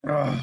Ugh.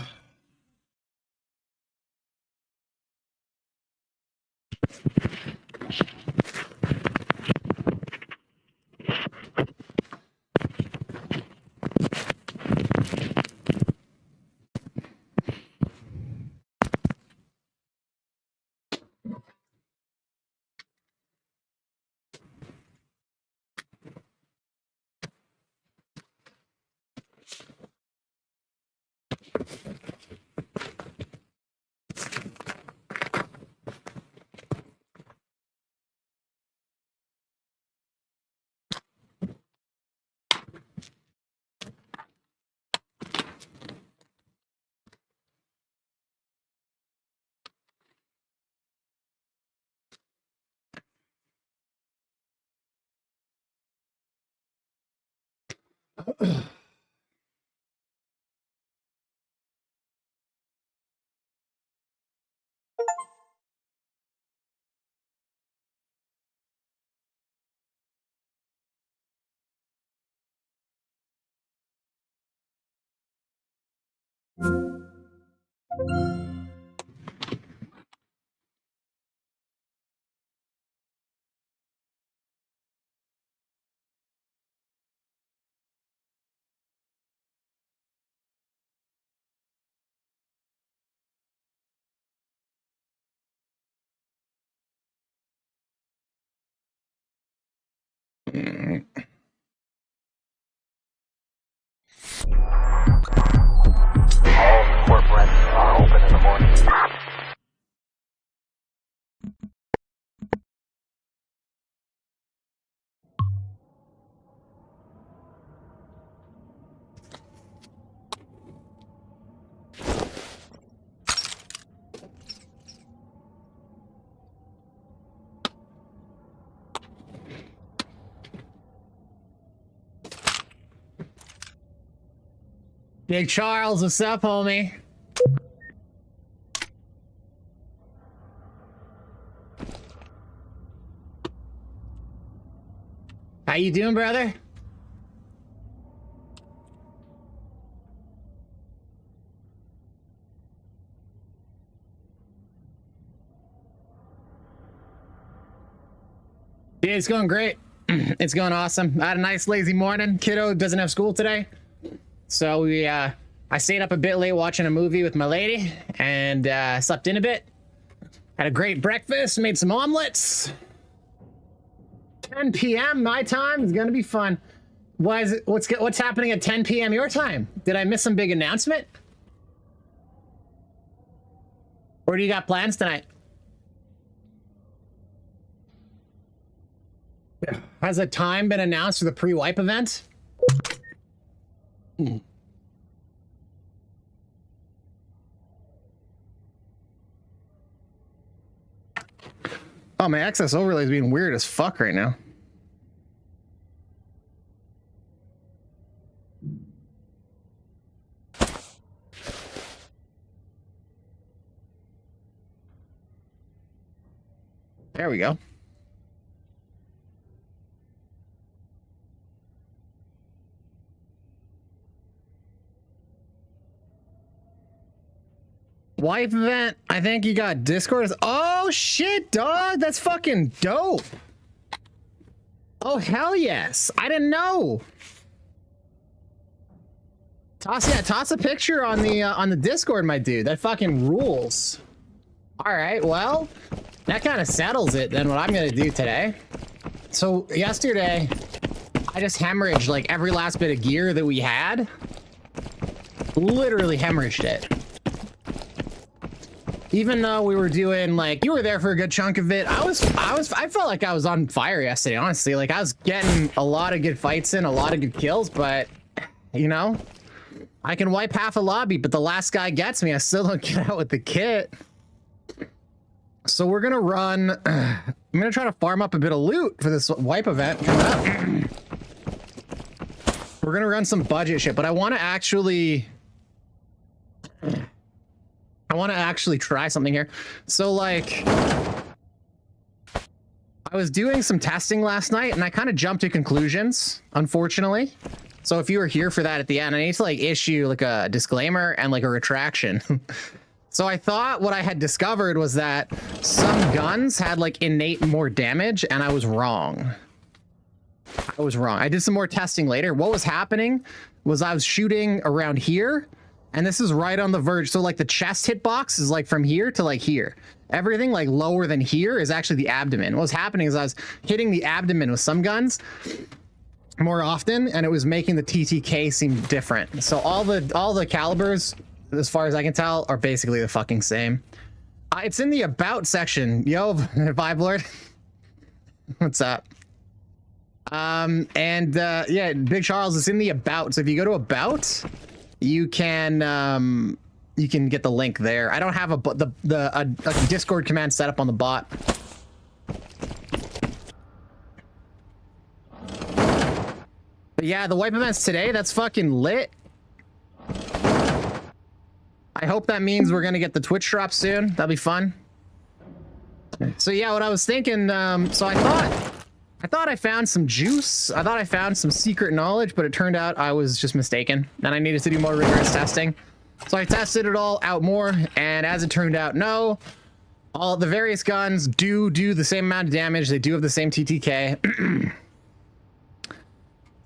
All port rents are open in the morning. Big Charles, what's up, homie? How you doing, brother? Yeah, it's going great. It's going awesome. I had a nice lazy morning. Kiddo doesn't have school today. So I stayed up a bit late watching a movie with my lady and slept in a bit. Had a great breakfast, made some omelets. 10 p.m. my time is gonna be fun. Why is it? What's happening at 10 p.m. your time? Did I miss some big announcement? Or do you got plans tonight? Has a time been announced for the pre-wipe event? Oh, my access overlay is being weird as fuck right now. There we go. Wife event. I think you got Discord. Oh shit, dog. That's fucking dope. Oh hell yes. I didn't know. Toss a picture on the Discord, my dude. That fucking rules. All right, well, that kind of settles it then what I'm gonna do today. So yesterday, I just hemorrhaged like every last bit of gear that we had. Literally hemorrhaged it. Even though we were doing, like, you were there for a good chunk of it, I felt like I was on fire yesterday, honestly. Like, I was getting a lot of good fights in, a lot of good kills, but, you know, I can wipe half a lobby, but the last guy gets me. I still don't get out with the kit. So we're gonna run, I'm gonna try to farm up a bit of loot for this wipe event coming up. We're gonna run some budget shit, but I want to actually try something here. So like, I was doing some testing last night and I kind of jumped to conclusions, unfortunately. So if you were here for that at the end, I need to like issue like a disclaimer and like a retraction. So I thought what I had discovered was that some guns had like innate more damage, and I was wrong. I was wrong. I did some more testing later. What was happening was I was shooting around here, and this is right on the verge. So like the chest hitbox is like from here to like here. Everything like lower than here is actually the abdomen. What was happening is I was hitting the abdomen with some guns more often, and it was making the TTK seem different. So all the calibers, as far as I can tell, are basically the fucking same. It's in the about section. Yo, Vibe Lord. What's up? Yeah, Big Charles is in the about. So if you go to about, you can get the link there. I don't have a Discord command set up on the bot. But yeah, the wipe events today, that's fucking lit. I hope that means we're gonna get the Twitch drop soon. That'll be fun. So yeah, what I was thinking, so I thought I found some juice. I thought I found some secret knowledge, but it turned out I was just mistaken, and I needed to do more rigorous testing. So I tested it all out more, and as it turned out, no, all the various guns do the same amount of damage. They do have the same TTK.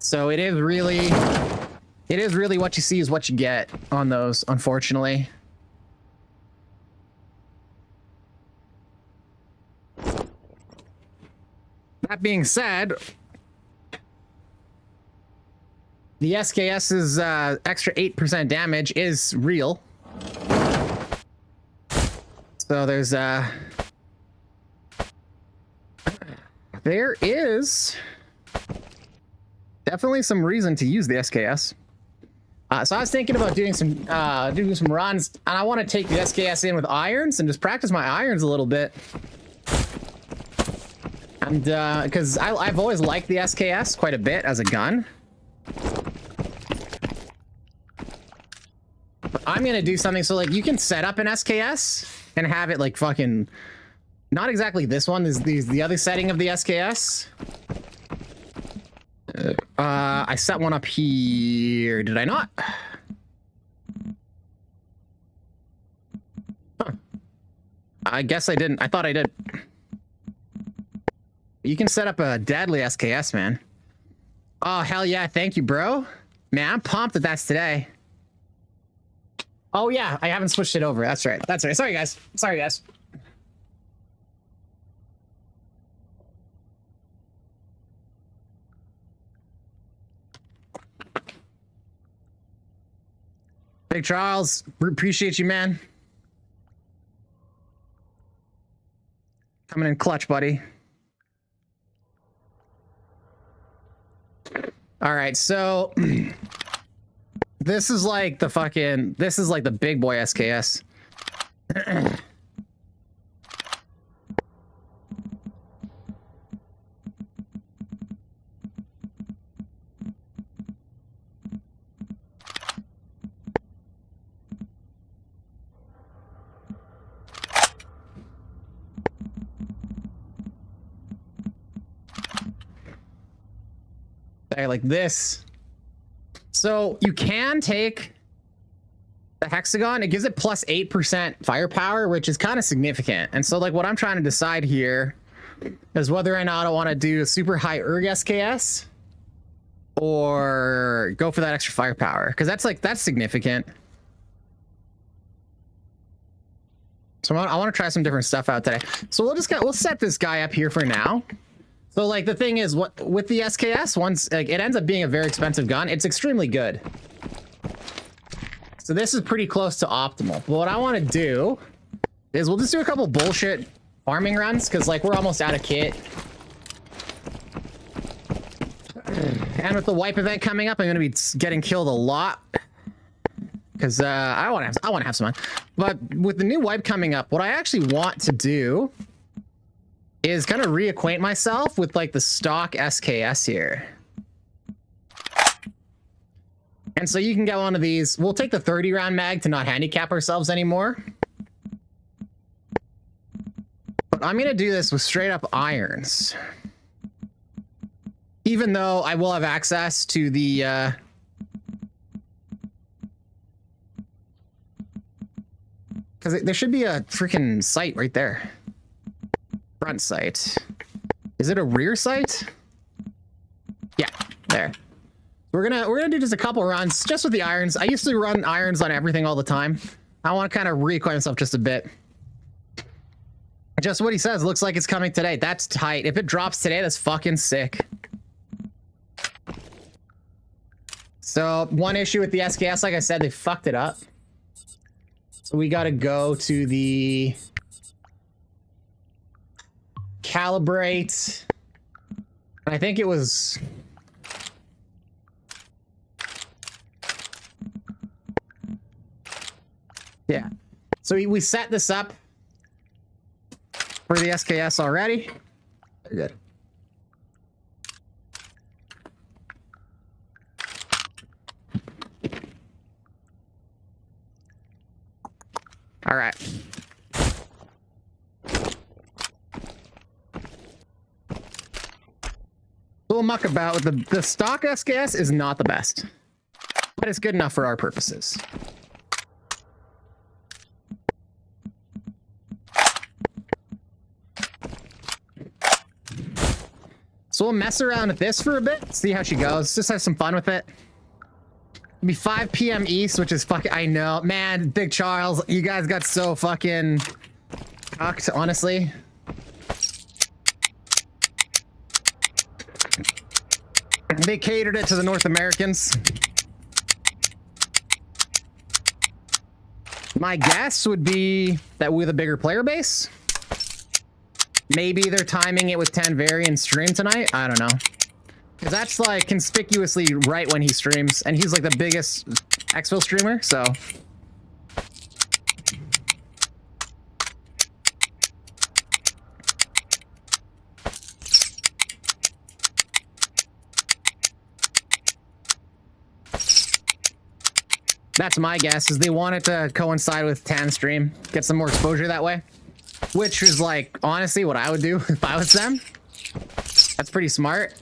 So it is really what you see is what you get on those, unfortunately. That being said, the SKS's extra 8% damage is real. So there is definitely some reason to use the SKS. So I was thinking about doing some runs, and I want to take the SKS in with irons and just practice my irons a little bit. And because I've always liked the SKS quite a bit as a gun. But I'm gonna do something so like you can set up an SKS and have it like fucking not exactly this one. Is the other setting of the SKS. I set one up here. Did I not? Huh. I guess I didn't. I thought I did. You can set up a deadly SKS, man. Oh, hell yeah. Thank you, bro. Man, I'm pumped that that's today. Oh, yeah. I haven't switched it over. That's right. That's right. Sorry, guys. Sorry, guys. Big Charles, appreciate you, man. Coming in clutch, buddy. All right, so this is like the big boy SKS. Like this. So you can take the hexagon. It gives it plus 8% firepower, which is kind of significant. And so like what I'm trying to decide here is whether or not I want to do a super high erg SKS or go for that extra firepower, because that's significant. So I want to try some different stuff out today. So we'll set this guy up here for now. So like the thing is, what with the SKS, once like it ends up being a very expensive gun, it's extremely good. So this is pretty close to optimal. But what I want to do is we'll just do a couple bullshit farming runs, because like we're almost out of kit. And with the wipe event coming up, I'm gonna be getting killed a lot. Because I want to have some fun. But with the new wipe coming up, what I actually want to do is kind of reacquaint myself with like the stock SKS here. And so you can get one of these. We'll take the 30 round mag to not handicap ourselves anymore. But I'm gonna do this with straight up irons. Even though I will have access to the Because there should be a freaking sight right there. Front sight. Is it a rear sight? Yeah, there. We're gonna do just a couple runs just with the irons. I used to run irons on everything all the time. I want to kind of reacquaint myself just a bit. Just what he says. Looks like it's coming today. That's tight. If it drops today, that's fucking sick. So one issue with the SKS, like I said, they fucked it up. So we got to go to the calibrate. I think it was. Yeah. So we set this up for the SKS already. Very good. All right. Little muck about with the stock SKS is not the best, but it's good enough for our purposes. So we'll mess around with this for a bit, see how she goes. Just have some fun with it. It'll be 5 p.m. East, which is fucking, I know, man, Big Charles, you guys got so fucking cocked, honestly. They catered it to the North Americans. My guess would be that with a bigger player base. Maybe they're timing it with 10 Varian stream tonight. I don't know. Because that's like conspicuously right when he streams. And he's like the biggest Xfil streamer, so. That's my guess, is they want it to coincide with 10 stream. Get some more exposure that way. Which is like, honestly, what I would do if I was them. That's pretty smart.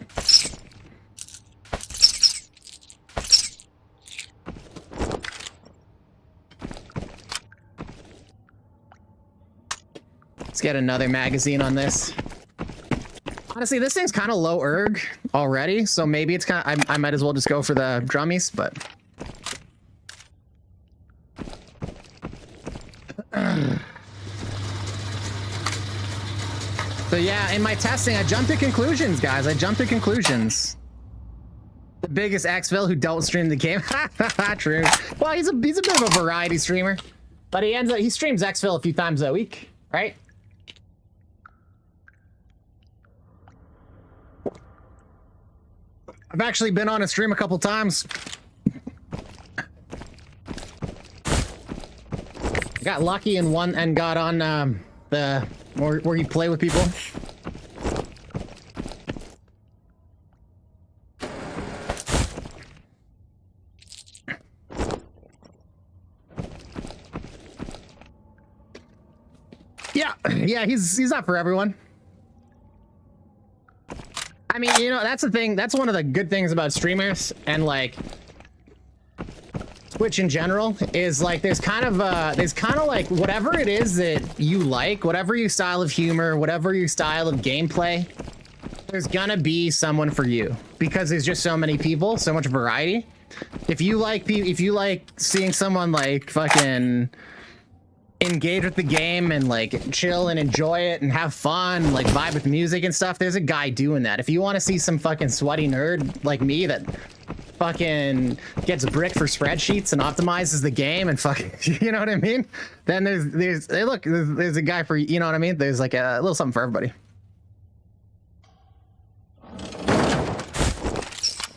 Let's get another magazine on this. Honestly, this thing's kind of low erg already, so maybe it's kind of, I might as well just go for the drummies, but. So yeah, in my testing, I jumped to conclusions, guys. I jumped to conclusions. The biggest Xfil who don't stream the game. True. Well, he's a bit of a variety streamer, but he streams Xfil a few times a week, right? I've actually been on a stream a couple times. Got lucky and got on the where you play with people. Yeah, he's not for everyone. I mean, you know, that's the thing. That's one of the good things about streamers and like Twitch in general is like there's kind of like whatever it is that you like, whatever your style of humor, whatever your style of gameplay, there's gonna be someone for you because there's just so many people, so much variety. If you like seeing someone like fucking engage with the game and like chill and enjoy it and have fun, like vibe with music and stuff, there's a guy doing that. If you want to see some fucking sweaty nerd like me that fucking gets bricked for spreadsheets and optimizes the game and fucking, you know what I mean? Then there's a guy for, you know what I mean? There's like a little something for everybody.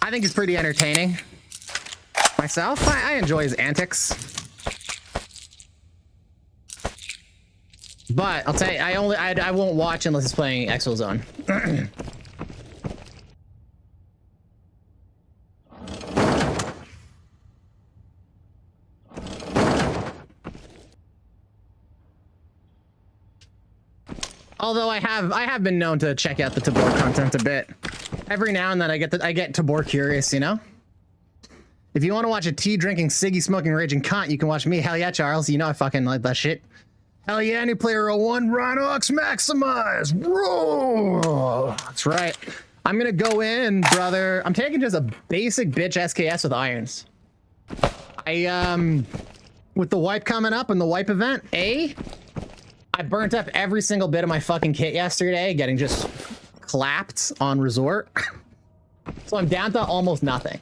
I think he's pretty entertaining. Myself, I enjoy his antics. But I'll tell you, I won't watch unless it's playing Exo Zone. Although I have been known to check out the Tabor content a bit. Every now and then I get Tabor curious, you know? If you want to watch a tea drinking, ciggy smoking, raging cunt, you can watch me. Hell yeah, Charles. You know I fucking like that shit. Hell yeah, new player 01, Rhinox Maximize. Whoa! That's right. I'm gonna go in, brother. I'm taking just a basic bitch SKS with irons. With the wipe coming up and the wipe event, I burnt up every single bit of my fucking kit yesterday, getting just clapped on resort. So I'm down to almost nothing.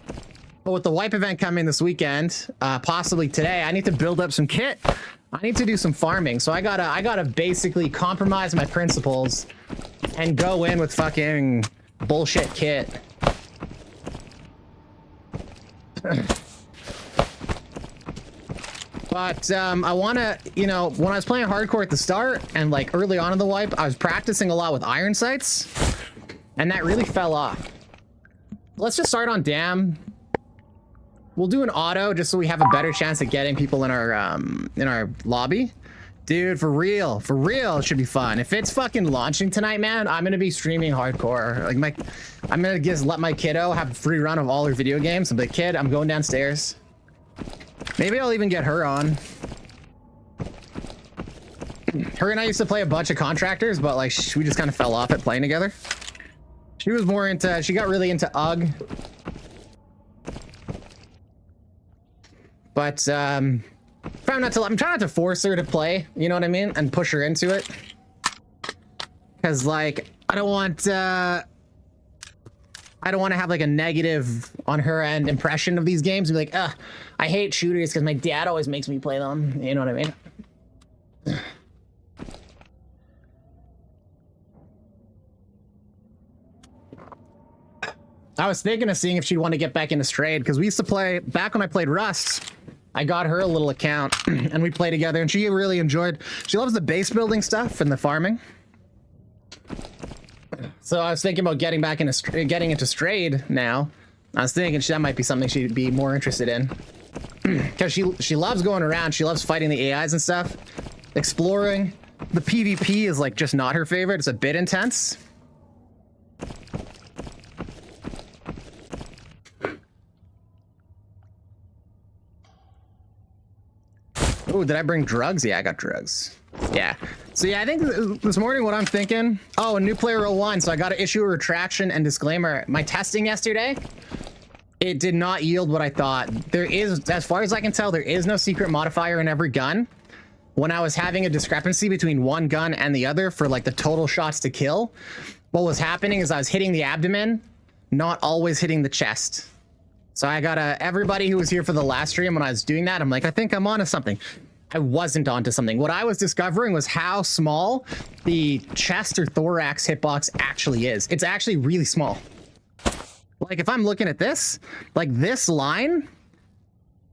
But with the wipe event coming this weekend, possibly today, I need to build up some kit. I need to do some farming. So I gotta basically compromise my principles and go in with fucking bullshit kit. But I want to, you know, when I was playing hardcore at the start and like early on in the wipe, I was practicing a lot with iron sights, and that really fell off. Let's just start on dam. We'll do an auto just so we have a better chance at getting people in our lobby. Dude, for real, it should be fun. If it's fucking launching tonight, man, I'm gonna be streaming hardcore. Like I'm gonna just let my kiddo have a free run of all her video games. I'm like, kid, I'm going downstairs. Maybe I'll even get her on. Her and I used to play a bunch of contractors, but like we just kind of fell off at playing together. She was more into, she got really into UG. But I'm trying not to force her to play, you know what I mean? And push her into it. Cause like, I don't want to have like a negative on her end impression of these games and be like, ugh, I hate shooters because my dad always makes me play them. You know what I mean? I was thinking of seeing if she'd want to get back into Strayed, because we used to play, back when I played Rust, I got her a little account and we played together and she really enjoyed, she loves the base building stuff and the farming. So I was thinking about getting into Strayed now. I was thinking that might be something she'd be more interested in. Because she loves going around, she loves fighting the AIs and stuff. Exploring. The PvP is like just not her favorite, it's a bit intense. Oh, did I bring drugs? Yeah, I got drugs. Yeah. So yeah, I think this morning what I'm thinking, oh, a new player 01, so I got to issue a retraction and disclaimer. My testing yesterday, it did not yield what I thought. There is, as far as I can tell, there is no secret modifier in every gun. When I was having a discrepancy between one gun and the other for like the total shots to kill, what was happening is I was hitting the abdomen, not always hitting the chest. So I got everybody who was here for the last stream when I was doing that, I'm like, I think I'm onto something. I wasn't onto something. What I was discovering was how small the chest or thorax hitbox actually is. It's actually really small. Like if I'm looking at this, like this line,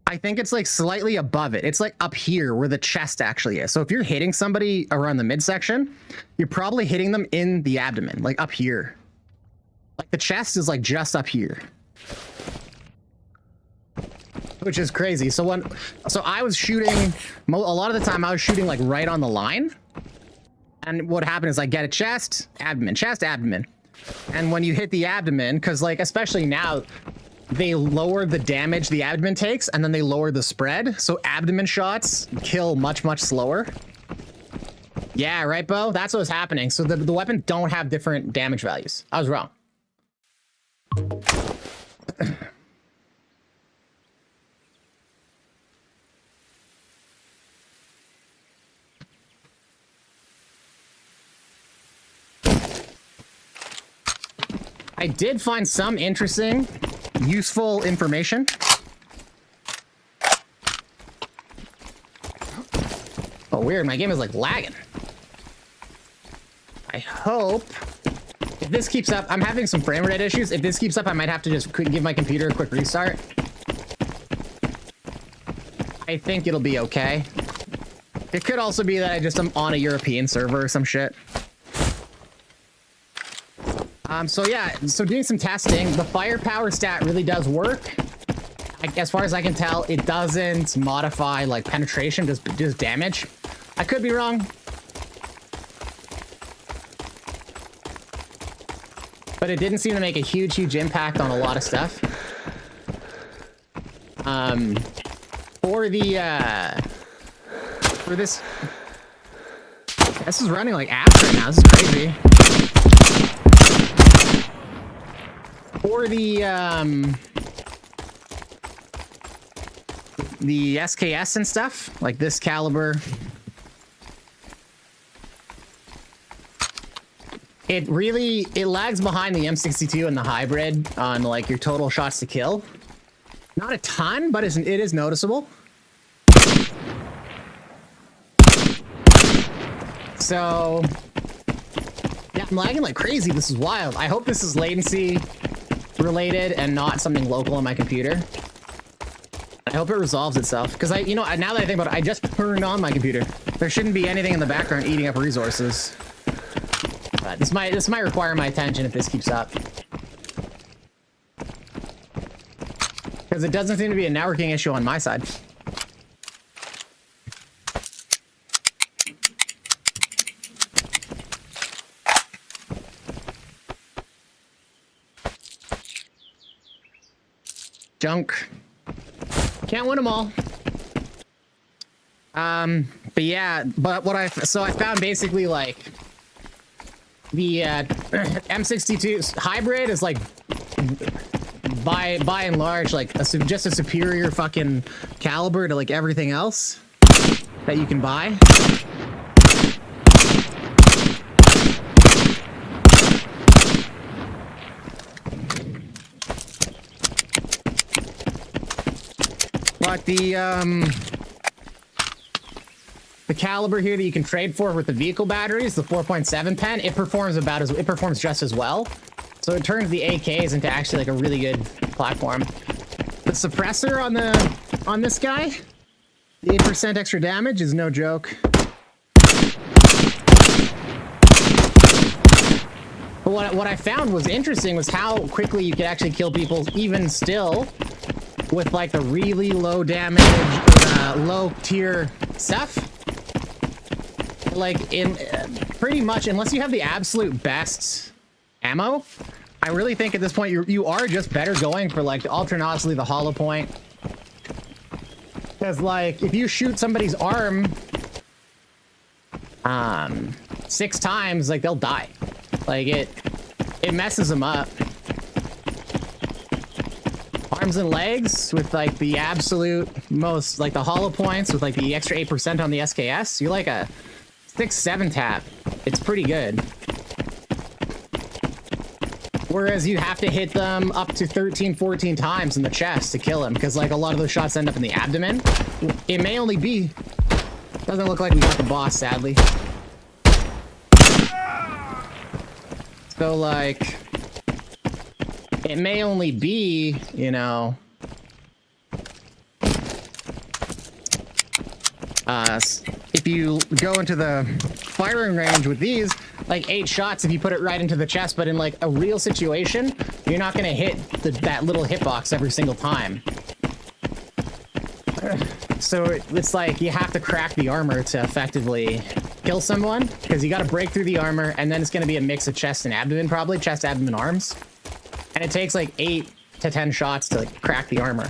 I think it's like slightly above it. It's like up here where the chest actually is. So if you're hitting somebody around the midsection, you're probably hitting them in the abdomen, like up here. Like the chest is like just up here. Which is crazy. So I was shooting, a lot of the time I was shooting like right on the line. And what happened is I get a chest, abdomen. And when you hit the abdomen, because like, especially now, they lower the damage the abdomen takes and then they lower the spread. So abdomen shots kill much, much slower. Yeah, right, Bo? That's what was happening. So the weapon don't have different damage values. I was wrong. I did find some interesting, useful information. Oh, weird. My game is like lagging. I hope if this keeps up, I'm having some frame rate issues. If this keeps up, I might have to just give my computer a quick restart. I think it'll be okay. It could also be that I just am on a European server or some shit. So yeah, so doing some testing, the firepower stat really does work. As far as I can tell, it doesn't modify like penetration, just damage. I could be wrong. But it didn't seem to make a huge impact on a lot of stuff. For the for this is running like apps right now. This is crazy. For the SKS and stuff, like this caliber, it lags behind the M62 and the hybrid on like your total shots to kill. Not a ton, but it is noticeable. So yeah, I'm lagging like crazy. This is wild. I hope this is latency related and not something local on my computer. I hope it resolves itself, because now that I think about it, I just turned on my computer. There shouldn't be anything in the background eating up resources. But this might require my attention if this keeps up, because it doesn't seem to be a networking issue on my side. Junk. Can't win them all. But yeah, I found basically like the M62 hybrid is like by and large like just a superior fucking caliber to like everything else that you can buy. But the caliber here that you can trade for with the vehicle batteries, the 4.7 pen, it performs just as well. So it turns the AKs into actually like a really good platform. The suppressor on this guy, the 8% extra damage is no joke. But what I found was interesting was how quickly you could actually kill people even still with like the really low damage, low tier stuff. Like in pretty much, unless you have the absolute best ammo, I really think at this point you are just better going for like alternately the hollow point. Because like if you shoot somebody's arm 6 times, like they'll die. Like it messes them up. Arms and legs with like the absolute most, like the hollow points with like the extra 8% on the SKS, you're like a 6-7 tap. It's pretty good. Whereas you have to hit them up to 13-14 times in the chest to kill them, because like a lot of those shots end up in the abdomen. It may only be, doesn't look like we got the boss, sadly. So like it may only be, if you go into the firing range with these, like 8 shots if you put it right into the chest, but in like a real situation, you're not gonna hit that little hitbox every single time. So it's like you have to crack the armor to effectively kill someone, because you gotta break through the armor, and then it's gonna be a mix of chest and abdomen, probably chest, abdomen, arms. And it takes like 8 to 10 shots to like crack the armor.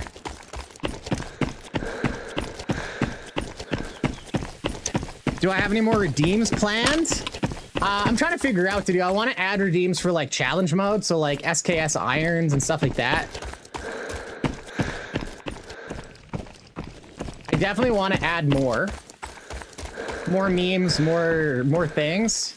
Do I have any more redeems planned? I'm trying to figure out what to do. I want to add redeems for like challenge mode, so like SKS irons and stuff like that. I definitely want to add more memes, more things.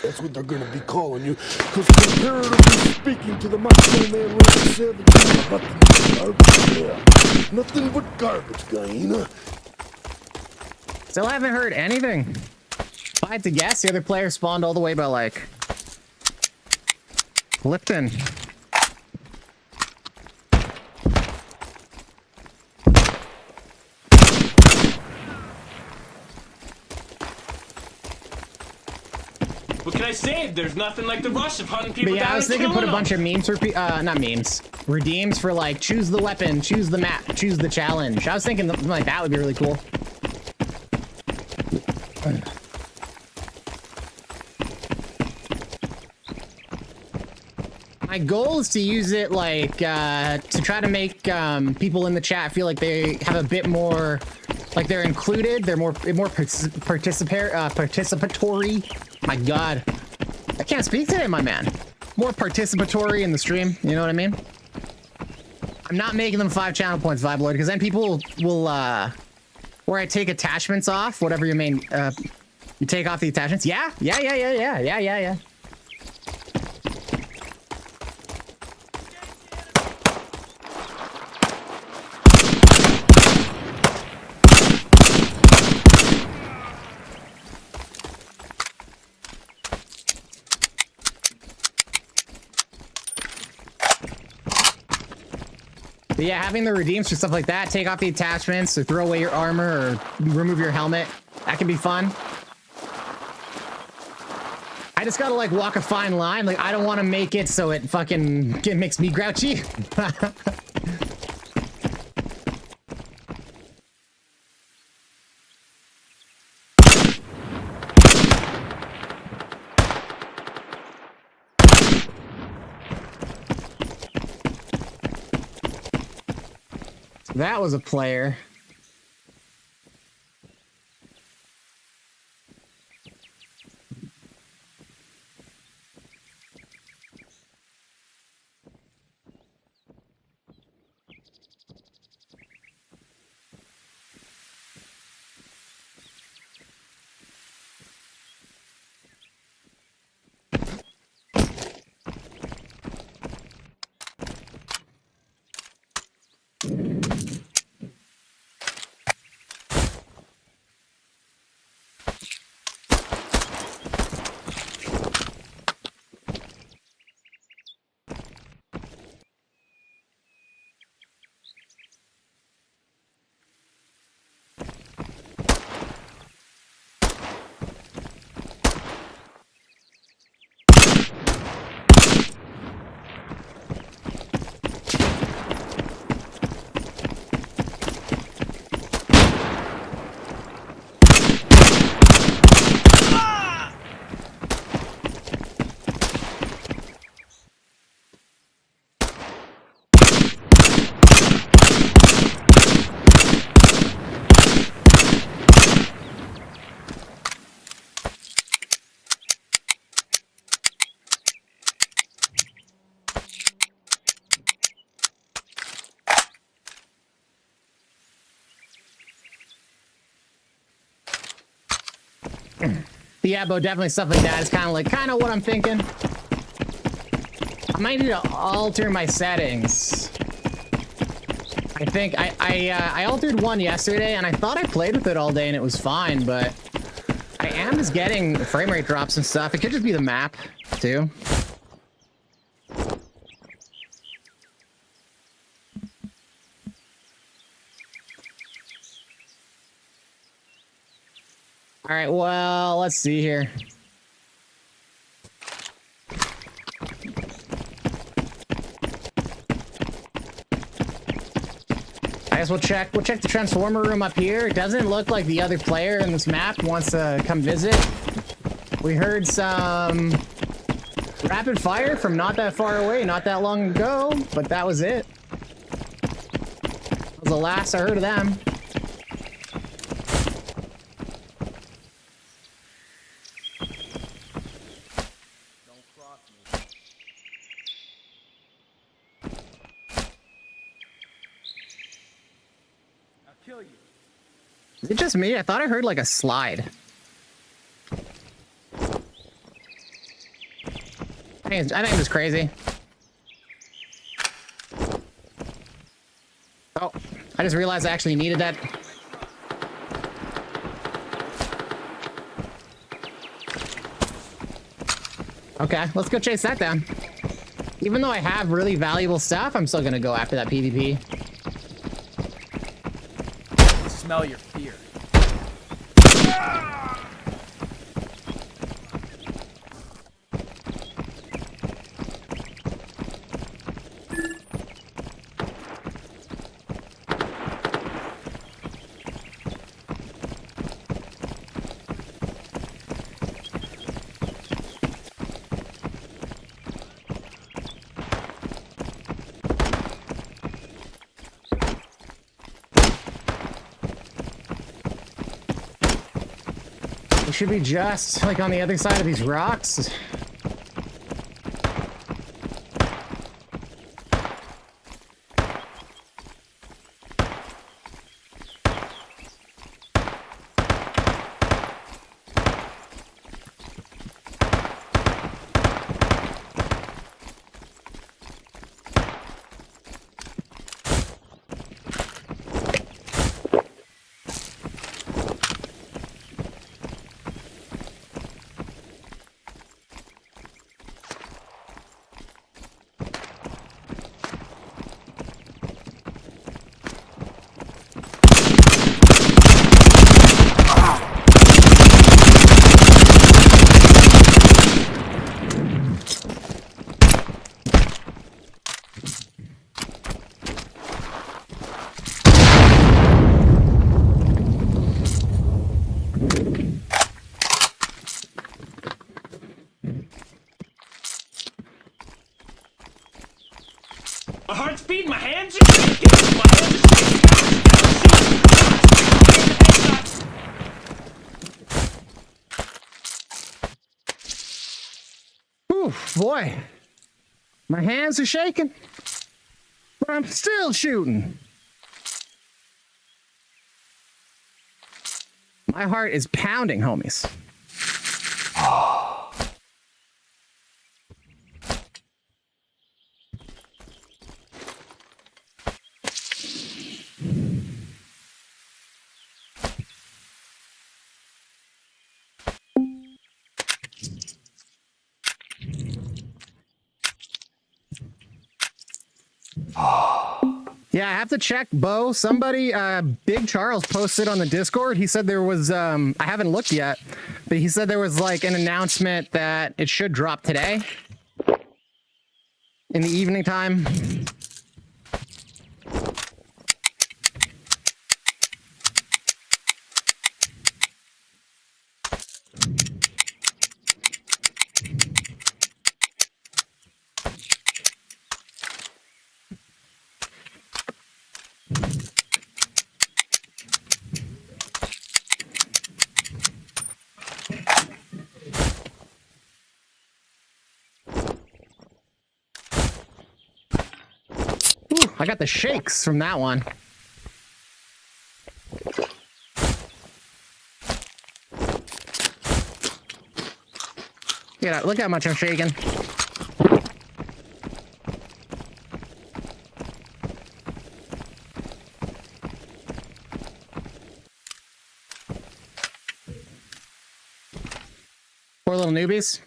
That's what they're gonna be calling you, because comparatively speaking to the Macho Man Randy Savage, nothing but garbage, guy. Still haven't heard anything. If I had to guess, the other player spawned all the way by like Lipton. What can I say? There's nothing like the rush of hunting people But yeah, down I was and thinking put a killing bunch of memes for not memes. redeems for like choose the weapon, choose the map, choose the challenge. I was thinking something like that would be really cool. My goal is to use it like to try to make people in the chat feel like they have a bit more, like they're included. They're more participatory. My God, I can't speak today, my man. More participatory in the stream. You know what I mean? I'm not making them 5 channel points, Vibe Lord, because then people will where I take attachments off, whatever your main you take off the attachments. Yeah. But yeah, having the redeems for stuff like that, take off the attachments, or throw away your armor, or remove your helmet, that can be fun. I just gotta like walk a fine line. Like I don't want to make it so it fucking makes me grouchy. That was a player. Yeah, but definitely stuff like that is kind of what I'm thinking. I might need to alter my settings. I think I altered one yesterday, and I thought I played with it all day and it was fine, but I am just getting frame rate drops and stuff. It could just be the map too. All right, well, let's see here. I guess we'll check the transformer room up here. It doesn't look like the other player in this map wants to come visit. We heard some rapid fire from not that far away, not that long ago, but that was it. That was the last I heard of them. Is it just me? I thought I heard like a slide. I think it was crazy. Oh, I just realized I actually needed that. Okay, let's go chase that down. Even though I have really valuable stuff, I'm still gonna go after that PvP. Smell your fear. should be just like on the other side of these rocks. My heart's beating, my hands are shaking, my hands are shaking. Whew, boy. My hands are shaking. But I'm still shooting. My heart is pounding, homies. Yeah, I have to check, Bo. Somebody, Big Charles posted on the Discord. He said there was, I haven't looked yet, but he said there was like an announcement that it should drop today in the evening time. Ooh, I got the shakes from that one. Yeah, look how much I'm shaking. Poor little newbies.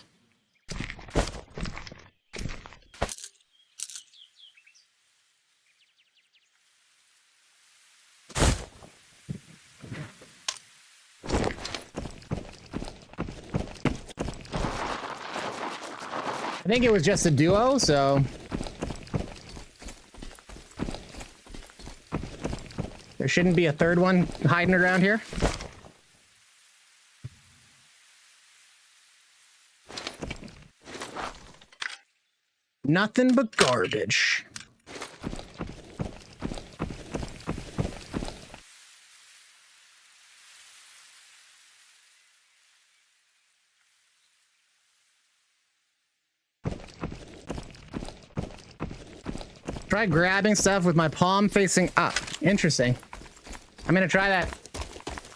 I think it was just a duo, so there shouldn't be a third one hiding around here. Nothing but garbage. Try grabbing stuff with my palm facing up. Interesting. I'm gonna try that.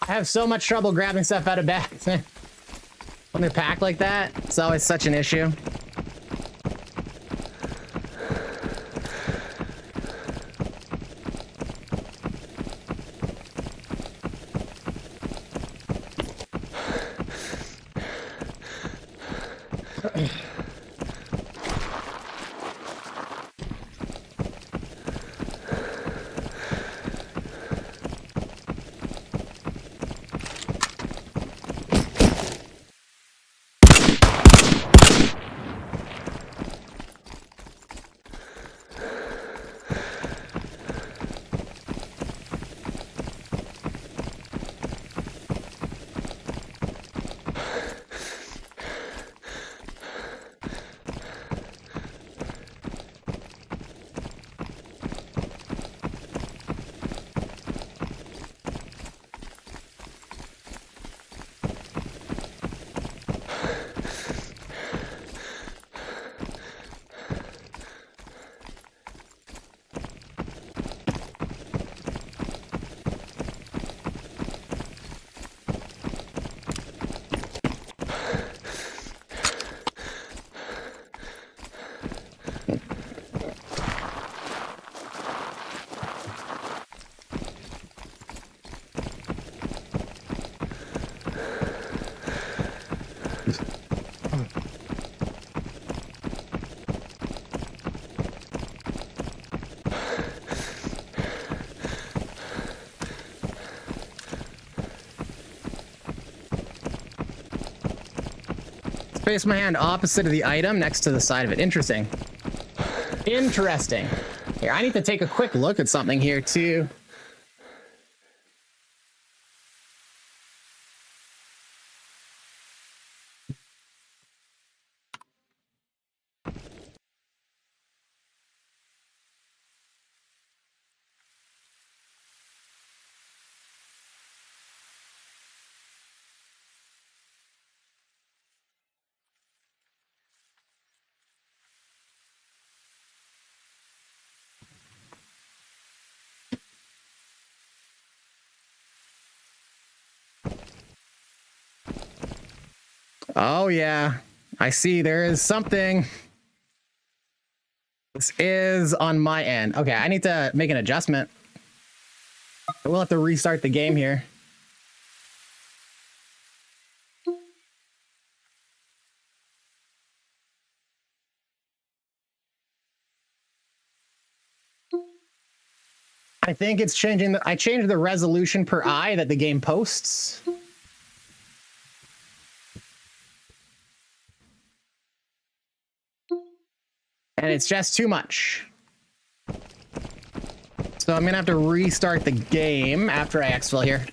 I have so much trouble grabbing stuff out of bags. When they're packed like that, it's always such an issue. Place my hand opposite of the item next to the side of it. Interesting. Interesting. Here, I need to take a quick look at something here too. Oh yeah, I see there is something. This is on my end. Okay, I need to make an adjustment. We'll have to restart the game here. I think it's changing. I changed the resolution per eye that the game posts. And it's just too much. So I'm gonna have to restart the game after I exfil here.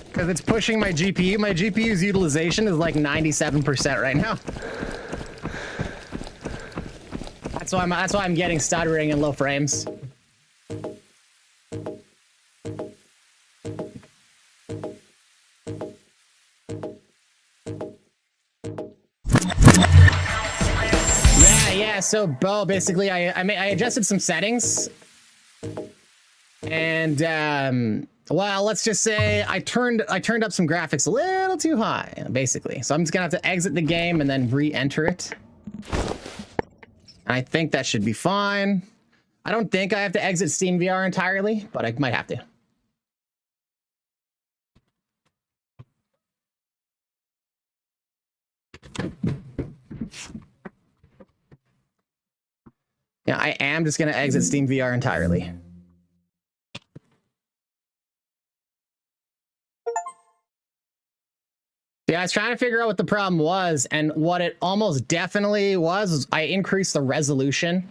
Because it's pushing my GPU. My GPU's utilization is like 97% right now. That's why I'm getting stuttering and low frames. Yeah, so Bo, basically I adjusted some settings. And well, let's just say I turned up some graphics a little too high, basically. So I'm just gonna have to exit the game and then re-enter it. I think that should be fine. I don't think I have to exit Steam VR entirely, but I might have to. Yeah, I am just going to exit Steam VR entirely. Yeah, I was trying to figure out what the problem was, and what it almost definitely was I increased the resolution.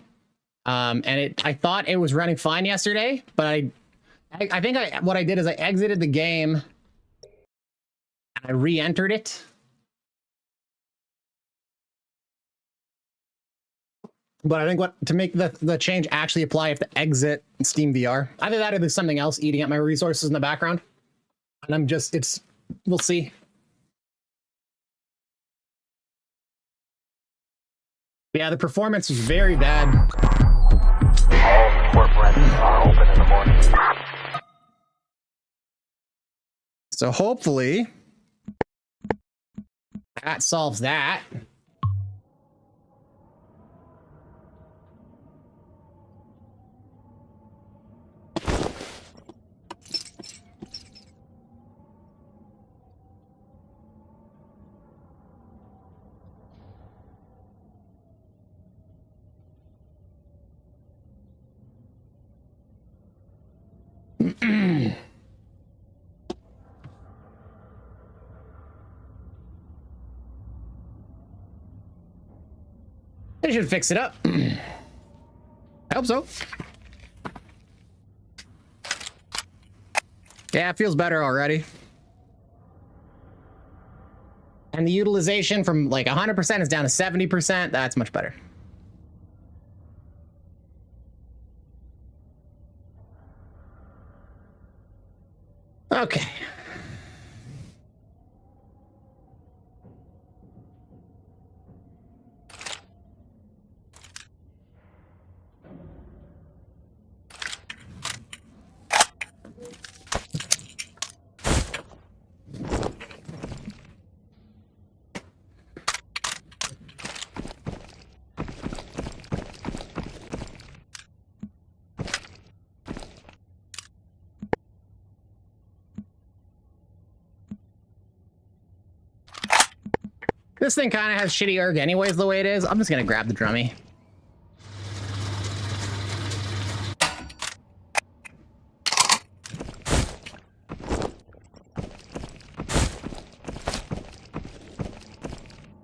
And I thought it was running fine yesterday, but I think what I did is I exited the game and I re-entered it. But I think to make the change actually apply, I have to exit Steam VR. Either that or there's something else eating at my resources in the background. And we'll see. Yeah, the performance was very bad. All support branches are open in the morning. So hopefully that solves that. They should fix it up. I hope so. Yeah, it feels better already. And the utilization from like 100% is down to 70%. That's much better. Okay. This thing kind of has shitty erg anyways, the way it is. I'm just gonna grab the drummy.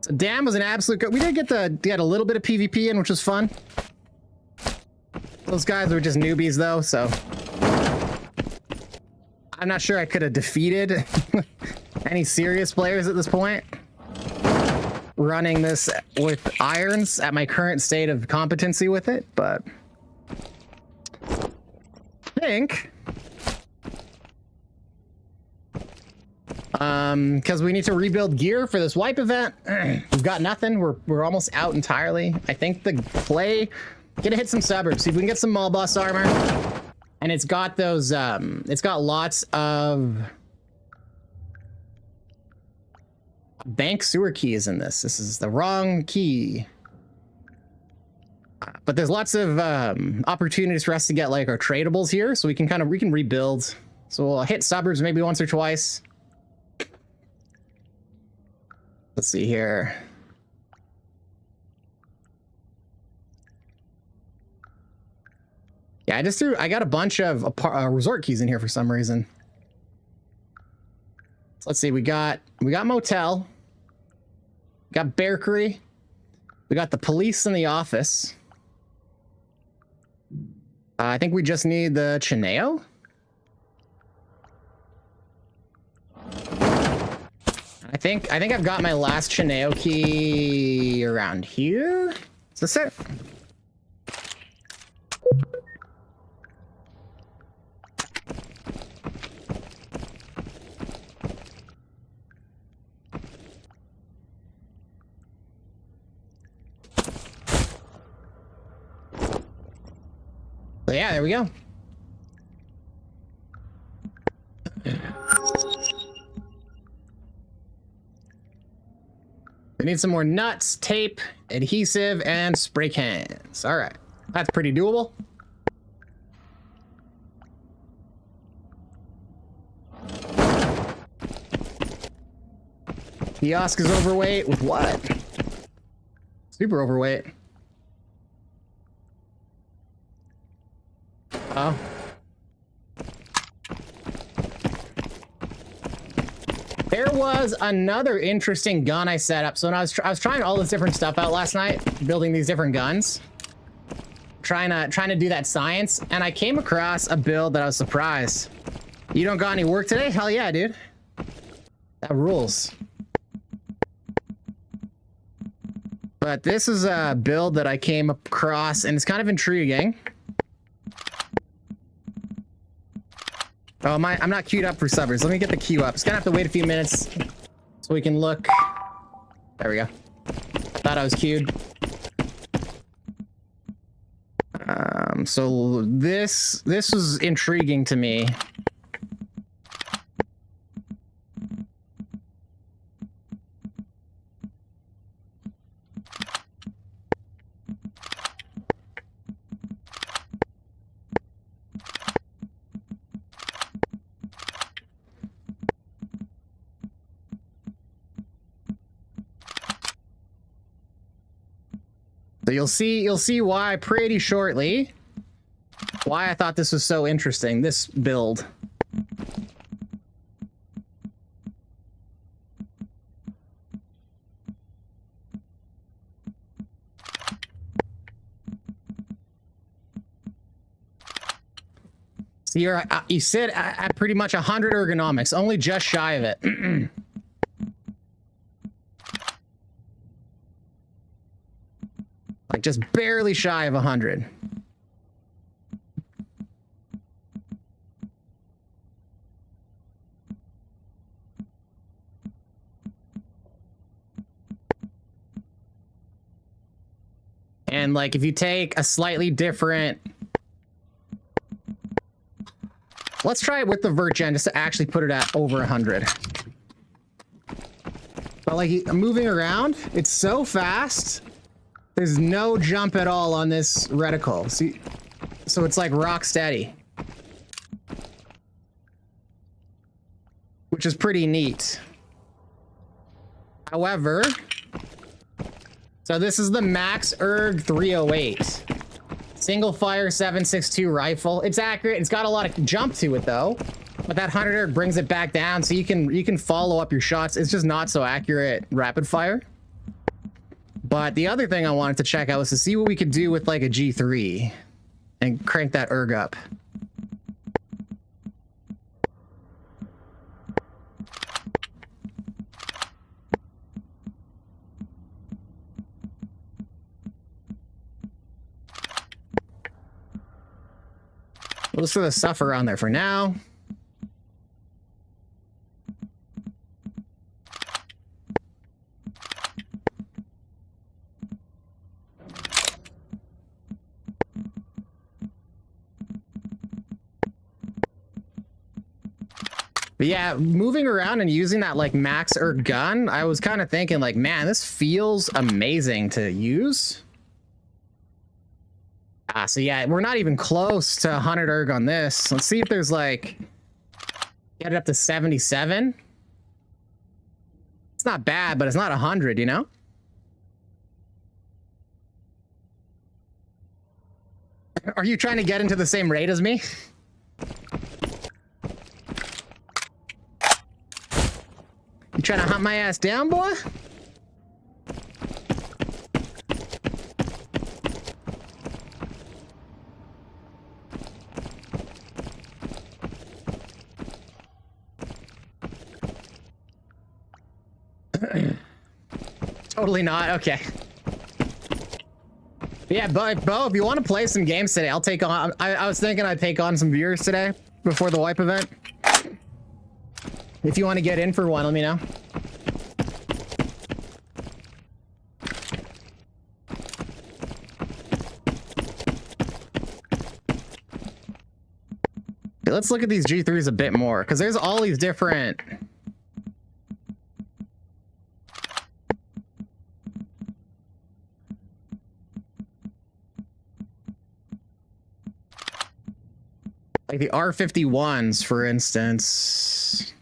So Dam was an absolute good. We did get a little bit of PvP in, which was fun. Those guys were just newbies though, so I'm not sure I could have defeated any serious players at this point. Running this with irons at my current state of competency with it, but I think because we need to rebuild gear for this wipe event. We've got nothing. We're almost out entirely. I think the play gonna hit some suburbs, see if we can get some mall boss armor. And it's got those it's got lots of bank sewer keys in this. This is the wrong key. But there's lots of opportunities for us to get like our tradables here, so we can rebuild. So we'll hit suburbs maybe once or twice. Let's see here. Yeah, I got a bunch of resort keys in here for some reason. So let's see, we got motel, we got bakery, we got the police in the office. I think we just need the Chineo. I think I've got my last Chineo key around here. Is this it? So yeah, there we go. We need some more nuts, tape, adhesive, and spray cans. All right, that's pretty doable. Kiosk is overweight with what? Super overweight. Oh. There was another interesting gun I set up. So when I was trying all this different stuff out last night, building these different guns, trying to do that science, and I came across a build that I was surprised. You don't got any work today? Hell yeah, dude. That rules. But this is a build that I came across, and it's kind of intriguing. Oh, I'm not queued up for suburbs. Let me get the queue up. It's gonna have to wait a few minutes so we can look. There we go. I thought I was queued. So this was intriguing to me. So you'll see why pretty shortly. Why I thought this was so interesting, this build. So you sit at pretty much 100 ergonomics, only just shy of it. Like just barely shy of 100. And like if you take a slightly different, let's try it with the VertGen just to actually put it at over 100. But like moving around, it's so fast. There's no jump at all on this reticle. See, so it's like rock steady, which is pretty neat. However, so this is the Max Erg 308. Single fire 7.62 rifle. It's accurate. It's got a lot of jump to it though. But that 100 Erg brings it back down so you can follow up your shots. It's just not so accurate rapid fire. But the other thing I wanted to check out was to see what we could do with like a G3 and crank that erg up. We'll just throw the stuff around there for now. But yeah, moving around and using that like max erg gun, I was kind of thinking like, man, this feels amazing to use. So yeah, we're not even close to 100 erg on this. Let's see if there's like, get it up to 77. It's not bad, but it's not 100, you know? Are you trying to get into the same rate as me? You trying to hunt my ass down, boy? Totally not. Okay. Yeah, but Bo, if you want to play some games today, I'll take on. I was thinking I'd take on some viewers today before the wipe event. If you want to get in for one, let me know. Okay, let's look at these G3s a bit more, because there's all these different. Like the R51s, for instance.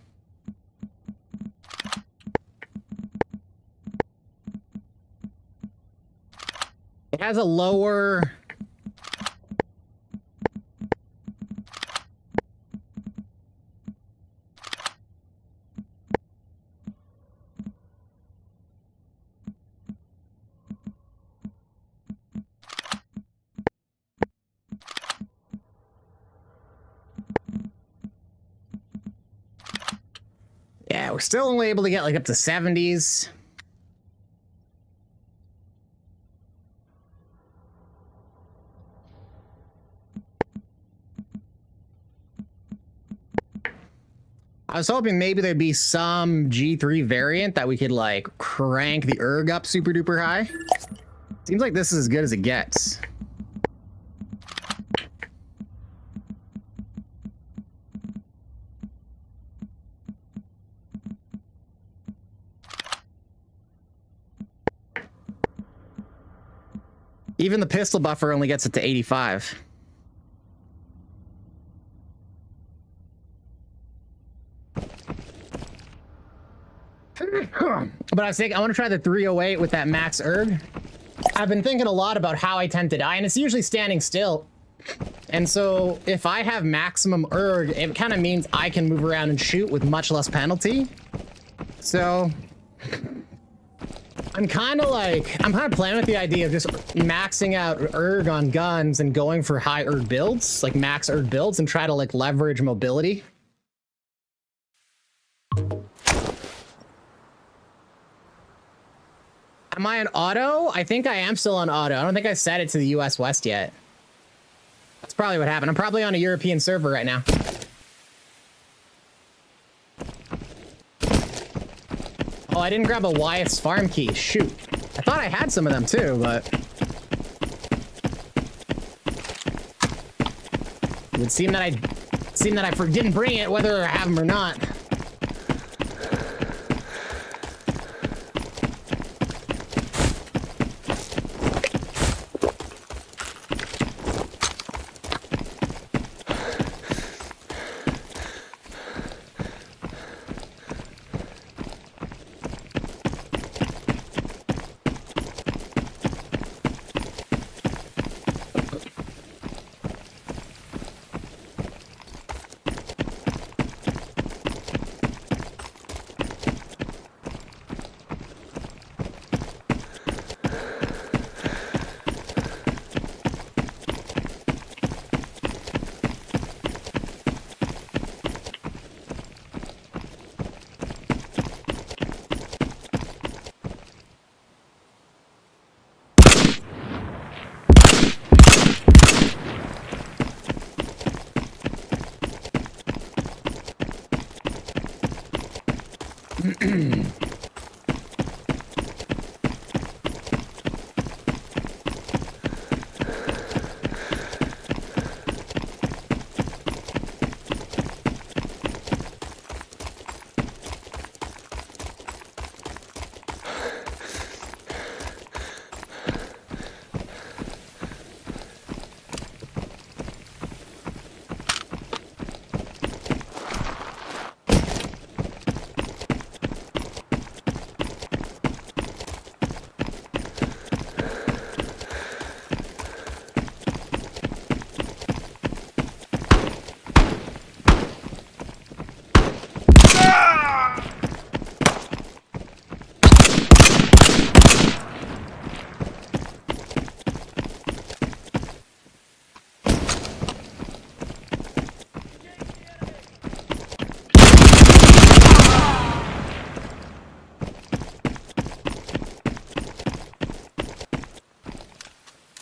It has a lower... Yeah, we're still only able to get like up to 70s. I was hoping maybe there'd be some G3 variant that we could like crank the erg up super duper high. Seems like this is as good as it gets. Even the pistol buffer only gets it to 85. But I was thinking, I want to try the 308 with that max erg. I've been thinking a lot about how I tend to die, and it's usually standing still. And so if I have maximum erg, it kind of means I can move around and shoot with much less penalty. So I'm kind of playing with the idea of just maxing out erg on guns and going for high erg builds, like max erg builds, and try to like leverage mobility. Am I on auto? I think I am still on auto. I don't think I set it to the US West yet. That's probably what happened. I'm probably on a European server right now. Oh, I didn't grab a Wyeth's farm key. Shoot. I thought I had some of them too, but... it would seem that I didn't bring it, whether I have them or not.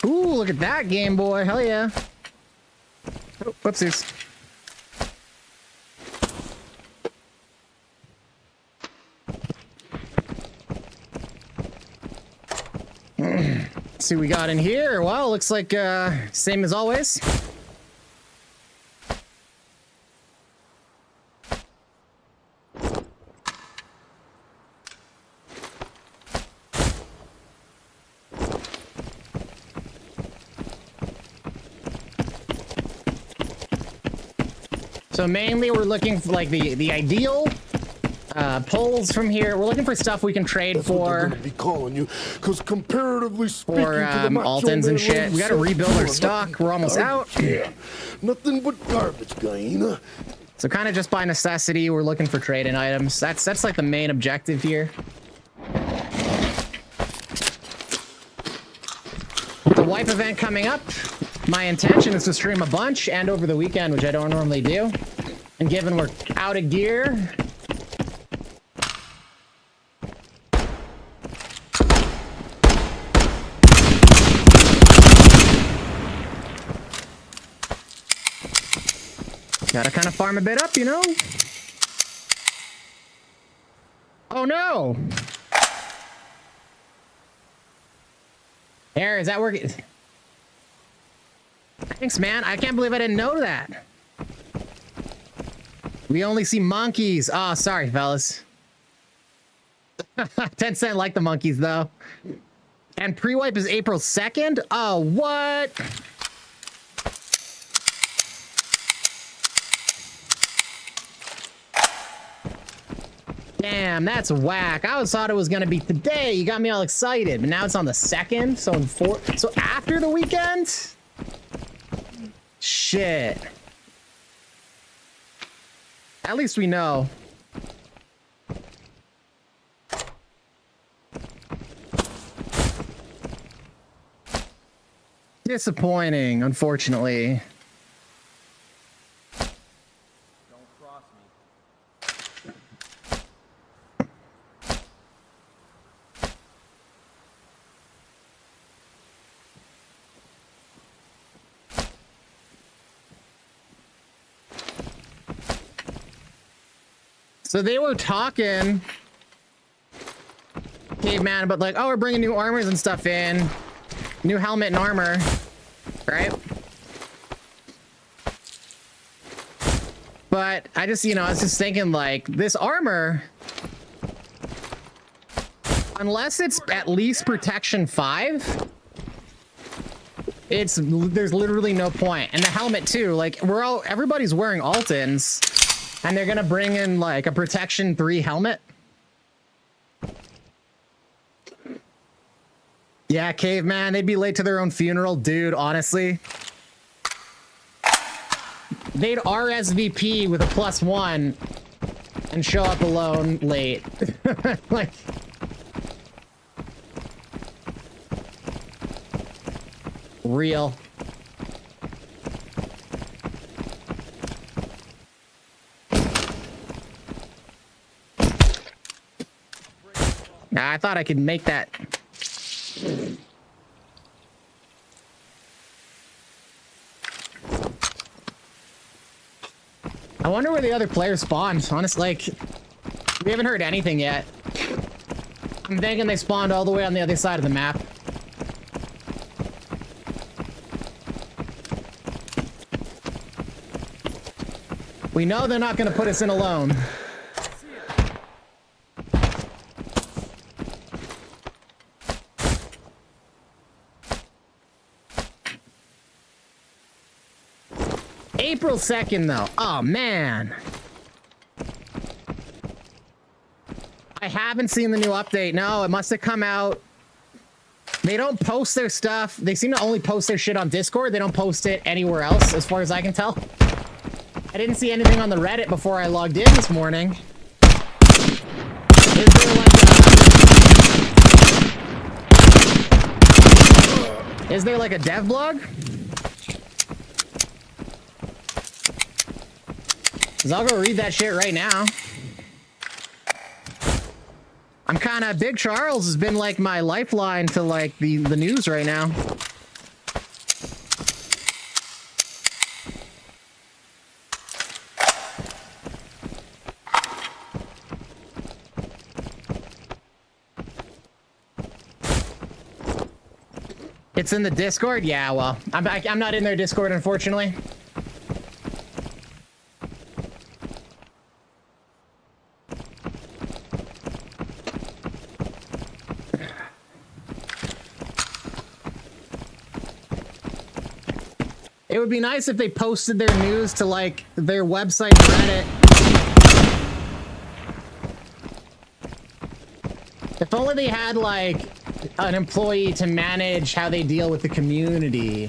Ooh, look at that Game Boy. Hell yeah. Oh, whoopsies. Let's see what we got in here. Well, looks like same as always. So mainly we're looking for like the ideal pulls from here. We're looking for stuff we can trade That's what they're for gonna be calling you, because comparatively speaking for to the macho Altons man and shit. We gotta himself, rebuild you our are stock. nothing We're almost but out. garbage. Yeah, nothing but garbage, Guyana. So kind of just by necessity, we're looking for trade-in items. That's like the main objective here. The wipe event coming up. My intention is to stream a bunch and over the weekend, which I don't normally do. And given we're out of gear, gotta kind of farm a bit up, you know? Oh no! There, is that working? Thanks, man. I can't believe I didn't know that. We only see monkeys. Oh, sorry, fellas. 10 like the monkeys, though. And pre-wipe is April 2nd? Oh, what? Damn, that's whack. I always thought it was gonna be today. You got me all excited, but now it's on the 2nd, so in 4. So after the weekend? Shit. At least we know. Disappointing, unfortunately. Don't cross me. So they were talking, Caveman, about like, oh, we're bringing new armors and stuff in. New helmet and armor, right? But I just, I was just thinking like this armor, unless it's at least protection 5, there's literally no point. And the helmet too, like everybody's wearing Altons and they're gonna bring in like a protection 3 helmet. Yeah, Caveman, they'd be late to their own funeral, dude, honestly. They'd RSVP with a +1 and show up alone late. Like, real. I thought I could make that. I wonder where the other player spawns. Honestly, like, We haven't heard anything yet. I'm thinking they spawned all the way on the other side of the map. We know they're not going to put us in alone. April 2nd, though. Oh, man. I haven't seen the new update. No, it must have come out. They don't post their stuff. They seem to only post their shit on Discord. They don't post it anywhere else, as far as I can tell. I didn't see anything on the Reddit before I logged in this morning. Is there like a dev blog? Cause I'll go read that shit right now. I'm kind of Big Charles has been like my lifeline to like the news right now. It's in the Discord? Yeah, well, I'm not in their Discord, unfortunately. It would be nice if they posted their news to, like, their website Reddit. If only they had, like, an employee to manage how they deal with the community.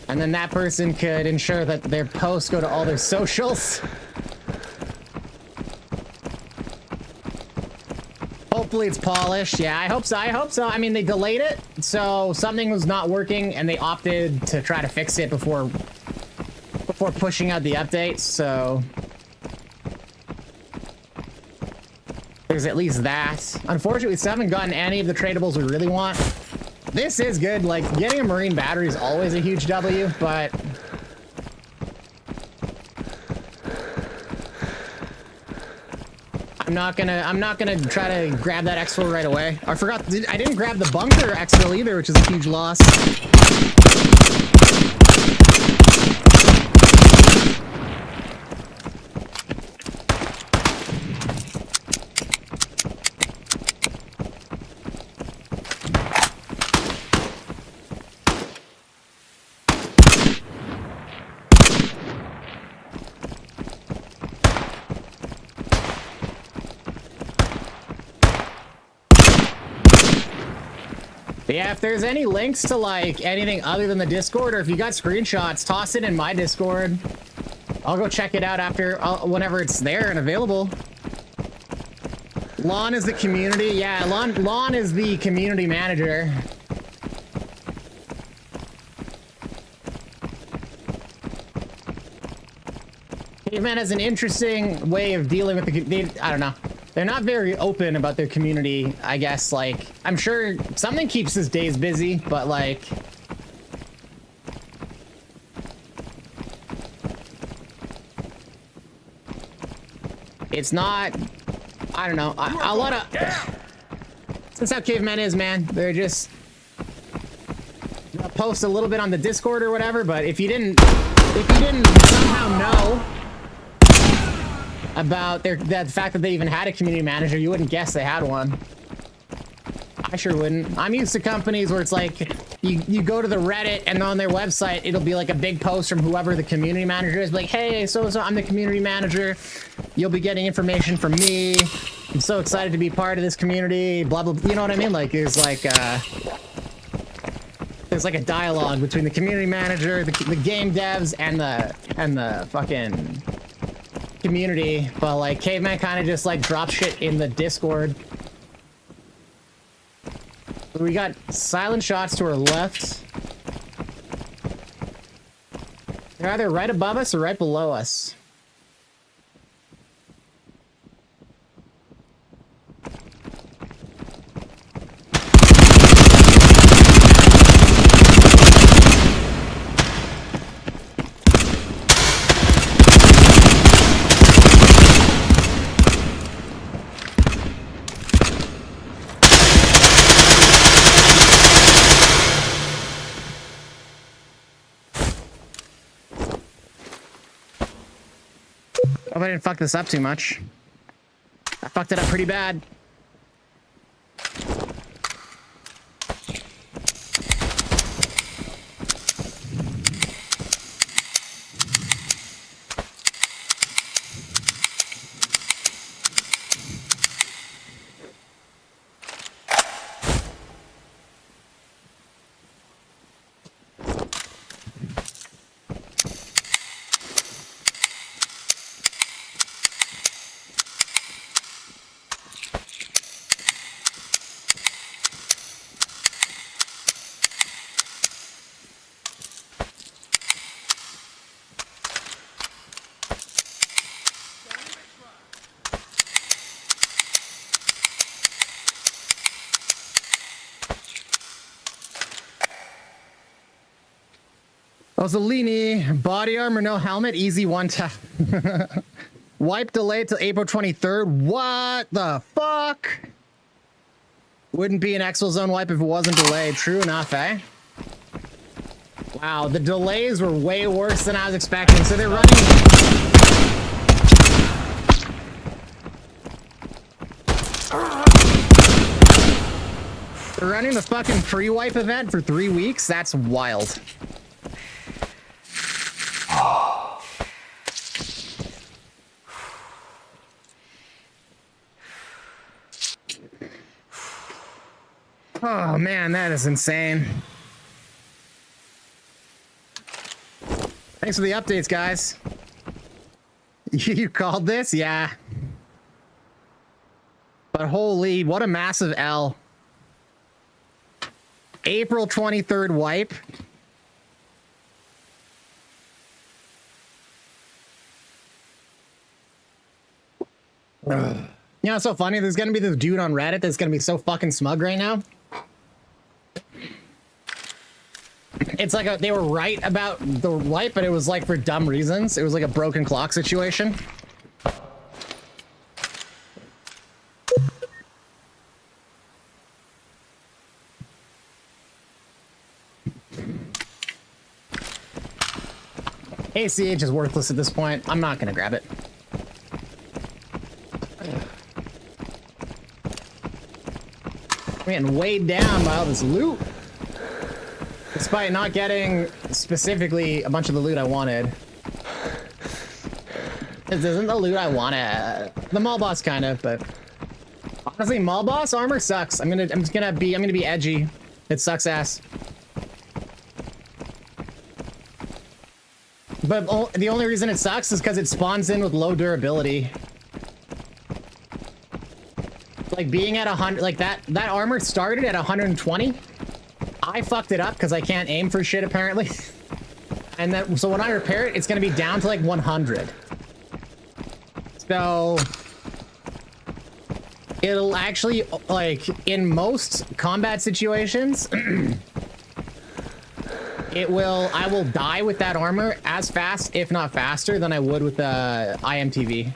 And then that person could ensure that their posts go to all their socials. Hopefully it's polished. Yeah, I hope so. I hope so. I mean, they delayed it, so something was not working, and they opted to try to fix it before pushing out the update, so there's at least that. Unfortunately, we still haven't gotten any of the tradables we really want. This is good. Like, getting a marine battery is always a huge W, but I'm not gonna try to grab that exfil right away. I forgot, I didn't grab the bunker exfil either, which is a huge loss. Yeah, if there's any links to, like, anything other than the Discord, or if you got screenshots, toss it in my Discord. I'll go check it out after, whenever it's there and available. Lon is the community. Yeah, Lon is the community manager. Caveman has an interesting way of dealing with the... I don't know. They're not very open about their community, I guess. Like, I'm sure something keeps his days busy, but, like, it's not, I don't know, a lot of, that's how Caveman is, man. They're just post a little bit on the Discord or whatever, but if you didn't somehow know about the fact that they even had a community manager, you wouldn't guess they had one. I sure wouldn't. I'm used to companies where it's like you go to the Reddit and on their website it'll be like a big post from whoever the community manager is, like, hey, so I'm the community manager, you'll be getting information from me, I'm so excited to be part of this community, blah blah, you know what I mean? Like, there's like a dialogue between the community manager, the game devs, and the fucking community, but like Caveman kind of just like drops shit in the Discord. We got silent shots to our left. They're either right above us or right below us. Hope I didn't fuck this up too much. I fucked it up pretty bad. Ozzolini, body armor, no helmet, easy one tap. Wipe delayed till April 23rd. What the fuck? Wouldn't be an Exo Zone wipe if it wasn't delayed. True enough, eh? Wow, the delays were way worse than I was expecting. So they're running... They're running the fucking pre-wipe event for 3 weeks? That's wild. Oh man, that is insane. Thanks for the updates, guys. You called this? Yeah. But holy, what a massive L. April 23rd wipe. You know, it's so funny. There's gonna be this dude on Reddit that's gonna be so fucking smug right now. It's like they were right about the wipe, but it was like for dumb reasons. It was like a broken clock situation. ACH is worthless at this point. I'm not gonna grab it. I'm getting weighed down by all this loot. Despite not getting specifically a bunch of the loot I wanted. This isn't the loot I wanted. The mall boss kind of, but honestly, mall boss armor sucks. I'm gonna be edgy. It sucks ass. But the only reason it sucks is because it spawns in with low durability. Like being at 100, like that armor started at 120. I fucked it up because I can't aim for shit apparently. And then, so when I repair it, it's gonna be down to like 100. So it'll actually, like in most combat situations, I will die with that armor as fast, if not faster, than I would with the IMTV.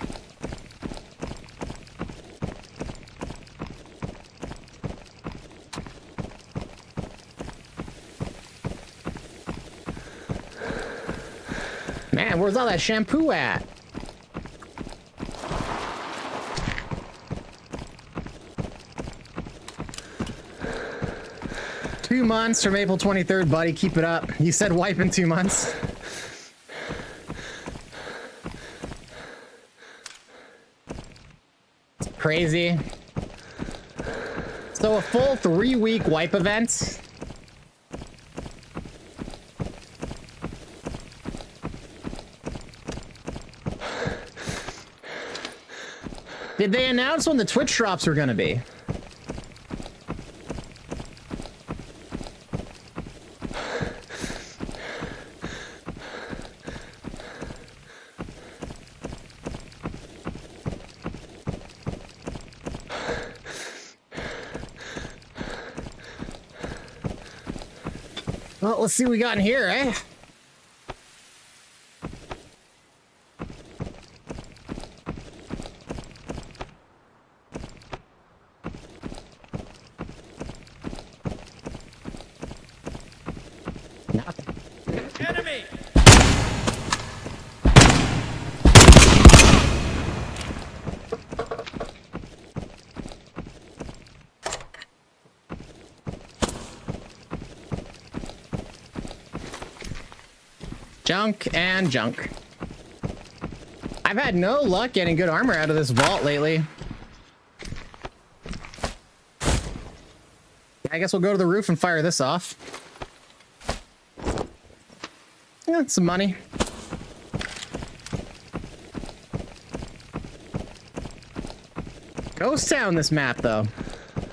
Man, where's all that shampoo at? Two months from April 23rd, buddy. Keep it up. You said wipe in 2 months. Crazy. So a full 3-week wipe event. Did they announce when the Twitch drops were gonna be? Well, let's see what we got in here, eh? Junk and junk. I've had no luck getting good armor out of this vault lately. I guess we'll go to the roof and fire this off. Yeah, it's some money. Ghost town, this map, though.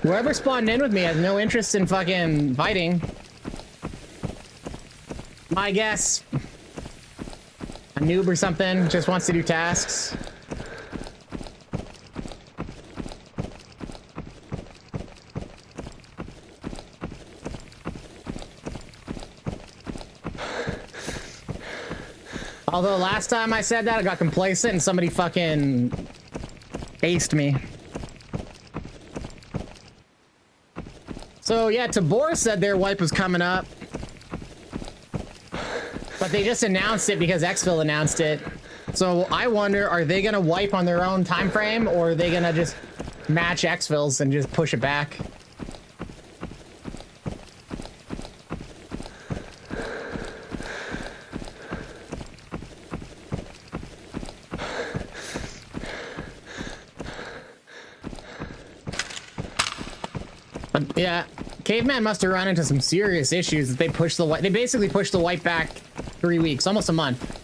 Whoever spawned in with me has no interest in fucking fighting. My guess. A noob or something, just wants to do tasks. Although last time I said that, I got complacent and somebody fucking aced me. So yeah, Tabor said their wipe was coming up. But they just announced it because Xville announced it. So I wonder, are they gonna wipe on their own time frame, or are they gonna just match Xville's and just push it back? But yeah, Caveman must have run into some serious issues that they pushed the wipe. They basically pushed the wipe back 3 weeks, almost a month.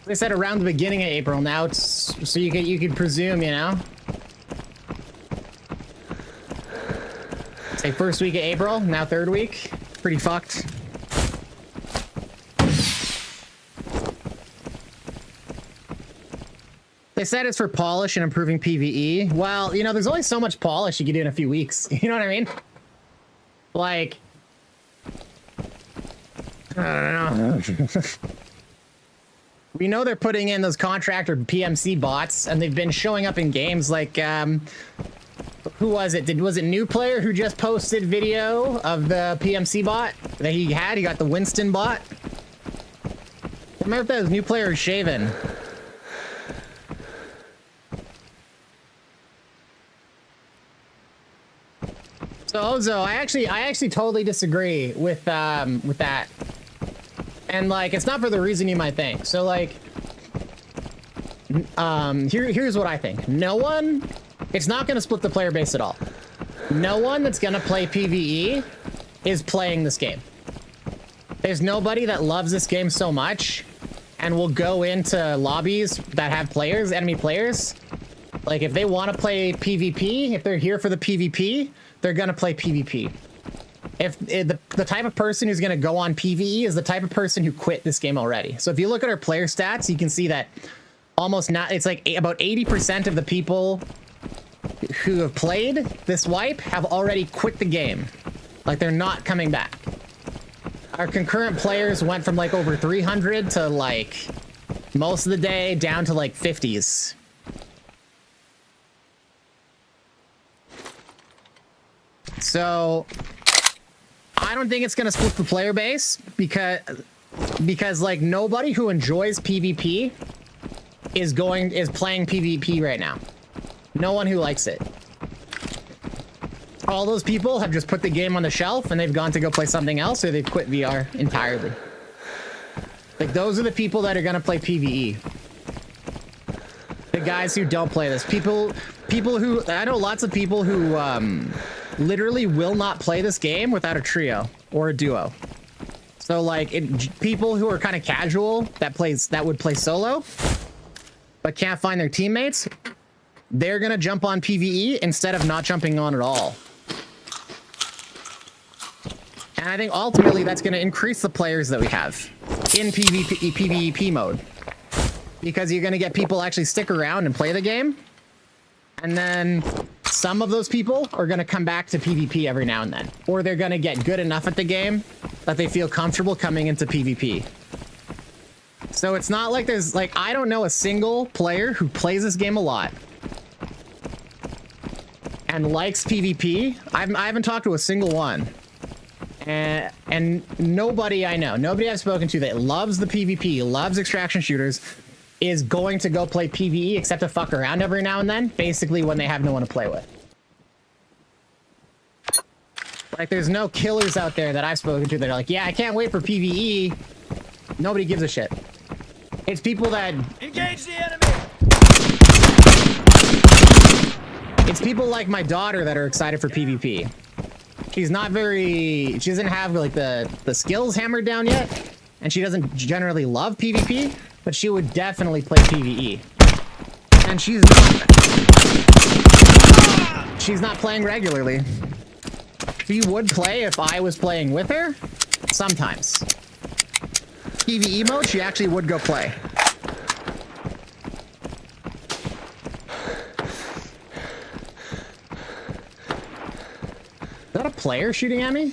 They said around the beginning of April. Now it's so you could presume, you know, say first week of April. Now third week. Pretty fucked. They said it's for polish and improving PvE. Well, you know, there's only so much polish you can do in a few weeks. You know what I mean? Like, I don't know. We know they're putting in those contractor PMC bots, and they've been showing up in games like, who was it? Was it New Player who just posted video of the PMC bot that he had? He got the Winston bot. I remember if that was New Player or Shaven. So Ozo, I actually totally disagree with that. And like, it's not for the reason you might think. So like, here's what I think. No one, it's not going to split the player base at all. No one that's going to play PvE is playing this game. There's nobody that loves this game so much and will go into lobbies that have players, enemy players. Like if they want to play PvP, if they're here for the PvP, they're going to play PvP. If the type of person who's going to go on PvE is the type of person who quit this game already. So if you look at our player stats, you can see that almost not, it's like about 80% of the people who have played this wipe have already quit the game. Like they're not coming back. Our concurrent players went from like over 300 to like most of the day down to like 50s. So I don't think it's going to split the player base because like nobody who enjoys PvP is playing PvP right now. No one who likes it. All those people have just put the game on the shelf and they've gone to go play something else, or they've quit VR entirely. Like those are the people that are going to play PvE. The guys who don't play this. People who, I know lots of people who literally will not play this game without a trio or a duo. So like people who are kind of casual that would play solo but can't find their teammates, they're gonna jump on PvE instead of not jumping on at all. And I think ultimately that's gonna increase the players that we have in PvP mode, because you're gonna get people actually stick around and play the game. And then some of those people are going to come back to PvP every now and then. Or they're going to get good enough at the game that they feel comfortable coming into PvP. So it's not like there's like, I don't know a single player who plays this game a lot and likes PvP. I haven't talked to a single one. And nobody I know, nobody I've spoken to that loves the PvP, loves extraction shooters, is going to go play PvE except to fuck around every now and then, basically when they have no one to play with. Like, there's no killers out there that I've spoken to that are like, yeah, I can't wait for PvE Nobody gives a shit. It's people that... Engage the enemy! It's people like my daughter that are excited for PvP. She doesn't have like the skills hammered down yet, and she doesn't generally love PvP, but she would definitely play PvE. And she's not playing regularly. She would play if I was playing with her, sometimes. PvE mode, she actually would go play. Is that a player shooting at me?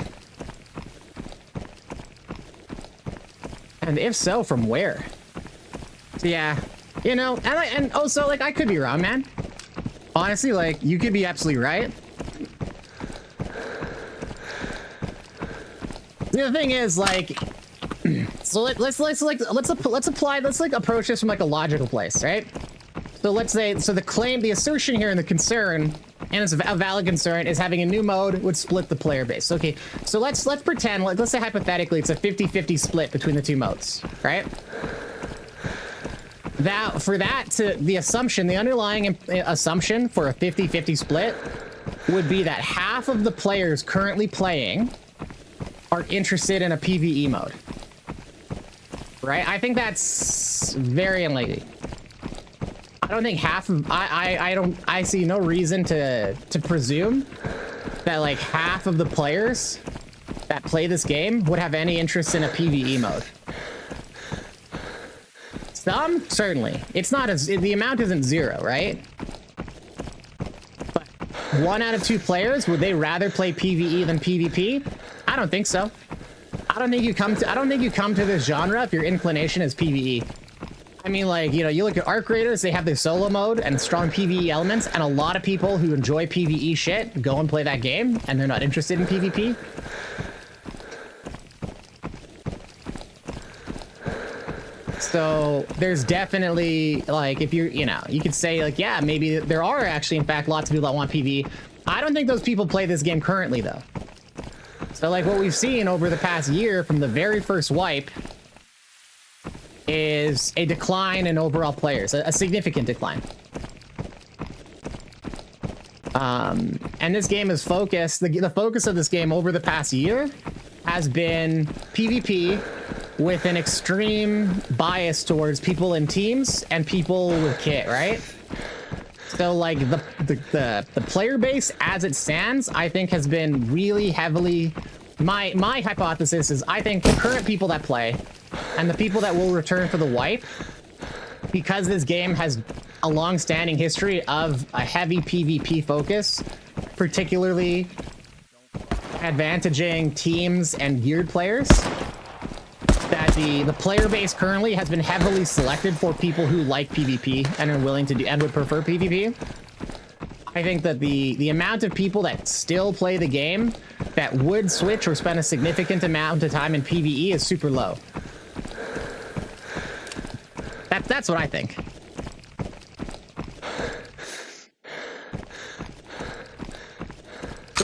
And if so, from where? So yeah, you know, and also, like, I could be wrong, man. Honestly, like, you could be absolutely right. The other thing is, like, so let's approach this from like a logical place, right? So let's say, so the assertion here and the concern, and it's a valid concern, is having a new mode would split the player base. Okay, so let's pretend, let's say hypothetically it's a 50-50 split between the two modes, right? The underlying assumption for a 50-50 split would be that half of the players currently playing are interested in a PvE mode. Right? I think that's very unlikely. I don't think half of I see no reason to presume that like half of the players that play this game would have any interest in a PvE mode. Some, certainly. It's not the amount isn't zero, right? But 1 out of 2 players, would they rather play PvE than PvP? I don't think so. I don't think you come to this genre if your inclination is PvE. I mean, like, you know, you look at Arc Raiders, they have their solo mode and strong PvE elements, and a lot of people who enjoy PvE shit go and play that game, and they're not interested in PvP. So there's definitely, like, if you're, you know, you could say, like, yeah, maybe there are actually, in fact, lots of people that want PvE. I don't think those people play this game currently, though. So, like, what we've seen over the past year from the very first wipe is a decline in overall players, a significant decline. And this game is focused, the focus of this game over the past year has been PvP with an extreme bias towards people in teams and people with kit, right? So, like, the player base as it stands, I think, has been really heavily... My hypothesis is I think the current people that play and the people that will return for the wipe, because this game has a long-standing history of a heavy PvP focus, particularly advantaging teams and geared players, that the player base currently has been heavily selected for people who like PvP and are willing to do and would prefer PvP. I think that the amount of people that still play the game that would switch or spend a significant amount of time in PvE is super low. That's what I think.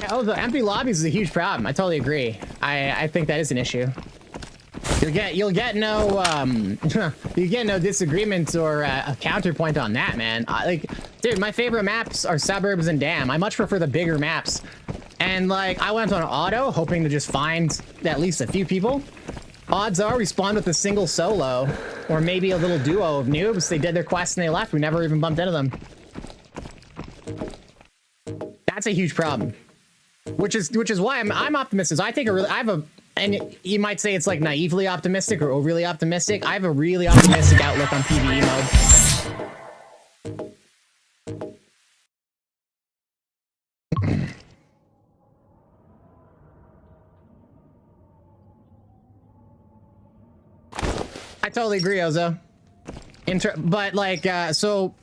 Yeah, oh, the empty lobbies is a huge problem. I totally agree. I think that is an issue. You'll get no disagreements or a counterpoint on that, man. Like, dude, my favorite maps are Suburbs and Dam. I much prefer the bigger maps. And like, I went on auto hoping to just find at least a few people. Odds are we spawned with a single solo or maybe a little duo of noobs. They did their quest and they left. We never even bumped into them. That's a huge problem. Which is why I'm optimistic. I think and you might say it's like naively optimistic or overly optimistic. I have a really optimistic outlook on PvE mode. I totally agree, Ozo. But like, so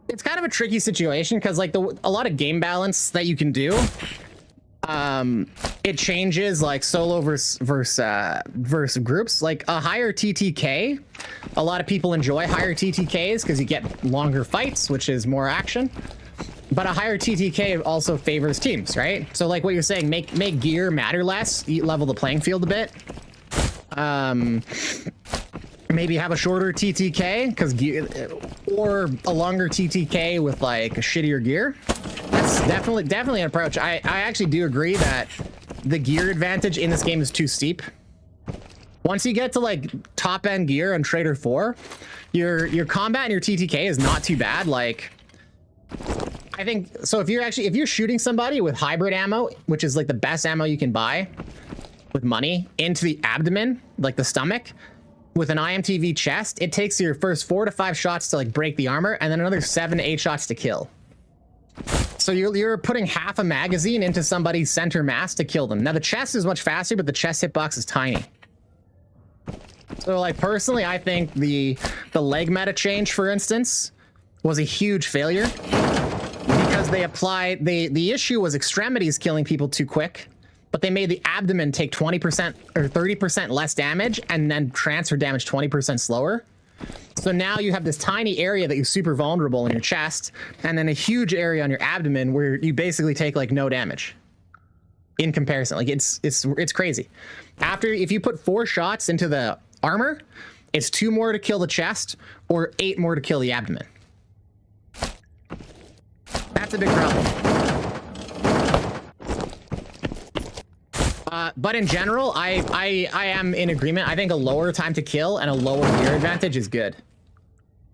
it's kind of a tricky situation because like a lot of game balance that you can do, it changes like solo versus groups. Like a higher TTK, a lot of people enjoy higher TTKs because you get longer fights, which is more action. But a higher TTK also favors teams, right? So like what you're saying, make gear matter less, you level the playing field a bit. Maybe have a shorter TTK or a longer TTK with like a shittier gear. That's definitely an approach. I actually do agree that the gear advantage in this game is too steep. Once you get to like top end gear on Trader 4, your combat and your TTK is not too bad. Like, I think so. If you're shooting somebody with hybrid ammo, which is like the best ammo you can buy with money, into the abdomen, like the stomach, with an IMTV chest, it takes your first 4 to 5 shots to like break the armor, and then another 7 to 8 shots to kill. So you're putting half a magazine into somebody's center mass to kill them. Now the chest is much faster, but the chest hitbox is tiny. So like personally, I think the leg meta change, for instance, was a huge failure because they applied the issue was extremities killing people too quick. But they made the abdomen take 20% or 30% less damage and then transfer damage 20% slower. So now you have this tiny area that you're super vulnerable in your chest, and then a huge area on your abdomen where you basically take like no damage in comparison. Like it's crazy. If you put 4 shots into the armor, it's 2 more to kill the chest or 8 more to kill the abdomen. That's a big problem. But in general, I am in agreement. I think a lower time to kill and a lower gear advantage is good.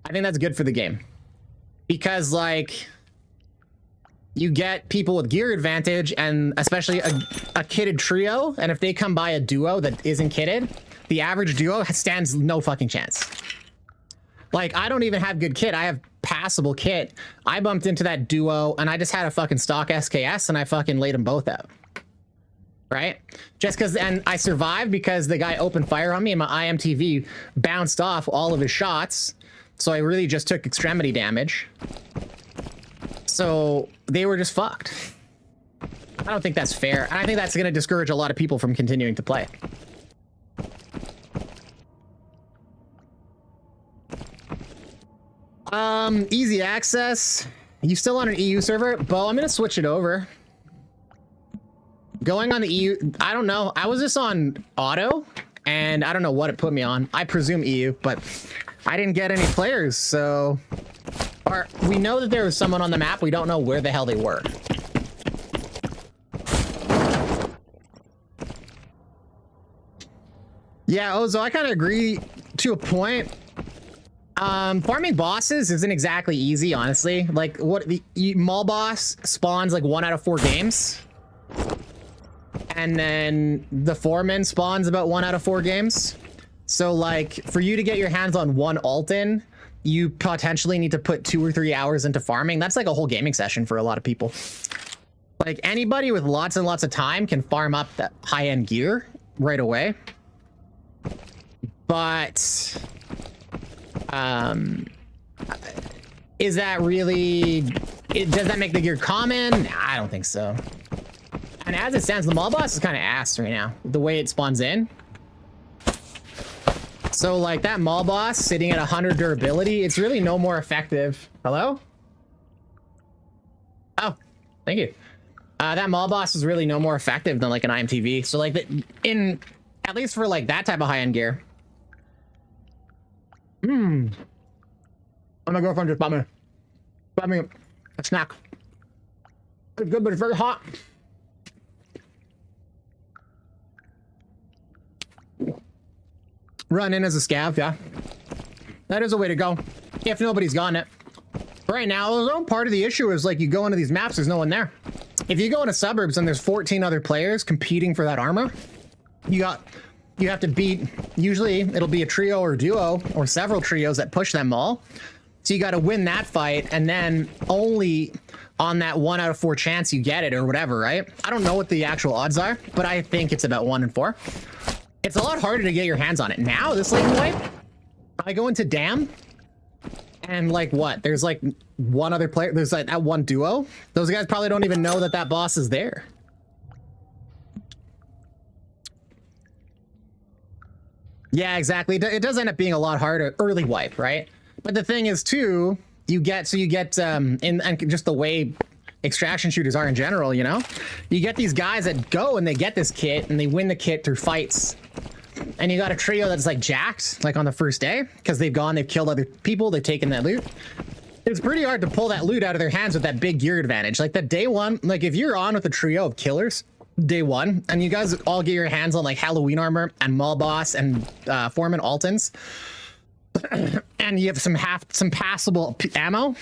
I think that's good for the game. Because, like, you get people with gear advantage and especially a kitted trio, and if they come by a duo that isn't kitted, the average duo stands no fucking chance. Like, I don't even have good kit. I have passable kit. I bumped into that duo, and I just had a fucking stock SKS, and I fucking laid them both out. Right? Just because, and I survived because the guy opened fire on me and my IMTV bounced off all of his shots. So I really just took extremity damage. So they were just fucked. I don't think that's fair. And I think that's going to discourage a lot of people from continuing to play. Easy access. You still on an EU server? Bo, I'm going to switch it over. Going on the EU, I don't know. I was just on auto, and I don't know what it put me on. I presume EU, but I didn't get any players, so... we know that there was someone on the map. We don't know where the hell they were. Yeah, Ozo, I kind of agree to a point. Farming bosses isn't exactly easy, honestly. Like, mall boss spawns like 1 out of 4 games. And then the foreman spawns about 1 out of 4 games. So like for you to get your hands on 1 Alton, you potentially need to put 2 or 3 hours into farming. That's like a whole gaming session for a lot of people. Like anybody with lots and lots of time can farm up that high-end gear right away. But is that really, does that make the gear common? Nah, I don't think so. And as it stands, the mall boss is kind of ass right now, the way it spawns in. So like that mall boss sitting at 100 durability, it's really no more effective. Hello? Oh, thank you. That mall boss is really no more effective than like an IMTV. So like at least for like that type of high-end gear. My girlfriend just bought me a snack. It's good, but it's very hot. Run in as a scav, yeah. That is a way to go, if nobody's gotten it. Right now, the part of the issue is like you go into these maps, there's no one there. If you go into suburbs and there's 14 other players competing for that armor, you have to beat, usually it'll be a trio or duo or several trios that push them all. So you got to win that fight, and then only on that 1 out of 4 chance you get it or whatever, right? I don't know what the actual odds are, but I think it's about 1 in 4. It's a lot harder to get your hands on it. Now, this late wipe, I go into Dam, and like what? There's like 1 other player. There's like that 1 duo. Those guys probably don't even know that that boss is there. Yeah, exactly. It does end up being a lot harder early wipe, right? But the thing is too, you get and just the way extraction shooters are in general, you know, you get these guys that go and they get this kit and they win the kit through fights. and you got a trio that's like jacked, like on the first day, because they've killed other people, they've taken that loot. It's pretty hard to pull that loot out of their hands with that big gear advantage. Like that day one, like if you're on with a trio of killers day one, and you guys all get your hands on like Halloween armor and Mall Boss and Foreman Altons, and you have some passable ammo,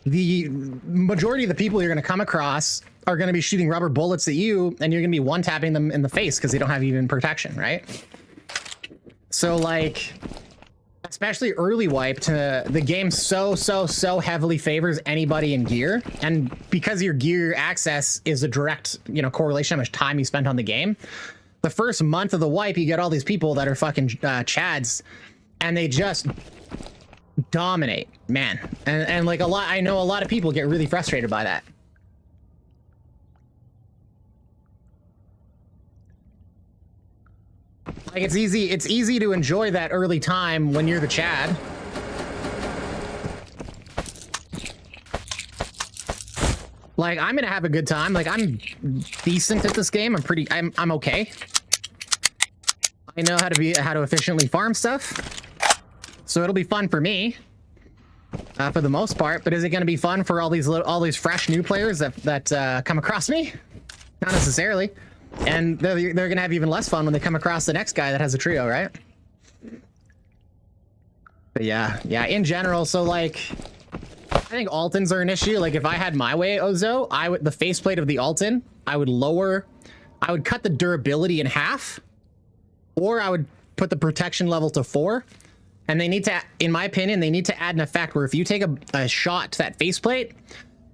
the majority of the people you're going to come across are going to be shooting rubber bullets at you, and you're going to be one-tapping them in the face because they don't have even protection, right? So like, especially early wipe, the game so heavily favors anybody in gear, and because your gear access is a direct, you know, correlation how much time you spent on the game, the first month of the wipe you get all these people that are fucking chads, and they just dominate, man. And like I know a lot of people get really frustrated by that. Like it's easy to enjoy that early time when you're the Chad. Like I'm gonna have a good time. Like I'm decent at this game. I'm okay. I know how to efficiently farm stuff. So it'll be fun for me. For the most part, but is it going to be fun for all these fresh new players that come across me? Not necessarily. And they're going to have even less fun when they come across the next guy that has a trio, right? But yeah, in general, so like, I think Altons are an issue. Like if I had my way, Ozo, the faceplate of the Alton, I would cut the durability in half, or I would put the protection level to 4. And they need to, in my opinion, they need to add an effect where if you take a shot to that faceplate,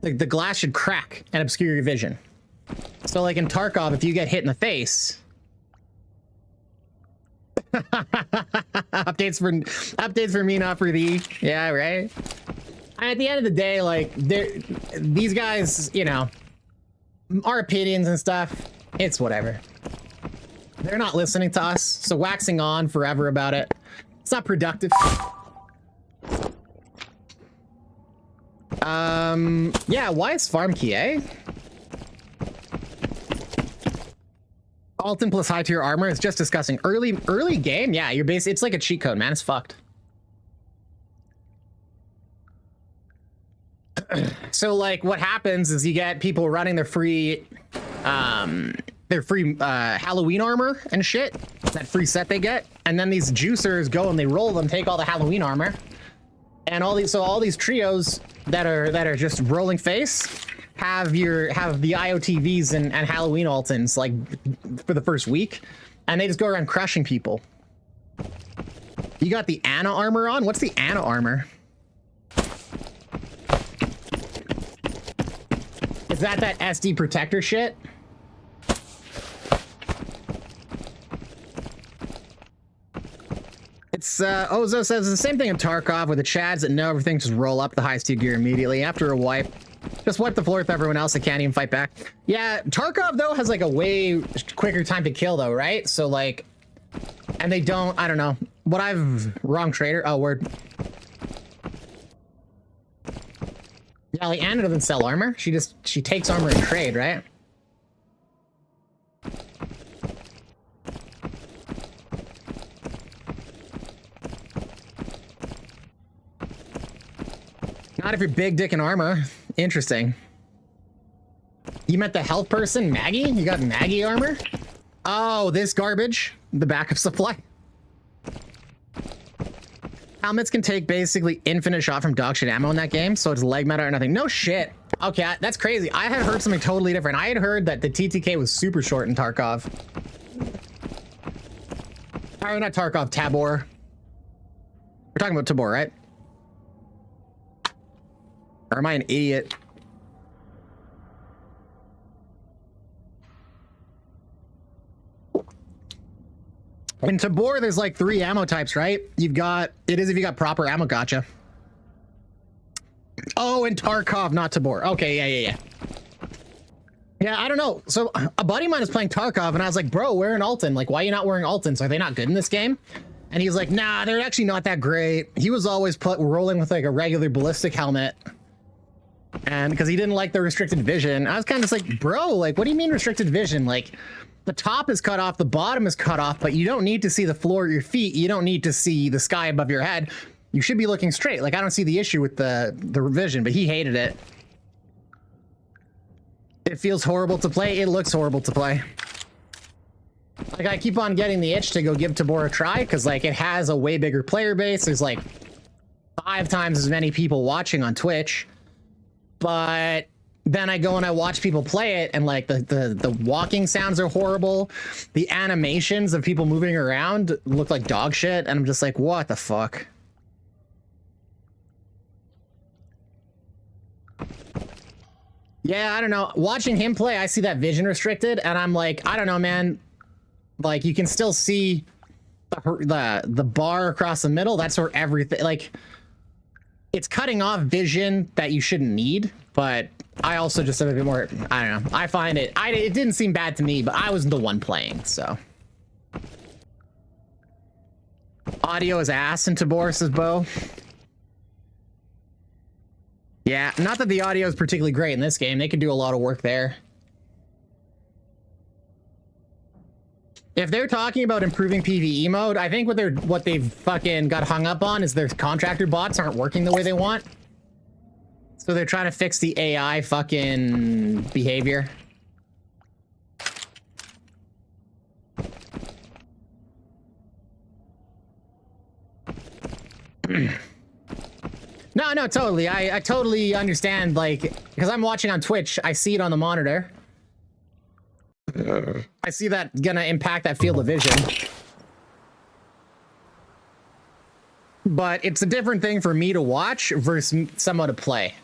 like the glass should crack and obscure your vision. So like in Tarkov, if you get hit in the face, updates for me, not for thee. Yeah, right. At the end of the day, like these guys, you know, our opinions and stuff, it's whatever. They're not listening to us, so waxing on forever about it, it's not productive. Yeah, why is farm key, eh? Alton plus high tier armor is just disgusting. Early game, yeah, it's like a cheat code, man. It's fucked. So like what happens is you get people running their free Halloween armor and shit, that free set they get, and then these juicers go and they roll them, take all the Halloween armor, and all these trios that are just rolling face have the IOTVs and Halloween Altons like for the first week, and they just go around crushing people. You got the Anna armor on? What's the Anna armor? Is that SD protector shit? It's Ozo says the same thing in Tarkov with the Chads that know everything, just roll up the highest tier gear immediately after a wipe. Just wipe the floor with everyone else that can't even fight back. Yeah, Tarkov though has like a way quicker time to kill though, right? So like, and they don't, I don't know. Wrong trader. Oh, word. Yeah, like Anna doesn't sell armor. She takes armor in trade, right? Not if you're big dick in armor. Interesting. You met the health person, Maggie? You got Maggie armor? Oh, this garbage. The backup supply. Helmets can take basically infinite shot from dog shit ammo in that game, so it's leg meta or nothing. No shit. Okay, that's crazy. I had heard something totally different. I had heard that the TTK was super short in Tarkov. Oh, not Tarkov, Tabor. We're talking about Tabor, right? Or am I an idiot? In Tabor, there's like 3 ammo types, right? If you got proper ammo, gotcha. Oh, in Tarkov, not Tabor. Okay, yeah. Yeah, I don't know. So a buddy of mine is playing Tarkov, and I was like, bro, wear an Alton. Like, why are you not wearing Altons? Are they not good in this game? And he's like, nah, they're actually not that great. He was always rolling with like a regular ballistic helmet. And because he didn't like the restricted vision. I was kind of just like, bro, like, what do you mean restricted vision? Like, the top is cut off, the bottom is cut off, but you don't need to see the floor at your feet. You don't need to see the sky above your head. You should be looking straight. Like, I don't see the issue with the revision, but he hated it. It feels horrible to play. It looks horrible to play. Like, I keep on getting the itch to go give Tabor a try, because, like, it has a way bigger player base. There's, like, 5 times as many people watching on Twitch. But then I go and I watch people play it, and, like, the walking sounds are horrible. The animations of people moving around look like dog shit, and I'm just like, what the fuck? Yeah, I don't know. Watching him play, I see that vision restricted, and I'm like, I don't know, man. Like, you can still see the bar across the middle. That's where everything, like, it's cutting off vision that you shouldn't need, but I also just have a bit more, I don't know. I find it, it didn't seem bad to me, but I wasn't the one playing, so. Audio is ass into Boris's bow. Yeah, not that the audio is particularly great in this game. They could do a lot of work there. If they're talking about improving PvE mode, I think what they've fucking got hung up on is their contractor bots aren't working the way they want. So they're trying to fix the AI fucking behavior. No, totally. I totally understand, like, because I'm watching on Twitch, I see it on the monitor. I see that gonna impact that field of vision. But it's a different thing for me to watch versus someone to play.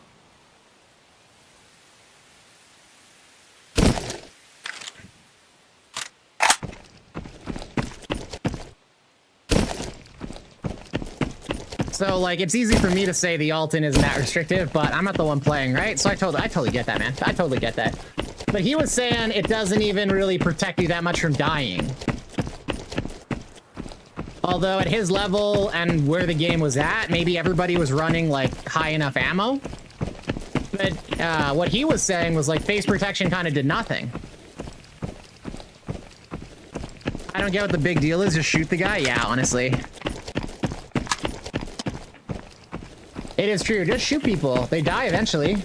So, like, it's easy for me to say the Alton isn't that restrictive, but I'm not the one playing, right? So I totally get that, man. I totally get that. But he was saying it doesn't even really protect you that much from dying. Although at his level and where the game was at, maybe everybody was running, like, high enough ammo. But what he was saying was, like, face protection kind of did nothing. I don't get what the big deal is. Just shoot the guy? Yeah, honestly. It is true. Just shoot people. They die eventually.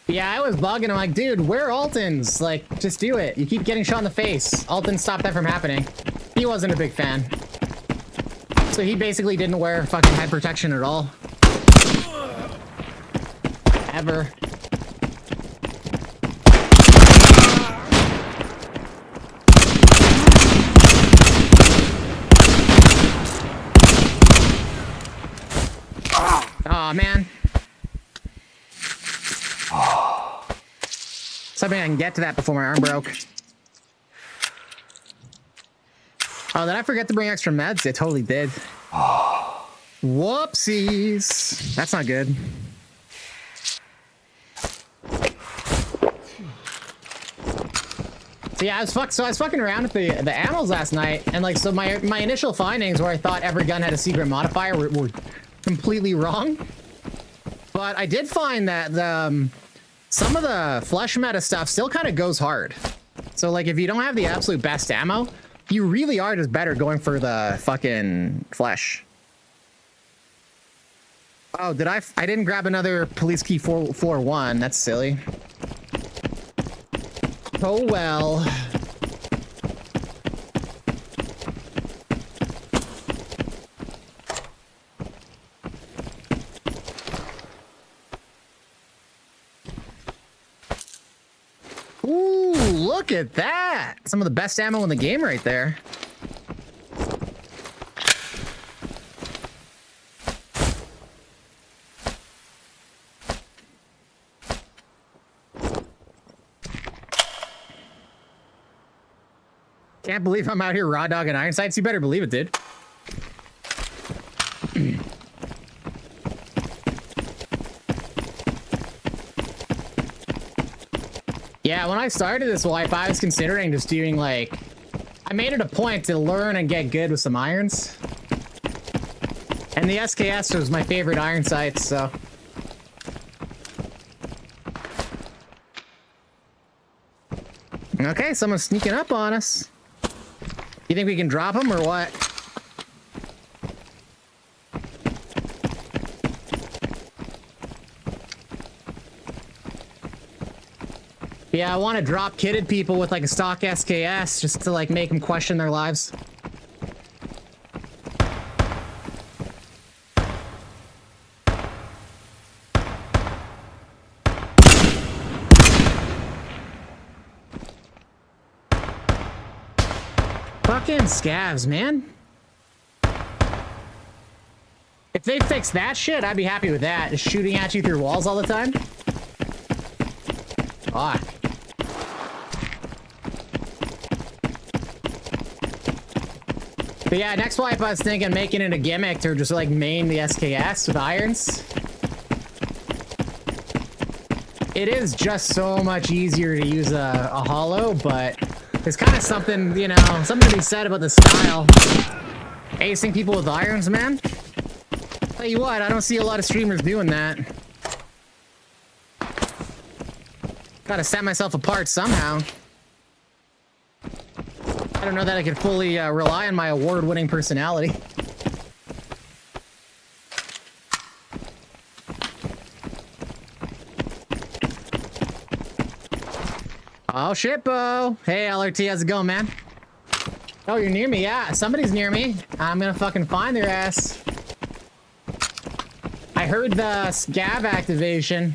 Yeah, I was bugging. I'm like, dude, where are Altons? Like, just do it. You keep getting shot in the face. Alton stopped that from happening. He wasn't a big fan. So he basically didn't wear fucking head protection at all. Ever. Aw, man. Something I can get to that before my arm broke. Oh, did I forget to bring extra meds? I totally did. Whoopsies. That's not good. So yeah, I was fucking around with the ammos last night, and like, so my initial findings where I thought every gun had a secret modifier were completely wrong. But I did find that some of the flesh meta stuff still kind of goes hard. So like, if you don't have the absolute best ammo, you really are just better going for the fucking flesh. Oh, I didn't grab another police key 441. That's silly. Oh well. Ooh, look at that! Some of the best ammo in the game right there. Can't believe I'm out here raw dogging iron sights. You better believe it, dude. Yeah, when I started this wipe, I was considering just doing like... I made it a point to learn and get good with some irons. And the SKS was my favorite iron sight, so... Okay, someone's sneaking up on us. You think we can drop him or what? Yeah, I want to drop kitted people with like a stock SKS just to like make them question their lives. Fucking scavs, man. If they fix that shit, I'd be happy with that. Just shooting at you through walls all the time. Fuck. But yeah, next wipe I was thinking making it a gimmick to just like main the SKS with irons. It is just so much easier to use a hollow, but there's kind of something, you know, something to be said about the style. Acing people with irons, man. Tell you what, I don't see a lot of streamers doing that. Gotta set myself apart somehow. I don't know that I could fully rely on my award-winning personality. Oh shit, Bo. Hey, LRT, how's it going, man? Oh, you're near me? Yeah, somebody's near me. I'm gonna fucking find their ass. I heard the scav activation.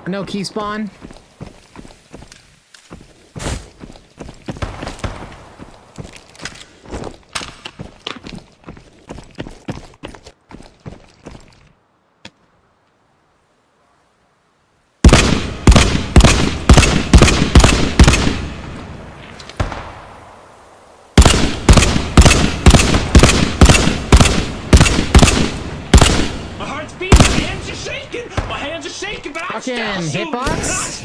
No key spawn. Fucking hitbox?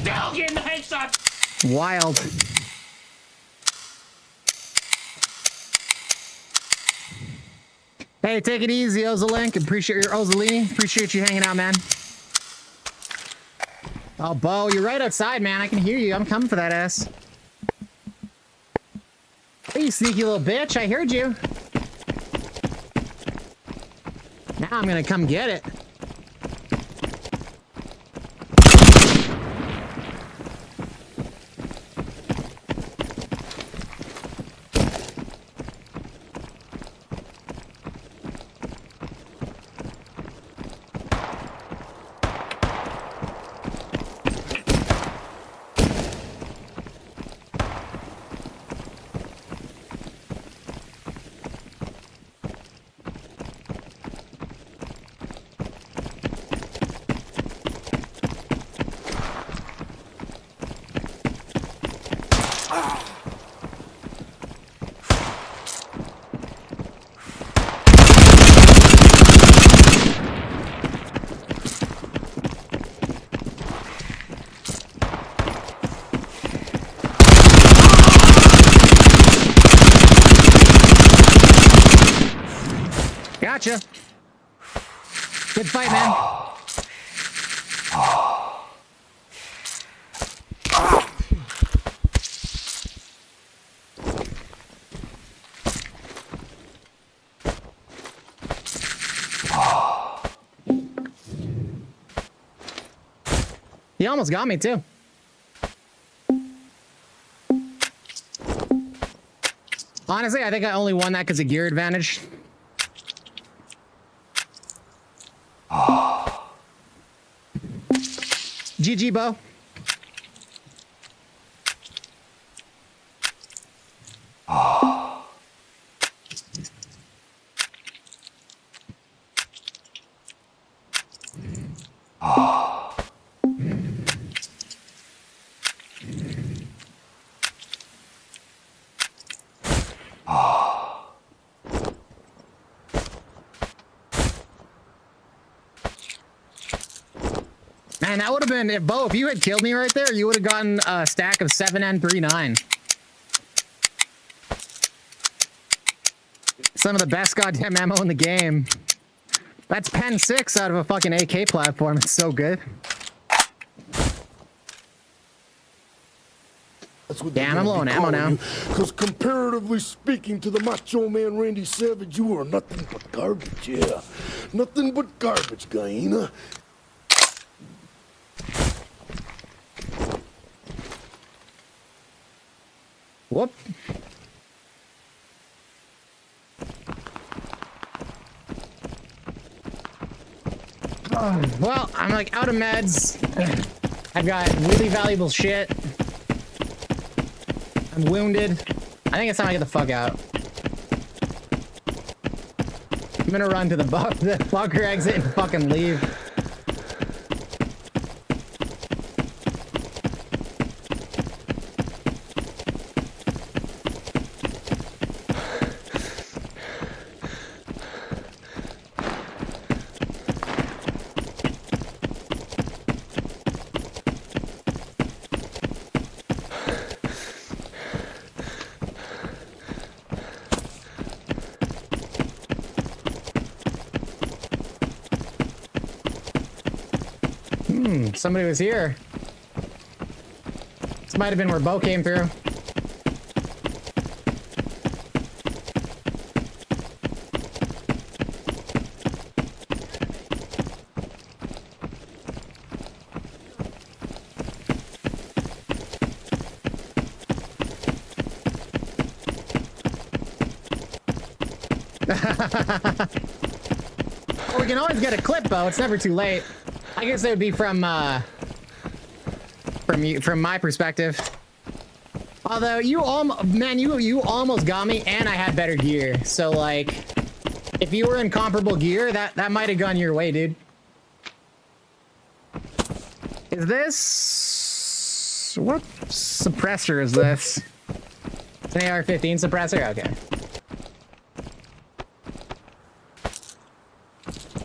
Wild. Hey, take it easy, Ozalink. Appreciate your Ozalini. Appreciate you hanging out, man. Oh, Bo, you're right outside, man. I can hear you. I'm coming for that ass. Hey, you sneaky little bitch. I heard you. Now I'm gonna come get it. Gotcha. Good fight, man. He almost got me, too. Honestly, I think I only won that because of gear advantage. GG, Bo. Man, that would have been, if Bo, if you had killed me right there, you would have gotten a stack of 7N39. Some of the best goddamn ammo in the game. That's pen 6 out of a fucking AK platform. It's so good. Damn, I'm low on ammo now. Because comparatively speaking to the Macho Man Randy Savage, you are nothing but garbage, yeah. Nothing but garbage, Guyena. Whoop. Well, I'm like out of meds. I've got really valuable shit. I'm wounded. I think it's time I get the fuck out. I'm gonna run to the bunker exit and fucking leave. Somebody was here. This might have been where Bo came through. Well, we can always get a clip, Bo. It's never too late. I guess it would be from my perspective. Although you almost got me, and I had better gear. So like, if you were in comparable gear, that might have gone your way, dude. Is this what suppressor is this? It's an AR-15 suppressor. Okay.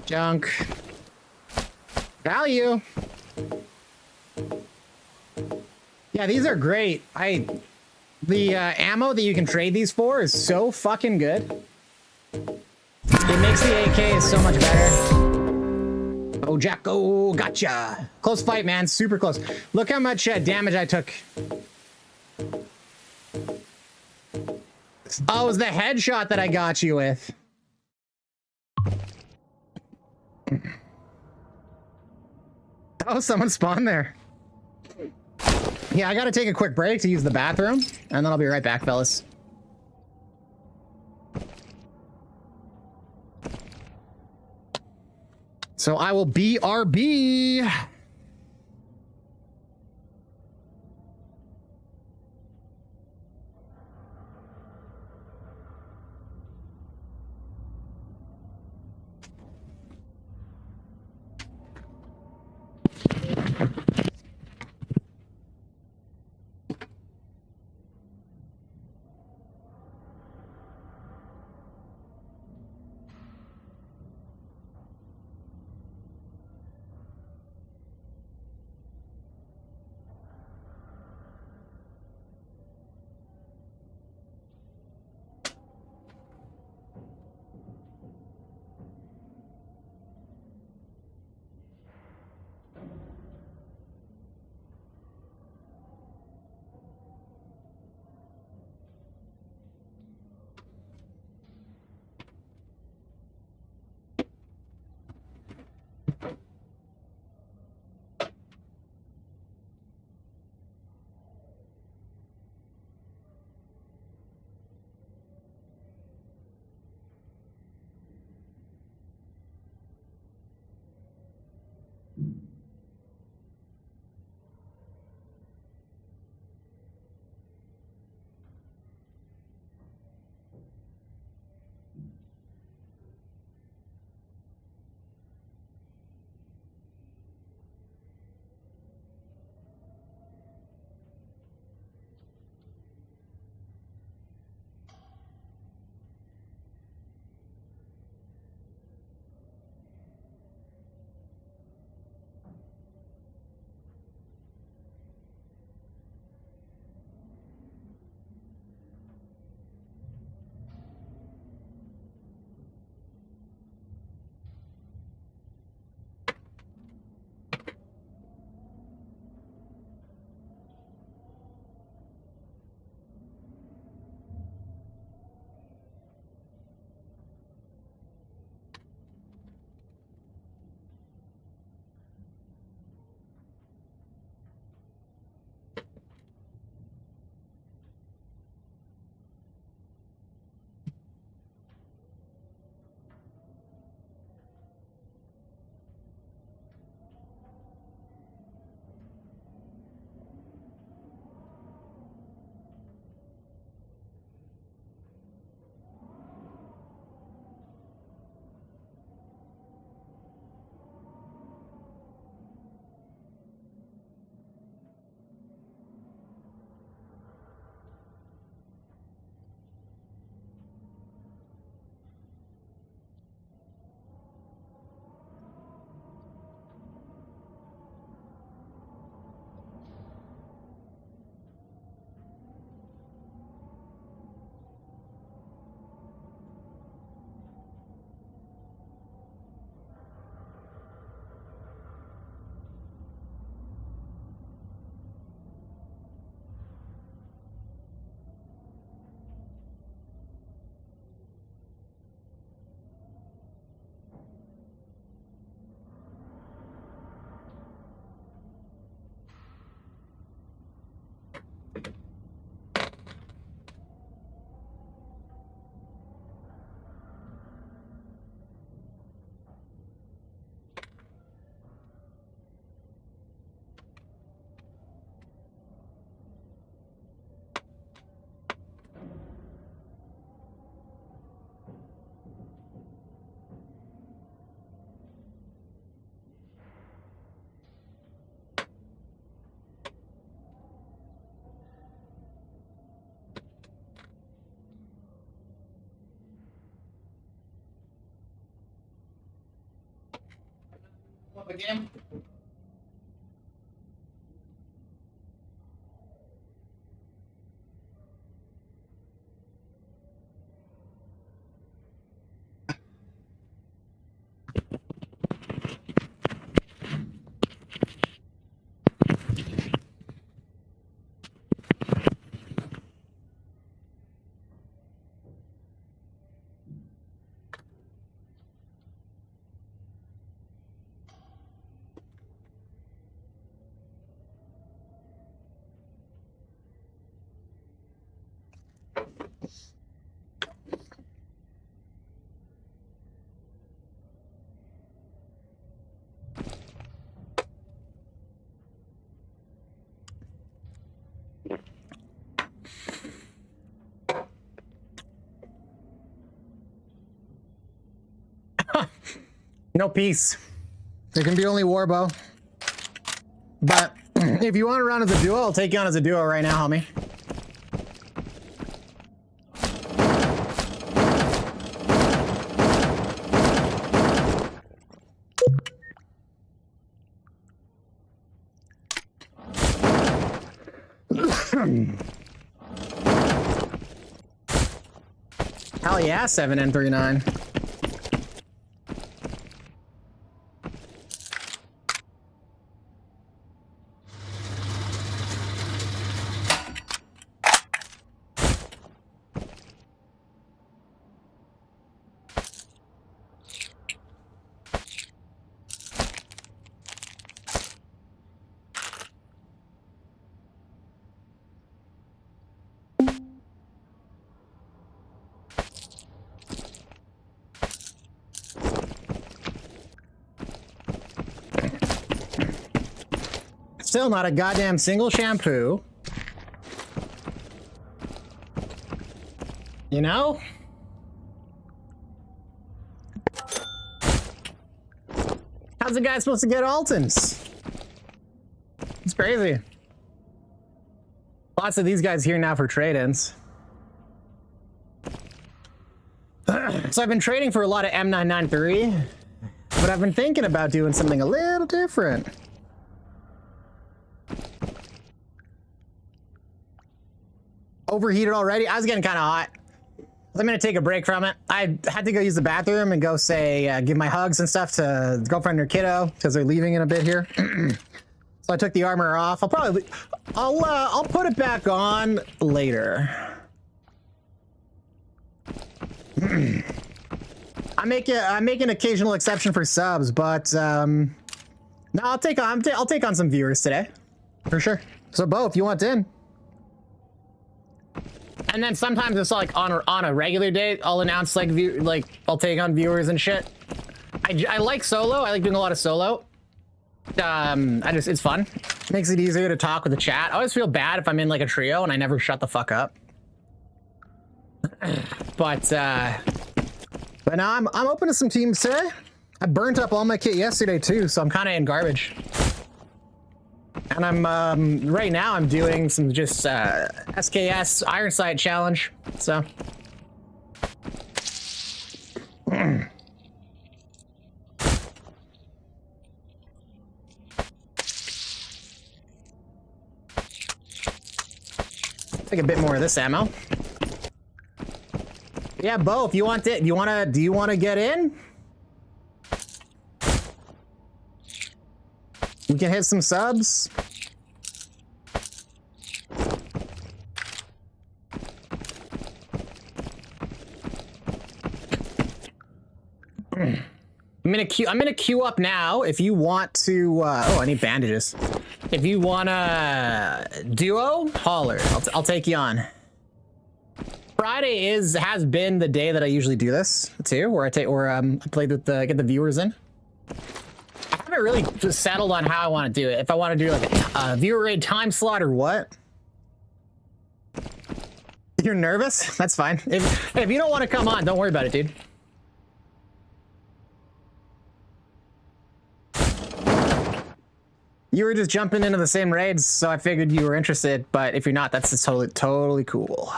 Junk. Value. Yeah, these are great. The ammo that you can trade these for is so fucking good. It makes the AK so much better. Oh, Jacko, gotcha. Close fight, man. Super close. Look how much damage I took. Oh, it was the headshot that I got you with. Oh, someone spawned there. Yeah, I gotta take a quick break to use the bathroom, and then I'll be right back, fellas. So I will BRB. a game? No peace. There can be only warbow. But if you want to run as a duo, I'll take you on as a duo right now, homie. Hell yeah, 7N39. Still not a goddamn single shampoo. You know? How's a guy supposed to get Altons? It's crazy. Lots of these guys here now for trade-ins. So I've been trading for a lot of M993, but I've been thinking about doing something a little different. Overheated already? I was getting kind of hot. I'm gonna take a break from it. I had to go use the bathroom and go say, give my hugs and stuff to girlfriend or kiddo because they're leaving in a bit here. So I took the armor off. I'll put it back on later. I make an occasional exception for subs, but no, I'll take on some viewers today, for sure. So Bo, if you want in. And then sometimes it's like on a regular day, I'll announce like I'll take on viewers and shit. I like solo. I like doing a lot of solo. It's fun. Makes it easier to talk with the chat. I always feel bad if I'm in like a trio and I never shut the fuck up. But now I'm open to some teams today. I burnt up all my kit yesterday too, so I'm kind of in garbage. And I'm right now I'm doing some just SKS Iron Sight challenge. So take a bit more of this ammo. Yeah, Bo, if you want it, do you want to get in? We can hit some subs. I'm gonna queue up now. If you want to, oh, I need bandages. If you wanna duo, holler. I'll take you on. Friday has been the day that I usually do this too, where I play with get the viewers in. I haven't really just settled on how I want to do it. If I want to do like a viewer raid time slot or what. You're nervous? That's fine. If you don't want to come on, don't worry about it, dude. You were just jumping into the same raids, so I figured you were interested. But if you're not, that's just totally cool.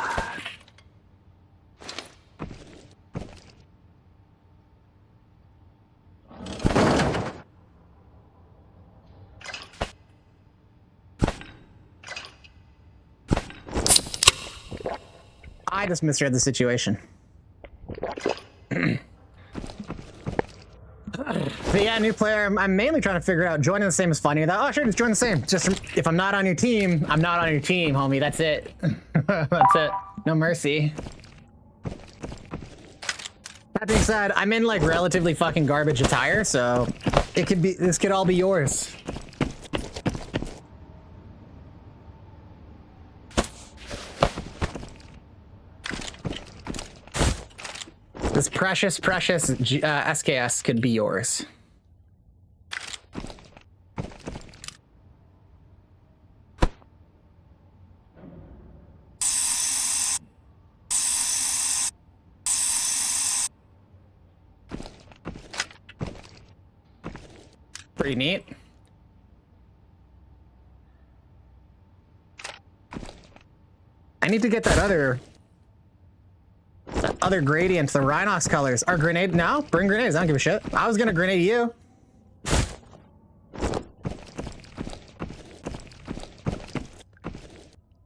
I just misread the situation. But yeah, new player. I'm mainly trying to figure out joining the same is funny. That, oh, sure, just join the same. Just if I'm not on your team, I'm not on your team, homie. That's it. That's it. No mercy. That being said, I'm in like relatively fucking garbage attire, so it could be. This could all be yours. This precious SKS could be yours. Pretty neat. I need to get that other gradient, the Rhinox colors. Our grenade now? Bring grenades, I don't give a shit. I was gonna grenade you.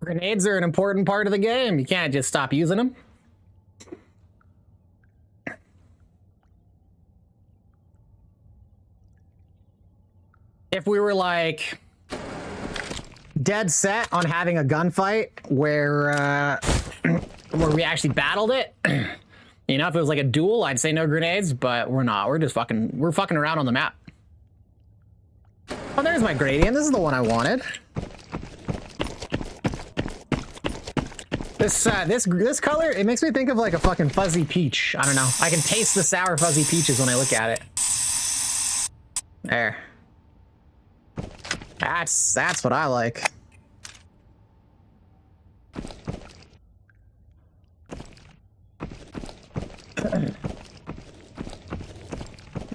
Grenades are an important part of the game. You can't just stop using them. If we were like dead set on having a gunfight where we actually battled it, you know, if it was like a duel, I'd say no grenades, but we're not. We're just fucking around on the map. Oh, there's my gradient. This is the one I wanted. This color, it makes me think of like a fucking fuzzy peach. I don't know. I can taste the sour fuzzy peaches when I look at it. There. That's what I like.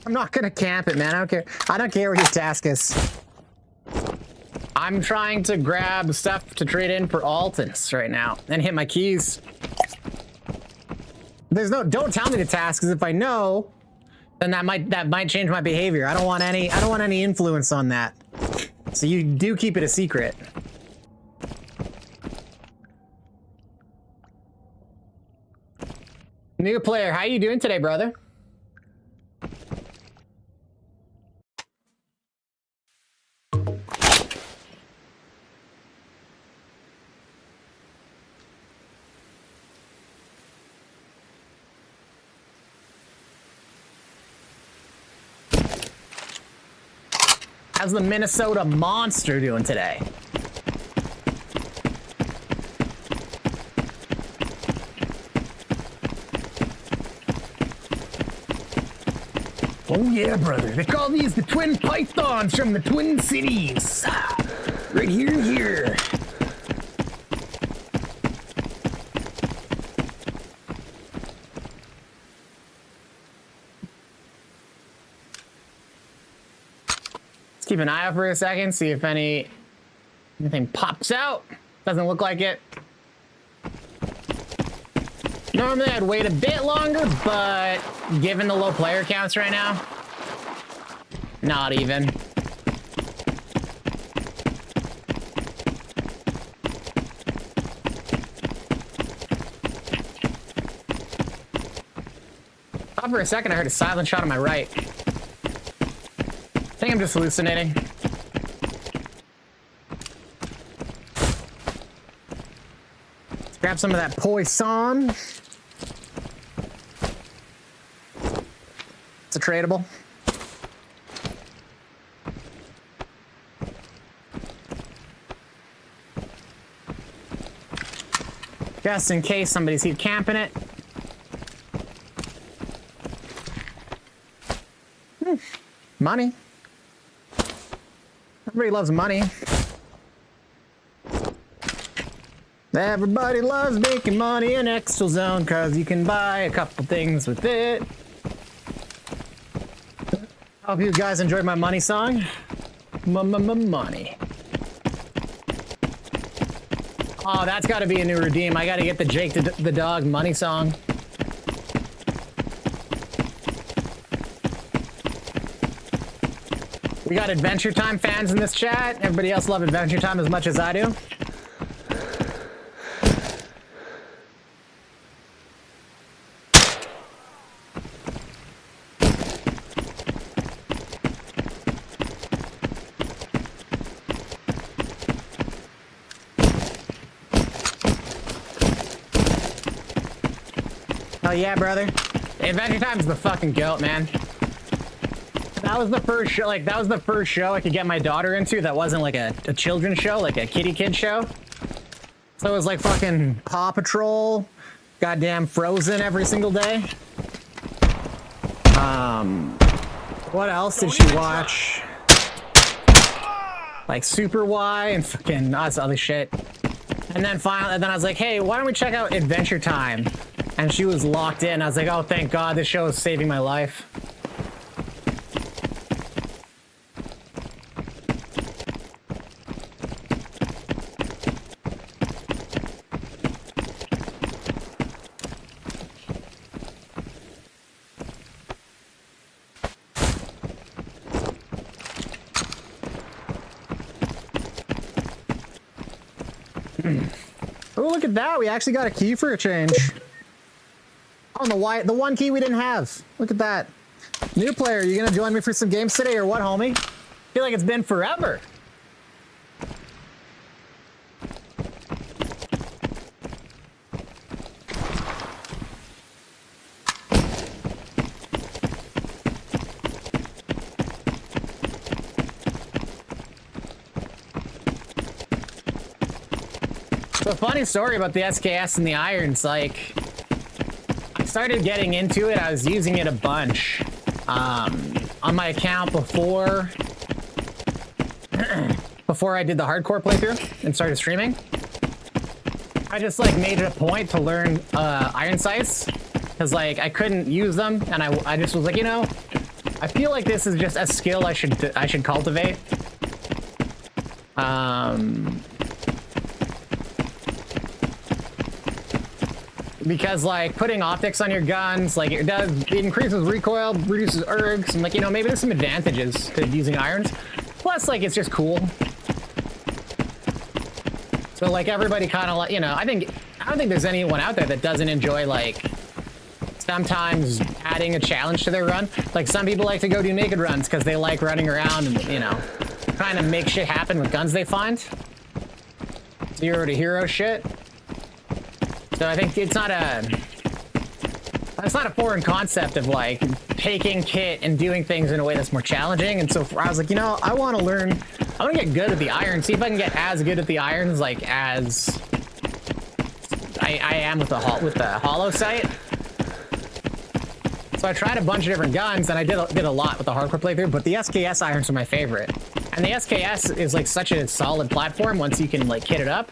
I'm not gonna camp it, man. I don't care. I don't care what your task is. I'm trying to grab stuff to trade in for Altons right now and hit my keys. Don't tell me the task, because if I know, then that might change my behavior. I don't want any influence on that. So you do keep it a secret. New player, how you doing today, brother? How's the Minnesota Monster doing today? Oh yeah, brother. They call these the Twin Pythons from the Twin Cities. Right here and here. Keep an eye out for a second, see if anything pops out. Doesn't look like it. Normally I'd wait a bit longer, but given the low player counts right now, not even. Thought for a second I heard a silent shot on my right. I think I'm just hallucinating. Let's grab some of that poison. It's a tradable. Just in case somebody's here camping it. Money. Everybody loves money. Everybody loves making money in Exo Zone because you can buy a couple things with it. Hope you guys enjoyed my money song. Money. Oh, that's got to be a new redeem. I got to get the Jake the Dog money song. We got Adventure Time fans in this chat. Everybody else love Adventure Time as much as I do. Oh yeah, brother. Adventure Time's the fucking goat, man. That was the first show, like, that was the first show I could get my daughter into that wasn't like a children's show, like a kitty kid show. So it was like fucking Paw Patrol, goddamn Frozen every single day. What else did she watch? Like Super Y and fucking lots of other shit. And then finally, I was like, hey, why don't we check out Adventure Time? And she was locked in. I was like, oh, thank God, this show is saving my life. Oh, look at that. We actually got a key for a change. Oh, the one key we didn't have. Look at that. New player, you gonna join me for some games today or what, homie? I feel like it's been forever. The funny story about the SKS and the irons, like, I started getting into it, I was using it a bunch on my account before I did the hardcore playthrough and started streaming. I just like made it a point to learn iron sights because like I couldn't use them, and I just was like, you know, I feel like this is just a skill I should cultivate. Because like putting optics on your guns, like it increases recoil, reduces ergs, and like, you know, maybe there's some advantages to using irons. Plus, like, it's just cool. So like everybody kind of like, you know, I don't think there's anyone out there that doesn't enjoy like sometimes adding a challenge to their run. Like some people like to go do naked runs because they like running around and, you know, trying to make shit happen with guns they find. 0 to hero shit. So I think it's not a foreign concept of like taking kit and doing things in a way that's more challenging. And so I was like, you know, I want to learn, I want to get good at the iron, see if I can get as good at the irons like as I am with the hollow sight. So I tried a bunch of different guns and I did a lot with the hardcore playthrough, but the SKS irons are my favorite. And the SKS is like such a solid platform once you can like kit it up.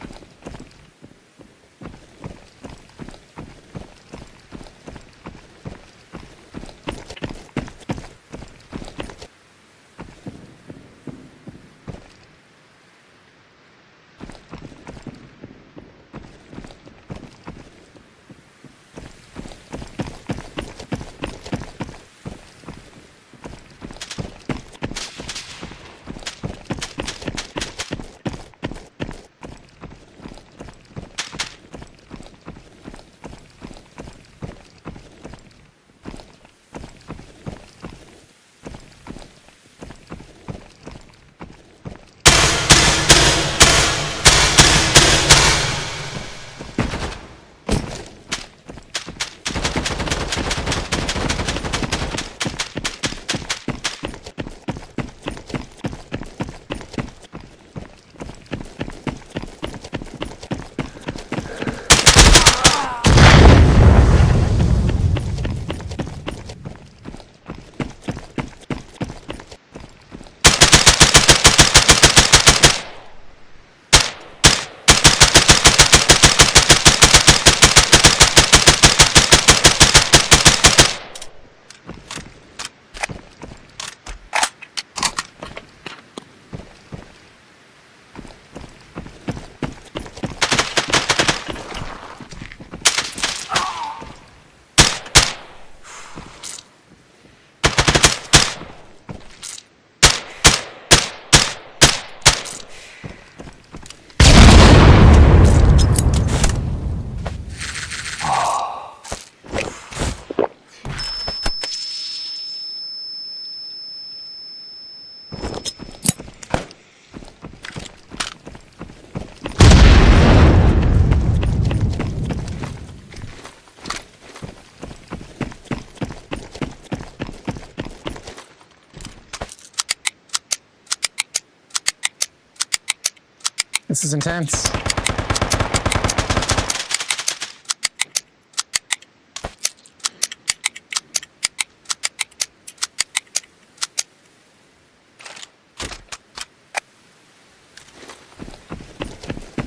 This is intense.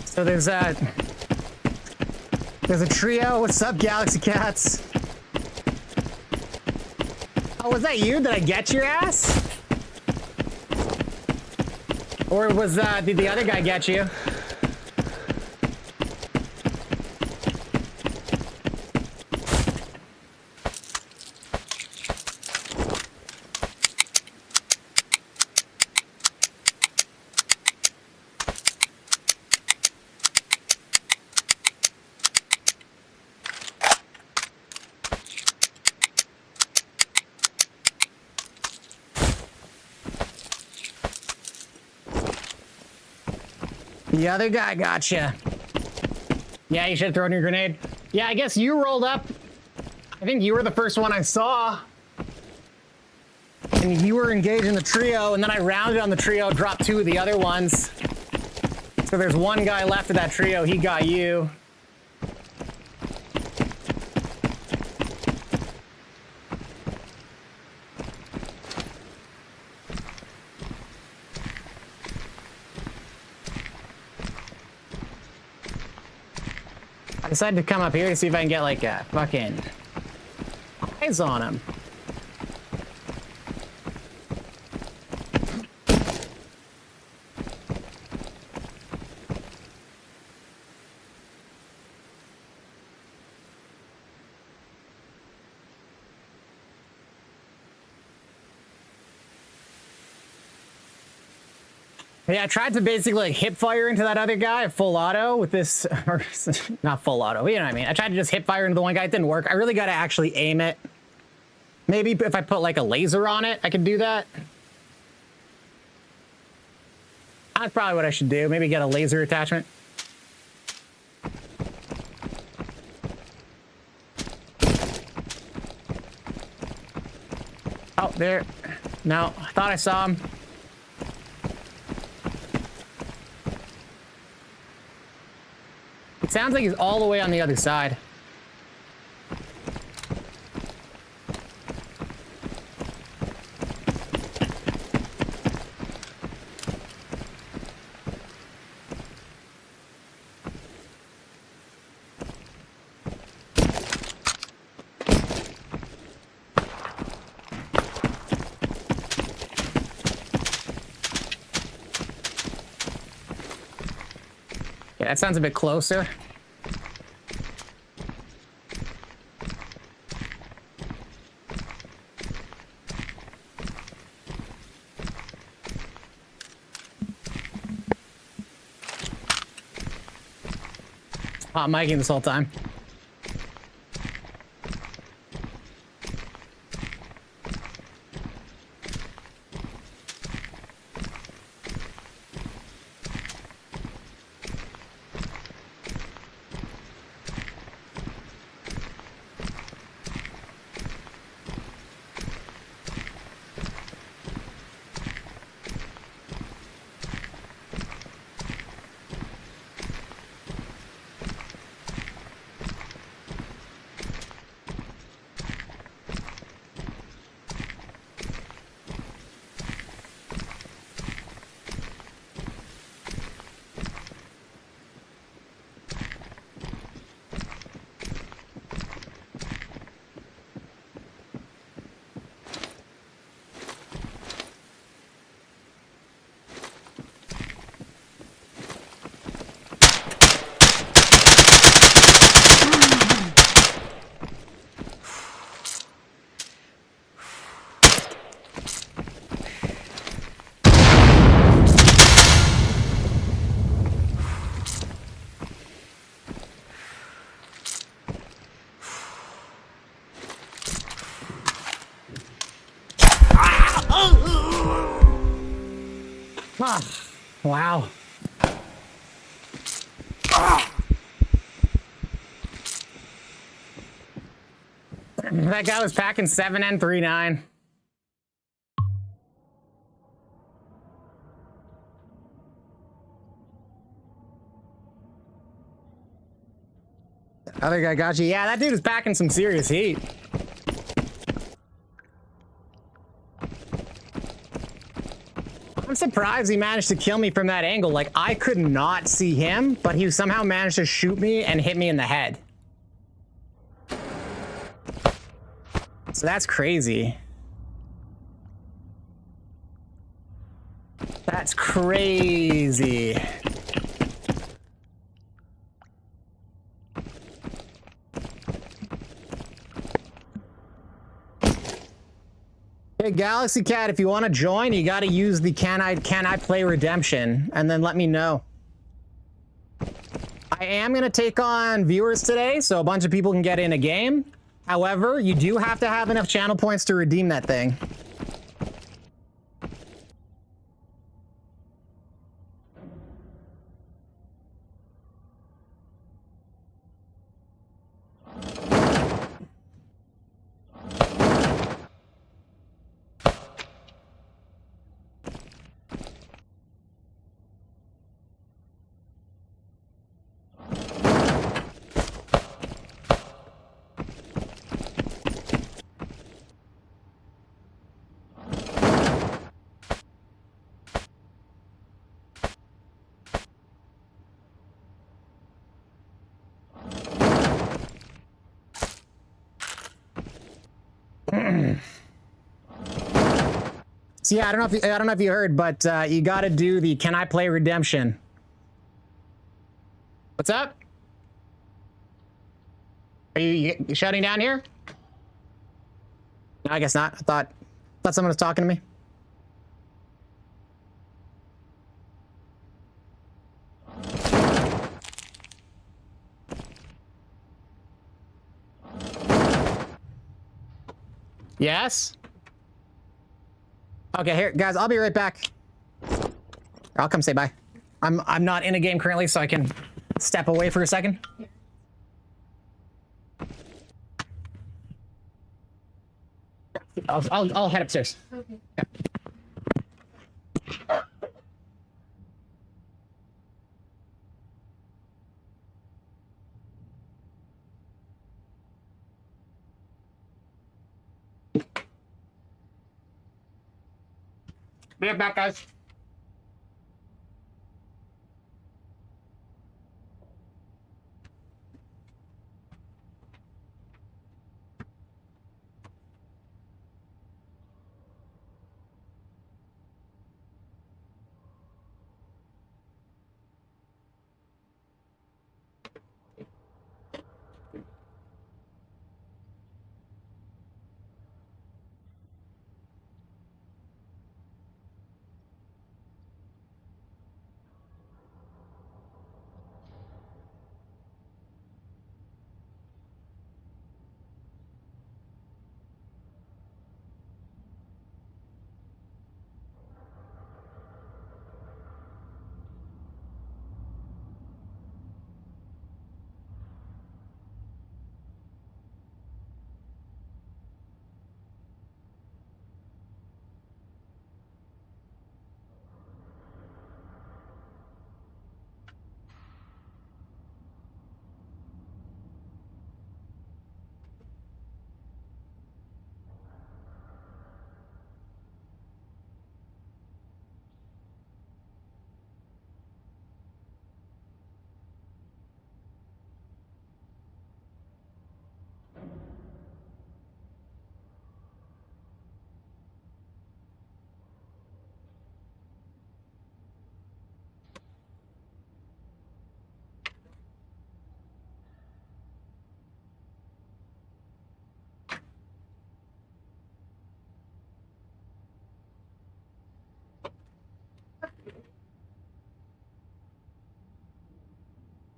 So there's a trio. What's up, Galaxy Cats? Oh, was that you? Did I get your ass? Or was did the other guy get you? The other guy got you. Yeah, you should have thrown your grenade. Yeah, I guess you rolled up. I think you were the first one I saw. And you were engaged in the trio, and then I rounded on the trio, dropped two of the other ones. So there's one guy left of that trio. He got you. I decided to come up here to see if I can get like a fucking eyes on him. Yeah, I tried to basically like hip fire into that other guy at full auto with this, or not full auto, you know what I mean? I tried to just hip fire into the one guy, it didn't work. I really got to actually aim it. Maybe if I put like a laser on it, I could do that. That's probably what I should do. Maybe get a laser attachment. Oh, there. No, I thought I saw him. It sounds like he's all the way on the other side. Yeah, that sounds a bit closer. Hot micing this whole time. Ah, wow. That guy was packing 7N39. I think I got you. Yeah, that dude is packing some serious heat. I'm surprised he managed to kill me from that angle. Like, I could not see him, but he somehow managed to shoot me and hit me in the head. So that's crazy. That's crazy. Hey, Galaxy Cat, if you want to join, you got to use the can I play redemption, and then let me know. I am going to take on viewers today, so a bunch of people can get in a game. However, you do have to have enough channel points to redeem that thing. So yeah, I don't know if you heard, but you got to do the can I play redemption. What's up? Are you shutting down here? No, I guess not. I thought someone was talking to me. Yes? Okay, here, guys, I'll be right back. I'll come say bye. I'm not in a game currently, so I can step away for a second. I'll head upstairs. Okay. Yeah. Be right back, guys.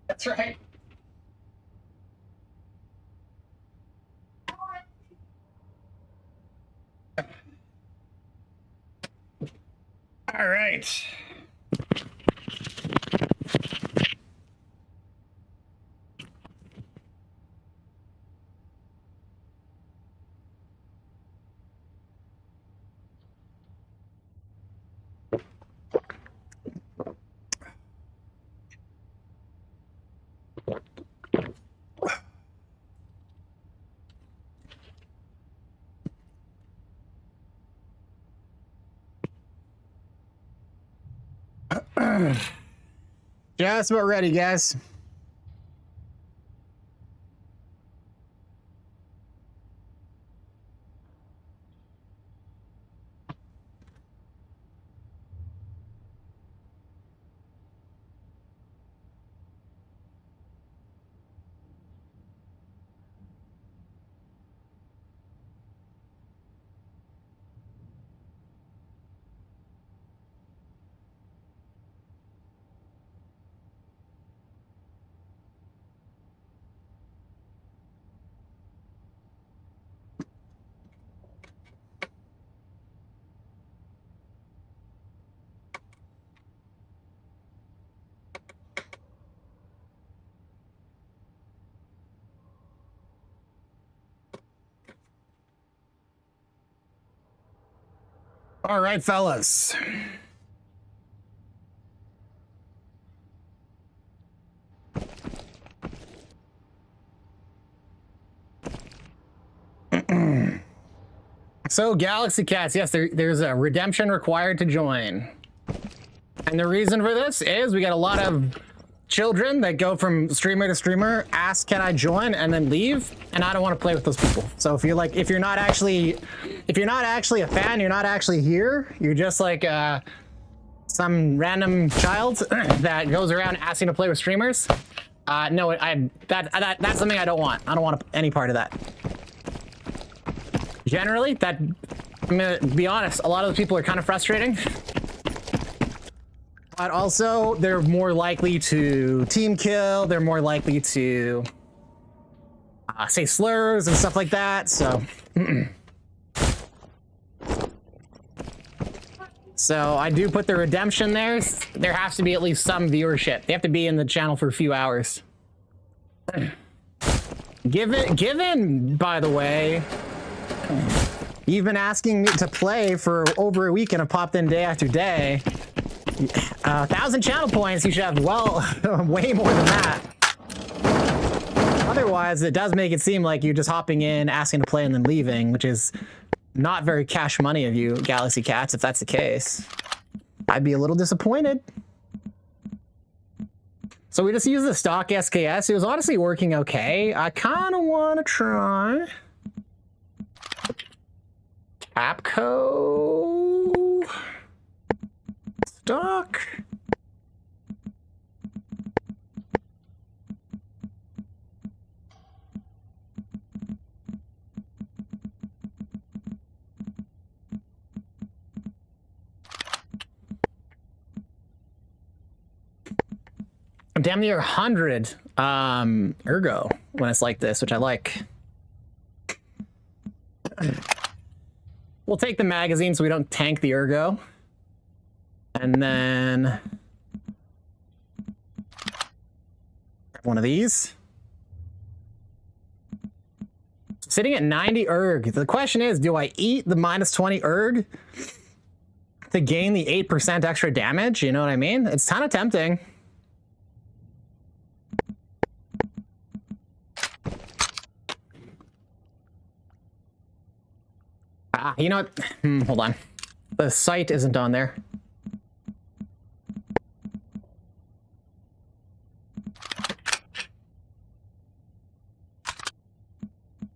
That's right. All right. Just about ready, guys. All right, fellas. So, Galaxy Cats, yes, there's a redemption required to join. And the reason for this is we got a lot of children that go from streamer to streamer, ask, can I join, and then leave, and I don't want to play with those people. So if you're not actually a fan, you're not actually here, you're just like some random child that goes around asking to play with streamers. No, that's something I don't want. I don't want any part of that. Generally, I'm gonna be honest, a lot of the people are kind of frustrating. But also, they're more likely to team kill, they're more likely to say slurs and stuff like that, so... So I do put the redemption there. There has to be at least some viewership. They have to be in the channel for a few hours. Given, by the way, you've been asking me to play for over a week and have popped in day after day. 1,000 channel points, you should have, well, way more than that. Otherwise, it does make it seem like you're just hopping in, asking to play, and then leaving, which is not very cash money of you, Galaxy Cats, if that's the case. I'd be a little disappointed. So we just used the stock SKS. It was honestly working okay. I kind of want to try Capco stock. I'm damn near 100 ergo when it's like this, which I like. We'll take the magazine so we don't tank the ergo. And then one of these. Sitting at 90 erg. The question is, do I eat the minus 20 erg to gain the 8% extra damage? You know what I mean? It's kind of tempting. You know what? Hold on. The site isn't on there.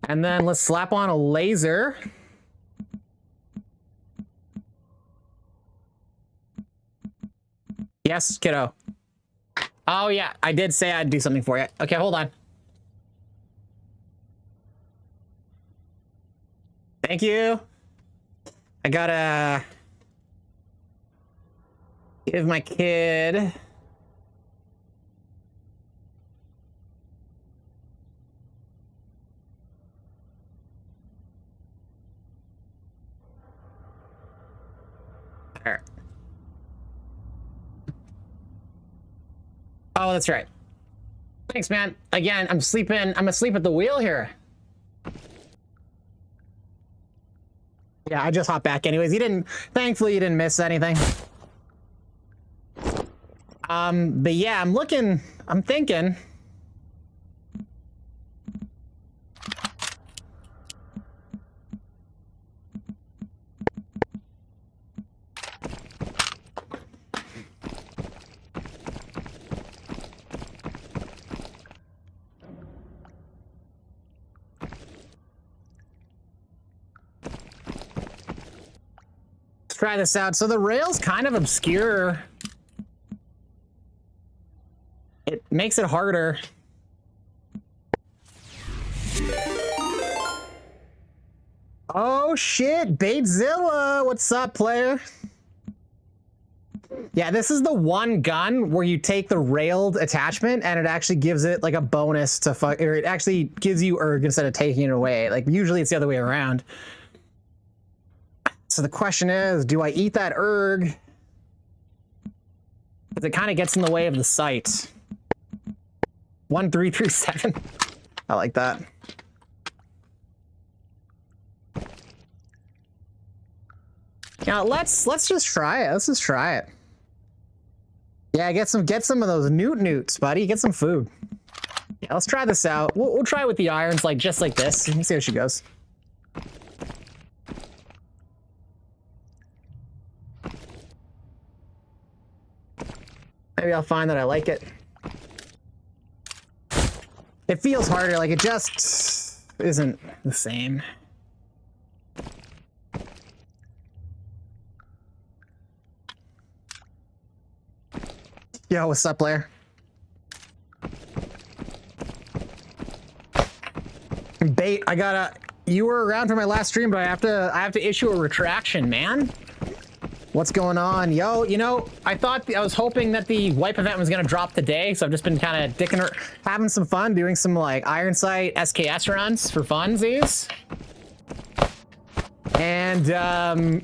And then let's slap on a laser. Yes, kiddo. Oh, yeah. I did say I'd do something for you. Okay, hold on. Thank you. I gotta give my kid there. Oh, that's right. Thanks, man. Again, I'm asleep at the wheel here. Yeah, I just hopped back anyways. Thankfully you didn't miss anything. But yeah, I'm thinking. try this out. So the rail's kind of obscure. It makes it harder. Oh shit, Batezilla! What's up, player? Yeah, this is the one gun where you take the railed attachment and it actually gives it like a bonus to fuck, or it actually gives you erg instead of taking it away. Like usually it's the other way around. So the question is, do I eat that erg? Because it kind of gets in the way of the sight. 1337. I like that. Now let's just try it. Let's just try it. Yeah, get some of those newts, buddy. Get some food. Yeah, let's try this out. We'll try it with the irons, like just like this. Let's see how she goes. Maybe I'll find that I like it. It feels harder, like it just isn't the same. Yo, what's up, player? Bait, you were around for my last stream, but I have to issue a retraction, man. What's going on? Yo, you know, I was hoping that the wipe event was gonna drop today, so I've just been kind of having some fun, doing some like Iron Sight SKS runs for funsies. And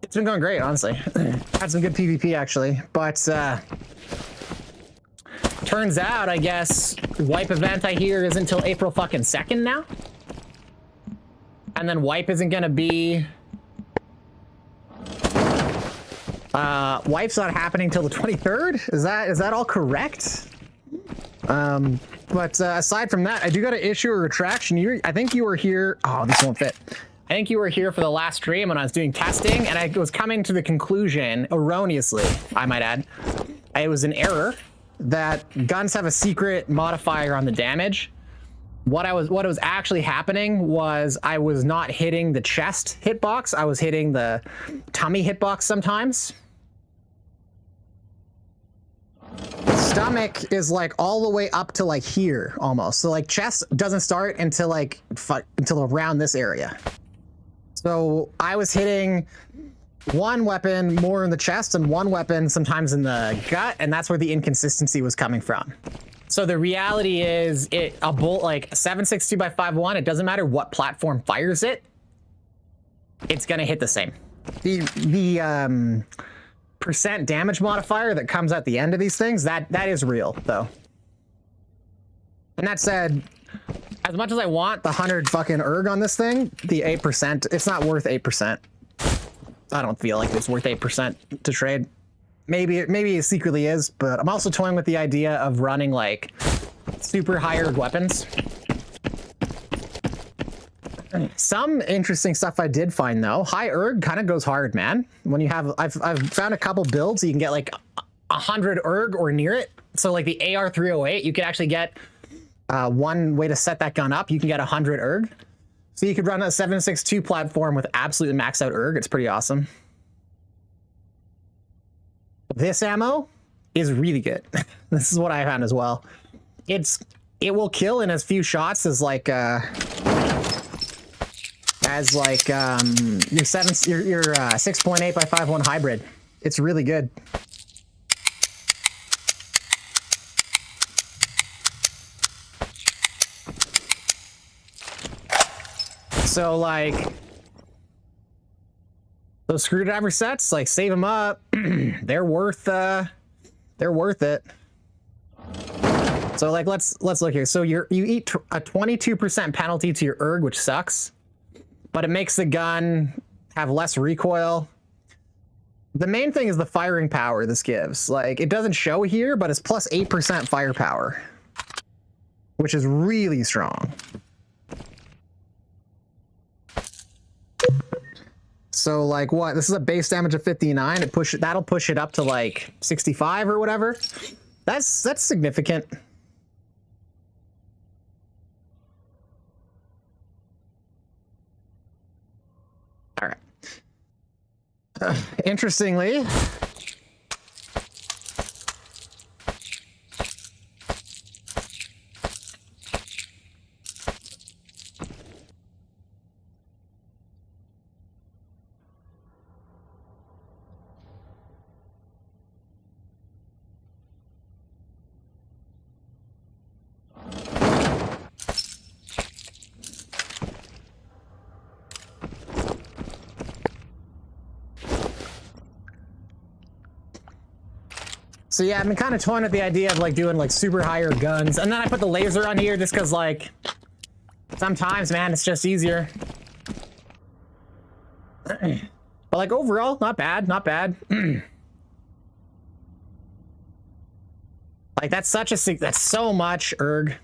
it's been going great, honestly. Had some good PvP actually, but turns out, I guess, wipe event I hear is until April fucking 2nd now. And then wipe isn't gonna be... wipe's not happening till the 23rd? Is that all correct? But aside from that, I do gotta issue a retraction. I think you were here... Oh, this won't fit. I think you were here for the last stream when I was doing testing, and I was coming to the conclusion, erroneously, I might add, it was an error, that guns have a secret modifier on the damage. What was actually happening was I was not hitting the chest hitbox, I was hitting the tummy hitbox sometimes. Stomach is like all the way up to like here, almost. So like chest doesn't start until like, until around this area. So I was hitting one weapon more in the chest and one weapon sometimes in the gut, and that's where the inconsistency was coming from. So the reality is, a bolt like 7.62 by 5.1, it doesn't matter what platform fires it, it's gonna hit the same. The percent damage modifier that comes at the end of these things, that is real though. And that said, as much as I want the 100 fucking erg on this thing, the 8%, it's not worth 8%. I don't feel like it's worth 8% to trade. Maybe it secretly is, but I'm also toying with the idea of running like super high erg weapons. Some interesting stuff I did find though. High erg kind of goes hard, man. When you have, I've found a couple builds you can get like 100 erg or near it. So like the AR308, you could actually get one way to set that gun up. You can get 100 erg. So you could run a 7.62 platform with absolutely maxed out erg. It's pretty awesome. This ammo is really good. This is what I found as well. It will kill in as few shots as like your 6.8 by 5.1 hybrid. It's really good. So like those screwdriver sets, like save them up. they're worth it. So like let's look here. So you eat a 22% penalty to your erg, which sucks, but it makes the gun have less recoil. The main thing is the firing power this gives. Like it doesn't show here, but it's plus 8% firepower, which is really strong. So like what? This is a base damage of 59. That'll push it up to like 65 or whatever. That's significant. All right. Interestingly, so yeah, I've been kind of toying with the idea of like doing like super higher guns, and then I put the laser on here just because like sometimes, man, it's just easier. But like overall, not bad, not bad. Like that's that's so much erg.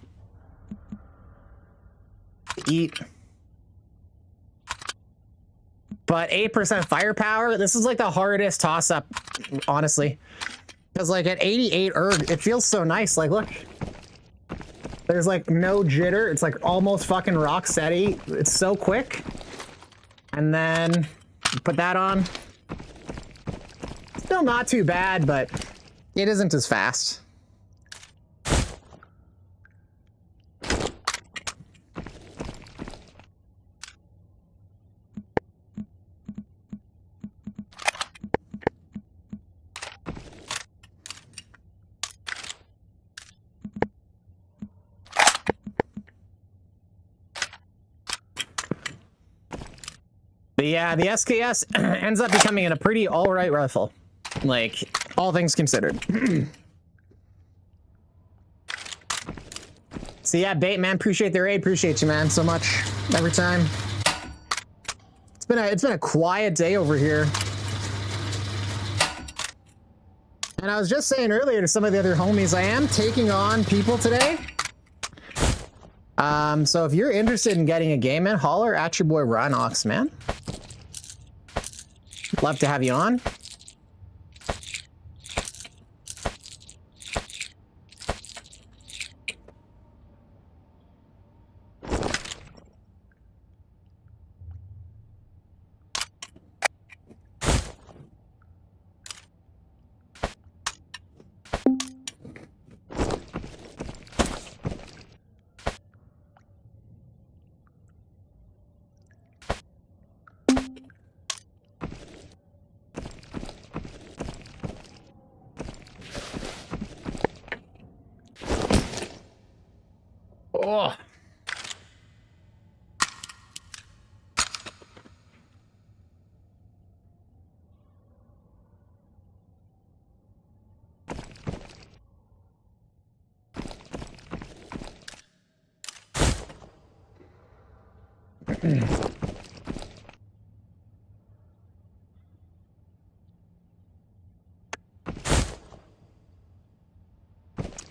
Eat. But 8% firepower, this is like the hardest toss-up, honestly. Because like at 88 erg, it feels so nice. Like look, there's like no jitter. It's like almost fucking rock steady. It's so quick. And then put that on. Still not too bad, but it isn't as fast. But yeah, the SKS ends up becoming a pretty alright rifle. Like, all things considered. So yeah, Bait, man, appreciate the raid. Appreciate you, man, so much. Every time. It's been a quiet day over here. And I was just saying earlier to some of the other homies, I am taking on people today. So if you're interested in getting a game in, holler at your boy Rhinox, man. Love to have you on. Oh.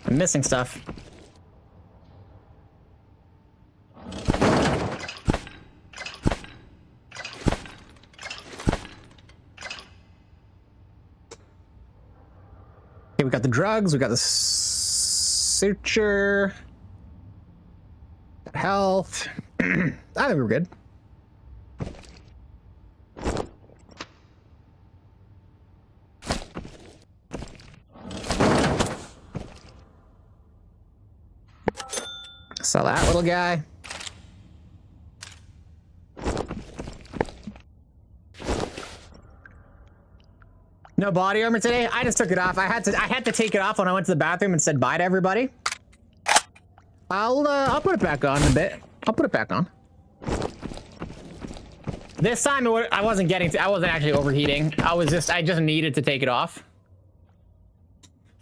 I'm missing stuff. Okay, we got the drugs, we got the suture, got health. I think we're good. Sell that little guy. No body armor today. I just took it off. I had to take it off when I went to the bathroom and said bye to everybody. I'll put it back on in a bit. I'll put it back on. This time I wasn't actually overheating. I just needed to take it off.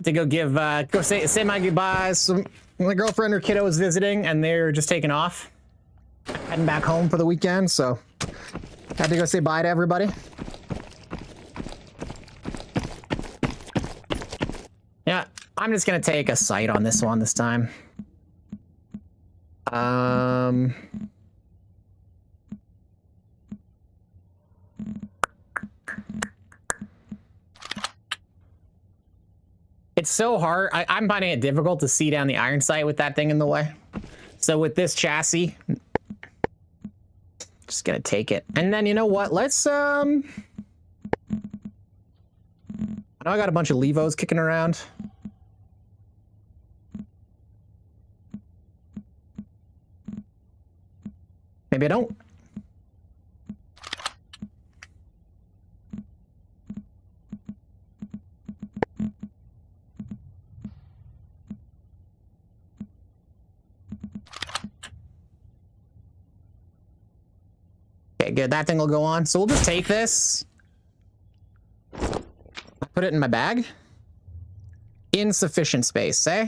To go say my goodbyes. My girlfriend or kiddo was visiting and they're just taking off. Heading back home for the weekend, so had to go say bye to everybody. Yeah, I'm just gonna take a sight on this one this time. It's so hard. I'm finding it difficult to see down the iron sight with that thing in the way. So with this chassis, just gonna take it. And then you know what? Let's Now I got a bunch of Levos kicking around. Maybe I don't. Okay, good. That thing will go on. So we'll just take this. Put it in my bag. Insufficient space, eh?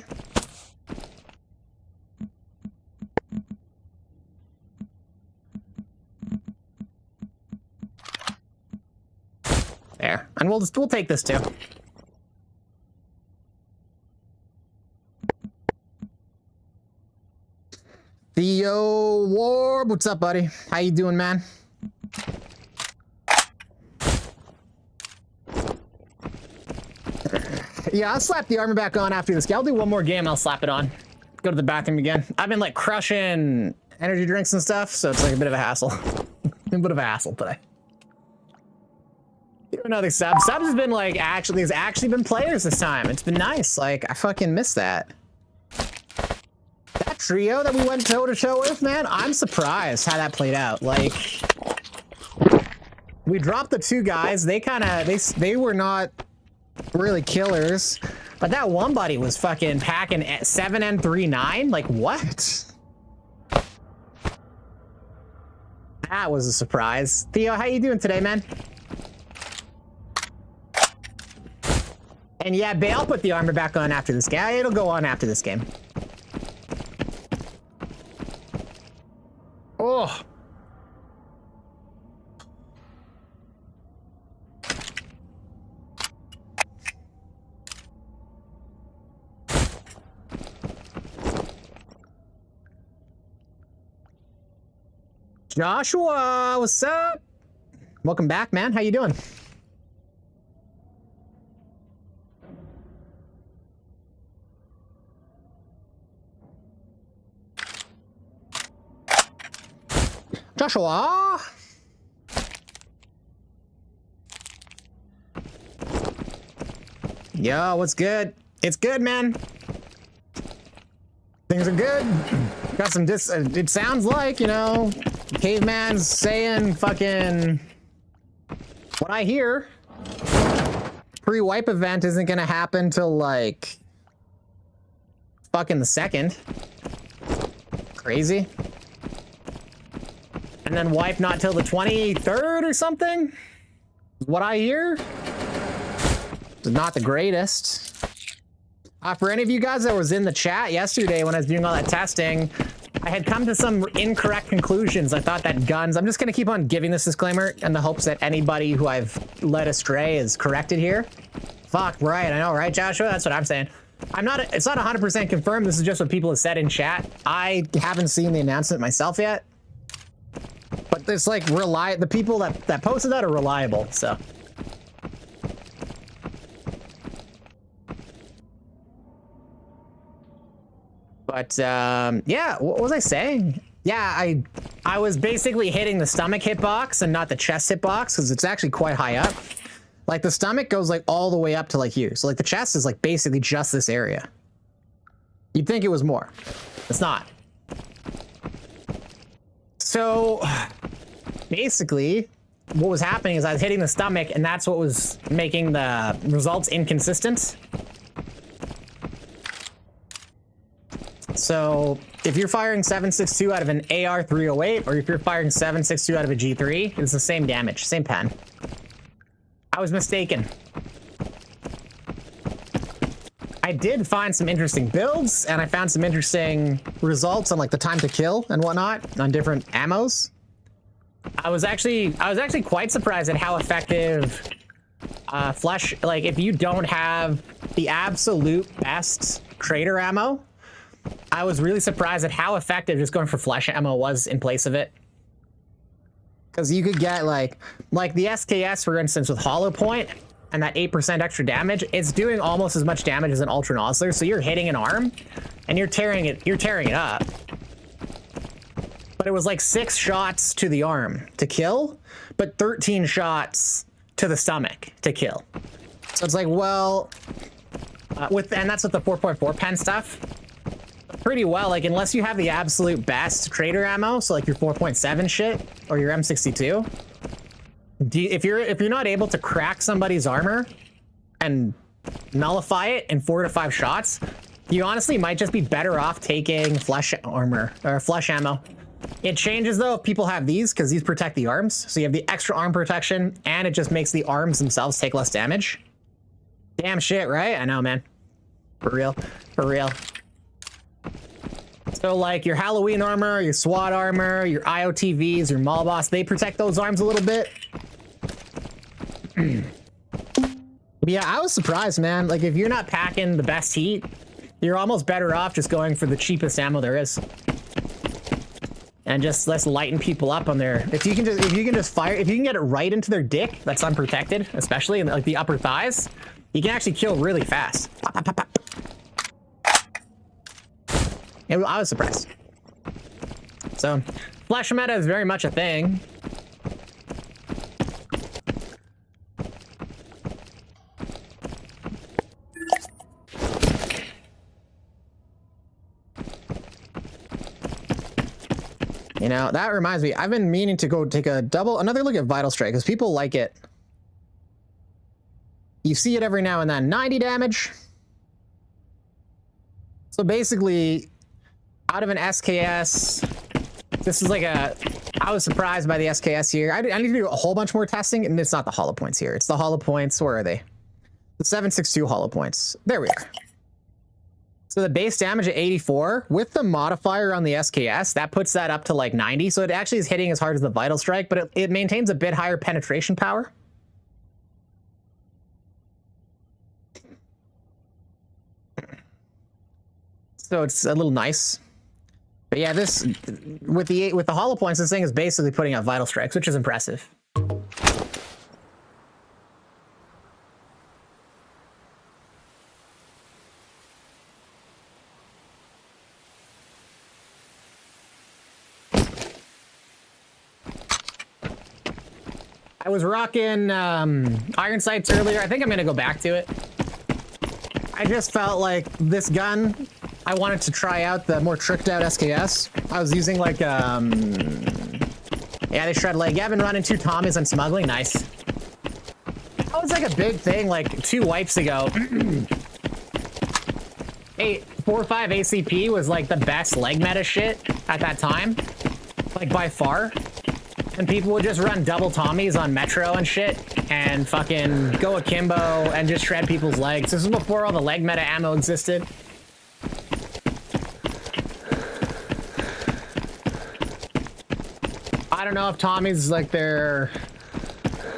There. And we'll take this too. Theo Warb, what's up, buddy? How you doing, man? Yeah, I'll slap the armor back on after this. I'll do one more game, I'll slap it on. Go to the bathroom again. I've been like crushing energy drinks and stuff, so it's like a bit of a hassle. A bit of a hassle today. Another sub. Subs has been like there's actually been players this time. It's been nice. Like, I fucking miss that. That trio that we went toe to toe with, man, I'm surprised how that played out. Like, we dropped the two guys. They kind of, they were not really killers, but that one buddy was fucking packing at 7 and 3-9. Like, what? That was a surprise. Theo, how you doing today, man? And yeah, Bay, I'll put the armor back on after this game. It'll go on after this game. Oh. Joshua, what's up? Welcome back, man. How you doing? Joshua! Yo, what's good? It's good, man. Things are good. Got some it sounds like, you know, Caveman's saying fucking what I hear. Pre-wipe event isn't gonna happen till like fucking the 2nd. Crazy. And then wipe not till the 23rd or something? What I hear? It's not the greatest. For any of you guys that was in the chat yesterday when I was doing all that testing, I had come to some incorrect conclusions. I thought that guns... I'm just going to keep on giving this disclaimer in the hopes that anybody who I've led astray is corrected here. Fuck, right. I know, right, Joshua? That's what I'm saying. It's not 100% confirmed. This is just what people have said in chat. I haven't seen the announcement myself yet. But it's like the people that posted that are reliable, so. But yeah, what was I saying? Yeah, I was basically hitting the stomach hitbox and not the chest hitbox because it's actually quite high up. Like the stomach goes like all the way up to like here. So like the chest is like basically just this area. You'd think it was more. It's not. So basically what was happening is I was hitting the stomach and that's what was making the results inconsistent. So if you're firing 7.62 out of an AR-308 or if you're firing 7.62 out of a G3, it's the same damage, same pen. I was mistaken. I did find some interesting builds and I found some interesting results on like the time to kill and whatnot on different ammos. I was actually quite surprised at how effective flesh, like if you don't have the absolute best crater ammo, I was really surprised at how effective just going for flesh ammo was in place of it. Because you could get like the SKS, for instance, with hollow point and that 8% extra damage, it's doing almost as much damage as an ultra nozzler. So you're hitting an arm and you're tearing it up. But it was like 6 shots to the arm to kill, but 13 shots to the stomach to kill. So it's like, well, and that's with the 4.4 pen stuff. Pretty well, like unless you have the absolute best trader ammo, so like your 4.7 shit or your M62. If you're not able to crack somebody's armor and nullify it in 4 to 5 shots, you honestly might just be better off taking flesh armor or flesh ammo. It changes though if people have these, because these protect the arms, so you have the extra arm protection, and it just makes the arms themselves take less damage. Damn shit, right? I know, man. For real, for real. So like your Halloween armor, your SWAT armor, your IOTVs, your mall boss, they protect those arms a little bit. Yeah, I was surprised, man. Like if you're not packing the best heat, you're almost better off just going for the cheapest ammo there is. And just let's lighten people up on their, if you can just fire, if you can get it right into their dick that's unprotected, especially in like the upper thighs, you can actually kill really fast. Pop, pop, pop, pop. I was surprised. So, flash meta is very much a thing. You know, that reminds me, I've been meaning to go take another look at Vital Strike, because people like it. You see it every now and then. 90 damage. So basically, out of an SKS, this is like I was surprised by the SKS here. I need to do a whole bunch more testing, and it's not the hollow points here. It's the hollow points. Where are they? The 762 hollow points. There we are. So the base damage at 84, with the modifier on the SKS, that puts that up to like 90. So it actually is hitting as hard as the Vital Strike, but it maintains a bit higher penetration power. So it's a little nice. But yeah, this with the hollow points, this thing is basically putting out Vital Strikes, which is impressive. I was rocking iron sights earlier. I think I'm gonna go back to it. I just felt like this gun, I wanted to try out the more tricked out SKS. I was using like, yeah, they shred leg. Yeah, I've been running 2 Tommies and smuggling. Nice. That was like a big thing like 2 wipes ago. 4.5 ACP was like the best leg meta shit at that time. Like by far. And people would just run double Tommies on Metro and shit and fucking go akimbo and just shred people's legs. This was before all the leg meta ammo existed. I don't know if Tommies like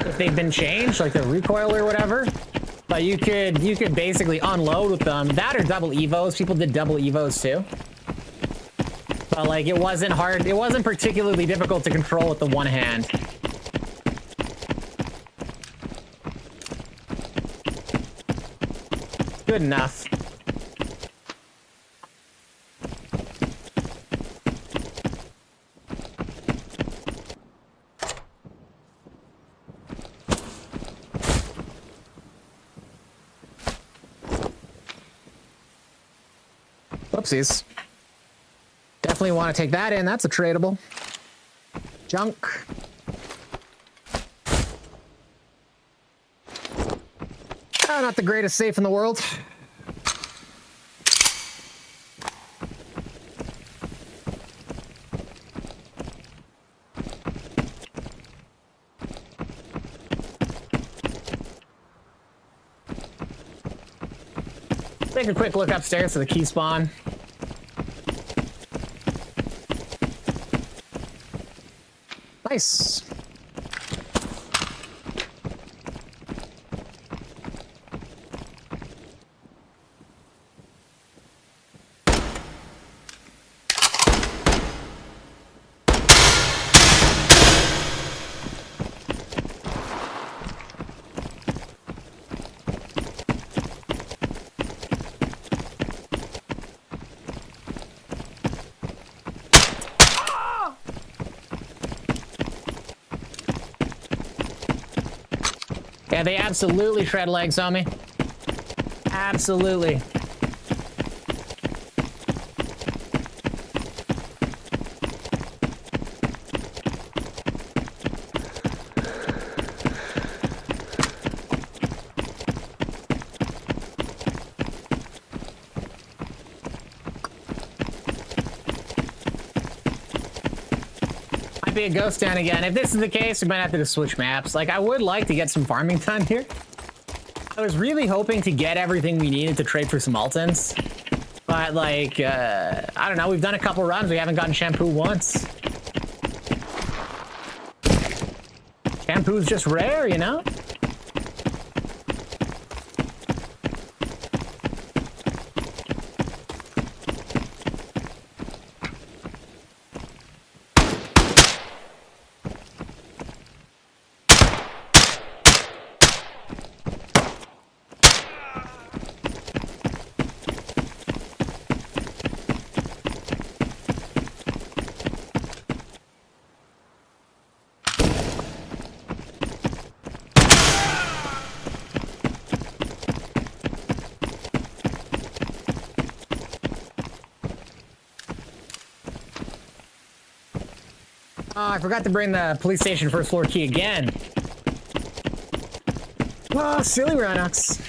if they've been changed, like the recoil or whatever, but you could basically unload with them. That or double evos. People did double evos too. But like it wasn't hard. It wasn't particularly difficult to control with the one hand. Good enough. Whoopsies. Definitely want to take that in. That's a tradable. Junk. Not the greatest safe in the world. Take a quick look upstairs to the key spawn. Nice. Yeah, they absolutely shred legs on me. Absolutely. Might be a ghost down again. If this is the case, we might have to just switch maps. Like, I would like to get some farming done here. I was really hoping to get everything we needed to trade for some Altons. But, like, I don't know. We've done a couple runs. We haven't gotten shampoo once. Shampoo's just rare, you know? Oh, I forgot to bring the police station first floor key again. Oh, silly Rhinox.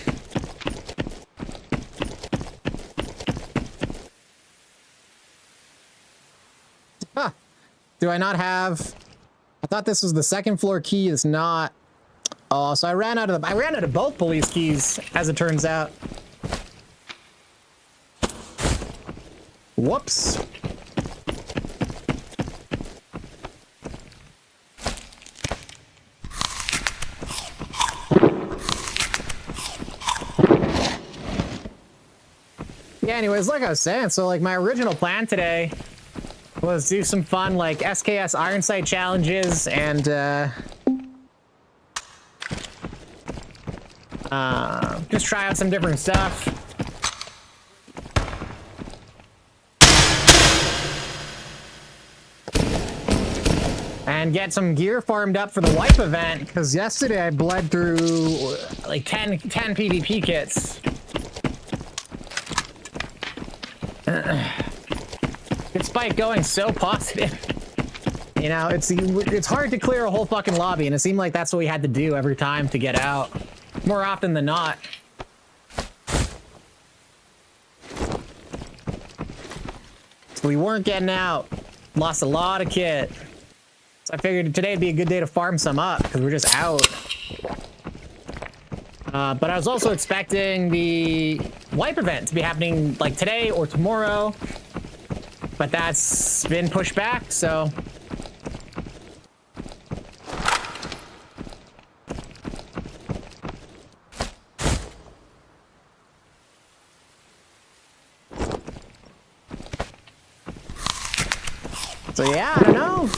Huh. Do I not have... I thought this was the second floor key. It's not. Oh, so I ran out of both police keys, as it turns out. Whoops. Yeah, anyways, like I was saying, so like my original plan today was do some fun like SKS Iron Sight challenges and just try out some different stuff. And get some gear farmed up for the wipe event, because yesterday I bled through like 10 PvP kits. Despite going so positive, you know, it's hard to clear a whole fucking lobby, and it seemed like that's what we had to do every time to get out, more often than not. So we weren't getting out, lost a lot of kit. So I figured today'd be a good day to farm some up, because we're just out. But I was also expecting the wipe event to be happening like today or tomorrow, but that's been pushed back, so. So yeah, I don't know.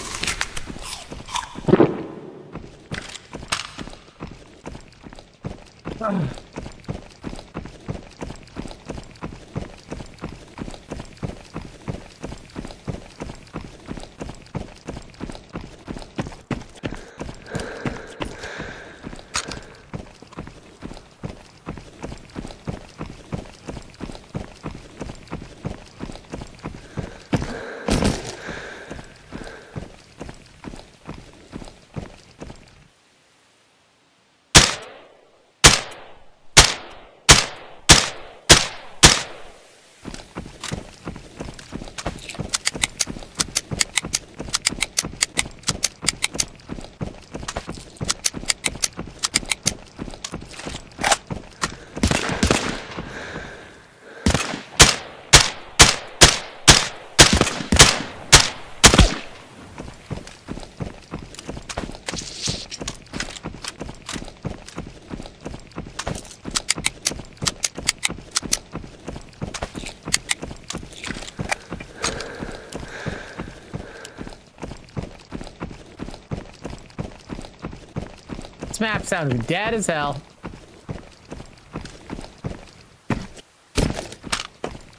This map sounds dead as hell.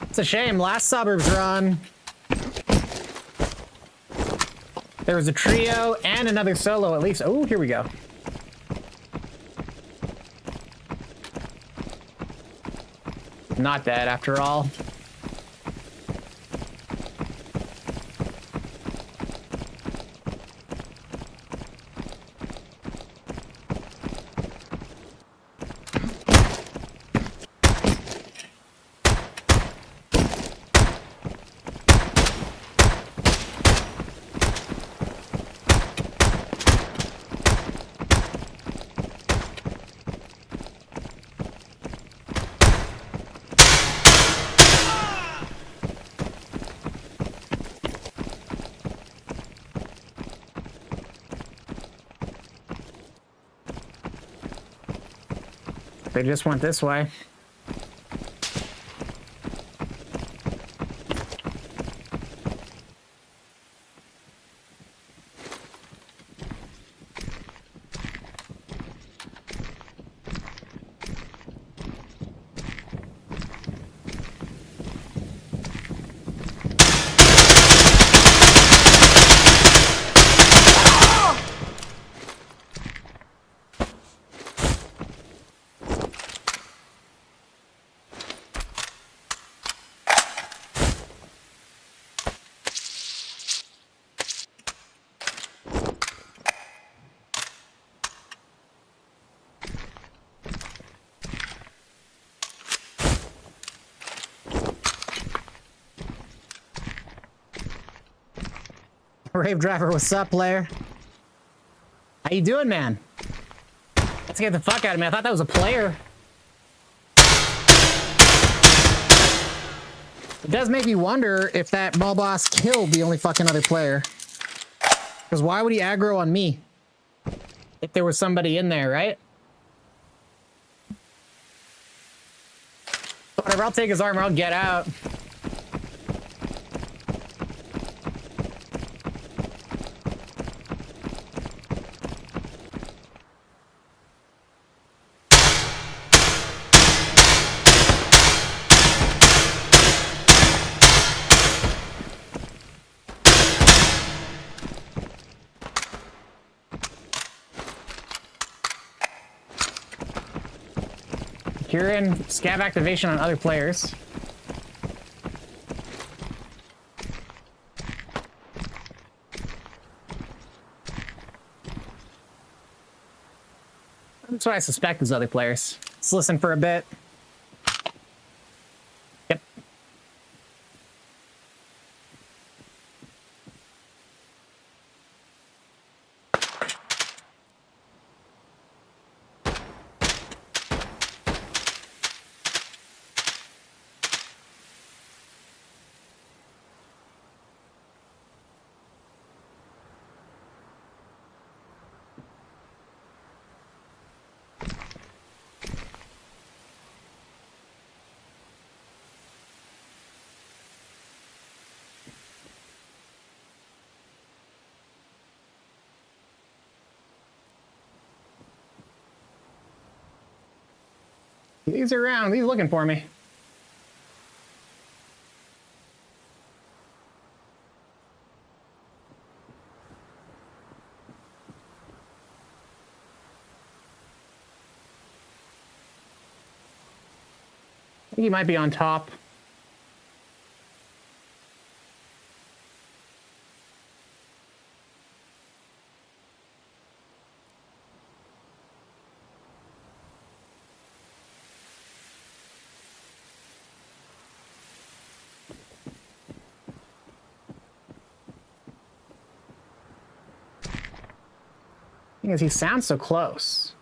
It's a shame. Last Suburbs run, there was a trio and another solo at least. Oh, here we go. Not dead after all. They just went this way. Rave Driver, what's up, player? How you doing, man? Let's get the fuck out of me. I thought that was a player. It does make me wonder if that ball boss killed the only fucking other player. Because why would he aggro on me? If there was somebody in there, right? Whatever, I'll take his armor, I'll get out. You're in scav activation on other players. That's what I suspect is other players. Let's listen for a bit. Yep. He's around. He's looking for me. I think he might be on top. Because he sounds so close.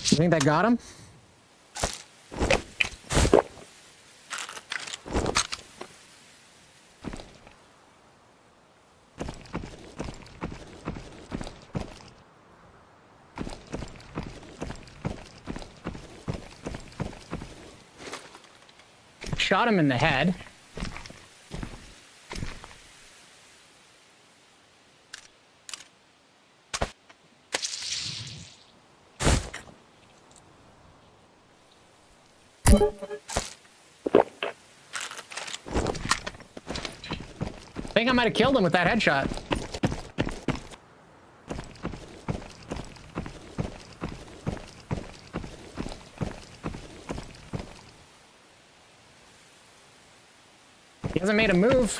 You think that got him? shot him in the head. I think I might have killed him with that headshot. He hasn't made a move.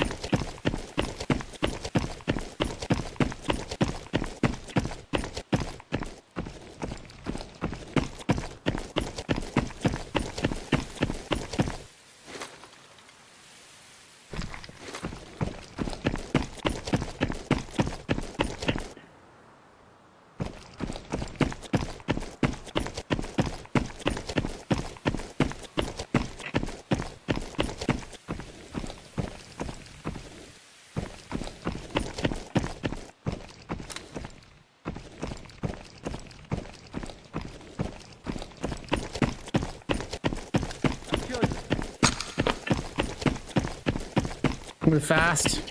Move fast.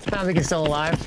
Sounds like he's still alive.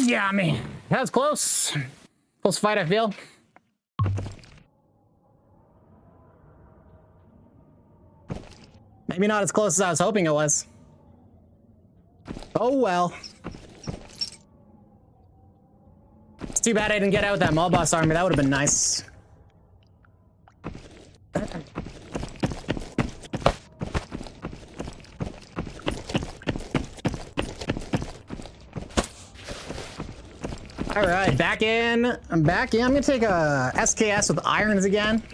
Yeah, I mean, that was close. Close fight, I feel. Maybe not as close as I was hoping it was. Oh well. It's too bad I didn't get out with that mob boss armor. That would have been nice. All right, back in. I'm back in. I'm gonna take a SKS with irons again.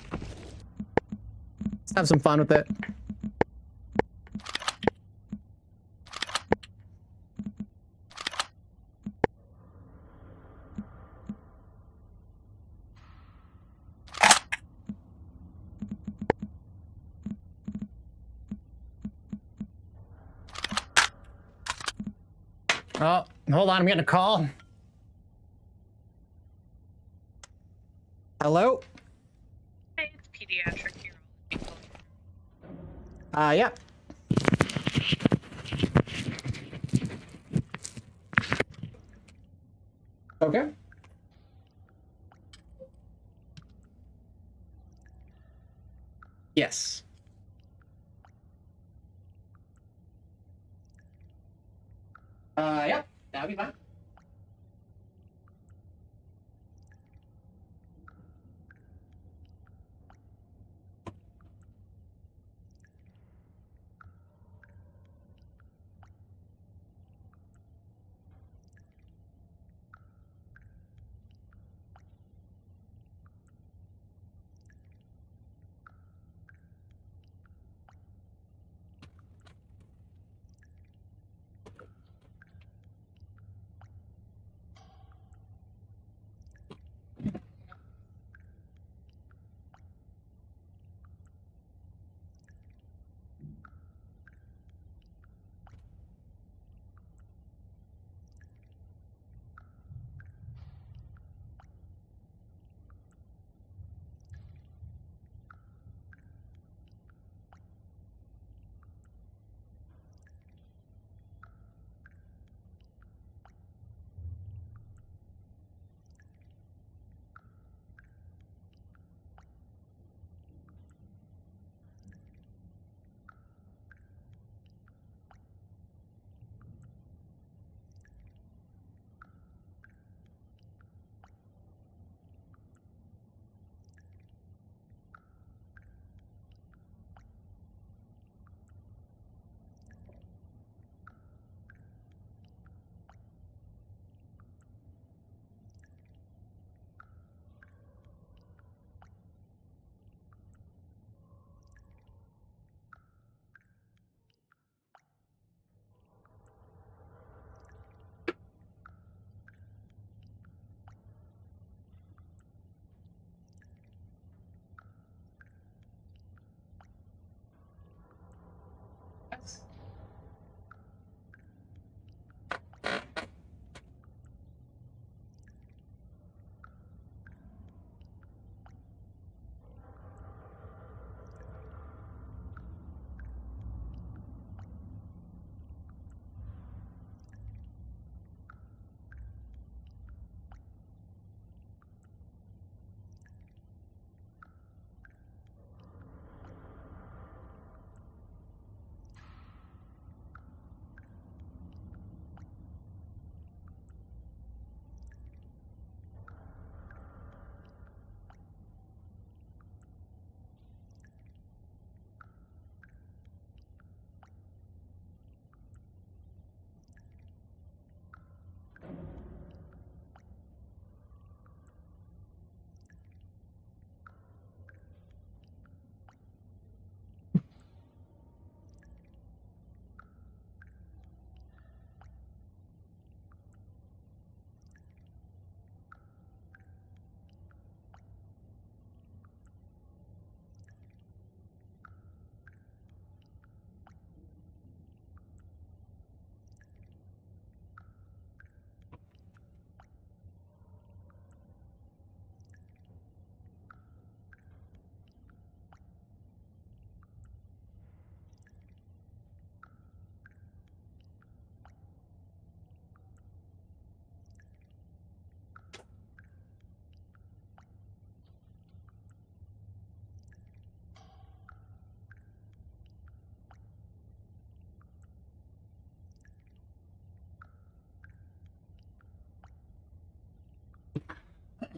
Let's have some fun with it. Oh, hold on, I'm getting a call. Hello? Hey, it's pediatric here. Yeah. Okay. Yes. Yeah, that'll be fine.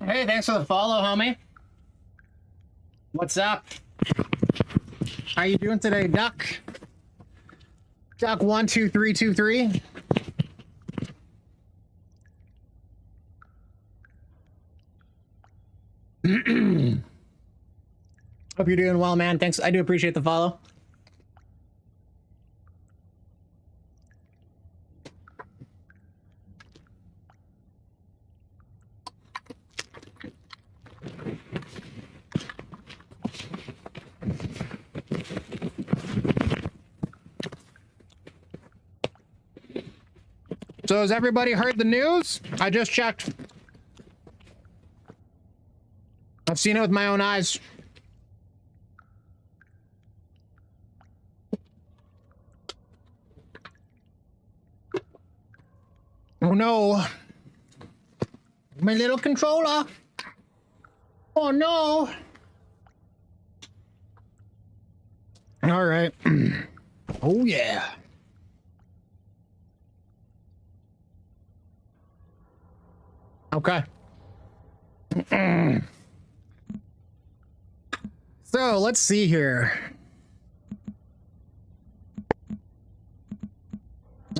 Hey, thanks for the follow, homie. What's up? How you doing today, Duck? Duck 12323. Hope you're doing well, man. Thanks. I do appreciate the follow. So has everybody heard the news? I just checked. I've seen it with my own eyes. Oh no. My little controller. Oh no. All right. Oh yeah. Okay. So let's see here.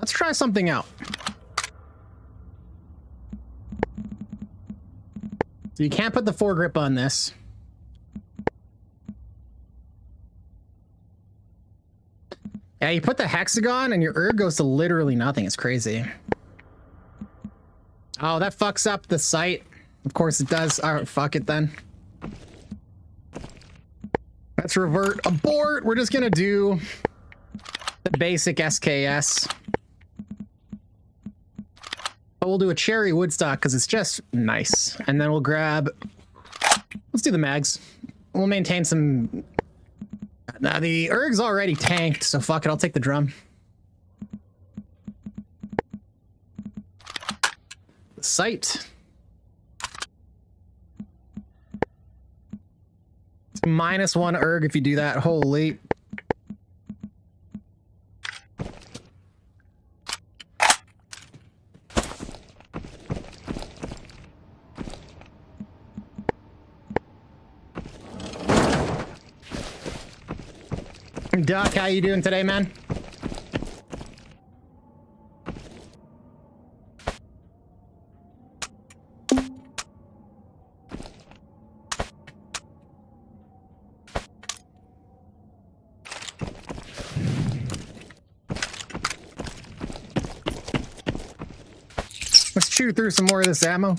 Let's try something out. So you can't put the foregrip on this. Yeah, you put the hexagon and your erg goes to literally nothing. It's crazy. Oh, that fucks up the sight. Of course it does. All right, fuck it then. Let's revert. Abort. We're just gonna do the basic SKS. But we'll do a cherry woodstock because it's just nice. And then we'll grab... Let's do the mags. We'll maintain some... Now, the erg's already tanked, so fuck it. I'll take the drum. The sight. It's -1 erg if you do that. Holy... Duck, how you doing today, man? Let's chew through some more of this ammo.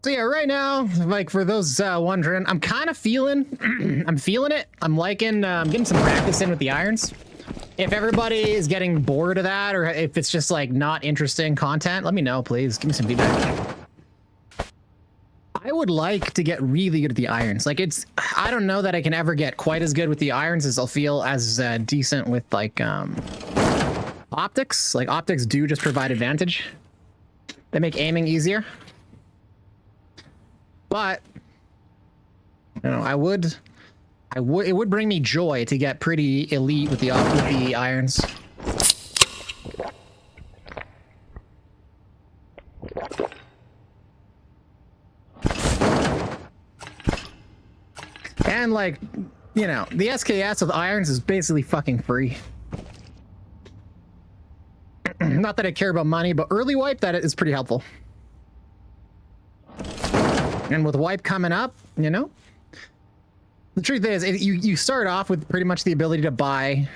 So yeah, right now, like for those wondering, I'm kind of feeling, I'm feeling it. I'm liking, getting some practice in with the irons. If everybody is getting bored of that, or if it's just like not interesting content, let me know, please. Give me some feedback. I would like to get really good at the irons. Like I don't know that I can ever get quite as good with the irons as I'll feel as decent with like optics. Like optics do just provide advantage. They make aiming easier. But you know, it would bring me joy to get pretty elite with the irons. And like, you know, the SKS with irons is basically fucking free. Not that I care about money, but early wipe, that is pretty helpful. And with wipe coming up, you know, the truth is, you start off with pretty much the ability to buy,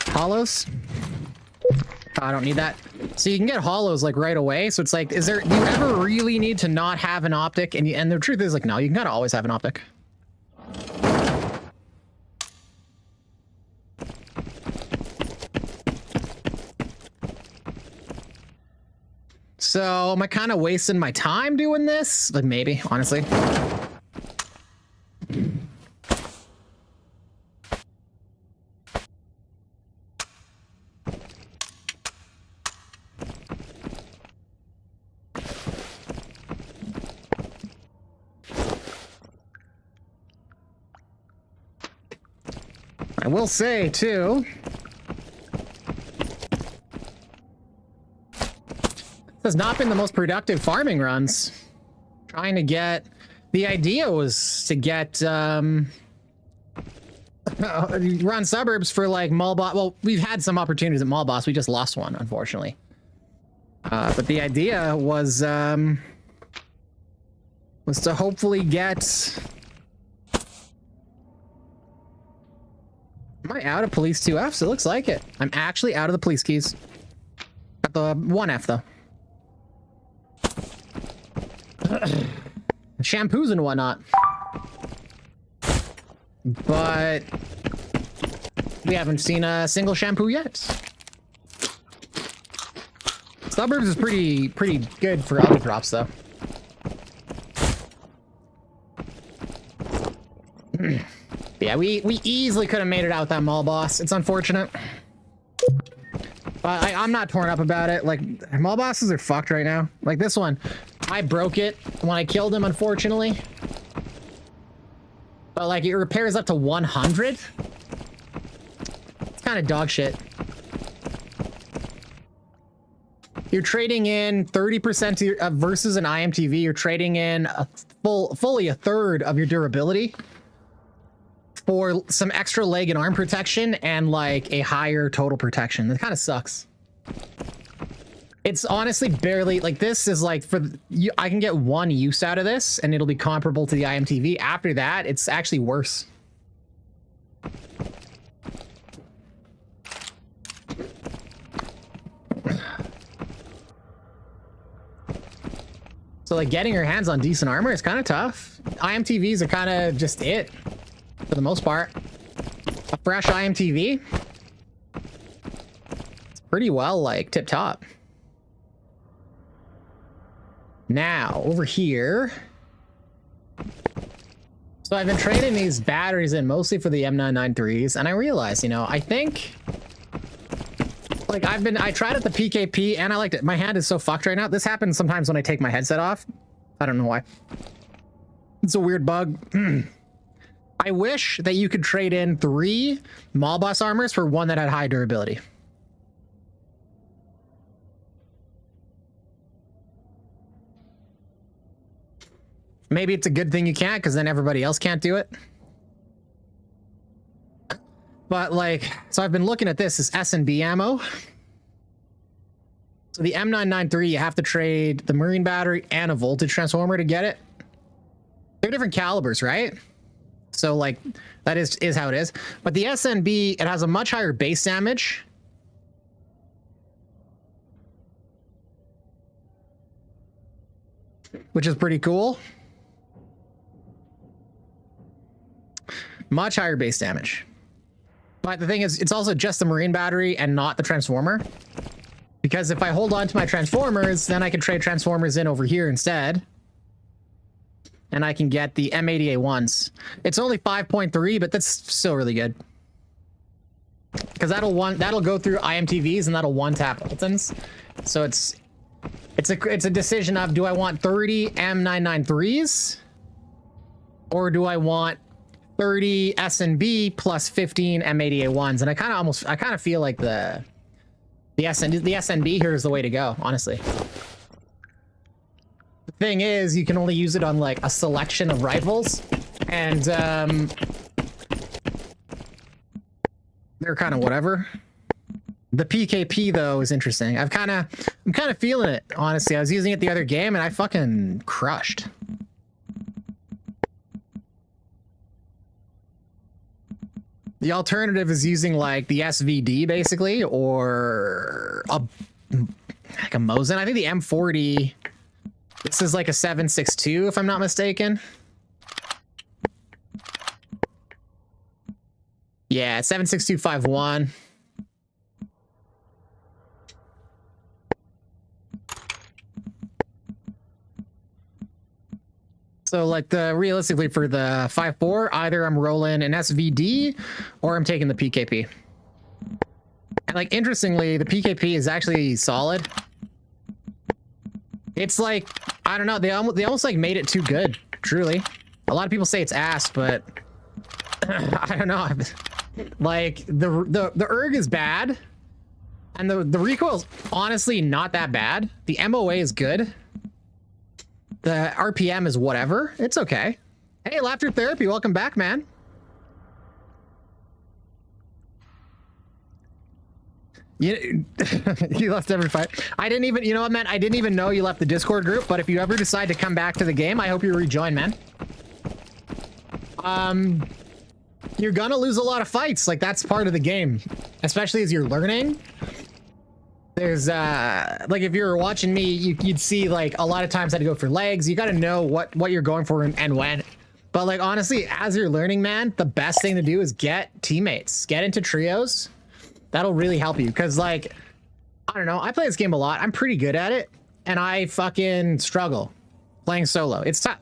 hollows. Oh, I don't need that. So you can get hollows like right away. So it's like, do you ever really need to not have an optic? And the truth is like, no, you can kind of always have an optic. So am I kind of wasting my time doing this? Like maybe, honestly. I will say too, this has not been the most productive farming runs. Trying to get, the idea was to get run suburbs for like mall boss. Well, we've had some opportunities at mall boss. We just lost one, unfortunately. But the idea was to hopefully get. Am I out of police 2Fs? It looks like it. I'm actually out of the police keys. Got the 1F though. Shampoos and whatnot. But we haven't seen a single shampoo yet. Suburbs is pretty good for other drops though. Yeah, we easily could have made it out that mall boss. It's unfortunate. But I'm not torn up about it. Like, mall bosses are fucked right now. Like this one, I broke it when I killed him, unfortunately. But like, it repairs up to 100. It's kind of dog shit. You're trading in 30% versus an IMTV. You're trading in fully a third of your durability for some extra leg and arm protection and like a higher total protection. That kind of sucks. It's honestly barely, like, this is like for you, I can get one use out of this and it'll be comparable to the IMTV. After that, it's actually worse. So like getting your hands on decent armor is kind of tough. IMTVs are kind of just it. For the most part, a fresh IMTV, it's pretty well like tip top. Now over here, so I've been trading these batteries in mostly for the M993s, and I realized, you know, I think like I tried at the PKP and I liked it. My hand is so fucked right now. This happens sometimes when I take my headset off. I don't know why. It's a weird bug. I wish that you could trade in 3 mall boss armors for one that had high durability. Maybe it's a good thing you can't, because then everybody else can't do it. But like, so I've been looking at this as S&B ammo. So the M993, you have to trade the marine battery and a voltage transformer to get it. They're different calibers, right? So like that is how it is. But the SNB, it has a much higher base damage. Which is pretty cool. Much higher base damage. But the thing is, it's also just the marine battery and not the transformer. Because if I hold on to my transformers, then I can trade transformers in over here instead. And I can get the M80A1s. It's only 5.3, but that's still really good. Because that'll go through IMTVs and that'll one-tap Ultons. So it's a decision of, do I want 30 M993s? Or do I want 30 S&B plus 15 M80A1s? And I kind of feel like the SNB here is the way to go, honestly. The thing is, you can only use it on like a selection of rifles, and they're kind of whatever. The PKP though is interesting. I'm kind of feeling it, honestly. I was using it the other game and I fucking crushed. The alternative is using like the SVD basically, or like a Mosin. I think the M40, this is like a 7.62 if I'm not mistaken. Yeah, 7.6251. So like realistically for the 5-4, either I'm rolling an SVD or I'm taking the PKP. And like interestingly, the PKP is actually solid. It's like, I don't know, they almost like made it too good, truly. A lot of people say it's ass, but I don't know. Like the erg is bad, and the recoil's honestly not that bad. The MOA is good. The RPM is whatever. It's okay. Hey, Laughter Therapy, welcome back, man. You left every fight. I didn't even, you know what, man? I didn't even know you left the Discord group, but if you ever decide to come back to the game, I hope you rejoin, man. You're gonna lose a lot of fights. Like, that's part of the game, especially as you're learning. There's like if you were watching me, you'd see like a lot of times I had to go for legs. You got to know what you're going for and when. But like honestly, as you're learning, man, the best thing to do is get teammates, get into trios. That'll really help you, because like I don't know, I play this game a lot. I'm pretty good at it, and I fucking struggle playing solo. It's tough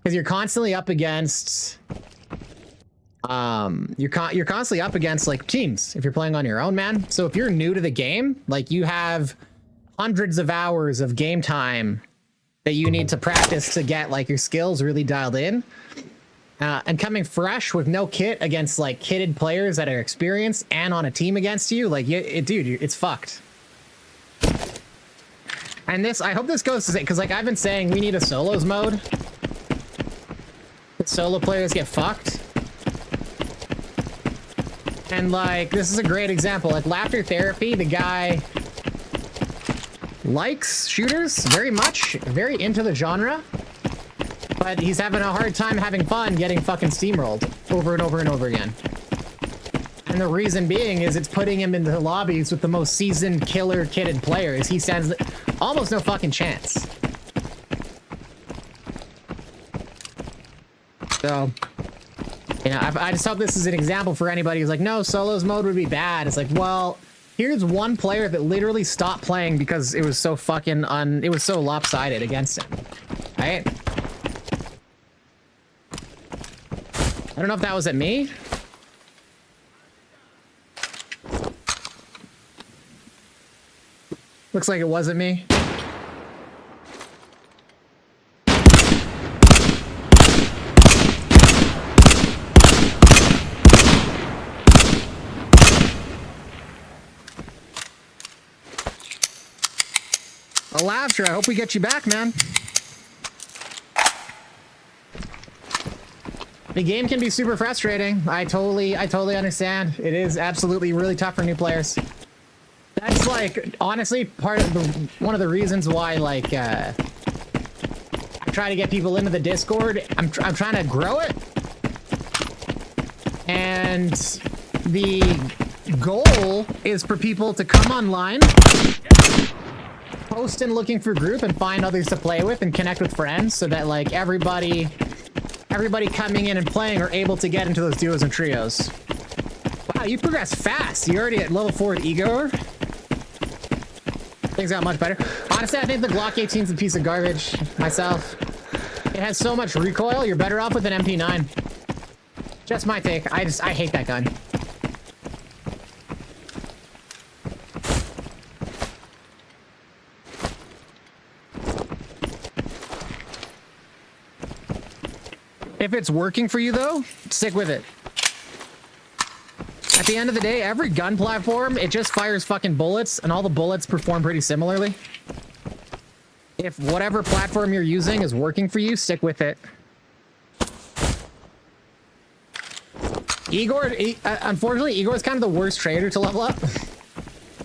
because you're constantly up against you're constantly up against like teams if you're playing on your own, man. So if you're new to the game, like you have hundreds of hours of game time that you need to practice to get like your skills really dialed in, and coming fresh with no kit against like kitted players that are experienced and on a team against you, like dude, it's fucked. And this, I hope this goes to say, because like I've been saying, we need a solos mode. The solo players get fucked. And like, this is a great example. Like Laughter Therapy, the guy likes shooters very much, very into the genre, but he's having a hard time having fun getting fucking steamrolled over and over and over again. And the reason being is it's putting him into lobbies with the most seasoned killer kitted players. He stands almost no fucking chance. So, you know, I just hope this is an example for anybody who's like, no, solos mode would be bad. It's like, well, here's one player that literally stopped playing because it was so fucking it was so lopsided against him, right? I don't know if that was at me. Looks like it wasn't me. A Laughter, I hope we get you back, man. The game can be super frustrating. I totally understand. It is absolutely really tough for new players. That's like honestly part of one of the reasons why like I try to get people into the Discord. I'm trying to grow it, and the goal is for people to come online, post and looking for group, and find others to play with and connect with friends, so that like everybody coming in and playing are able to get into those duos and trios. Wow, you progressed fast. You're already at level 4 at Igor. Things got much better. Honestly, I think the Glock 18 is a piece of garbage myself. It has so much recoil, you're better off with an MP9. Just my take. I hate that gun. If it's working for you though, stick with it. At the end of the day, every gun platform, it just fires fucking bullets, and all the bullets perform pretty similarly. If whatever platform you're using is working for you, stick with it. Igor, unfortunately, Igor's kind of the worst trader to level up.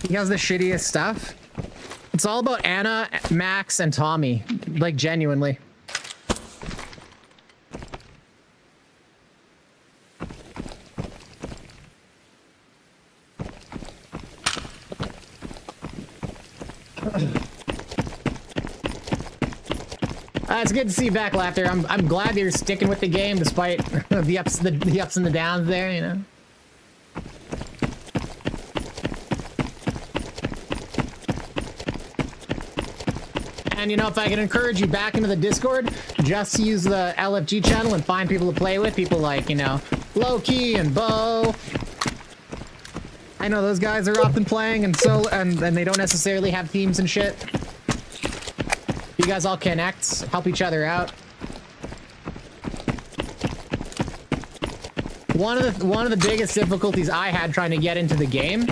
He has the shittiest stuff. It's all about Anna, Max, and Tommy. Like, genuinely. It's good to see you back, Laughter. I'm glad you're sticking with the game despite the ups and the downs there, you know. And you know, if I can encourage you back into the Discord, just use the LFG channel and find people to play with. People like, you know, Loki and Bo. I know those guys are often playing and they don't necessarily have teams and shit. You guys all connect, help each other out. One of the biggest difficulties I had trying to get into the game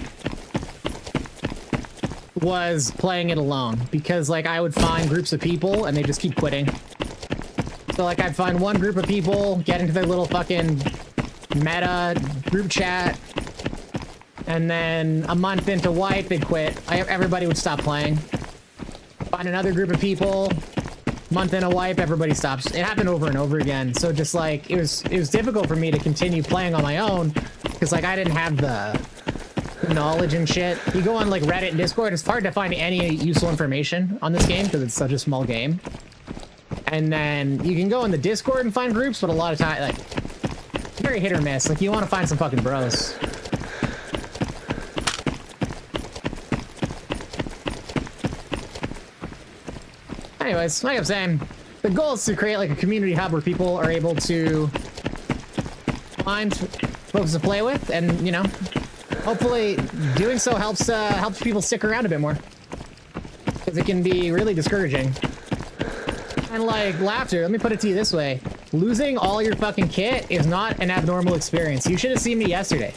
was playing it alone, because like I would find groups of people and they just keep quitting. So like I'd find one group of people, get into their little fucking meta group chat, and then a month into wipe they'd quit. Everybody would stop playing. Find another group of people, month in a wipe, everybody stops. It happened over and over again. So just like it was difficult for me to continue playing on my own, because like I didn't have the knowledge and shit. You go on like Reddit and Discord, it's hard to find any useful information on this game because it's such a small game. And then you can go in the Discord and find groups, but a lot of time, like, very hit or miss. Like, you want to find some fucking bros. Anyways, like I'm saying, the goal is to create like a community hub where people are able to find folks to play with, and you know, hopefully doing so helps people stick around a bit more, because it can be really discouraging. And like, Laughter, let me put it to you this way: losing all your fucking kit is not an abnormal experience. You should have seen me yesterday.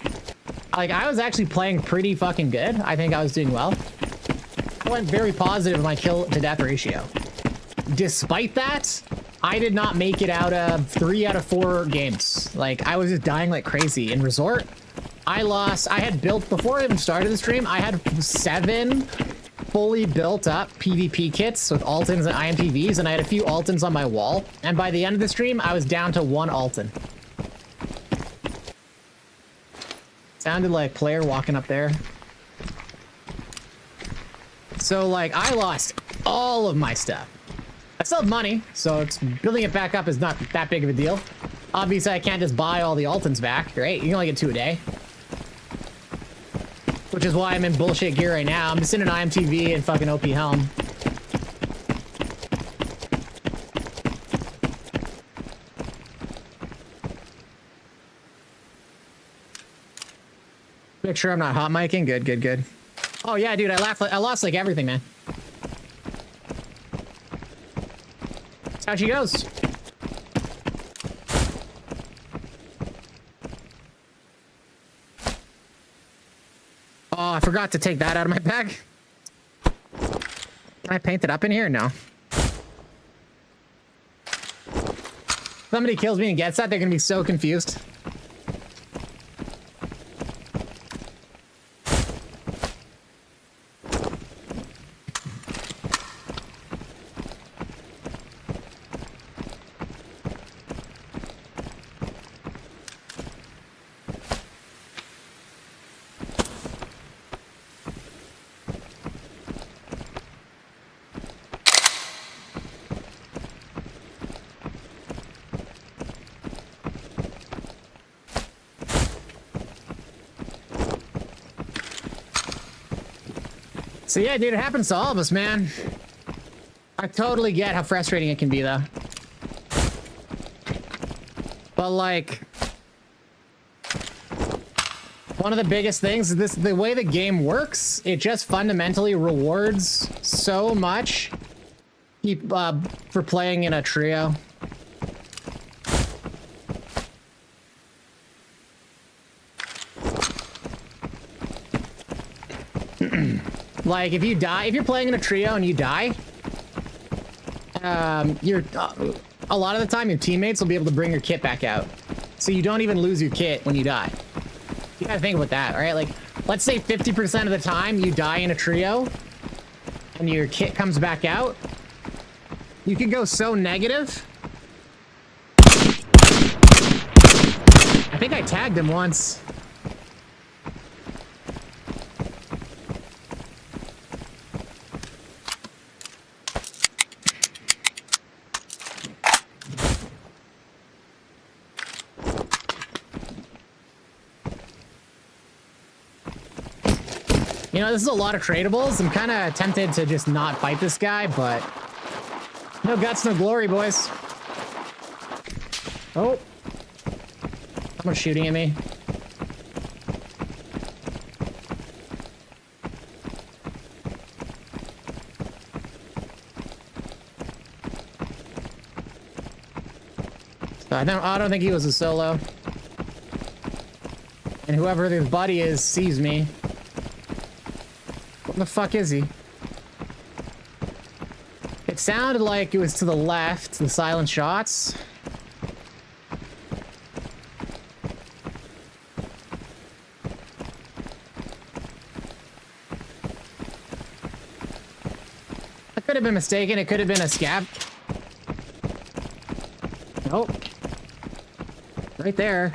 Like, I was actually playing pretty fucking good. I think I was doing well. I went very positive in my kill to death ratio. Despite that, I did not make it out of 3 out of 4 games. Like, I was just dying like crazy. In Resort, I had built, before I even started the stream, I had 7 fully built up PvP kits with Altons and IMTVs, and I had a few Altons on my wall. And by the end of the stream, I was down to 1 Alton. Sounded like player walking up there. So, like, I lost all of my stuff. I still have money, so building it back up is not that big of a deal. Obviously, I can't just buy all the Altons back, right? You can only get 2 a day. Which is why I'm in bullshit gear right now. I'm just in an IMTV and fucking OP helm. Make sure I'm not hot micing. Good, good, good. Oh yeah, dude, I lost like everything, man. That's how she goes. Oh, I forgot to take that out of my bag. Can I paint it up in here? No. Somebody kills me and gets that, they're gonna be so confused. So yeah, dude, it happens to all of us, man. I totally get how frustrating it can be, though. But like, one of the biggest things is the way the game works, it just fundamentally rewards so much for playing in a trio. Like, if you're playing in a trio and you die, a lot of the time your teammates will be able to bring your kit back out. So you don't even lose your kit when you die. You gotta think about that, right? Like, let's say 50% of the time you die in a trio and your kit comes back out. You could go so negative. I think I tagged him once. You know, this is a lot of tradables. I'm kind of tempted to just not fight this guy, but No guts, no glory, boys. Oh. Someone's shooting at me. I don't think he was a solo. And whoever his buddy is sees me. What the fuck is he? It sounded like it was to the left, the silent shots. I could have been mistaken. It could have been a scab. Nope. Right there.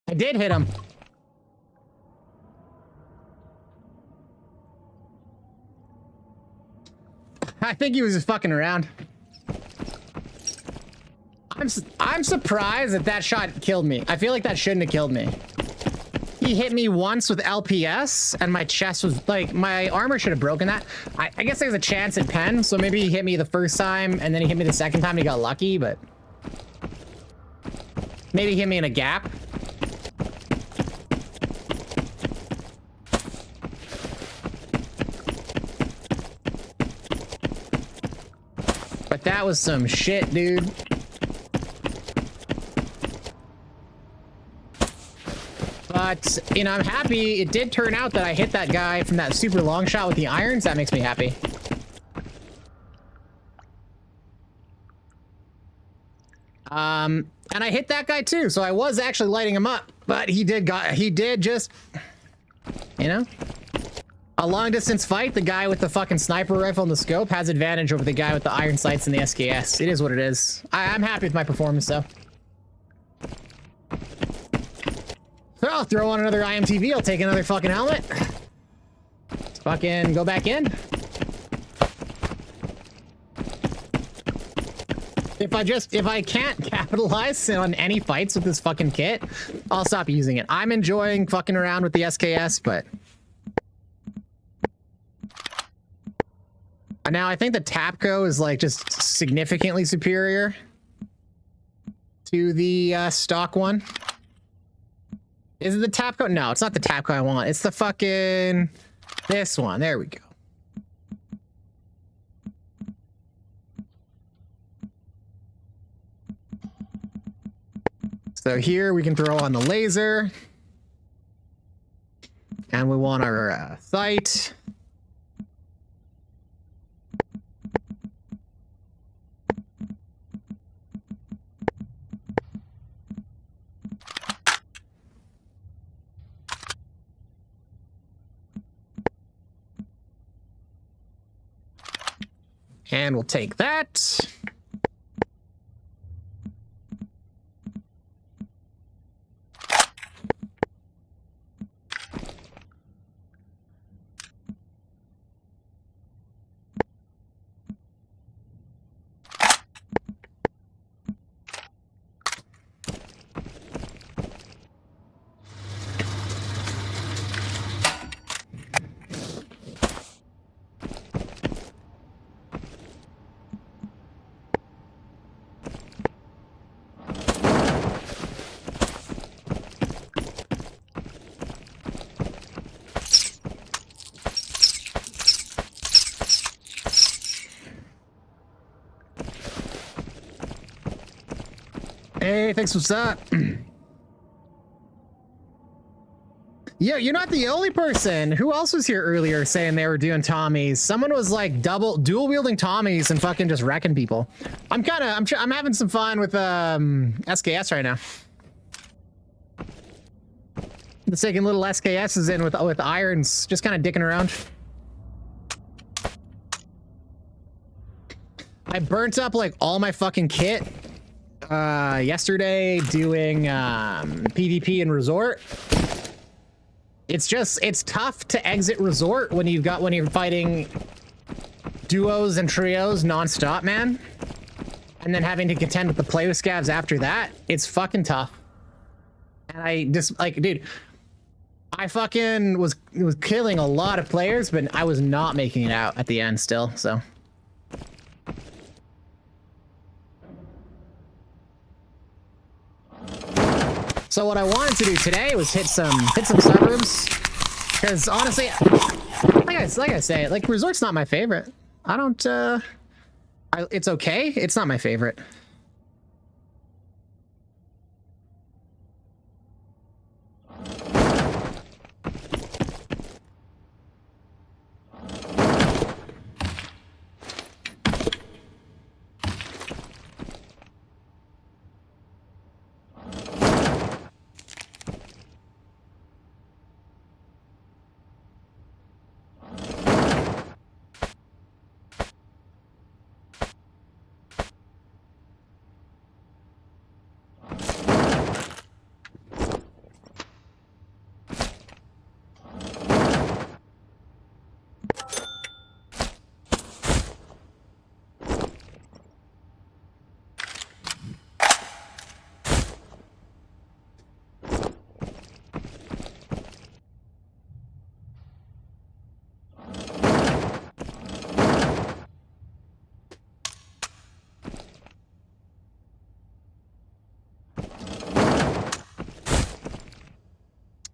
I did hit him. I think he was just fucking around. I'm surprised that that shot killed me. I feel like that shouldn't have killed me. He hit me once with LPS, and my chest was like, my armor should have broken that. I guess there's a chance it pen, so maybe he hit me the first time, and then he hit me the second time, and he got lucky, but maybe he hit me in a gap. But that was some shit, dude. But, you know, I'm happy it did turn out that I hit that guy from that super long shot with the irons. That makes me happy. And I hit that guy too, so I was actually lighting him up, but he did just, you know, a long distance fight. The guy with the fucking sniper rifle and the scope has advantage over the guy with the iron sights and the SKS. It is what it is. I'm happy with my performance though. I'll throw on another IMTV. I'll take another fucking helmet. Let's fucking go back in. If I can't capitalize on any fights with this fucking kit, I'll stop using it. I'm enjoying fucking around with the SKS, but now I think the Tapco is like just significantly superior to the stock one. Is it the Tapco? No, it's not the Tapco I want. It's the fucking this one. There we go. So here we can throw on the laser. And we want our sight. And we'll take that. Hey, thanks, what's up? Yeah, you're not the only person. Who else was here earlier saying they were doing Tommies? Someone was like dual wielding Tommies and fucking just wrecking people. I'm having some fun with SKS right now. Just taking little SKSs in with irons, just kind of dicking around. I burnt up like all my fucking kit yesterday doing PvP in Resort. It's tough to exit Resort when you're fighting duos and trios non-stop, man. And then having to contend with the play with scavs after that, it's fucking tough. And I just like, dude, I fucking was killing a lot of players, but I was not making it out at the end still, so. So what I wanted to do today was hit some suburbs, because honestly, like I say, like Resort's not my favorite. I don't. It's okay. It's not my favorite.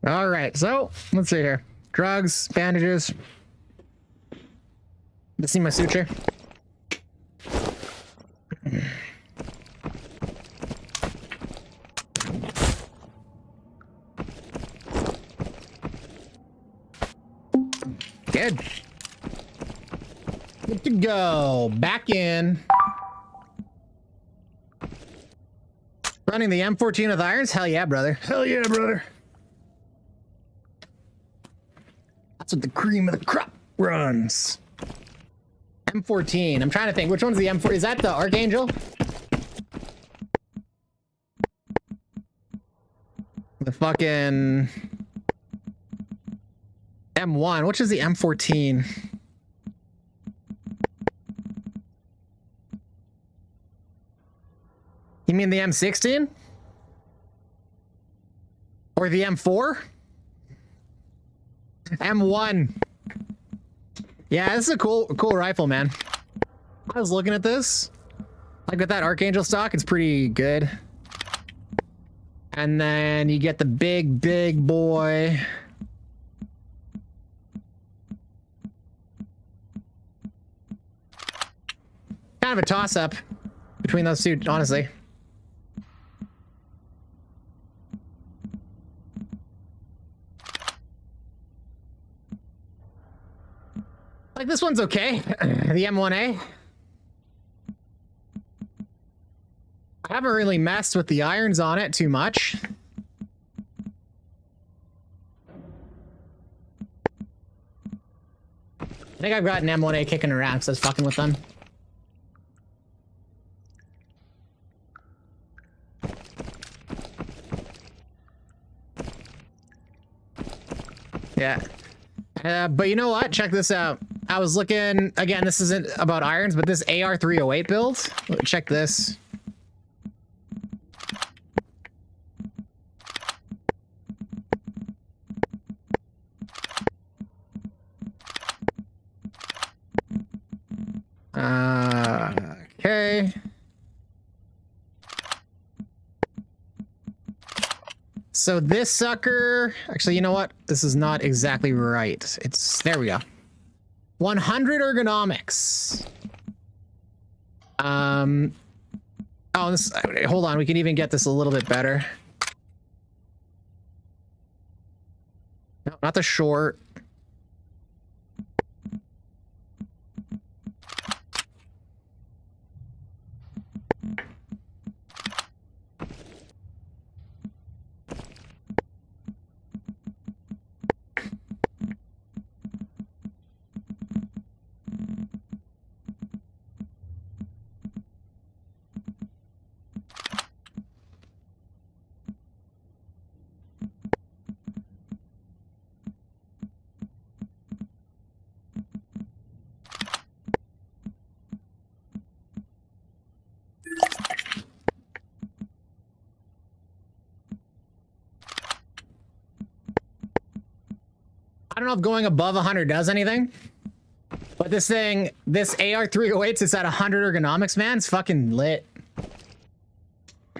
All right, so let's see here. Drugs, bandages. Let's see my suture. Good. Good to go. Back in. Running the M14 with irons? Hell yeah, brother. Hell yeah, brother. That's what the cream of the crop runs. M14. I'm trying to think. Which one's the M4? Is that the Archangel? The fucking M1. Which is the M14? You mean the M16? Or the M4? M1. Yeah, this is a cool rifle, man. I was looking at this. Like with that Archangel stock, it's pretty good. And then you get the big boy. Kind of a toss-up between those two, honestly. Like, this one's okay. The M1A. I haven't really messed with the irons on it too much. I think I've got an M1A kicking around because I was fucking with them. Yeah. But you know what? Check this out. I was looking, again, this isn't about irons, but this AR308 build, check this. Okay. So this sucker, actually, you know what? This is not exactly right. It's, there we go. 100 ergonomics. Oh, this, hold on. We can even get this a little bit better. No, not the short. I don't know if going above 100 does anything, but this thing, this AR-308s, it's at 100 ergonomics, man. It's fucking lit.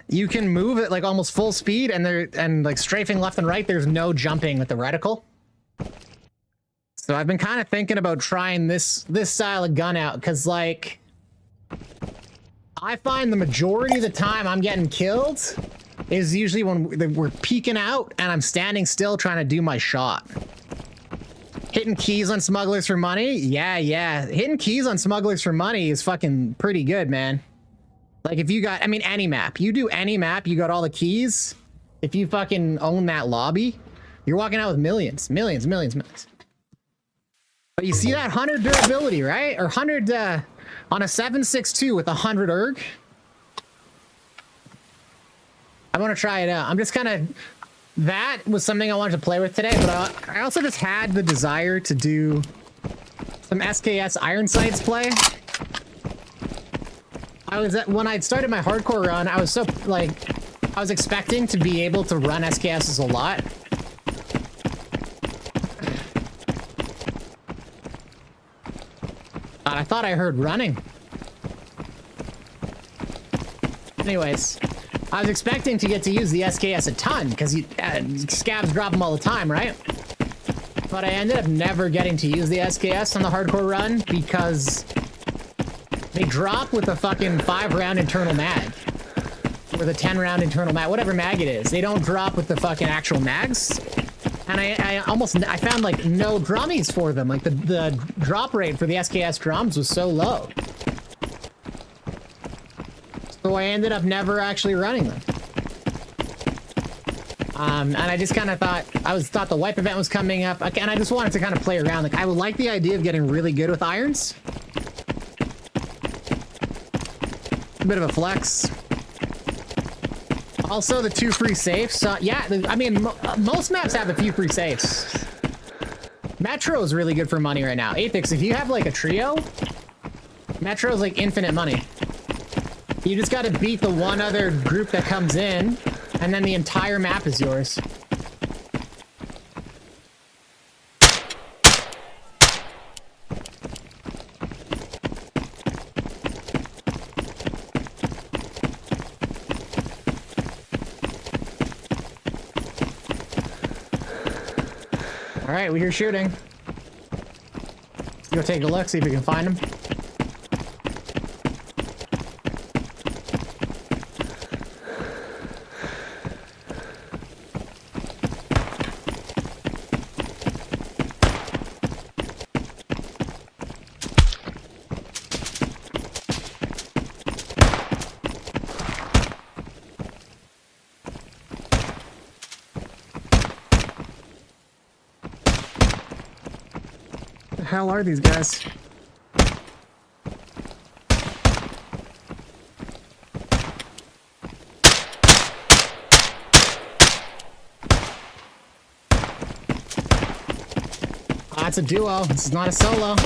You can move it like almost full speed, and like strafing left and right. There's no jumping with the reticle. So I've been kind of thinking about trying this style of gun out, because like I find the majority of the time I'm getting killed is usually when we're peeking out and I'm standing still trying to do my shot. Hitting keys on smugglers for money? Yeah. Hitting keys on smugglers for money is fucking pretty good, man. Like if you got, I mean, any map. You do any map, you got all the keys. If you fucking own that lobby, you're walking out with millions. But you see that 100 durability, right? Or 100 on a 7.62 with 100 erg. I want to try it out. I'm just kind of... That was something I wanted to play with today, but I also just had the desire to do some SKS Iron Sights play. When I started my hardcore run, I was so, like, I was expecting to be able to run SKSs a lot. But I thought I heard running. Anyways, I was expecting to get to use the SKS a ton, because scabs drop them all the time, right? But I ended up never getting to use the SKS on the hardcore run, because they drop with a fucking 5-round internal mag. Or the 10-round internal mag, whatever mag it is. They don't drop with the fucking actual mags. And I found like no drummies for them. Like the drop rate for the SKS drums was so low. So I ended up never actually running them. And I just kind of thought the wipe event was coming up, and I just wanted to kind of play around. Like I would like the idea of getting really good with irons. A bit of a flex. Also, the 2 free safes. Yeah, I mean, most maps have a few free safes. Metro is really good for money right now. Apex, if you have like a trio, Metro is like infinite money. You just got to beat the one other group that comes in, and then the entire map is yours. All right, we hear shooting. Let's go take a look, see if we can find him. The hell are these guys? Ah, it's a duo. This is not a solo.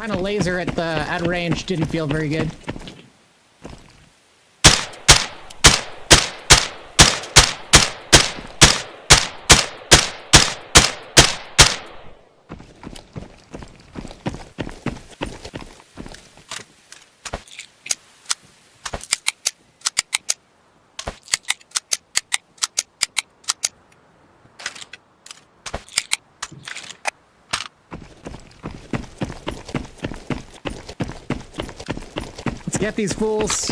Trying to laser at range didn't feel very good. Let's get these fools.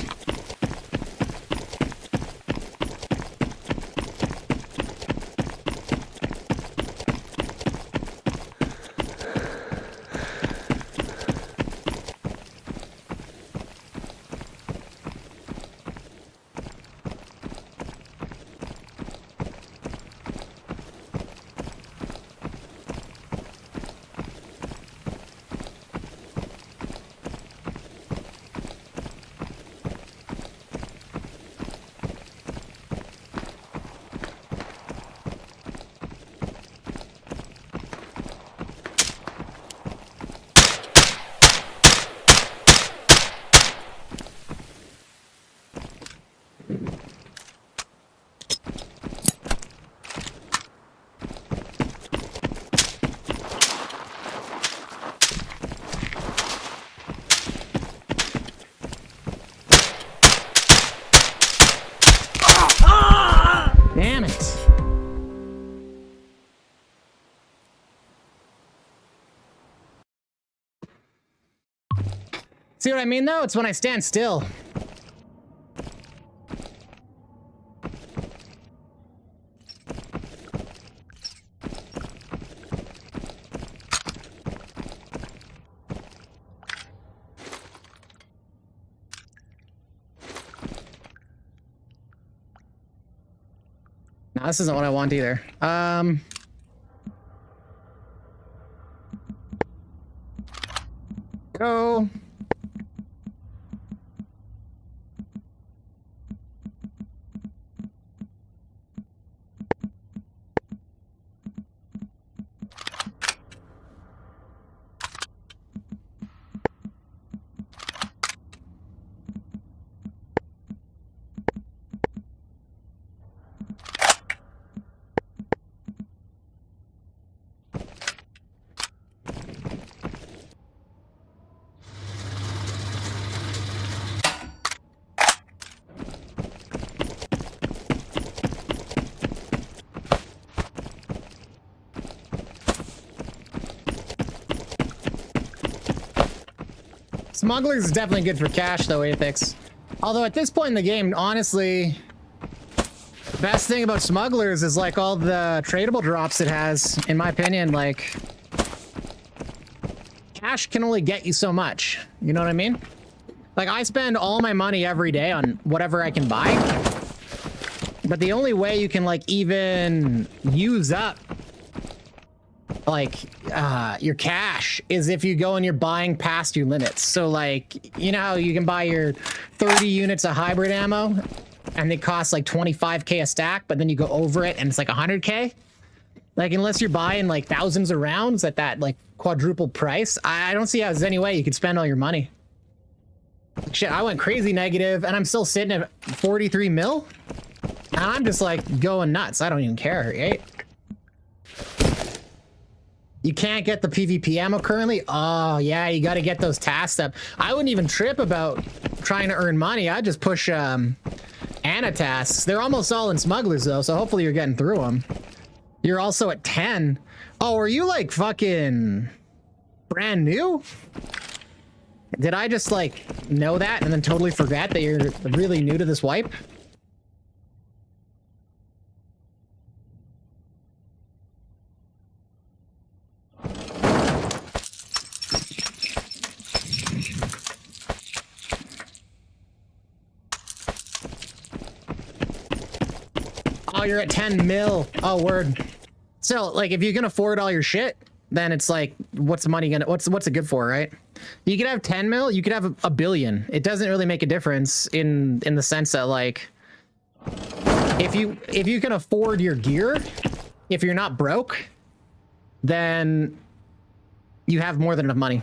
Damn it. See what I mean, though? It's when I stand still. No, this isn't what I want either. Go. Smugglers is definitely good for cash, though, Apex. Although at this point in the game, honestly, the best thing about Smugglers is like all the tradable drops it has, in my opinion. Like, cash can only get you so much. You know what I mean? Like, I spend all my money every day on whatever I can buy. But the only way you can, like, even use up like your cash is if you go and you're buying past your limits. So like, you know how you can buy your 30 units of hybrid ammo and they cost like 25k a stack, but then you go over it and it's like 100k? Like, unless you're buying like thousands of rounds at that like quadruple price, I don't see how there's any way you could spend all your money. Shit, I went crazy negative and I'm still sitting at 43 mil, and I'm just like going nuts. I don't even care, right? You can't get the PvP ammo currently? Oh, yeah, you got to get those tasks up. I wouldn't even trip about trying to earn money. I'd just push Anna tasks. They're almost all in Smugglers, though, so hopefully you're getting through them. You're also at 10. Oh, are you, like, fucking brand new? Did I just, like, know that and then totally forget that you're really new to this wipe? Oh, you're at 10 mil. Oh, word. So, like, if you can afford all your shit, then it's like, what's the money gonna, what's it good for, right? You could have 10 mil, you could have a billion. It doesn't really make a difference in the sense that, like, if you can afford your gear, if you're not broke, then you have more than enough money.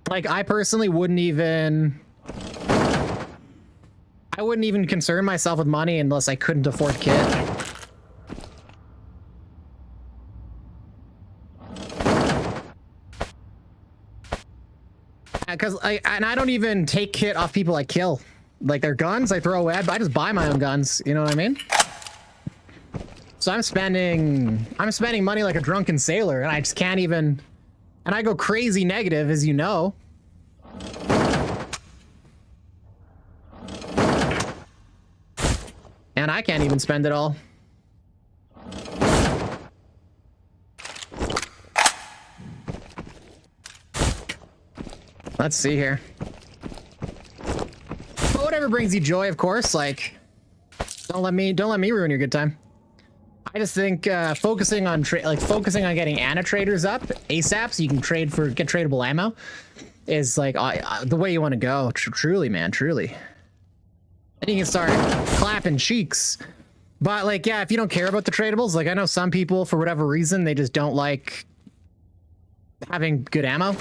Like, I personally wouldn't even concern myself with money unless I couldn't afford kit. Because I don't even take kit off people I kill. Like, their guns, I throw away. I just buy my own guns. You know what I mean? So I'm spending money like a drunken sailor, and I just can't even. And I go crazy negative, as you know. And I can't even spend it all. Let's see here. But whatever brings you joy, of course. Like, don't let me ruin your good time. I just think focusing on getting ana traders up ASAP, so you can get tradable ammo, is like the way you want to go. Truly, man, truly. And you can start clapping cheeks. But like, yeah, if you don't care about the tradables, like I know some people for whatever reason they just don't like having good ammo.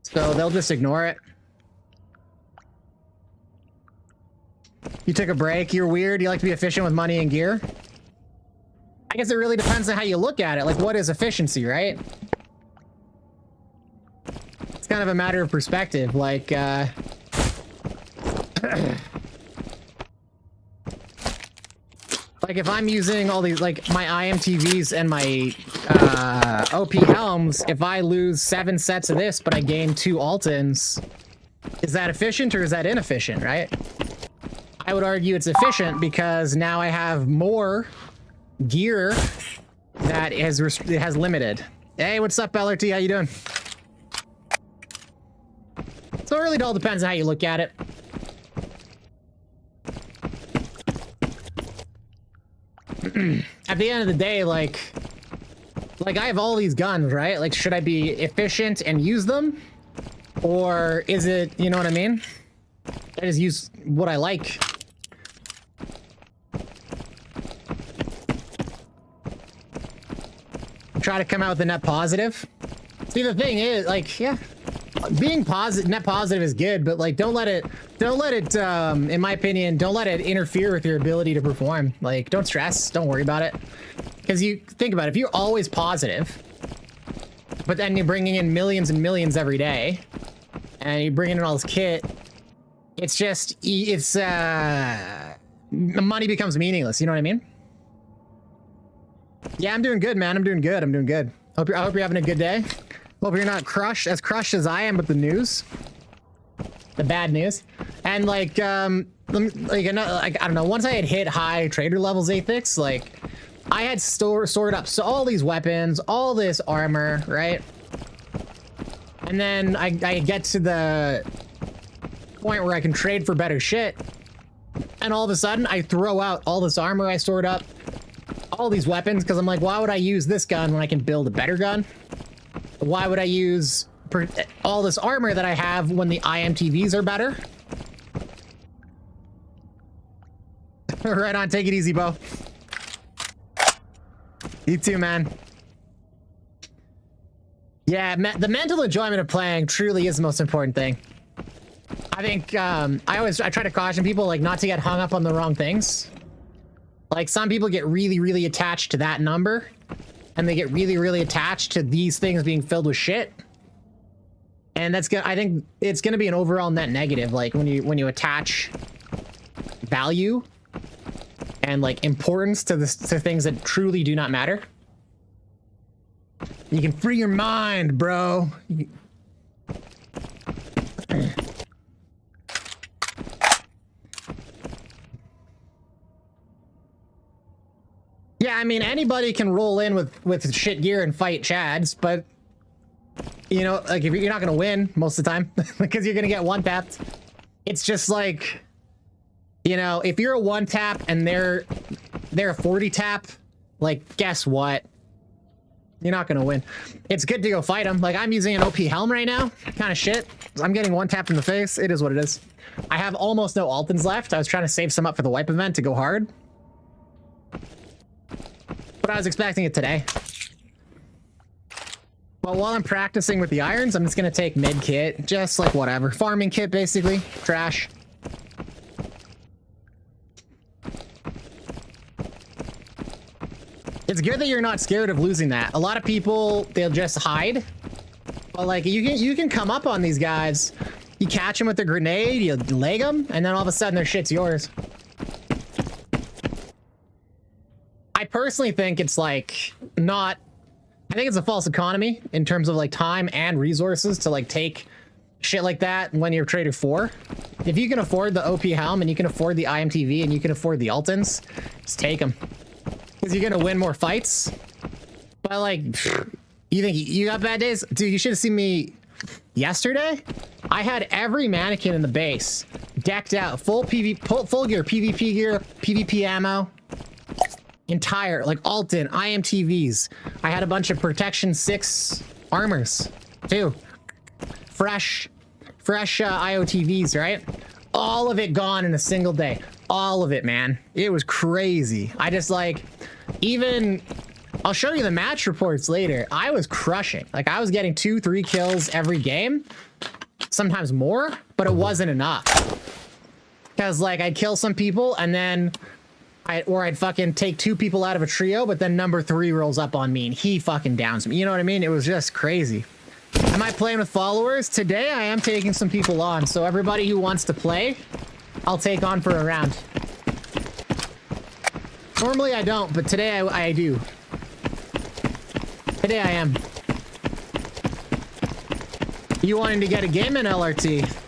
So they'll just ignore it. You took a break, you're weird, you like to be efficient with money and gear. I guess it really depends on how you look at it. Like, what is efficiency, right? It's kind of a matter of perspective. Like, like if I'm using all these, like my IMTVs and my OP helms, if I lose 7 sets of this, but I gain 2 Altons, is that efficient or is that inefficient, right? I would argue it's efficient because now I have more gear that has limited. Hey, what's up, LRT? How you doing? So it really all depends on how you look at it. At the end of the day, like I have all these guns, right? Like, should I be efficient and use them? Or is it, you know what I mean? I just use what I like. Try to come out with a net positive. See, the thing is, like, yeah, being net positive is good, but like, don't let it, in my opinion, don't let it interfere with your ability to perform. Like, don't stress, don't worry about it. Because you think about it, if you're always positive, but then you're bringing in millions and millions every day, and you're bringing in all this kit, it's just, money becomes meaningless, you know what I mean? Yeah, I'm doing good, man. I'm doing good. I hope you're having a good day. Hope you're not crushed as I am with the news. The bad news. And like, I don't know, once I had hit high trader levels Athix, like, I had stored up all these weapons, all this armor, right? And then I get to the point where I can trade for better shit. And all of a sudden, I throw out all this armor I stored up, all these weapons, because I'm like, why would I use this gun when I can build a better gun? Why would I use all this armor that I have when the IMTVs are better? Right on, take it easy, Bo. You too, man. Yeah, the mental enjoyment of playing truly is the most important thing. I think, I try to caution people, like, not to get hung up on the wrong things. Like, some people get really, really attached to that number, and they get really, really attached to these things being filled with shit. And that's good. I think it's going to be an overall net negative. Like, when you attach value and like importance to things that truly do not matter, you can free your mind, bro. Yeah, I mean, anybody can roll in with shit gear and fight Chads, but, you know, like, if you're not gonna win most of the time because you're gonna get one tapped. It's just like, you know, if you're a one tap and they're a 40 tap, like, guess what? You're not gonna win. It's good to go fight them. Like, I'm using an OP helm right now, kind of shit. I'm getting one tap in the face. It is what it is. I have almost no Altons left. I was trying to save some up for the wipe event to go hard. But I was expecting it today. But while I'm practicing with the irons, I'm just gonna take mid kit, just like whatever. Farming kit, basically. Trash. It's good that you're not scared of losing that. A lot of people, they'll just hide. But like, you can come up on these guys. You catch them with a grenade, you leg them, and then all of a sudden their shit's yours. I personally think it's like not... I think it's a false economy in terms of like time and resources to like take shit like that when you're traded 4. If you can afford the OP helm and you can afford the IMTV and you can afford the Altons, just take them. Because you're gonna win more fights. But like, you think you got bad days? Dude, you should have seen me yesterday. I had every mannequin in the base decked out, full gear, PvP gear, PvP ammo. Entire, like Alton, IMTVs. I had a bunch of Protection 6 armors, too. Fresh IOTVs, right? All of it gone in a single day. All of it, man. It was crazy. I just like, even, I'll show you the match reports later. I was crushing. Like, I was getting 2-3 kills every game. Sometimes more, but it wasn't enough. Because, like, I'd kill some people and then... I'd fucking take 2 people out of a trio, but then number 3 rolls up on me and he fucking downs me. You know what I mean? It was just crazy. Am I playing with followers? Today I am taking some people on, so everybody who wants to play, I'll take on for a round. Normally I don't, but today I do. Today I am. You wanting to get a game in LRT?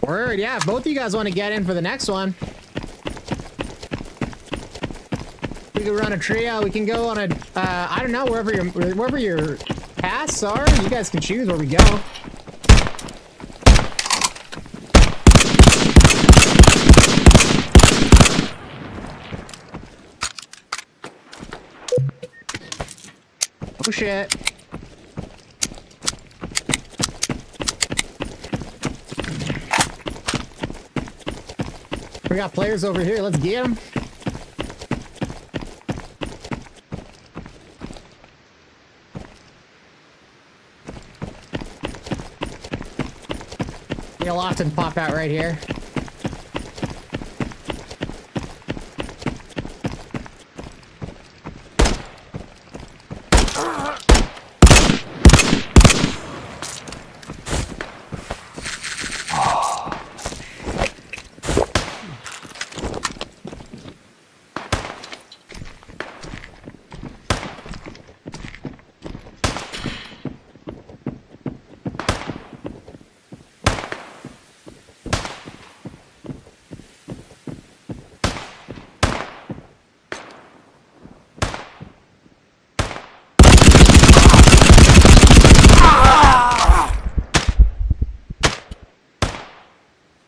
Word, yeah, if both of you guys want to get in for the next one. We can run a trio, we can go on a, I don't know, wherever your paths are, you guys can choose where we go. Oh shit. We got players over here. Let's get them. He'll often pop out right here.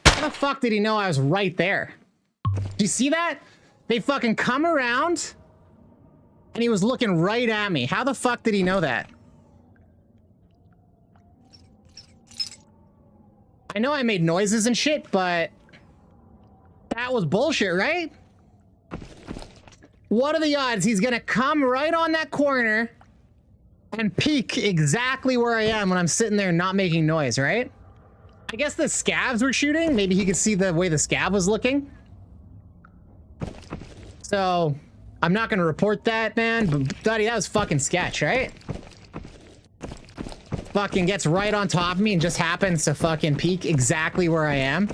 How the fuck did he know I was right there? Do you see that? They fucking come around and he was looking right at me. How the fuck did he know that? I know I made noises and shit, but that was bullshit, right? What are the odds he's gonna come right on that corner and peek exactly where I am when I'm sitting there not making noise, right? I guess the scavs were shooting. Maybe he could see the way the scav was looking. So, I'm not gonna report that, man, but buddy, that was fucking sketch, right? Fucking gets right on top of me and just happens to fucking peek exactly where I am.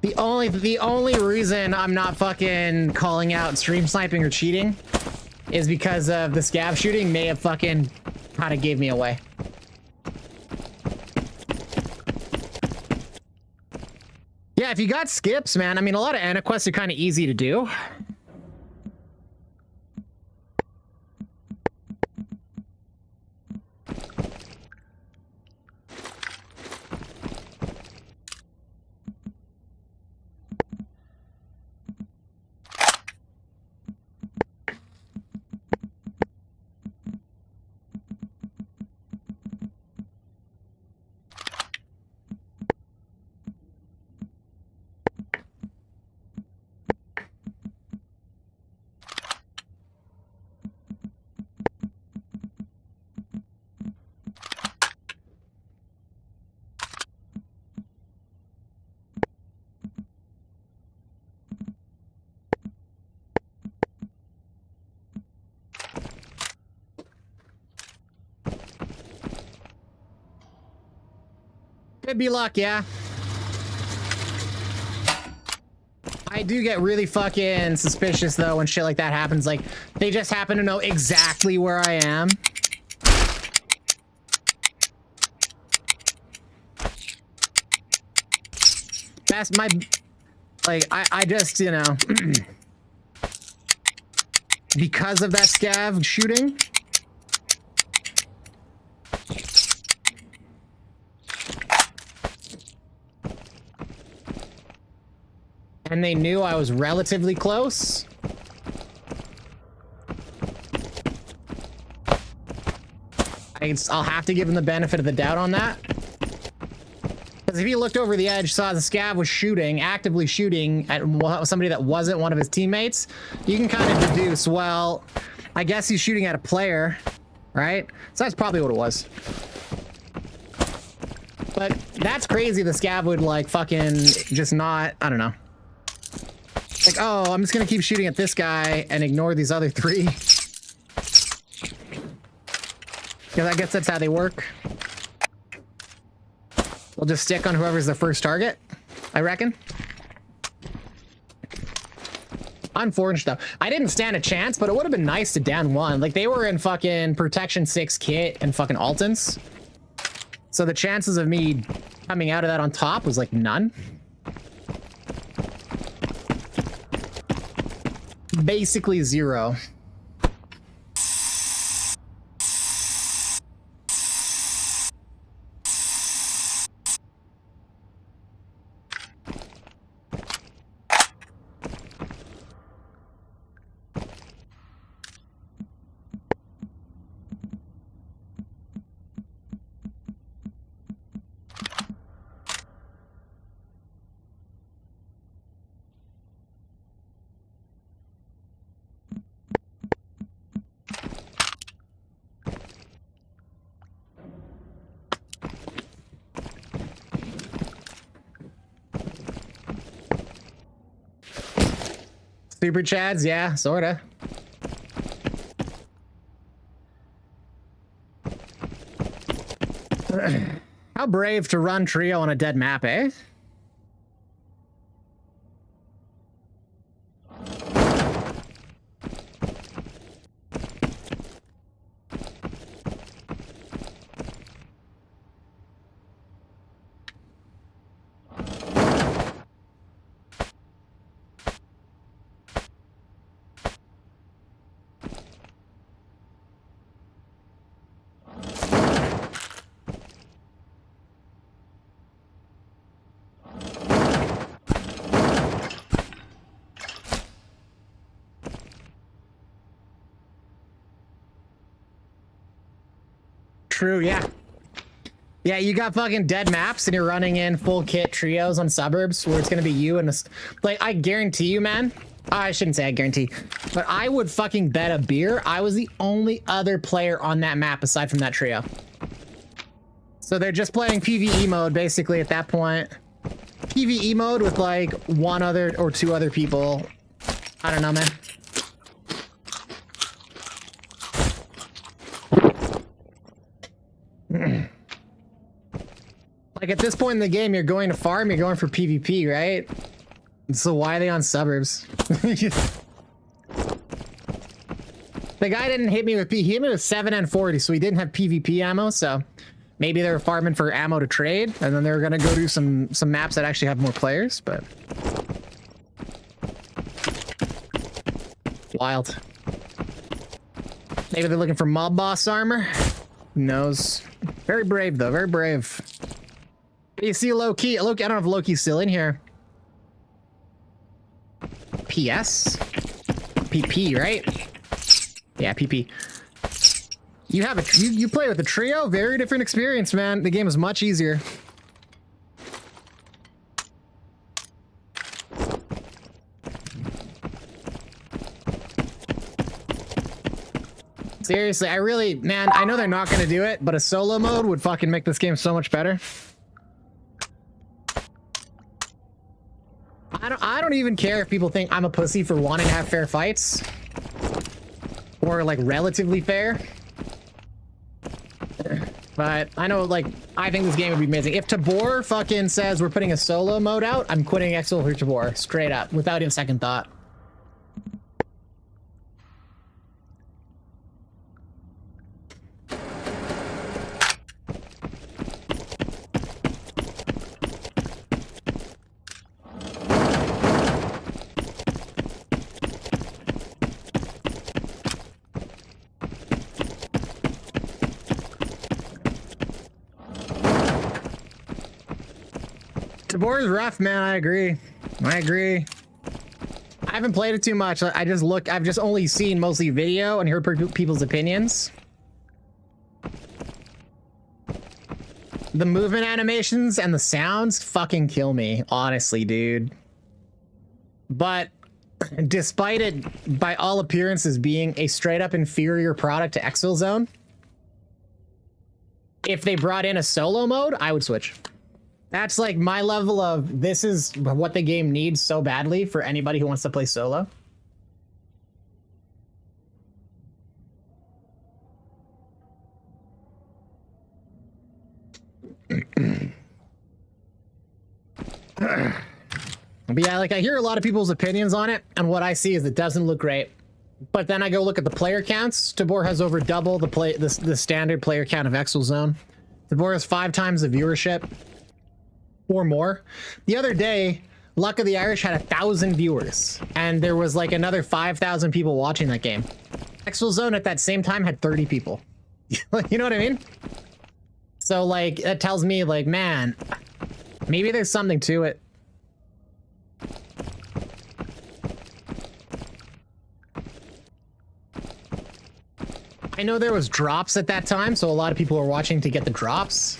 The only reason I'm not fucking calling out stream sniping or cheating is because of the scav shooting may have fucking kind of gave me away. Yeah, if you got skips, man, I mean, a lot of Ana quests are kind of easy to do. Could be luck, yeah. I do get really fucking suspicious though when shit like that happens. Like, they just happen to know exactly where I am. That's my... Like, I just, you know... because of that scav shooting... and they knew I was relatively close. I'll have to give him the benefit of the doubt on that. Because if he looked over the edge, saw the scav was shooting, actively shooting at somebody that wasn't one of his teammates, you can kind of deduce, well, I guess he's shooting at a player, right? So that's probably what it was. But that's crazy. The scav would like fucking just not, I don't know. Like, oh, I'm just gonna keep shooting at this guy and ignore these other three. Because I guess that's how they work. We'll just stick on whoever's the first target, I reckon. Unfortunate though. I didn't stand a chance, but it would have been nice to down one. Like, they were in fucking Protection 6 kit and fucking Altons. So the chances of me coming out of that on top was like none. Basically zero. Super chads, yeah, sorta. How brave to run trio on a dead map, eh? True, yeah. Yeah, you got fucking dead maps and you're running in full kit trios on suburbs where it's gonna be you and a... Like, I guarantee you, man. I shouldn't say I guarantee, but I would fucking bet a beer I was the only other player on that map aside from that trio. So they're just playing PvE mode basically at that point. PvE mode with like one other or two other people. I don't know, man. Like, at this point in the game, you're going to farm, you're going for PvP, right? So why are they on suburbs? The guy didn't hit me with P. He hit me with 7 and 40, so he didn't have PvP ammo, so maybe they were farming for ammo to trade, and then they were gonna go do some maps that actually have more players, but... Wild. Maybe they're looking for mob boss armor? Who knows? Very brave, though. Very brave. You see Low-Key. Low-Key, I don't know if Low-Key's still in here. PS? PP, right? Yeah, PP. You have a... You play with a trio? Very different experience, man. The game is much easier. Seriously, I really... Man, I know they're not gonna do it, but a solo mode would fucking make this game so much better. I don't even care if people think I'm a pussy for wanting to have fair fights. Or, like, relatively fair. But I know, like, I think this game would be amazing. If Tabor fucking says we're putting a solo mode out, I'm quitting Exfil for Tabor, straight up, without even second thought. Tabor is rough, man. I agree. I agree. I haven't played it too much. I've just only seen mostly video and heard people's opinions. The movement animations and the sounds fucking kill me, honestly, dude. But despite it, by all appearances, being a straight up inferior product to Exfil Zone, if they brought in a solo mode, I would switch. That's like my level of this is what the game needs so badly for anybody who wants to play solo. But yeah, like I hear a lot of people's opinions on it, and what I see is it doesn't look great. But then I go look at the player counts. Tabor has over double the standard player count of Exfil Zone. Tabor has 5 times the viewership. Or more. The other day, Luck of the Irish had 1,000 viewers, and there was like another 5,000 people watching that game. Exfil Zone at that same time had 30 people. You know what I mean? So like, that tells me like, man, maybe there's something to it. I know there was drops at that time, so a lot of people were watching to get the drops.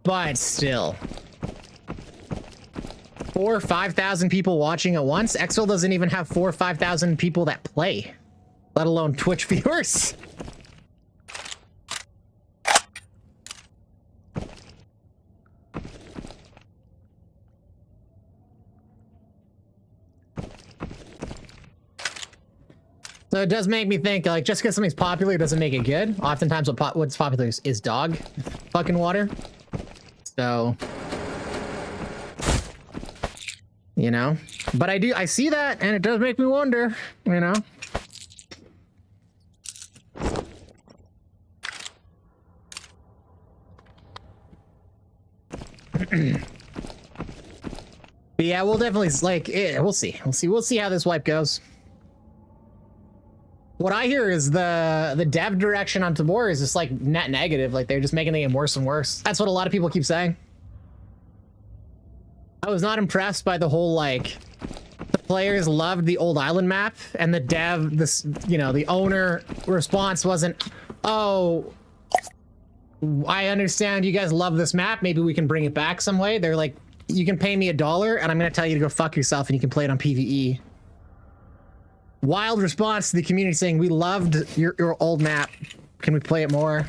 But still, 4,000 or 5,000 people watching at once. Exfil doesn't even have 4,000 or 5,000 people that play, let alone Twitch viewers. So it does make me think, like, just because something's popular doesn't make it good. Oftentimes what's popular is dog fucking water. So, you know, but I see that, and it does make me wonder, you know. But yeah, we'll definitely, like, we'll see how this wipe goes. What I hear is the dev direction on Tabor is just like net negative. Like they're just making the game worse and worse. That's what a lot of people keep saying. I was not impressed by the whole, like, the players loved the old island map and the dev, the owner response wasn't, oh, I understand you guys love this map. Maybe we can bring it back some way. They're like, you can pay me $1 and I'm going to tell you to go fuck yourself and you can play it on PvE. Wild response to the community saying, we loved your old map. Can we play it more?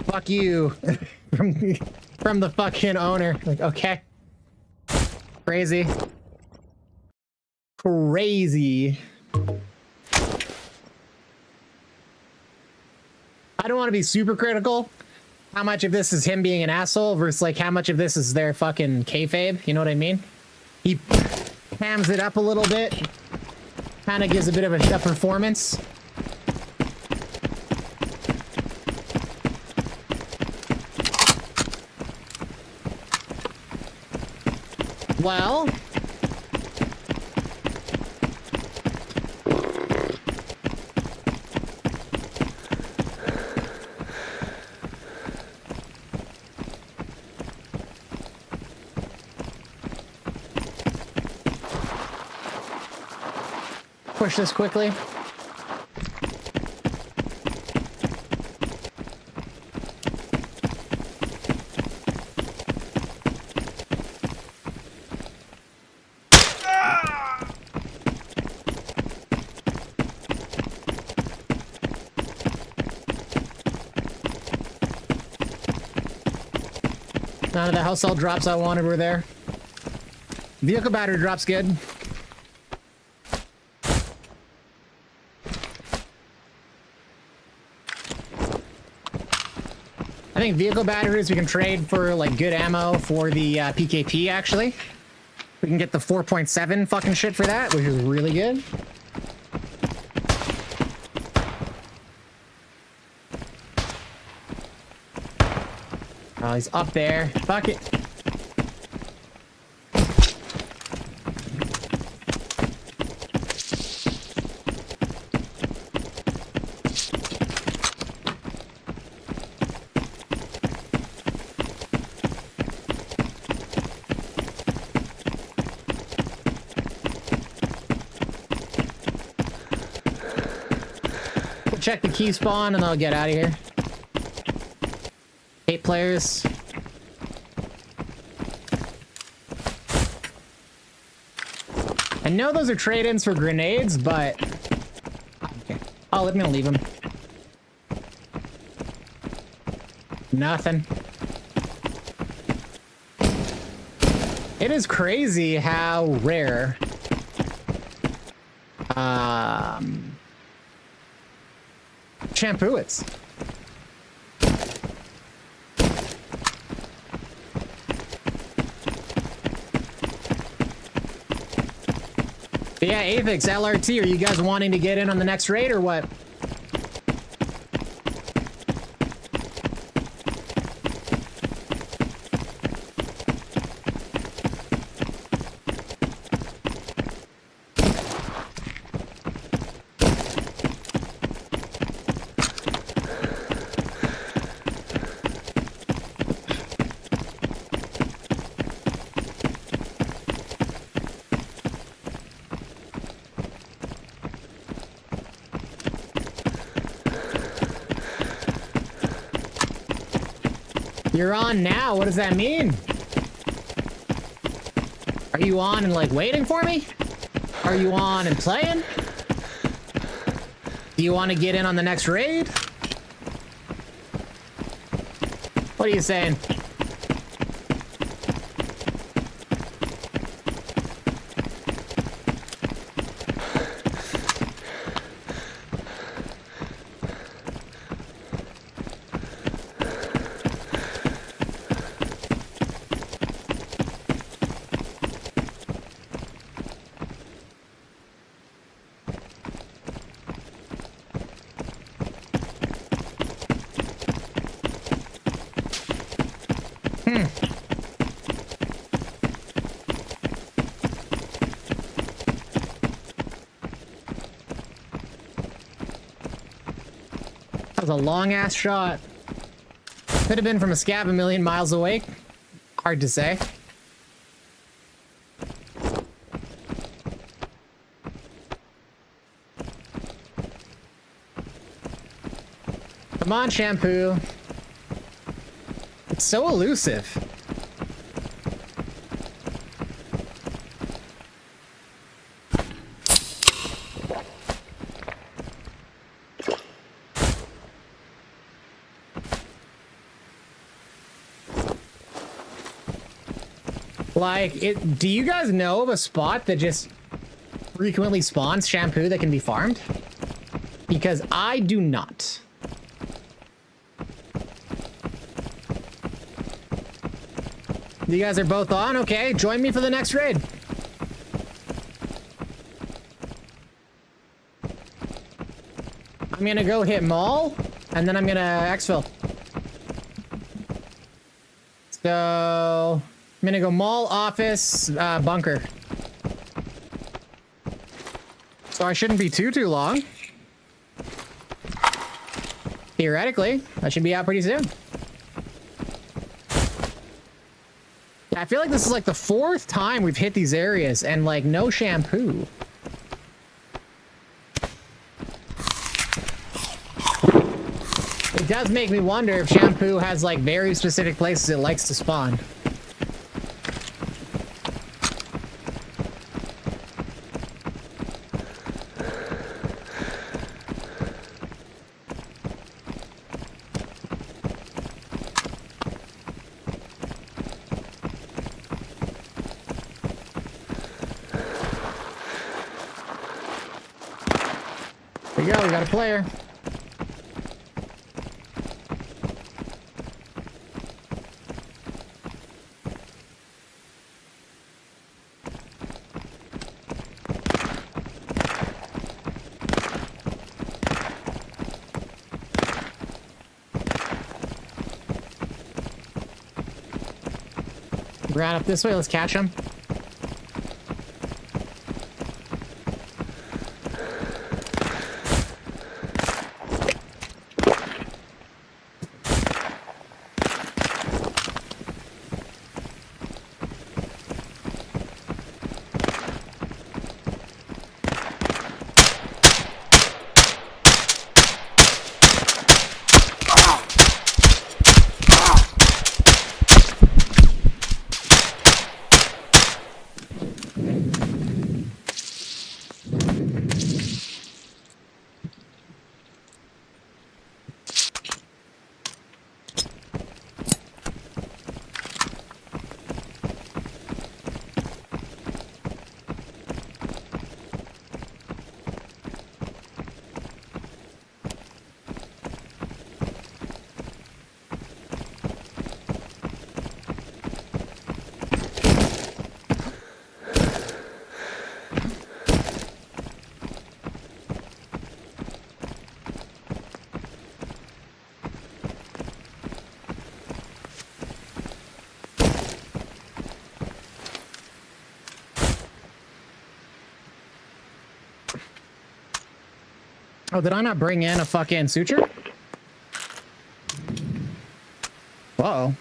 Fuck you. from the fucking owner. Like, okay. Crazy. Crazy. I don't want to be super critical. How much of this is him being an asshole versus like how much of this is their fucking kayfabe? You know what I mean? He hams it up a little bit. Kind of gives a bit of a performance. Well, push this quickly. None of the household drops I wanted were there. Vehicle battery drops good. think vehicle batteries we can trade for like good ammo for the PKP actually. We can get the 4.7 fucking shit for that, which is really good. Oh, he's up there. Fuck it. Check the key spawn and I'll get out of here. 8 players. I know those are trade-ins for grenades, but... Okay. Oh, let me leave them. Nothing. It is crazy how rare... shampoo is. But yeah, Apex, LRT, are you guys wanting to get in on the next raid or what? You're on now? What does that mean? Are you on and like waiting for me? Are you on and playing? Do you want to get in on the next raid? What are you saying? That was a long-ass shot. Could have been from a scav a million miles away. Hard to say. Come on, Shampoo. It's so elusive. Like, do you guys know of a spot that just frequently spawns Shampoo that can be farmed? Because I do not. You guys are both on? Okay, join me for the next raid. I'm gonna go hit mall, and then I'm gonna exfil. So... I'm gonna go mall, office, bunker. So I shouldn't be too long. Theoretically, I should be out pretty soon. Yeah, I feel like this is like the 4th time we've hit these areas and like no Shampoo. It does make me wonder if Shampoo has like very specific places it likes to spawn. There we go, we got a player. Ran up this way. Let's catch him. Oh, did I not bring in a fucking suture? Uh-oh.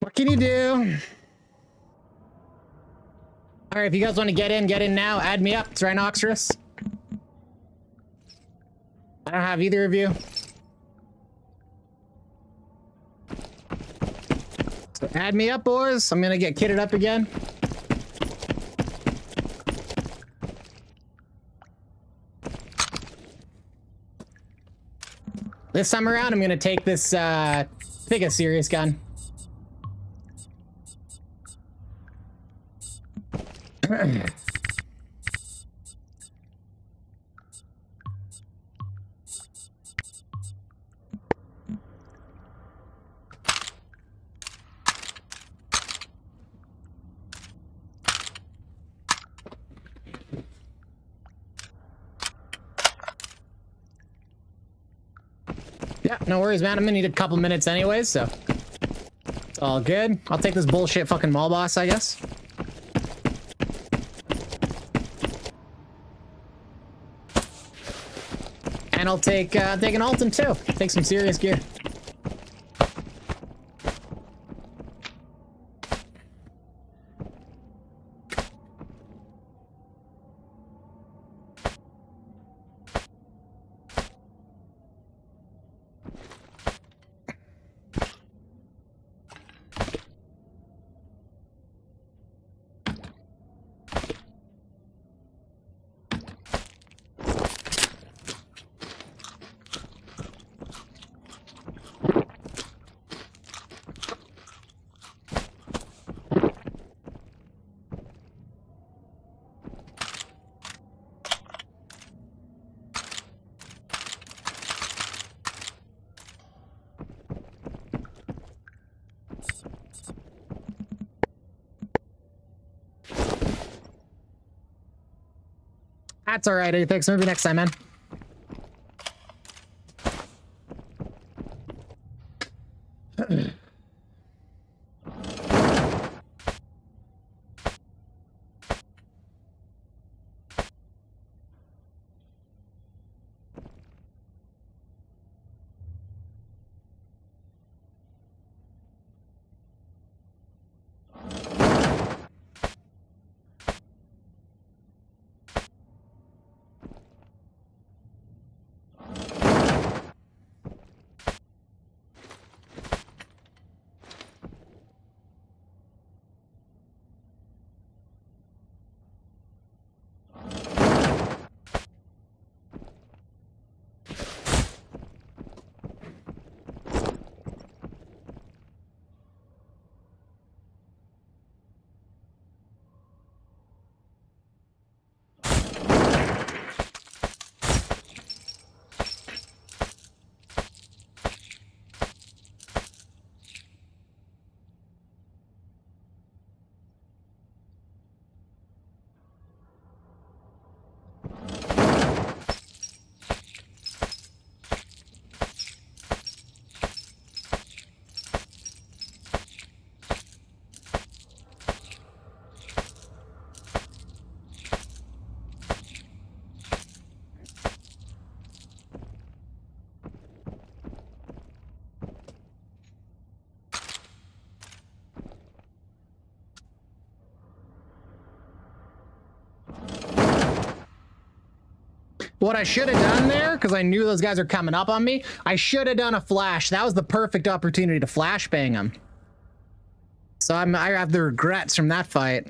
What can you do? All right, if you guys want to get in now. Add me up. It's Rhinoxerous. I don't have either of you. So add me up, boys. I'm gonna get kitted up again. This time around, I'm gonna take this, I think a serious gun. Yeah, no worries, man. I'm gonna need a couple minutes anyways, so it's all good. I'll take this bullshit fucking mall boss, I guess. And I'll take an Alton too. Take some serious gear. That's all right, Apex. Maybe next time, man. What I should have done there, because I knew those guys are coming up on me, I should have done a flash. That was the perfect opportunity to flashbang them. So I have the regrets from that fight.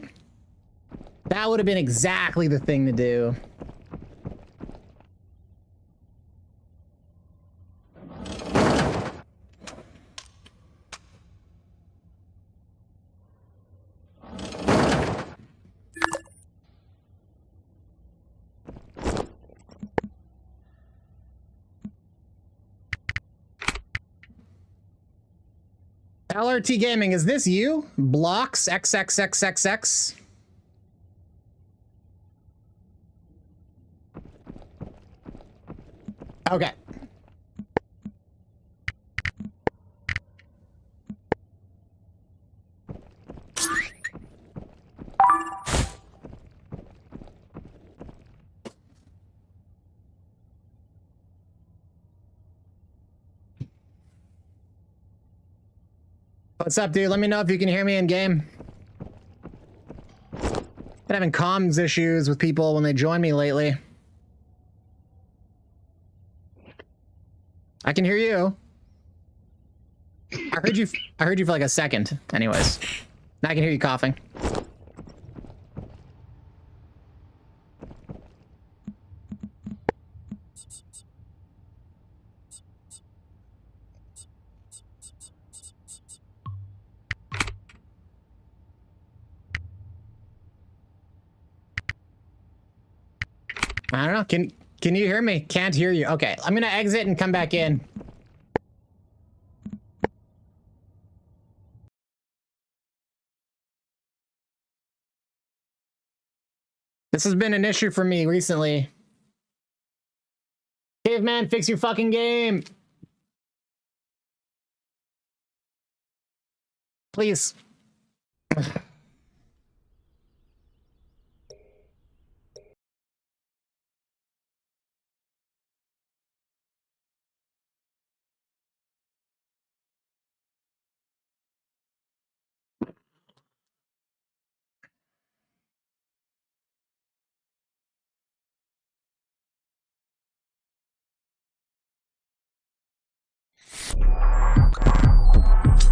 That would have been exactly the thing to do. LRT Gaming, is this you? Blocks XXXXX? Okay. What's up, dude? Let me know if you can hear me in game. Been having comms issues with people when they join me lately. I can hear you. I heard you for like a second. Anyways, now I can hear you coughing. I don't know. Can you hear me? Can't hear you. Okay, I'm gonna exit and come back in. This has been an issue for me recently. Caveman, fix your fucking game. Please.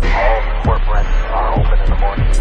All port rents are open in the morning.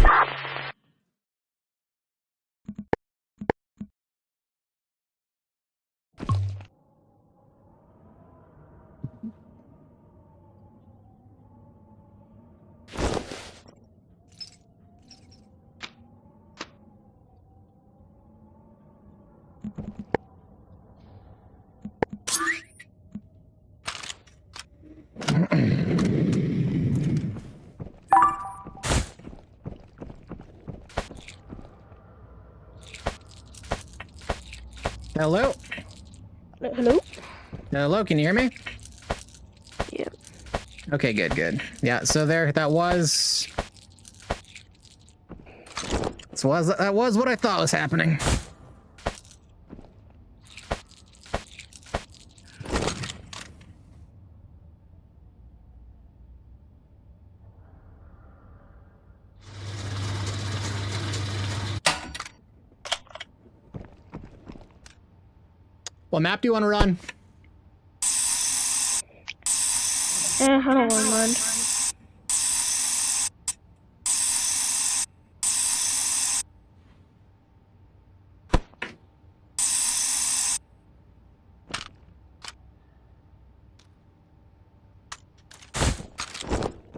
Hello? Hello? Hello, can you hear me? Yeah. Okay, good. Yeah, so that was what I thought was happening. What map do you want to run? I don't really mind.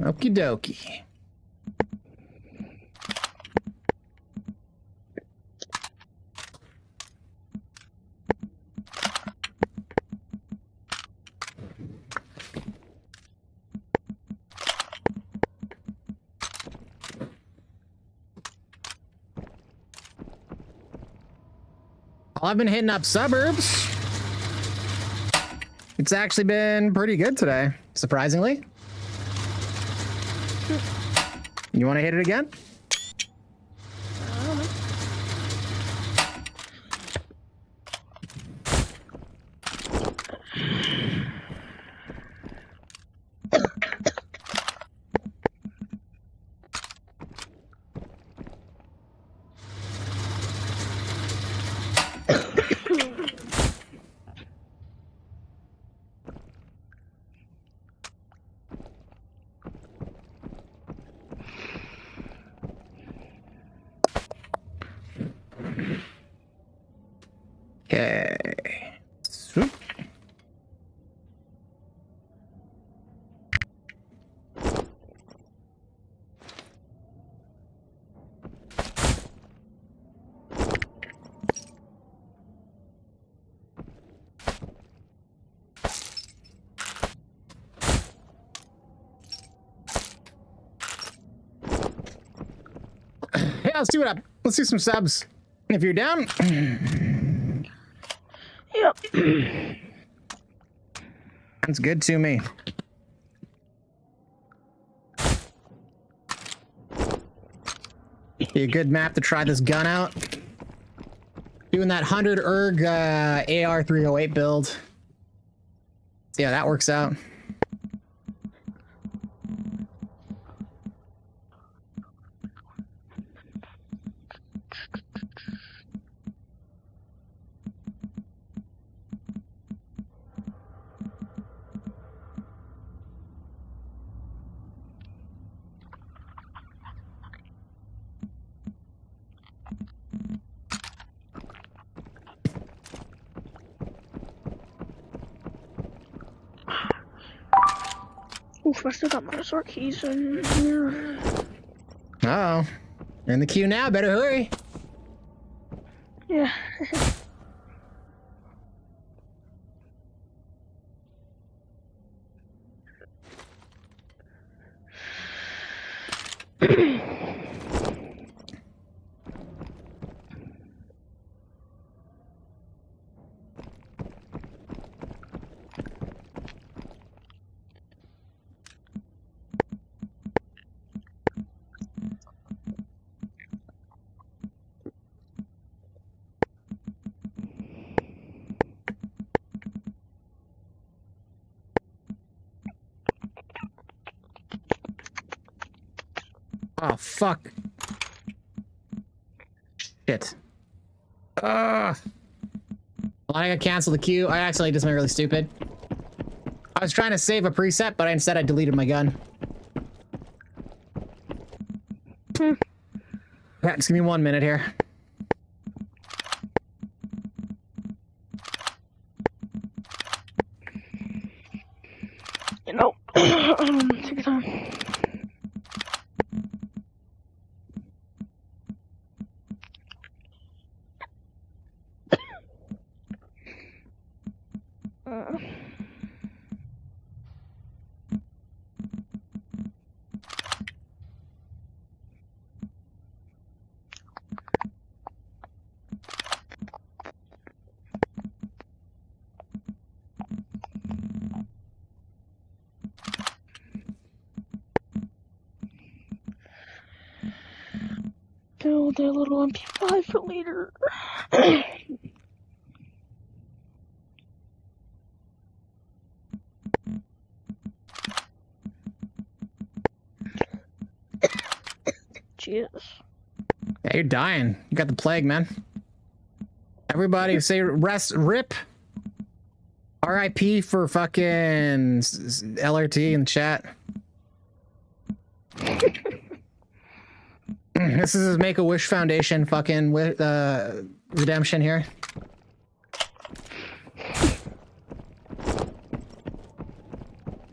Okie dokie. Well, I've been hitting up suburbs. It's actually been pretty good today, surprisingly. You want to hit it again? Okay. Swoop. Yeah, let's do it up. Let's do some subs. If you're down. Yep. That's good to me. Be a good map to try this gun out. Doing that 100 erg AR 308 build. See how that works out. Oof, I still got my resort keys in here. Uh oh. You're in the queue now, better hurry. Yeah. Oh, fuck. Shit. I gotta cancel the queue. I actually did something really stupid. I was trying to save a preset, but instead I deleted my gun. Yeah, just give me 1 minute here. You know. Take your time. Build a little MP5 for later. Jesus. Yeah, you're dying. You got the plague, man. Everybody say rip. RIP for fucking LRT in the chat. This is his Make-A-Wish Foundation fucking redemption here.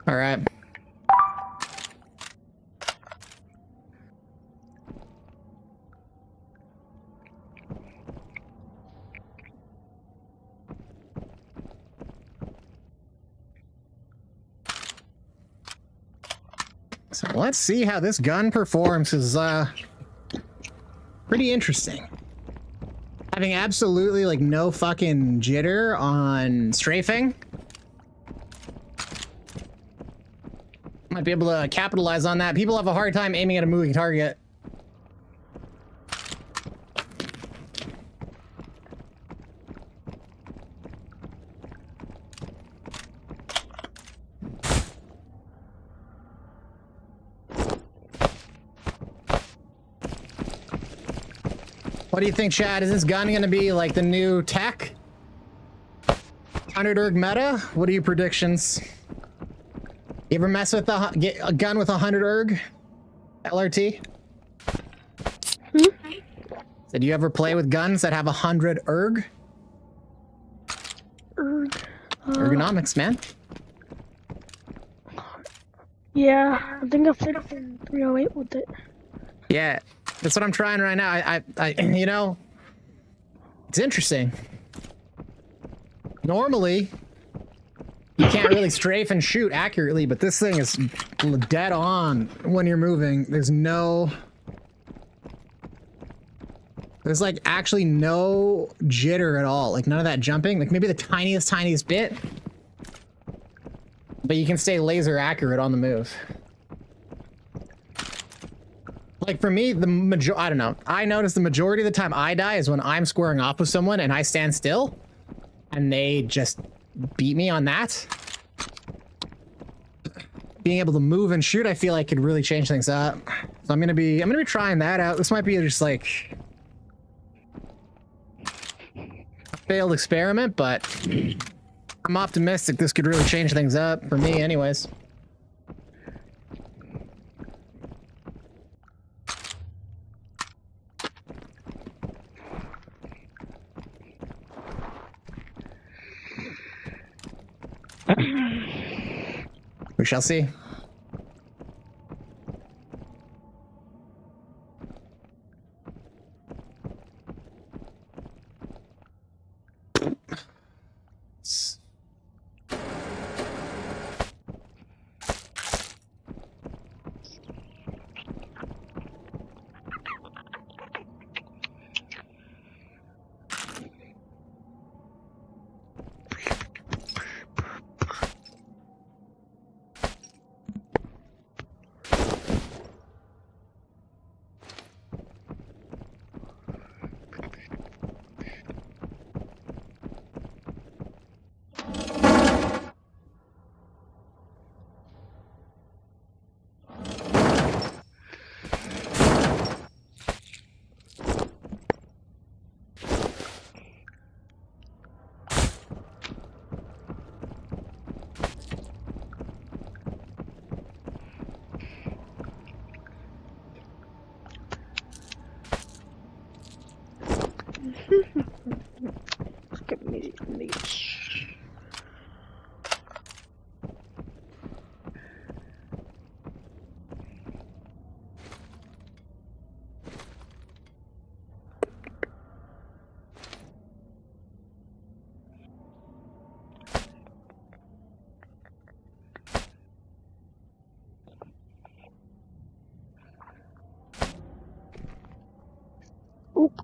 All right. So let's see how this gun performs. Is pretty interesting. Having absolutely like no fucking jitter on strafing. Might be able to capitalize on that. People have a hard time aiming at a moving target. What do you think, Chad? Is this gun gonna be like the new tech? 100 erg meta? What are your predictions? You ever mess with a gun with 100 erg? LRT? Did you ever play with guns that have 100 erg? Ergonomics, man. Yeah, I think I fit up in 308 with it. Yeah, that's what I'm trying right now. You know, it's interesting. Normally, you can't really strafe and shoot accurately, but this thing is dead on when you're moving. There's like actually no jitter at all. Like none of that jumping. Like maybe the tiniest bit. But you can stay laser accurate on the move. Like for me, I don't know. I notice the majority of the time I die is when I'm squaring off with someone and I stand still and they just beat me on that. Being able to move and shoot, I feel like could really change things up. So I'm gonna be trying that out. This might be just like a failed experiment, but I'm optimistic this could really change things up for me anyways. We shall see. Skip music from these. Oop.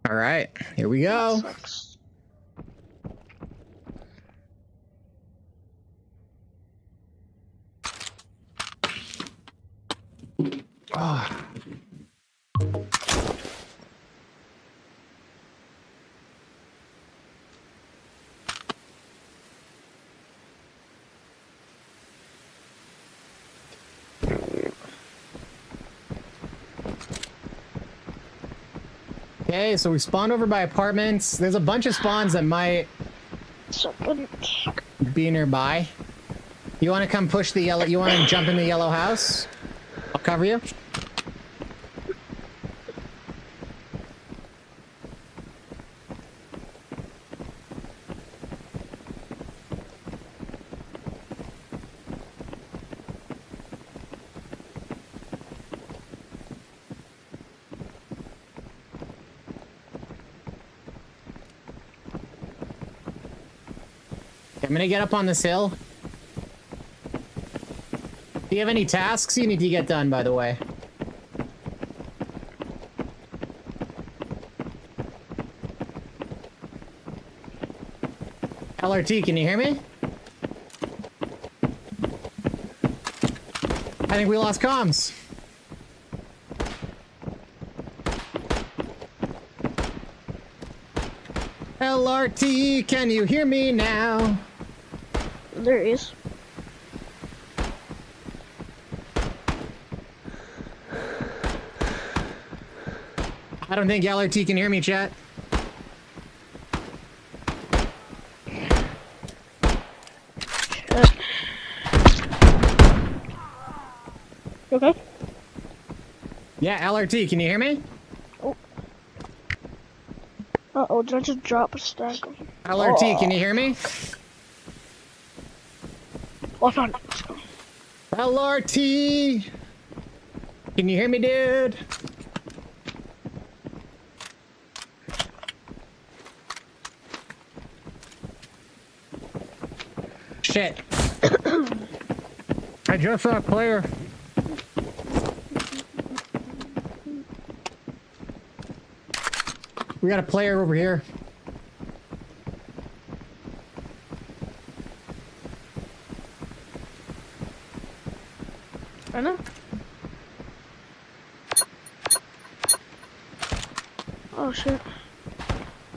All right, here we go. Sucks. Oh. Okay, so we spawned over by apartments. There's a bunch of spawns that might be nearby. You want to come push the yellow? You want to jump in the yellow house? I'll cover you. I'm gonna get up on this hill. Do you have any tasks you need to get done, by the way? LRT, can you hear me? I think we lost comms. LRT, can you hear me now? There he is. I don't think LRT can hear me, chat. You okay? Yeah, LRT, can you hear me? Uh-oh, did I just drop a stack of... LRT, can you hear me? Oh, I found it. Let's go. LRT! Can you hear me, dude? Shit. I just saw a player. We got a player over here. I know. Oh shit.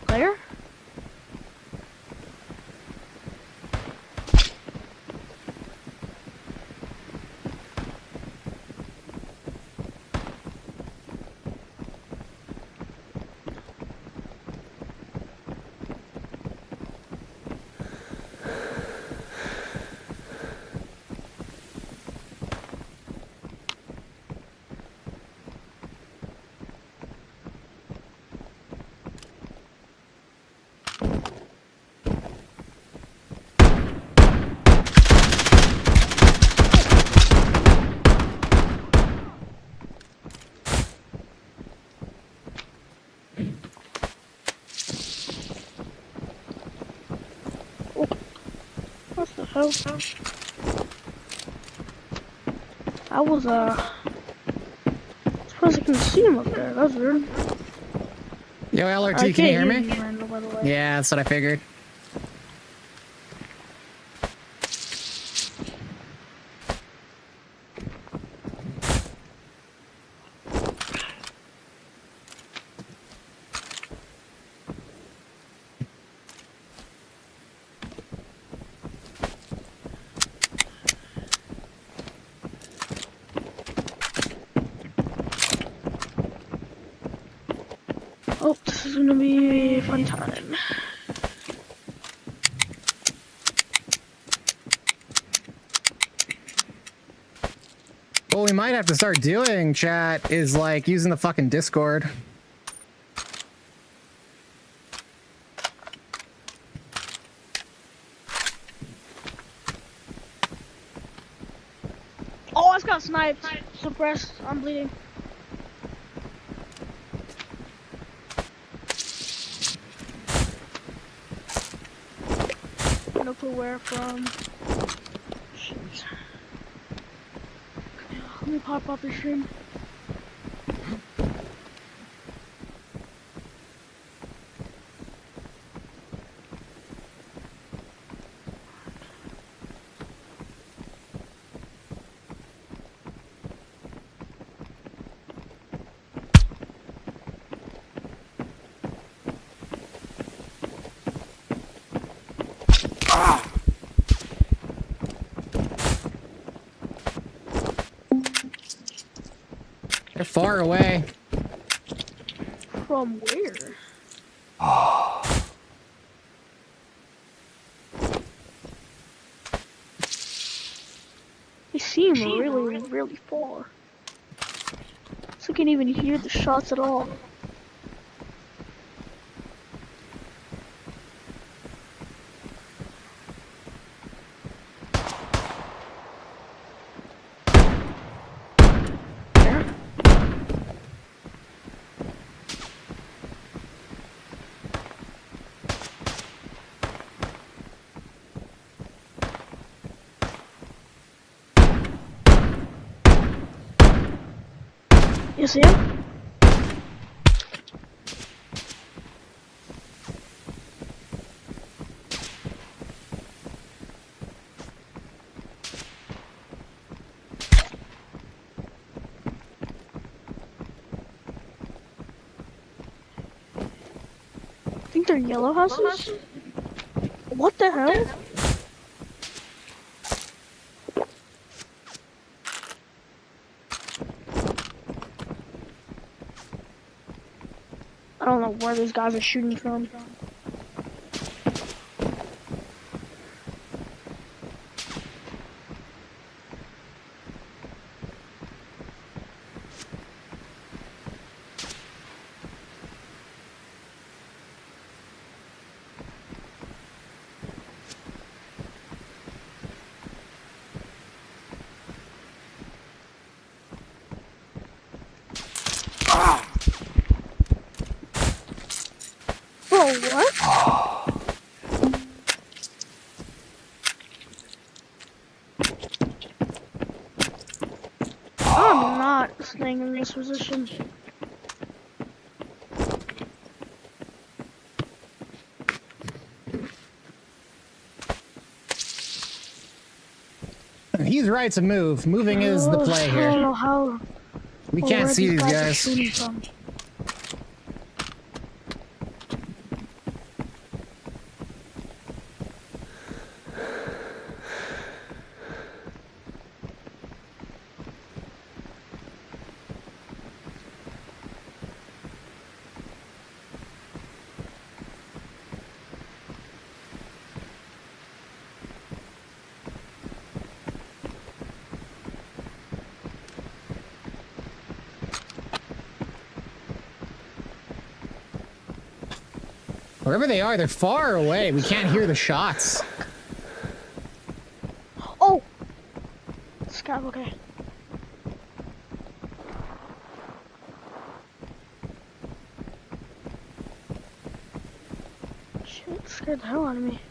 Player? What the hell? I was, surprised I couldn't see him up there. That was weird. Yo, LRT, I can you hear can't me? Randall, by the way. Yeah, that's what I figured. Oh, this is gonna be a fun time. What we might have to start doing, chat, is like using the fucking Discord. Oh, I just got sniped. Suppressed. I'm bleeding. No clue where from. Shit. Let me pop up your stream. They're far away. From where? They seem really, really far. So I can't even hear the shots at all. You see him? I think think they're yellow houses? What the hell? I don't know where these guys are shooting from. Bro, what? I'm not staying in this position. He's right to move. Moving is the play I don't here. know how. We or can't where see these are guys. shooting from. Wherever they are, they're far away. We can't hear the shots. Oh! Scav, okay. Shit, scared the hell out of me.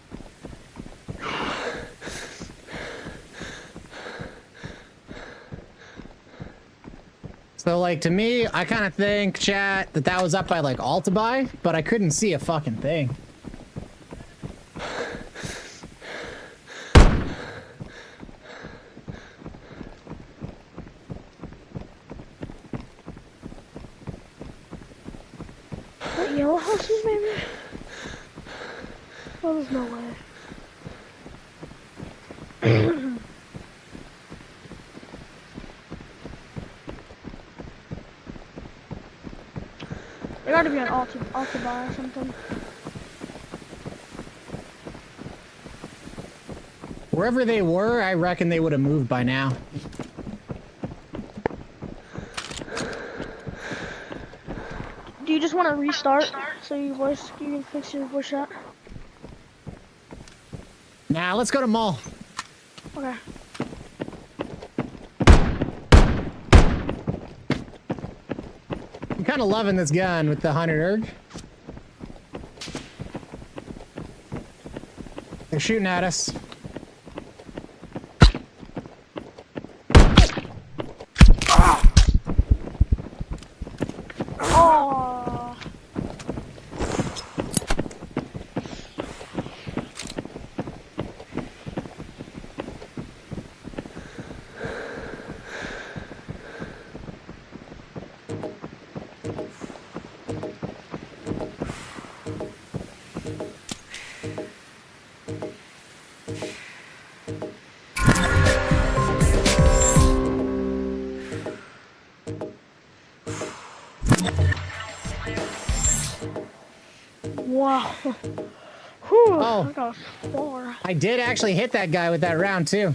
So, like, to me, I kind of think, chat, that was up by, like, Altabuy, but I couldn't see a fucking thing. What, yellow houses, maybe? Oh, there's no way. They gotta be on Altabuy or something. Wherever they were, I reckon they would have moved by now. Do you just want to restart so you can fix your voice chat? Nah, let's go to mall. Okay. I'm kind of loving this gun with the 100 erg. They're shooting at us. Oh. Wow. Whew, Oh. I got a 4. I did actually hit that guy with that round, too.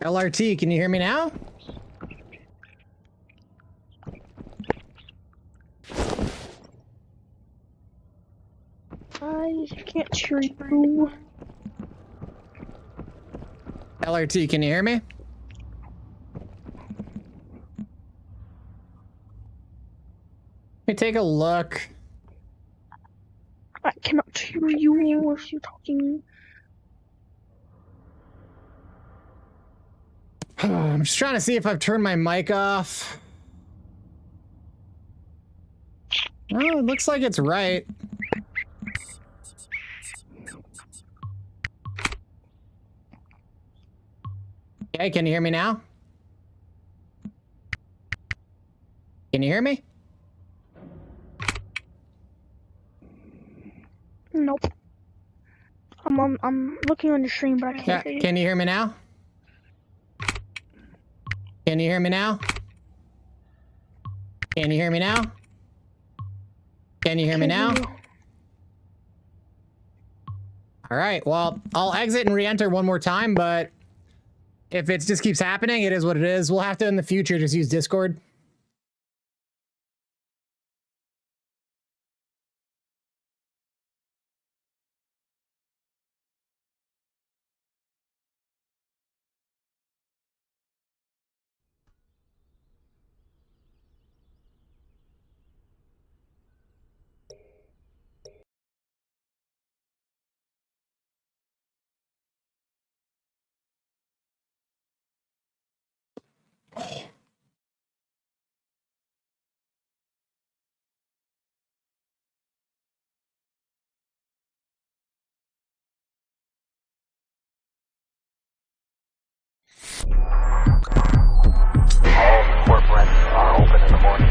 LRT, can you hear me now? I can't hear you. LRT, can you hear me? Let me take a look. I cannot hear you if you're talking. I'm just trying to see if I've turned my mic off. Oh, it looks like it's right. Okay, can you hear me now? Can you hear me? Nope. I'm looking on the stream, but I Yeah, can't hear you. can you hear me now? Can you hear me now? Can you hear me now? Can you hear me now? Can't hear All right, well, I'll exit and re-enter one more time, but if it just keeps happening, it is what it is. We'll have to, in the future, just use Discord. All port rents are open in the morning.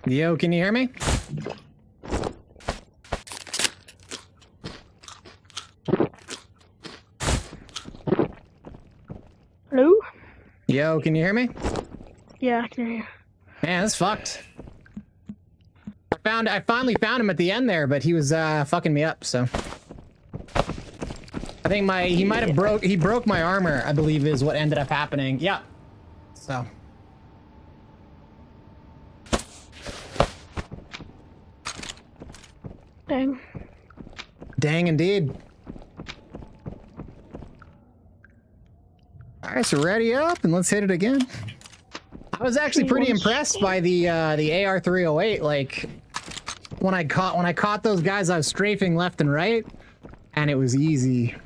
Yo, can you hear me? Hello? Yo, can you hear me? Yeah, I can hear you. Man, that's fucked. I finally found him at the end there, but he was fucking me up, so. I think he might have broke my armor, I believe is what ended up happening. Yeah. So. Dang. Dang indeed. Alright, so ready up and let's hit it again. I was actually pretty impressed by the AR-308. Like when I caught those guys, I was strafing left and right, and it was easy.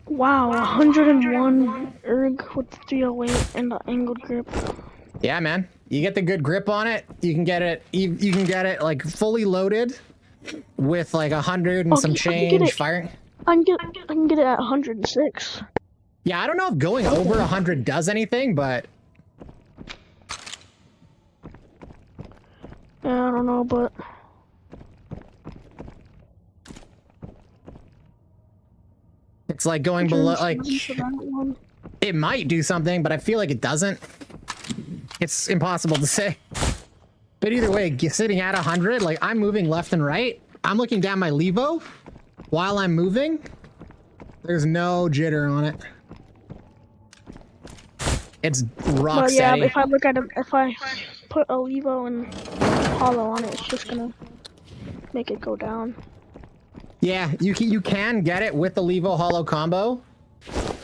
Wow, 101 erg with the 308 and the angled grip. Yeah, man. You get the good grip on it. You can get it. You can get it like fully loaded with like 100 and some change firing. I can get it at 106. Yeah, I don't know if going over 100 does anything, but yeah, I don't know, but it's like going below. Like it might do something, but I feel like it doesn't. It's impossible to say. But either way, sitting at 100, like I'm moving left and right. I'm looking down my levo while I'm moving. There's no jitter on it. It's rock steady. Yeah, if I look at it, if I put a levo and hollow on it, it's just gonna make it go down. Yeah, you can get it with the levo hollow combo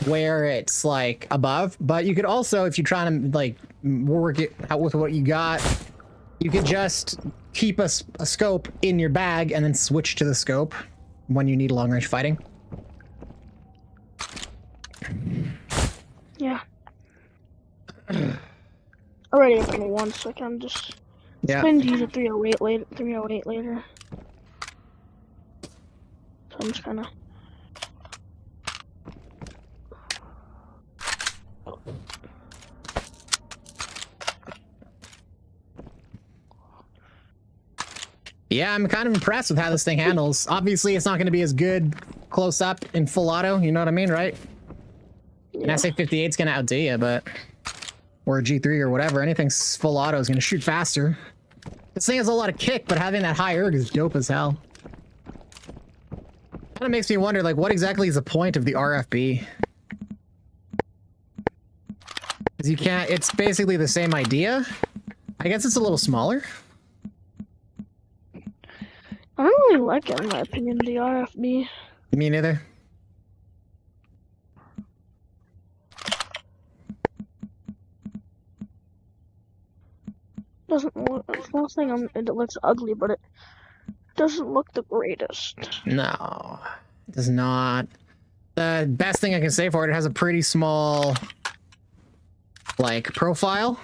where it's like above, but you could also, if you're trying to like work it out with what you got, you could just keep a scope in your bag and then switch to the scope when you need long range fighting. Yeah. Already up in one, so I can just spin to use a 308 later. 308 later. So I'm just kind of. Yeah, I'm kind of impressed with how this thing handles. Obviously, it's not going to be as good close up in full auto. You know what I mean, right? Yeah. And SA-58's going to outdo you, but or a G3 or whatever, anything full auto is going to shoot faster. This thing has a lot of kick, but having that high erg is dope as hell. Kind of makes me wonder, like, what exactly is the point of the RFB? Because you can't. It's basically the same idea. I guess it's a little smaller. I don't really like it, in my opinion, the RFB. Me neither. Doesn't look. It's not saying it looks ugly, but it doesn't look the greatest. No, it does not. The best thing I can say for it, it has a pretty small, like, profile.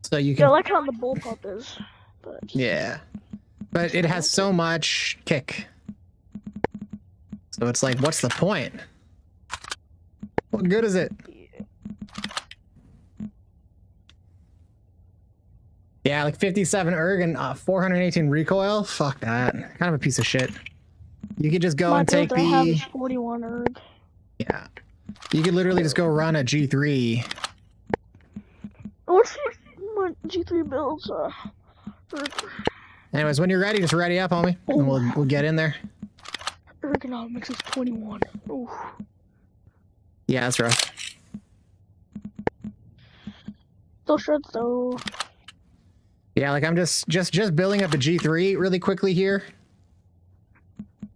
So you can. Yeah, I like how the bullpup is. But Yeah. But it has so much kick. So it's like, what's the point? What good is it? Yeah, like 57 erg and 418 recoil. Fuck that. Kind of a piece of shit. You could just go and take I have the... is 41 erg. Yeah. You could literally just go run a G3. What's my G3 builds? Anyways, when you're ready, just ready up, homie. And we'll get in there. Ergonomics is 21. Ooh. Yeah, that's rough. Still shreds though. Yeah, like I'm just building up a G3 really quickly here.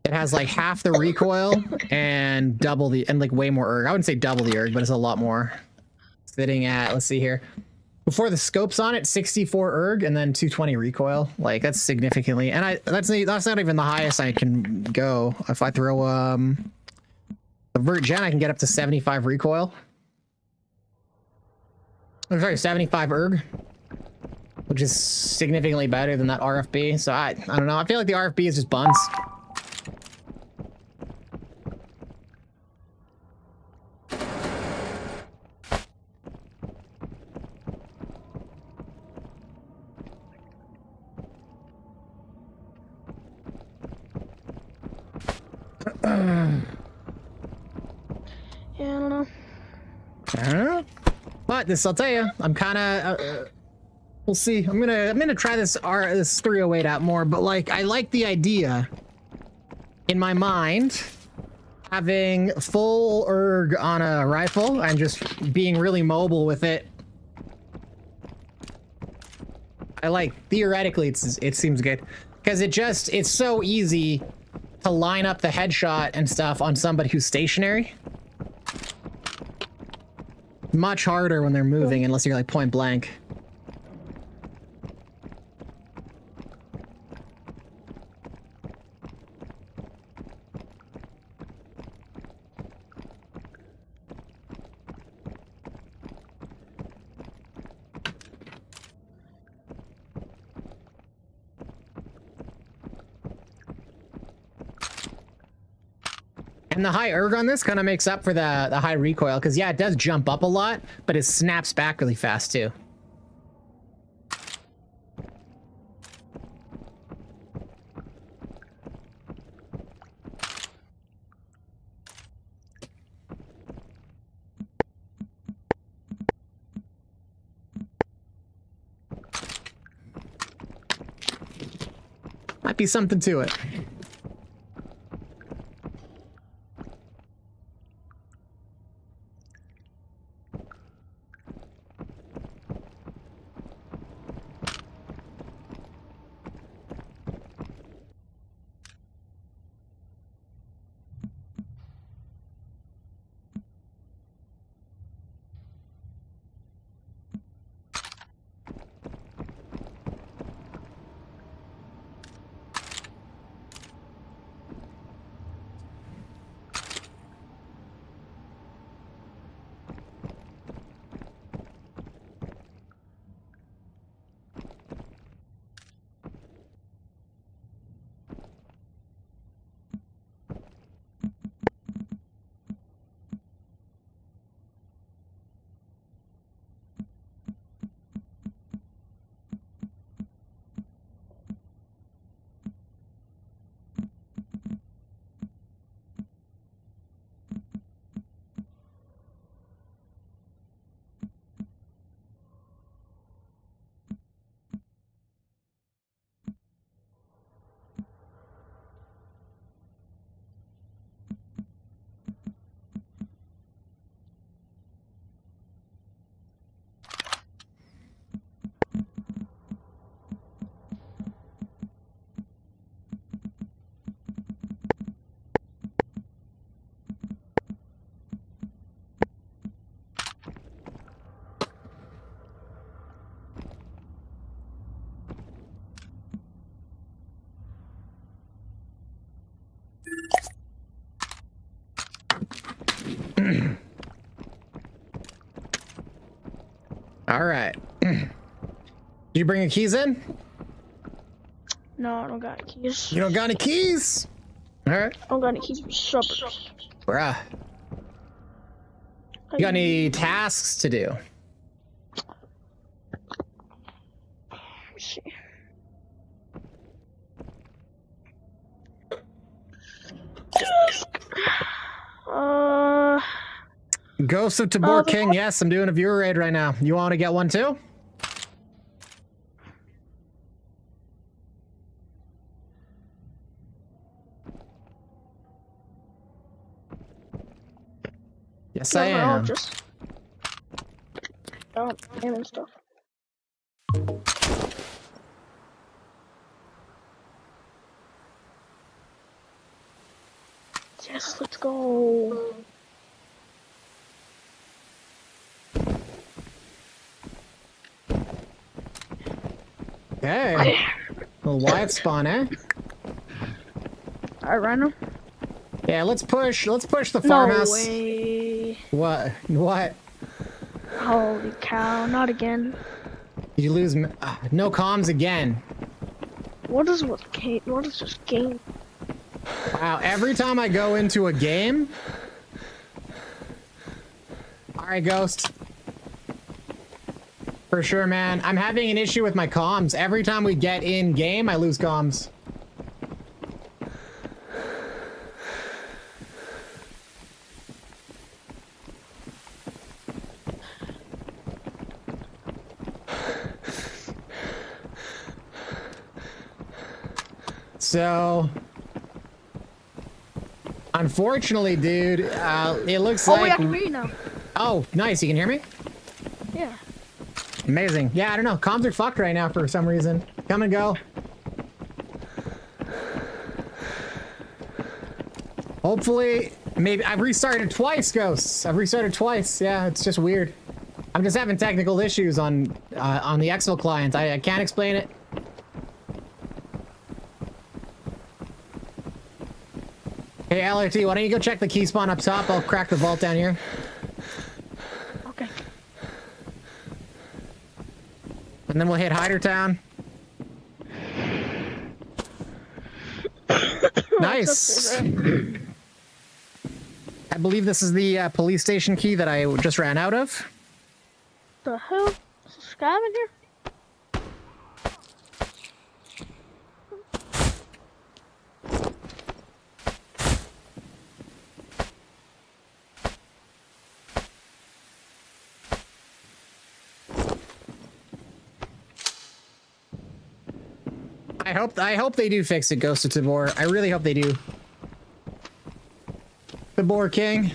It has like half the recoil and double the, and like way more erg. I wouldn't say double the erg, but it's a lot more. Sitting at, let's see here. Before the scope's on it, 64 erg and then 220 recoil. Like that's significantly, and that's not even the highest I can go. If I throw a vert gen, I can get up to 75 recoil. I'm sorry, 75 erg, which is significantly better than that RFB. So I don't know. I feel like the RFB is just buns. Yeah, I don't know. But this, I'll tell you, I'm kind of. We'll see. I'm gonna try this 308 out more. But like, I like the idea in my mind having full erg on a rifle and just being really mobile with it. I like theoretically, it seems good because it's so easy to line up the headshot and stuff on somebody who's stationary. Much harder when they're moving unless you're like point blank. And the high erg on this kind of makes up for the high recoil, because yeah, it does jump up a lot, but it snaps back really fast too. Might be something to it. All right. Did you bring your keys in? No, I don't got any keys. You don't got any keys? All right. I don't got any keys for suppers. Bruh. You got any tasks to do? Let's see. Ghost of Tabor King, yes, I'm doing a viewer raid right now. You want to get one too? Yes, I am. Just name and stuff. Yes, let's go. Okay. Little Wyatt spawn, eh? Alright, Rhino. Yeah, let's push the No farmhouse. way. What? What? Holy cow, not again. Did you lose? No comms again. What is this game? Wow, every time I go into a game. Alright, Ghost. For sure, man. I'm having an issue with my comms. Every time we get in game, I lose comms. So, unfortunately, dude, it looks Oh, like... wait, I can hear you now. Oh, nice. You can hear me? Yeah. Amazing. Yeah, I don't know. Comms are fucked right now for some reason. Come and go. Hopefully, maybe... I've restarted twice, Ghosts. I've restarted twice. Yeah, it's just weird. I'm just having technical issues on the Exfil client. I can't explain it. Hey, LRT, why don't you go check the key spawn up top? I'll crack the vault down here. Okay. And then we'll hit Hidertown. Nice. I believe this is the police station key that I just ran out of. The hell? Is a scavenger? I hope they do fix it, Ghost of Tabor. I really hope they do. Tabor King.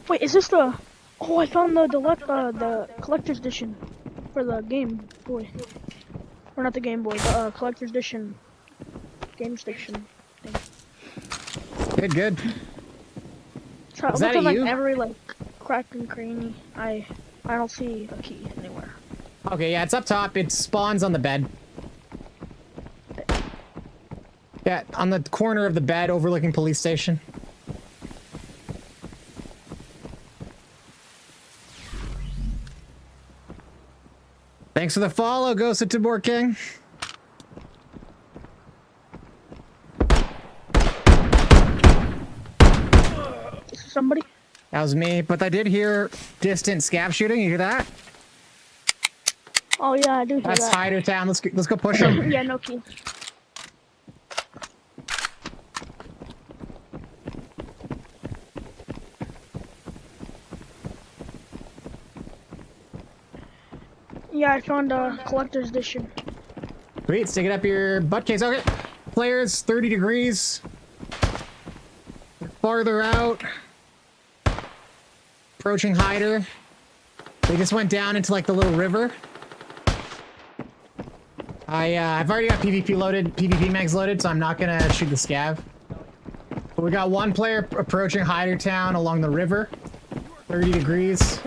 Wait, is this the... Oh, I found the collector's edition for the Game Boy. Or not the Game Boy, the collector's edition. Game station thing. Good, good. So Is that looking like you? every like crack and cranny. I don't see a key anywhere. Okay, yeah, it's up top. It spawns on the bed. Yeah, on the corner of the bed overlooking police station. Thanks for the follow, Ghost of Tabor King. Is somebody? That was me, but I did hear distant scav shooting. You hear that? Oh yeah, I do hear That's that. Hidertown. Let's go push him. Yeah, no key. Yeah, I found a collector's edition. Sweet, stick it up your butt case. Okay. Players, 30 degrees. Farther out. Approaching Hider. They just went down into like the little river. I've already got PvP loaded, PvP mags loaded, so I'm not gonna shoot the scav. But we got one player approaching Hidertown along the river. 30 degrees.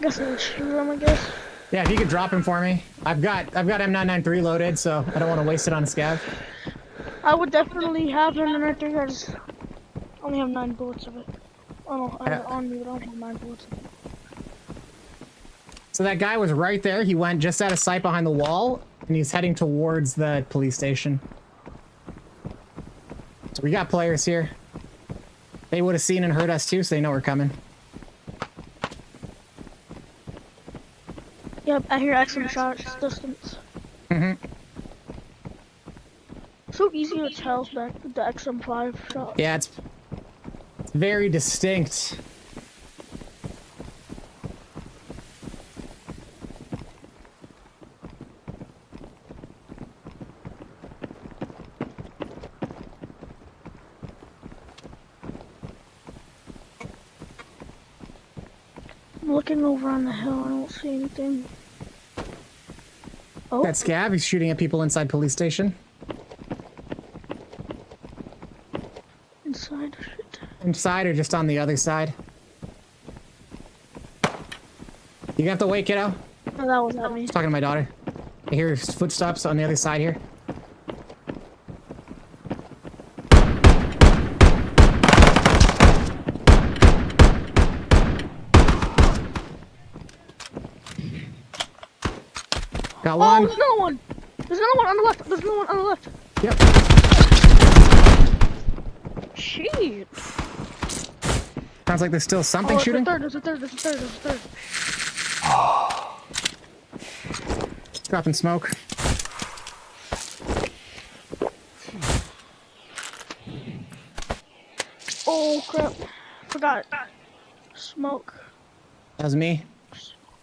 Guess I'll shoot him, I guess. Yeah, if you could drop him for me. I've got M993 loaded, so I don't want to waste it on a scav. I would definitely have him right there. I just only have 9 bullets of it. Oh no, I have it on me, but I don't have 9 bullets of it. So that guy was right there. He went just out of sight behind the wall, and he's heading towards the police station. So we got players here. They would have seen and heard us too, so they know we're coming. Yep, I hear excellent shots distance. Mm-hmm. So easy to tell back with the XM5 shot. Yeah, it's very distinct. I'm looking over on the hill, I don't see anything. Oh, That scav, he's shooting at people inside police station. inside, shit. Inside or just on the other side? You have to wait, kiddo. Oh, that was at me. Talking to my daughter. I hear footsteps on the other side here. Got Oh, one. there's another one! There's another one on the left! There's another one on the left! Yep. Shit! Sounds like there's still something Oh, shooting. there's a third, there's a third, there's a third. Dropping smoke. Oh crap. Forgot it. Smoke. That was me.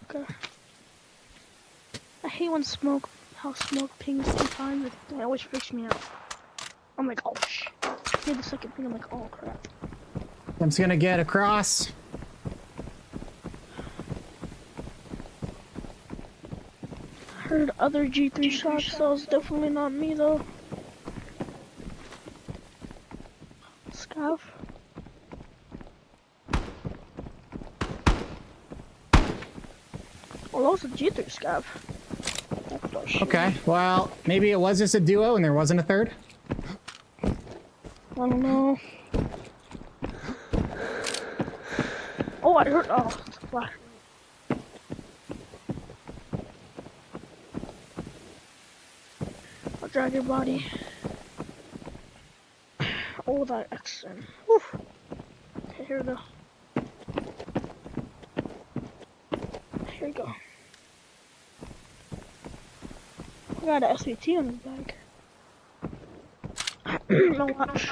Okay. I hate when how smoke pings 2 times. It always freaks me out. I'm like, oh shit. Hear the second ping, I'm like, oh crap. I'm just gonna get across. I heard other G3 shots, so it's definitely not me though. Scav. Oh, that was a G3 scav. Oh, shit. Okay, well, maybe it was just a duo and there wasn't a third. I don't know. Oh, I heard. Oh, it's a flash. I'll drag your body. Oh, that accent. Whew. Okay, here we go. Here we go. I got an SVT on his bag. No watch.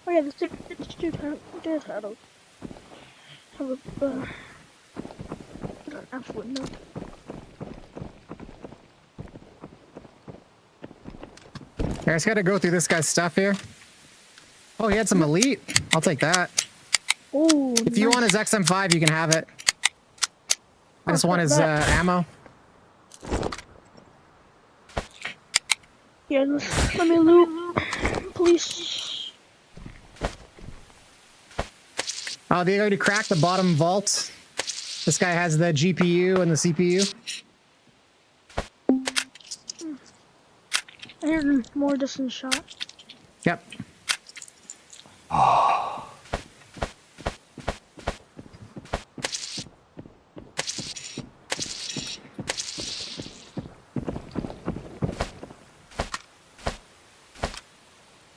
Oh yeah, this dude did have a absolute no. I just gotta go through this guy's stuff here. Oh, he had some elite. I'll take that. Oh, If you want his XM5, you can have it. I just want his ammo. Yeah, let me loot. Please. Oh, they already cracked the bottom vault. This guy has the GPU and the CPU. I hear more distant shot. Yep.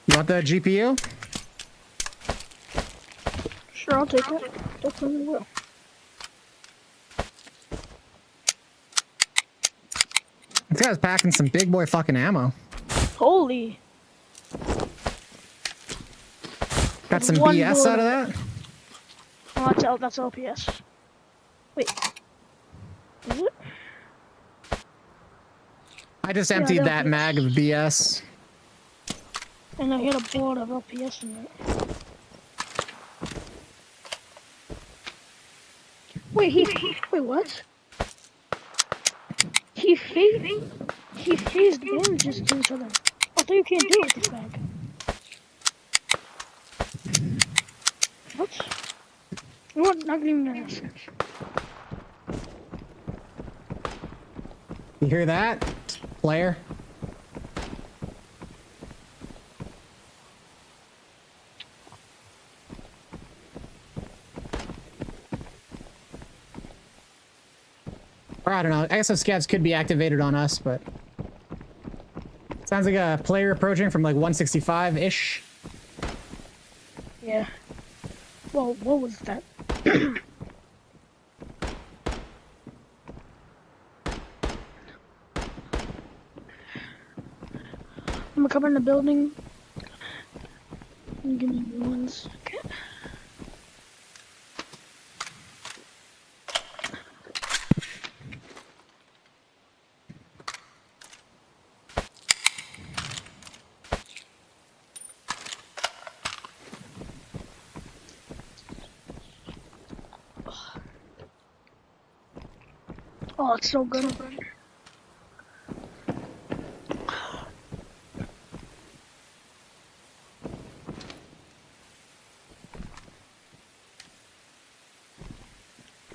You want the GPU? Sure, I'll take it. Definitely will. This guy's packing some big boy fucking ammo. Holy. Got some One BS bullet. out of that? Oh, that's LPS. Wait. Is it? I just emptied that that was- mag of BS. And I hit a bullet of LPS in it. Wait, wait, what? He phased damages to each other. I thought you can't do it with this bag. What? You know what? Not even gonna ask. You hear that? Player? Or I don't know. I guess those scavs could be activated on us, but sounds like a player approaching from like 165-ish. Yeah. Well, what was that? I'm gonna come in the building. Give me 1 second. Oh, it's so good.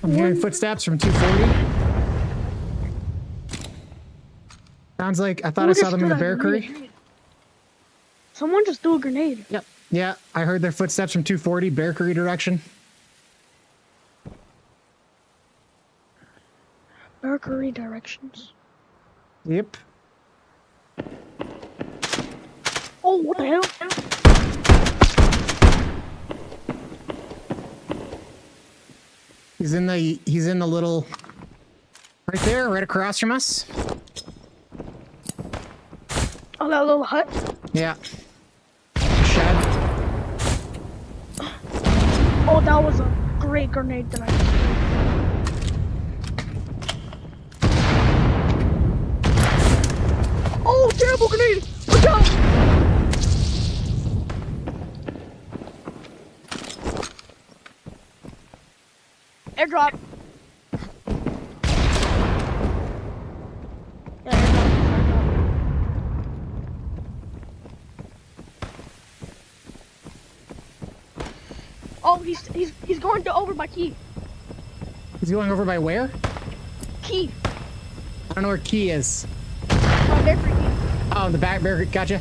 I'm hearing footsteps from 240. Sounds like I thought I saw them in the bakery. Someone just threw a grenade. Yep. Yeah, I heard their footsteps from 240 bakery direction. Bakery directions. Yep. Oh, what the hell? He's in the little right there, right across from us. Oh, that little hut? Yeah. Shed. Oh, that was a great grenade that I just threw. Oh, terrible grenade! Look out! Airdrop. Yeah, airdrop. Oh, he's going to over by key. He's going over by where? Key. I don't know where Key is. My bakery key. Oh, the back bakery. Gotcha.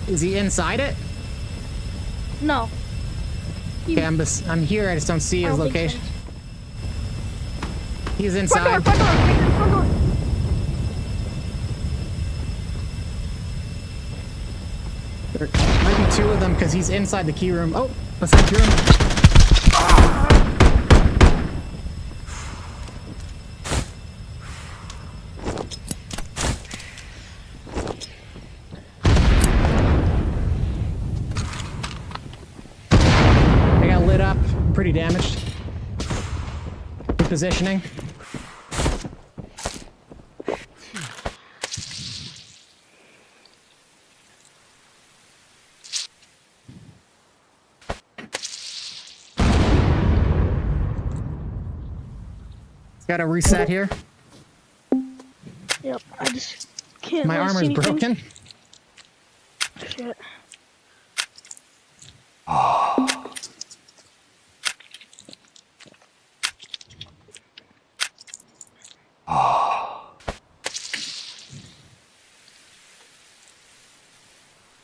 Is he inside it? No. Okay, I'm here. I just don't see I his don't think location. so. He's Front inside. door, front door, front door. There might be 2 of them because he's inside the key room. Oh, what's that key room? I got lit up. I'm pretty damaged. Repositioning. Got to reset here. Yep, I just can't. My really see armor's anything. broken. Shit.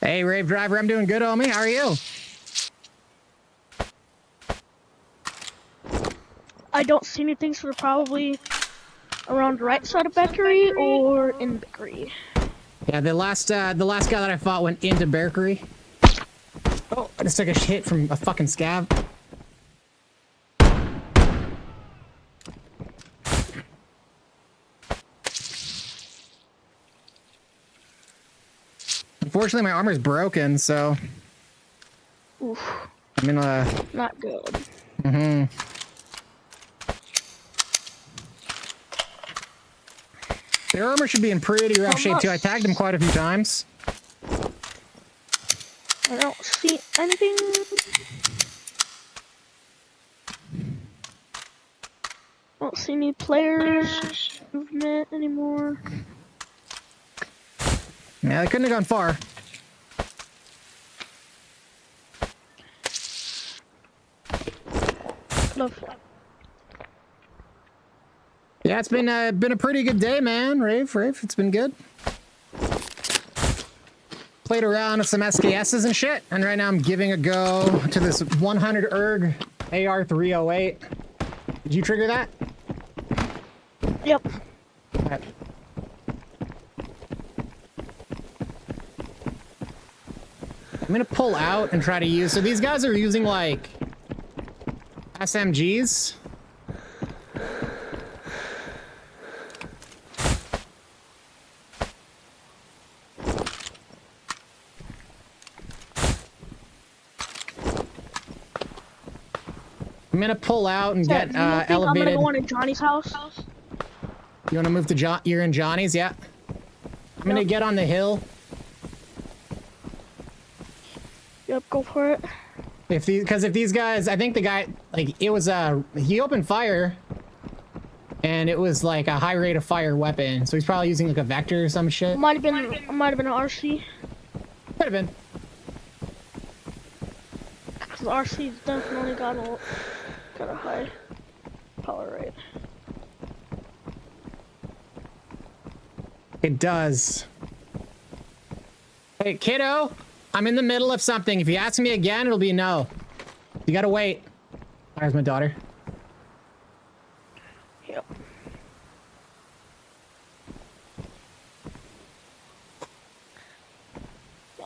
Hey, Rave Driver, I'm doing good, homie. How are you? I don't see anything, so they're probably around the right side of bakery or in bakery. Yeah, the last guy that I fought went into bakery. Oh, I just took a hit from a fucking scav. Unfortunately, my armor's broken, so Oof, I'm in a. not good. Mm-hmm. Their armor should be in pretty rough shape too. I tagged him quite a few times. I don't see anything. Don't see any players movement anymore. Yeah, they couldn't have gone far. Love. Yeah, it's been a pretty good day, man. Rave, it's been good. played around with some SKSs and shit, and right now I'm giving a go to this 100 erg AR-308. Did you trigger that? Yep. Okay. I'm gonna pull out and try to use. So these guys are using like SMGs. I'm gonna pull out and get I'm elevated. gonna go into Johnny's house. You wanna move to John? You're in Johnny's, yeah. I'm gonna get on the hill. Yep, go for it. If these guys, I think the guy, like, it was he opened fire, and it was like a high rate of fire weapon, so he's probably using like a vector or some shit. Might have been an RC. Could have been. Cause RC's definitely got a high power rate. It does. Hey, kiddo, I'm in the middle of something. If you ask me again, it'll be a no. You gotta wait. There's my daughter. Yep.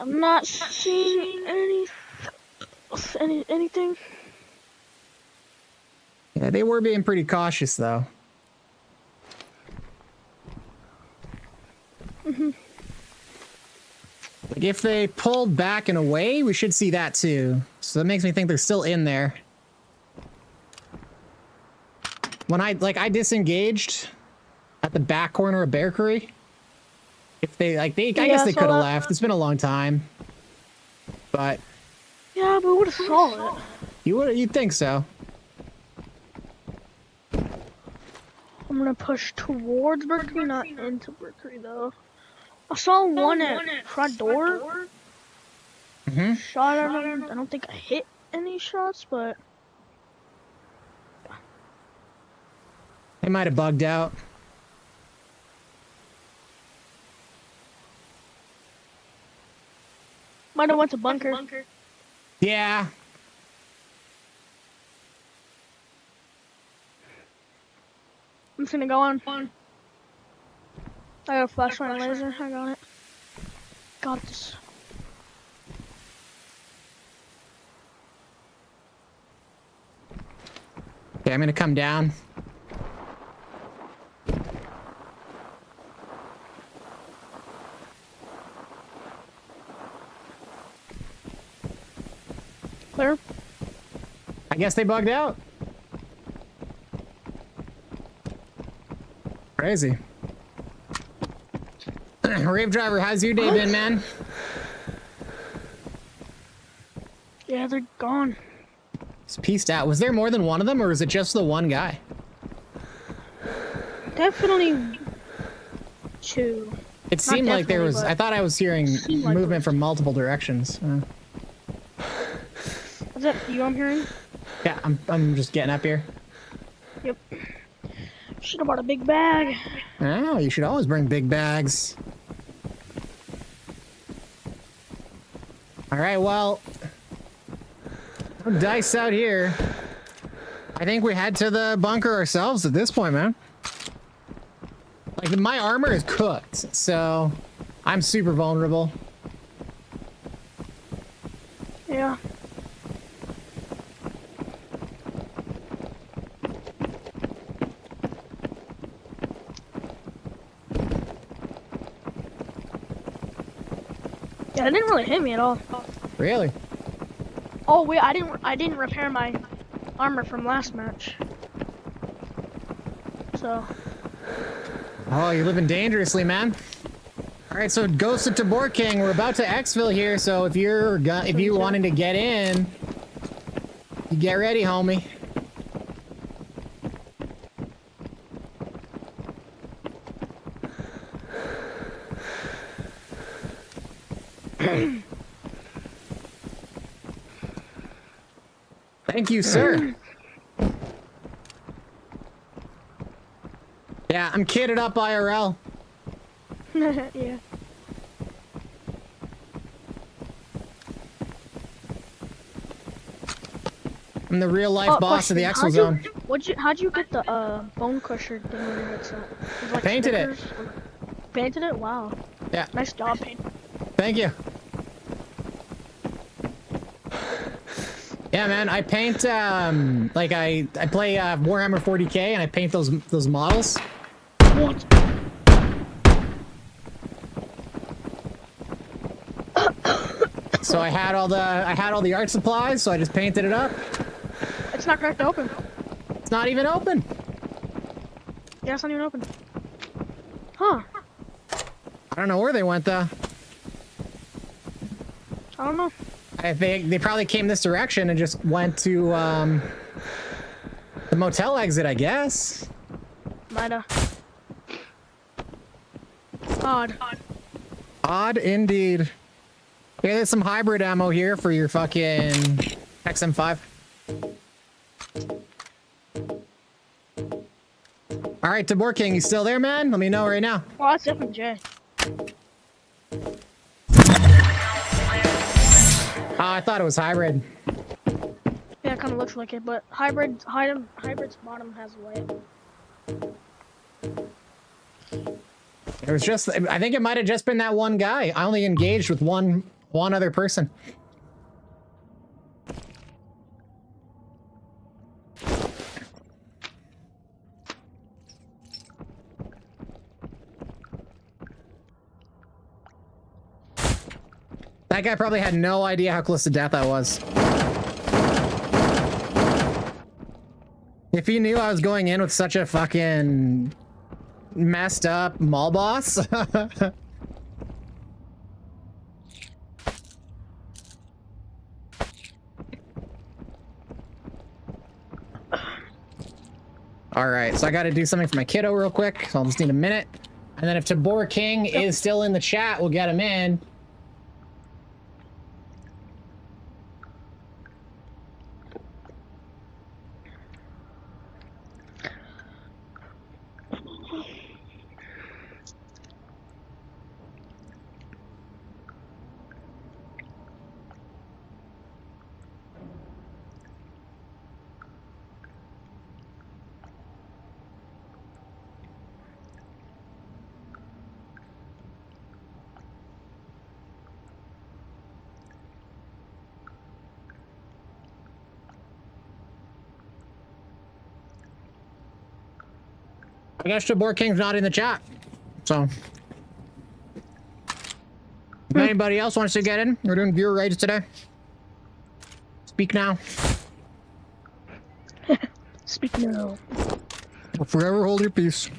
I'm not seeing anything. Yeah, they were being pretty cautious, though. Like, if they pulled back and away, we should see that, too. So that makes me think they're still in there. When I disengaged at the back corner of Bear Creek. If they, I guess they could have left. It's been a long time. But... yeah, but we would have saw it. You'd think so. I'm gonna push towards Berkeley, not into Berkeley, though. I saw one at front door. Mm-hmm. Shot at him. I don't think I hit any shots, but... They might have bugged out. Might have went to bunker. Yeah. I'm just gonna go on. I got a flashlight and laser. I got it. Got this. Okay, I'm gonna come down. Clear? I guess they bugged out. Crazy. Rave Driver, how's your day been, man? Yeah, they're gone. It's pieced out. Was there more than one of them, or was it just the one guy? Definitely two. It seemed like there was... definitely, I thought I was hearing like movement from multiple directions. Is that you I'm hearing? Yeah, I'm just getting up here. Yep. Should have brought a big bag. Oh, you should always bring big bags. All right, well, dice out here. I think we head to the bunker ourselves at this point, man. Like, my armor is cooked, so I'm super vulnerable. Yeah. Yeah, it didn't really hit me at all. Really? Oh wait, I didn't repair my armor from last match. So. Oh, you're living dangerously, man. All right, so Ghost of Tabor King, we're about to exfil here, so if you're wanting to get in, you get ready, homie. Thank you, sir. Yeah, I'm kitted up IRL. Yeah. I'm the real life boss of the Exo How'd Zone. how'd you get the bone crusher thing on your headset? Was it, like, Painted it. stickers or- Painted it? Wow. Yeah. Nice job, paint. Thank you. Yeah, man, I paint like I play Warhammer 40K and I paint those models. What? So I had all the art supplies, so I just painted it up. It's not cracked open. It's not even open. Yeah, it's not even open. Huh. I don't know where they went though. I don't know. They probably came this direction and just went to the motel exit, I guess. Mighta. Odd. Odd indeed. Okay, there's some hybrid ammo here for your fucking XM5. All right, Tabor King, you still there, man? Let me know right now. Well, that's definitely Jay. Oh, I thought it was hybrid. Yeah, it kind of looks like it, but hybrid's bottom has white. It was just, I think it might have just been that one guy. I only engaged with one other person. That guy probably had no idea how close to death I was. If he knew I was going in with such a fucking messed up mall boss. All right, so I got to do something for my kiddo real quick. So I'll just need a minute. And then if Tabor King is still in the chat, we'll get him in. I guess Tabor King's not in the chat, so if anybody else wants to get in, we're doing viewer raids today. Speak now. Speak now. Or forever hold your peace.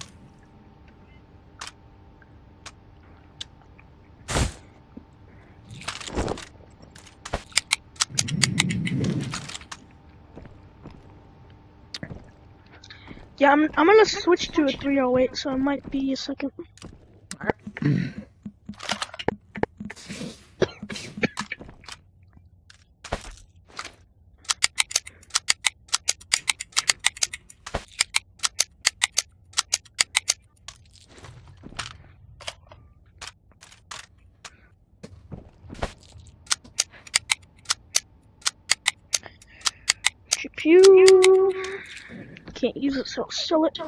Yeah, I'm gonna switch to a 308, so it might be a second. GPU. Can't use it, so I'll sell it.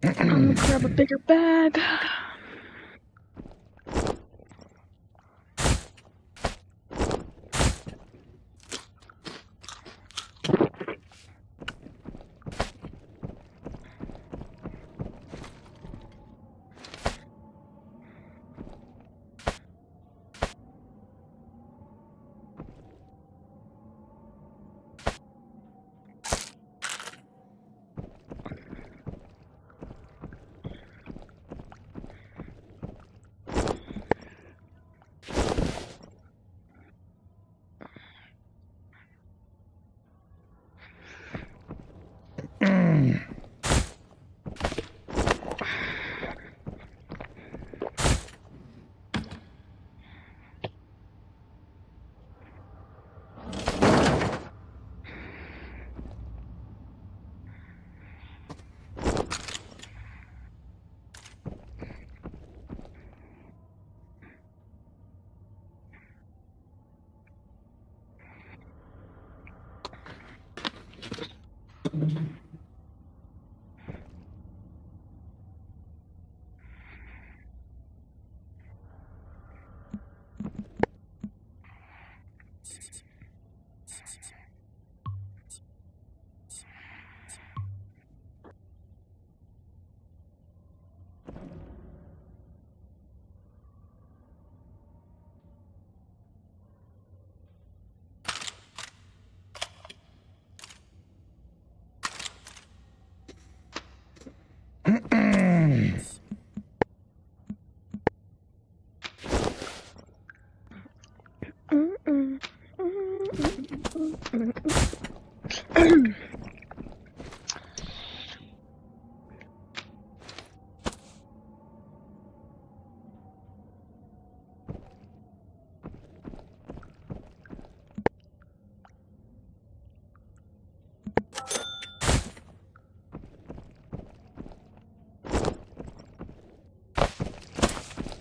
I'm gonna grab a bigger bag.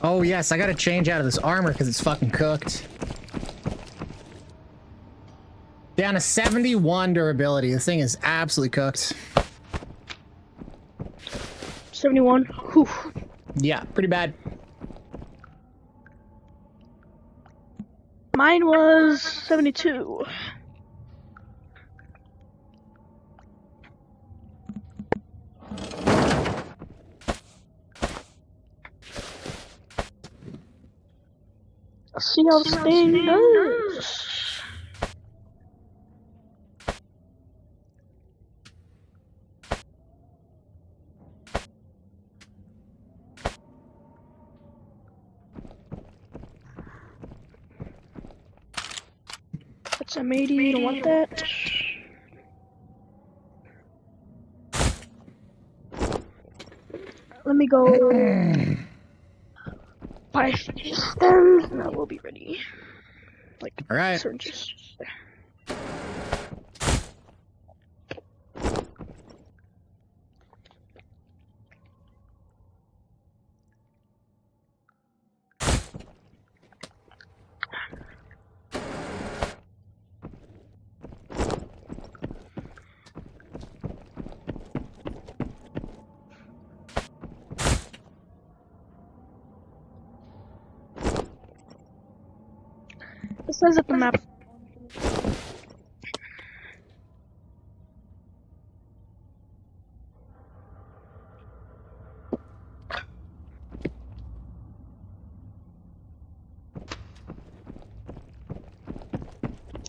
Oh yes, I gotta change out of this armor because it's fucking cooked. Down to 71 durability. This thing is absolutely cooked. 71. Whew. Yeah, pretty bad. Mine was 72. Let's see how this thing does. That's M80, you don't want that. Let me go buy stems and I will be ready. Like, All right. syringes. It says that the map. It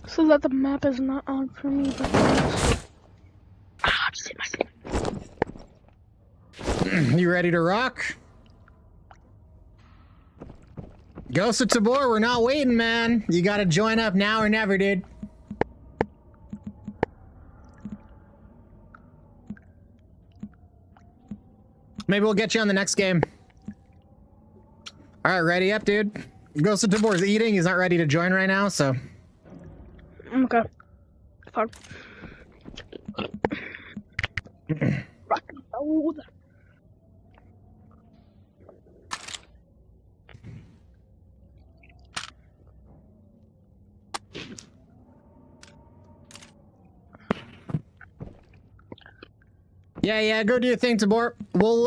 says that the map is not on for me, but just hit myself. You ready to rock? Ghost of Tabor, we're not waiting, man. You gotta join up now or never, dude. Maybe we'll get you on the next game. All right, ready up, dude. Ghost of Tabor is eating. He's not ready to join right now, so. Okay. Fine. Rock and roll. Yeah, go do your thing, Tabor. We'll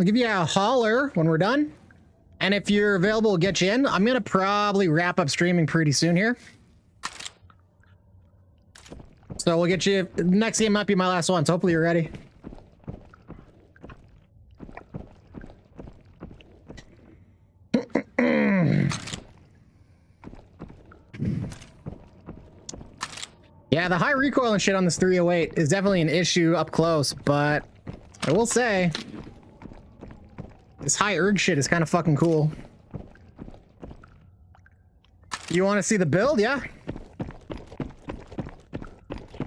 give you a holler when we're done. And if you're available, we'll get you in. I'm gonna probably wrap up streaming pretty soon here. So we'll get you, next game might be my last one, so hopefully you're ready. Yeah, the high recoil and shit on this 308 is definitely an issue up close, but I will say this high erg shit is kind of fucking cool. You want to see the build? Yeah.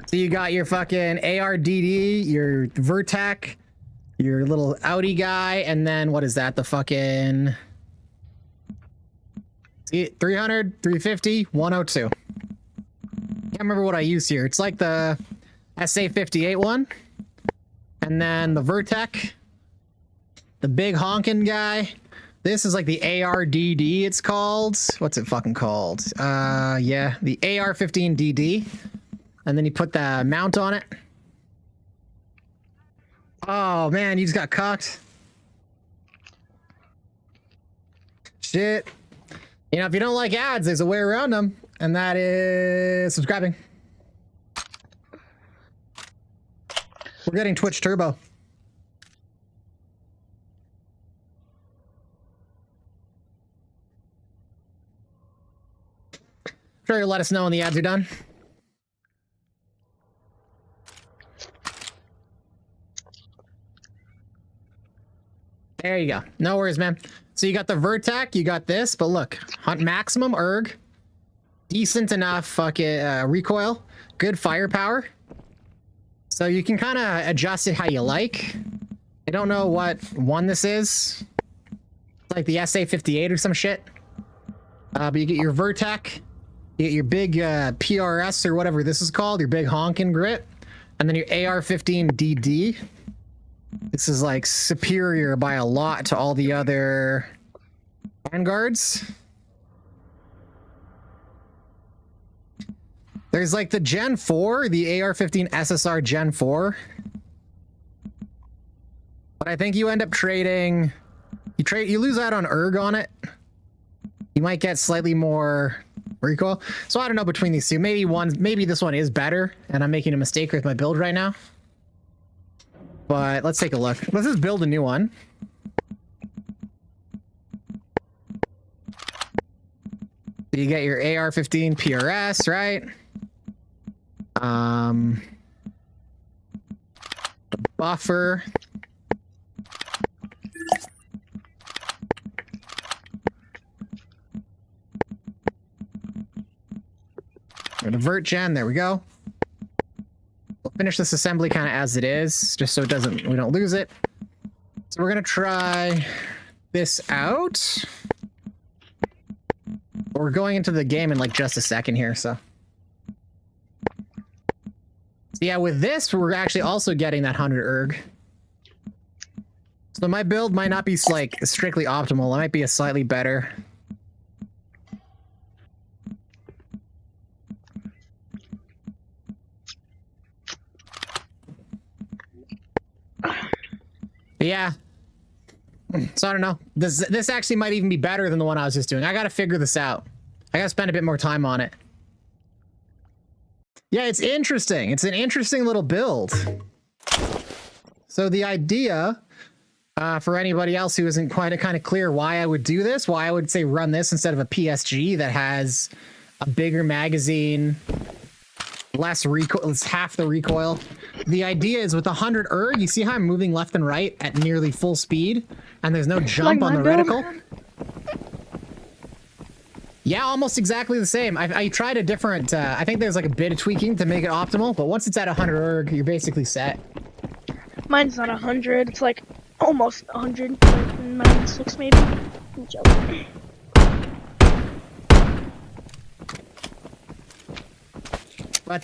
So you got your fucking ARDD, your Vertac, your little Audi guy, and then what is that? The fucking 300, 350, 102. Can't remember what I used here. It's like the SA58 one, and then the Vertec, the big honkin' guy. This is like the ARDD. It's called. What's it fucking called? Yeah, the AR15DD. And then you put the mount on it. Oh man, you just got cocked. Shit. You know, if you don't like ads, there's a way around them, and that is subscribing. We're getting Twitch Turbo. Sure, you'll let us know when the ads are done. There you go. No worries, man. So you got the Vertac, you got this, but look, hunt maximum erg, decent enough fucking recoil, good firepower. So you can kind of adjust it how you like. I don't know what one this is. It's like the SA-58 or some shit. But you get your Vertec, you get your big PRS or whatever this is called, your big honkin' grip, and then your AR-15DD. This is like superior by a lot to all the other Vanguards. There's like the Gen 4, the AR-15 SSR Gen 4. But I think you end up trading... You lose out on erg on it. You might get slightly more recoil. So I don't know between these two. Maybe this one is better, and I'm making a mistake with my build right now. But let's take a look. Let's just build a new one. You get your AR-15 PRS, right? Buffer. We're gonna vert gen, there we go. We'll finish this assembly kind of as it is, just so we don't lose it. So we're gonna try this out. We're going into the game in like just a second here, so yeah, with this, we're actually also getting that 100 erg. So my build might not be like strictly optimal. It might be a slightly better. But yeah. So I don't know. This actually might even be better than the one I was just doing. I gotta figure this out. I gotta spend a bit more time on it. Yeah, it's interesting. It's an interesting little build. So the idea, for anybody else who isn't quite kind of clear why I would do this, why I would say run this instead of a PSG that has a bigger magazine, less recoil, it's half the recoil. The idea is with 100 erg, you see how I'm moving left and right at nearly full speed, and there's no jump on the reticle? Yeah, almost exactly the same. I tried a different, I think there's like a bit of tweaking to make it optimal, but once it's at 100 erg, you're basically set. Mine's not 100, it's like almost 100, like 96 maybe. But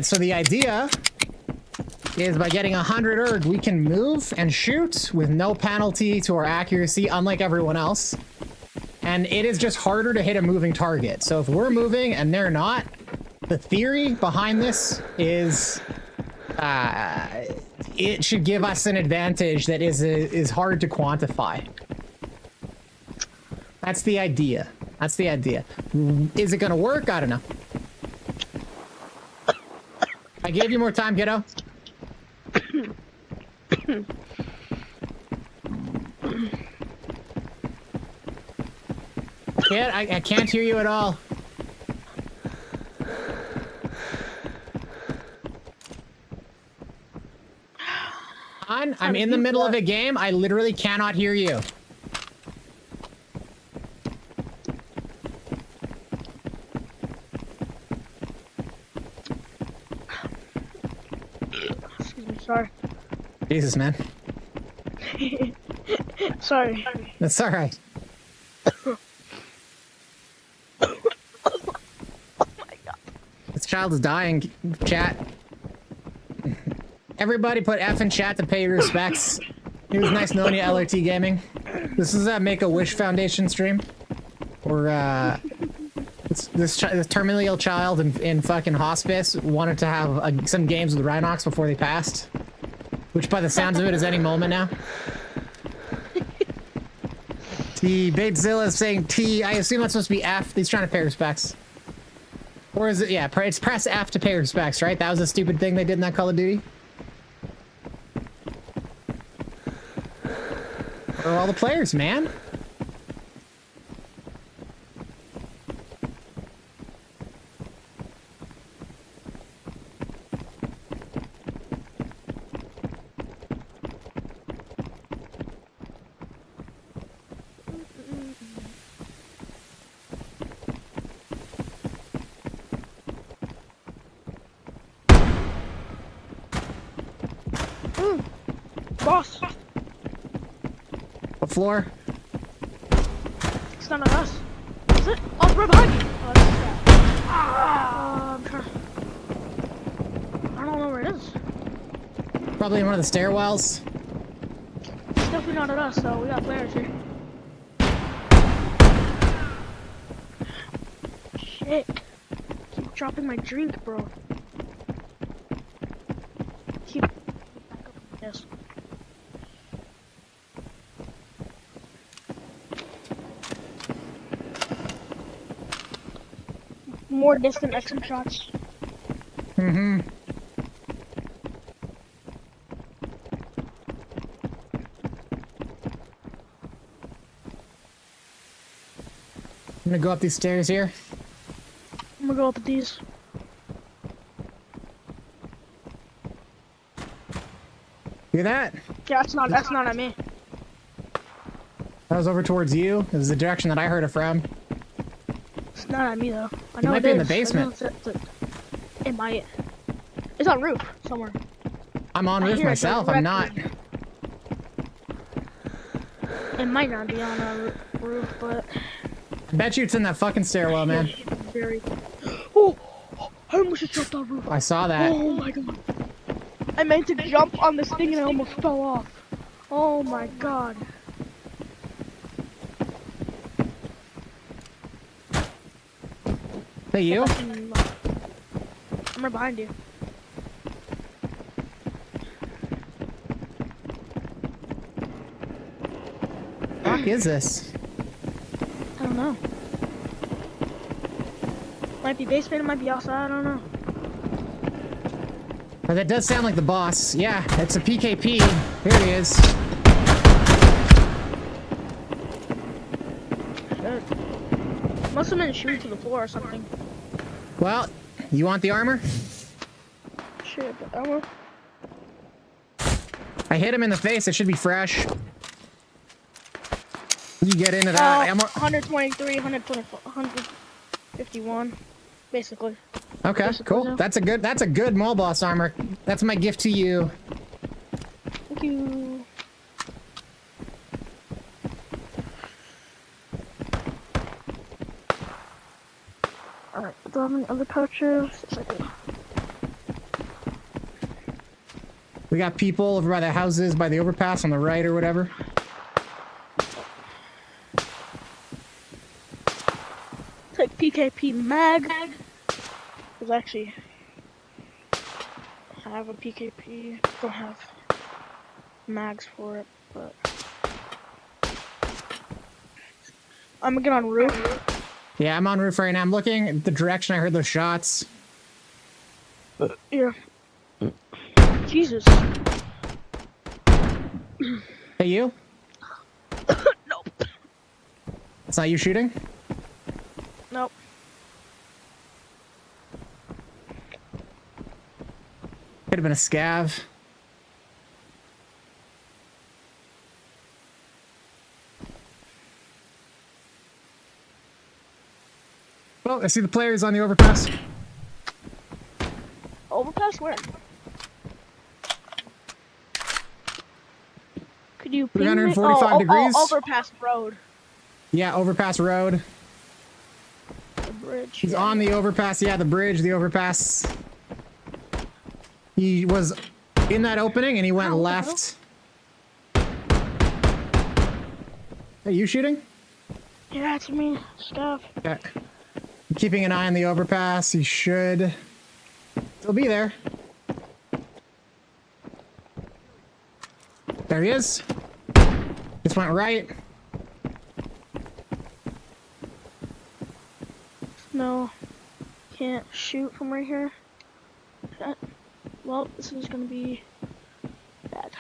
so the idea is by getting 100 erg, we can move and shoot with no penalty to our accuracy, unlike everyone else. And it is just harder to hit a moving target. So if we're moving and they're not, the theory behind this is it should give us an advantage that is hard to quantify. That's the idea. That's the idea. Is it gonna work? I don't know. I gave you more time, kiddo. Kid, I can't hear you at all. I'm in the middle of a game. I literally cannot hear you. Excuse me, sorry. Jesus, man. Sorry. That's all right. This child is dying, chat. Everybody put F in chat to pay your respects. It was nice knowing you, LRT Gaming. This is a Make-A-Wish Foundation stream. Where, this terminally ill child in fucking hospice wanted to have some games with Rhinox before they passed. Which, by the sounds of it, is any moment now. T. Batezilla is saying T. I assume that's supposed to be F. He's trying to pay respects. Or is it, yeah, it's press F to pay respects, right? That was a stupid thing they did in that Call of Duty. Where are all the players, man? Boss, What floor? it's not on us. Is it? Oh, right behind me. Oh, that's that. I'm trying. I don't know where it is. Probably in one of the stairwells. It's definitely not at us, so we got players here. Shit. Keep dropping my drink, bro. Keep back up. Yes. More distant exit shots. Mm-hmm. I'm gonna go up these stairs here. I'm gonna go up with these. Hear that? Yeah, that's not at me. That was over towards you. It was the direction that I heard it from. It's not at me though. I know might it be in the is. I know basement. it might. It's on roof somewhere. I'm on I roof hear it myself. I'm not. directly. It might not be on a roof, but I bet you it's in that fucking stairwell, man. very. Oh, I almost just jumped on roof. I saw that. Oh my god. I meant to jump on this thing and I almost fell off. Oh my god. Hey, you? I'm right behind you. What is this? I don't know. Might be basement, it might be outside, I don't know. Oh, that does sound like the boss. Yeah, it's a PKP. Here he is. Shit. Must have been shooting to the floor or something. Well, you want the armor? Shit, but I will. I hit him in the face. It should be fresh. You get into that. 123, 124, 151, basically. Okay, basically, cool. yeah. That's a good mall boss armor. That's my gift to you. Thank you. Alright, do I have any other pouches? Yes, I do. We got people over by the houses, by the overpass on the right or whatever. Take PKP mag. Because actually, I have a PKP. Don't have mags for it, but I'm gonna get on roof. Yeah, I'm on roof right now. I'm looking at the direction I heard those shots. Yeah. Jesus. Hey, you? Nope. It's not you shooting? Nope. Could have been a scav. Well, I see the players on the overpass. Overpass where? Could you ping me? 345 degrees. Overpass road. Yeah, overpass road. The bridge. He's on the overpass. Yeah, the bridge, the overpass. He was in that opening and he went Ow, what the left. Are you shooting? Yeah, it's me. Stuff. Yeah. Keeping an eye on the overpass. He should still be there. There he is. Just went right. No. Can't shoot from right here. Well, this is gonna be bad.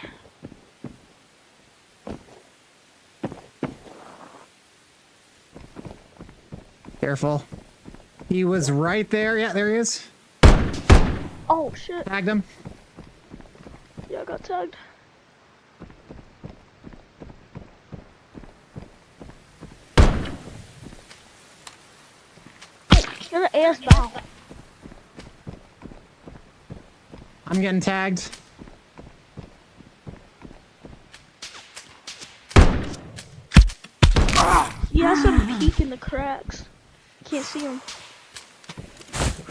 Careful. He was right there. Yeah, there he is. Oh shit. Tagged him. Yeah, I got tagged. Get an AS down. I'm getting tagged. the cracks. Can't see him.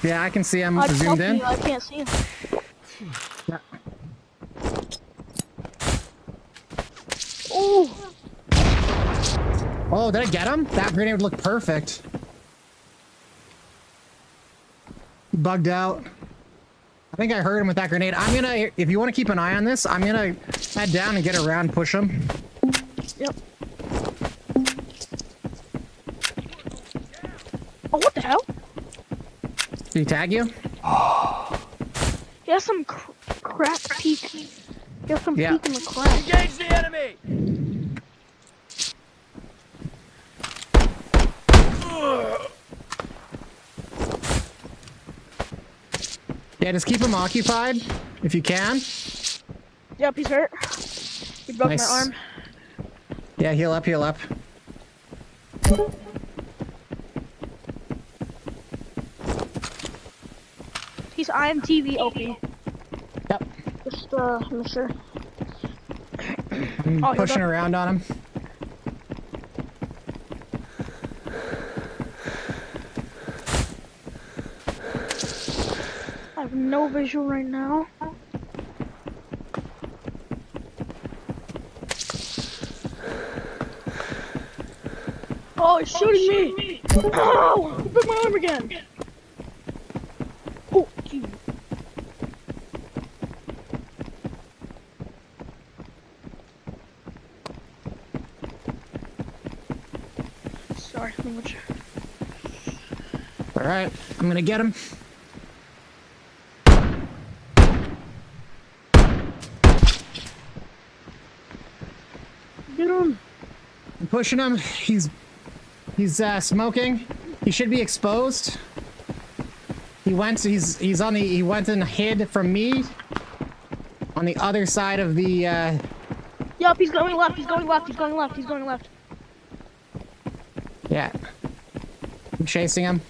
Yeah, I can see him I zoomed in. I can't see him. Yeah. Oh, Oh, did I get him? That grenade would look perfect. He bugged out. I think I heard him with that grenade. I'm gonna, if you want to keep an eye on this, I'm gonna head down and get around, push him. yep. Oh, what the hell? Did he tag you? He has some crack peek. He has some Yeah. peek in the crack. Engage the enemy! Yeah, just keep him occupied if you can. Yep, he's hurt. He broke Nice. my arm. Yeah, heal up, heal up. He's IMTV OP. Yep. Just, make sure. I'm Oh, you're pushing done. around on him. I have no visual right now. Oh, he's shooting me! Ow! He broke my arm again! Oh, gee. Sorry, language. All right, I'm gonna get him. Get him! I'm pushing him. He's smoking. He should be exposed. He went and hid from me on the other side of the Yup, he's going left, he's going left, he's going left, he's going left. yeah. I'm chasing him.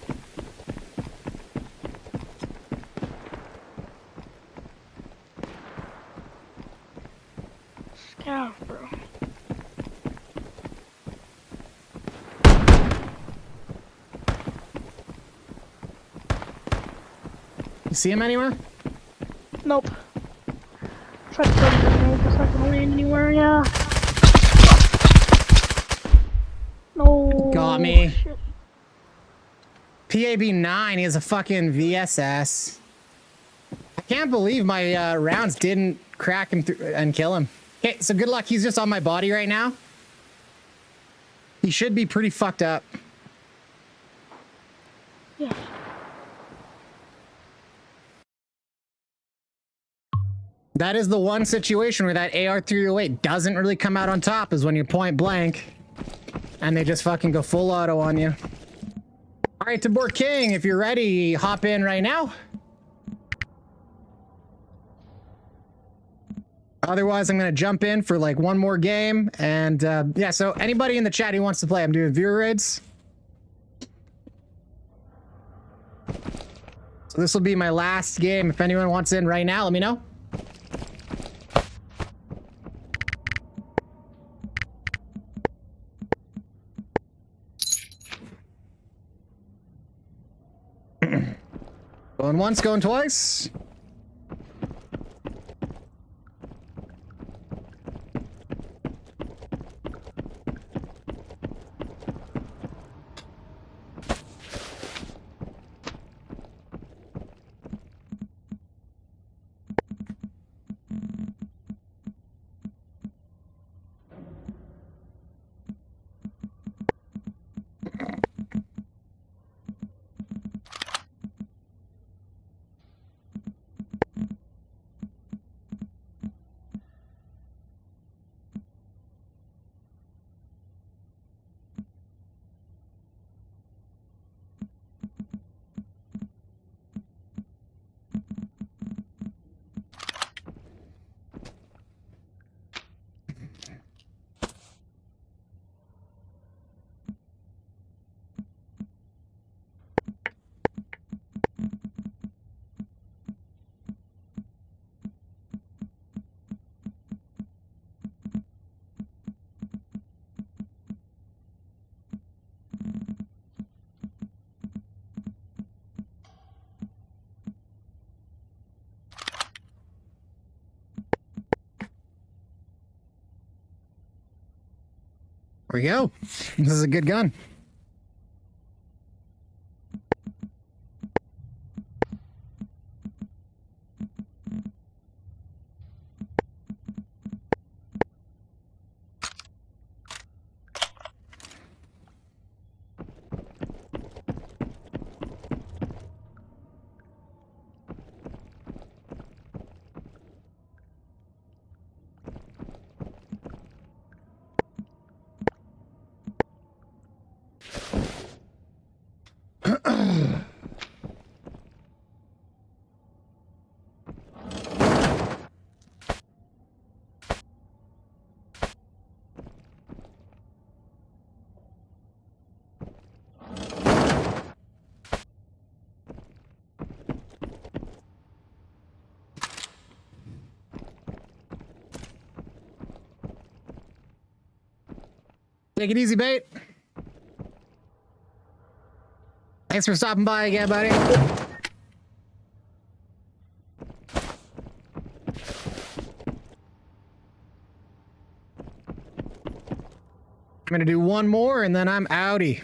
Scout, bro. You see him anywhere? Nope. Try to throw the grenade, it's not gonna land anywhere, yeah. No. Got me. Shit. PAB-9 is a fucking VSS. I can't believe my rounds didn't crack him through and kill him. Okay, so good luck. He's just on my body right now. He should be pretty fucked up. Yeah. That is the one situation where that AR-308 doesn't really come out on top, is when you're point blank and they just fucking go full auto on you. All right, Tabor King, if you're ready, hop in right now. Otherwise, I'm going to jump in for like one more game. And yeah, so anybody in the chat who wants to play, I'm doing viewer raids. So this will be my last game. If anyone wants in right now, let me know. Going once, going twice. we go. This is a good gun. Take it easy, bait. Thanks for stopping by again, buddy. I'm gonna do one more and then I'm outie.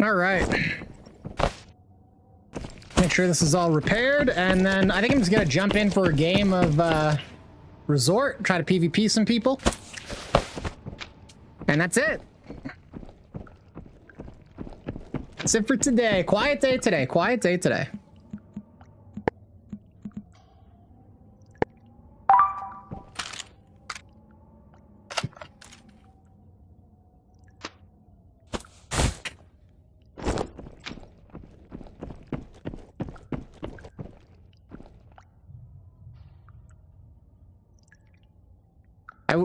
All right. Make sure this is all repaired, and then I think I'm just gonna jump in for a game of Resort, try to PvP some people. And that's it. That's it for today. Quiet day today. Quiet day today.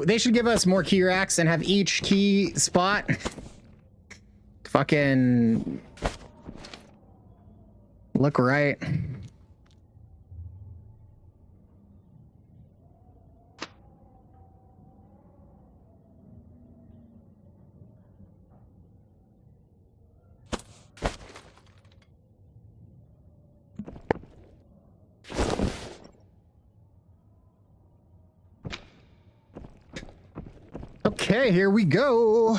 They should give us more key racks and have each key spot fucking look right. Okay, here we go.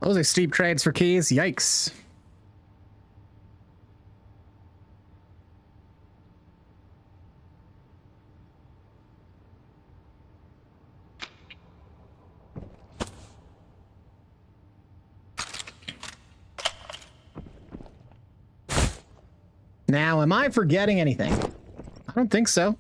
Those are steep trades for keys. Yikes. Now, am I forgetting anything? I don't think so.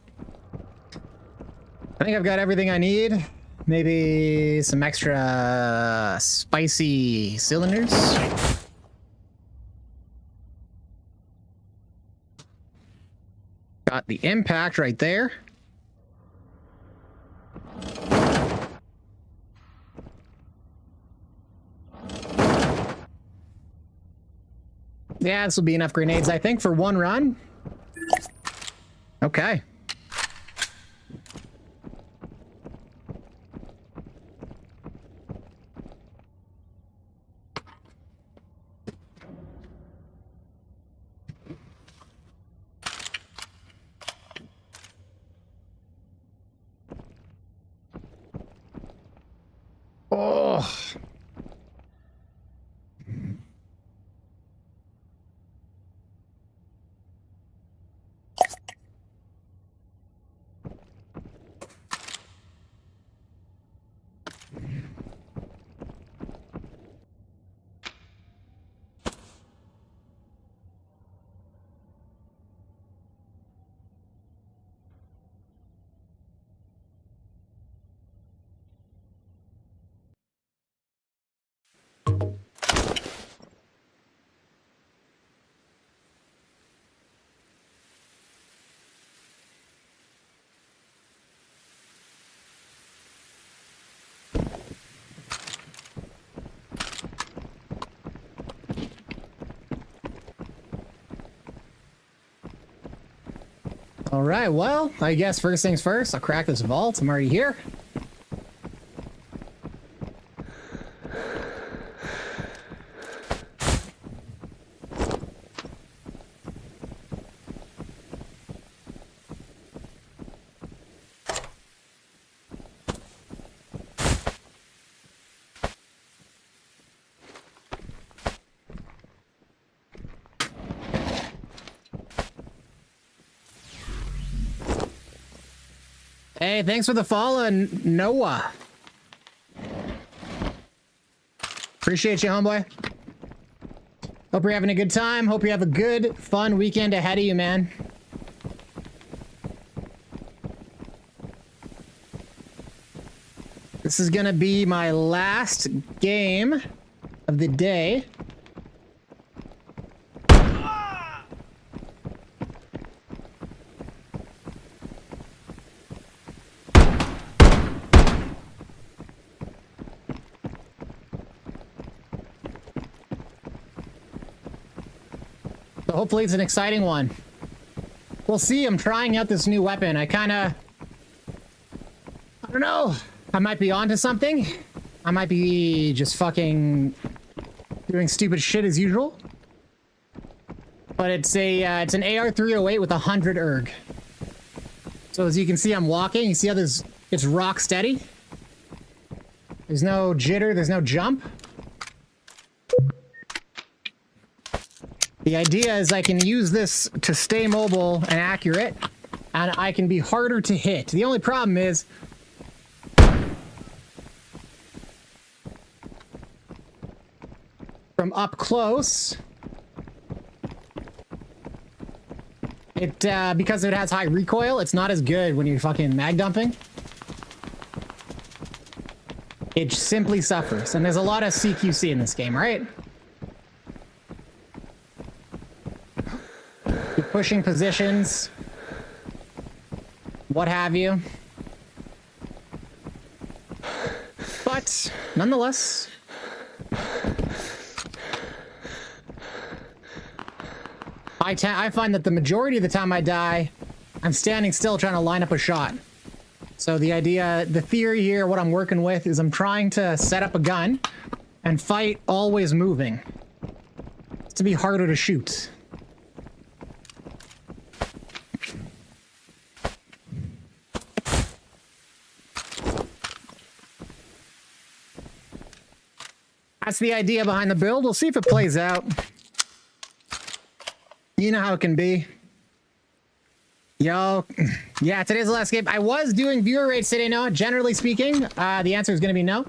I think I've got everything I need. Maybe some extra spicy cylinders. Got the impact right there. Yeah, this will be enough grenades, I think, for one run. Okay. Oh. All right, well, I guess first things first, I'll crack this vault. I'm already here. Hey, thanks for the follow, Noah. Appreciate you, homeboy. Hope you're having a good time. Hope you have a good, fun weekend ahead of you, man. This is gonna be my last game of the day. So hopefully it's an exciting one. We'll see. I'm trying out this new weapon. I don't know. I might be onto something. I might be just fucking doing stupid shit as usual. But it's an AR-308 with 100 erg. So as you can see, I'm walking. You see how it's rock steady? There's no jitter, there's no jump. The idea is I can use this to stay mobile and accurate, and I can be harder to hit. The only problem is from up close, because it has high recoil, it's not as good when you're fucking mag dumping. It simply suffers, and there's a lot of CQC in this game, right? You're pushing positions, what have you. But nonetheless, I find that the majority of the time I die, I'm standing still trying to line up a shot. So the theory here, what I'm working with is I'm trying to set up a gun and fight always moving. It's to be harder to shoot. That's the idea behind the build. We'll see if it plays out. You know how it can be. Yo, yeah, today's the last game. I was doing viewer rates today, no. Generally speaking, the answer is going to be no.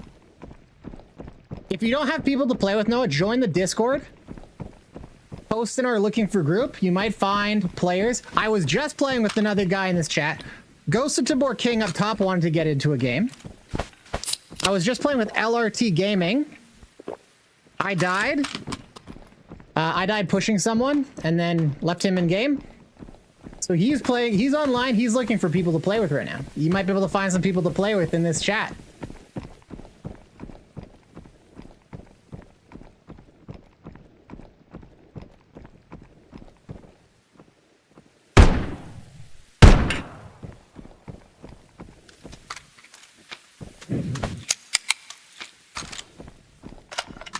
If you don't have people to play with, Noah, join the Discord. Post in our looking for group. You might find players. I was just playing with another guy in this chat. Ghost of Tabor King up top wanted to get into a game. I was just playing with LRT Gaming. I died. I died pushing someone and then left him in game. So he's playing, he's online, he's looking for people to play with right now. You might be able to find some people to play with in this chat.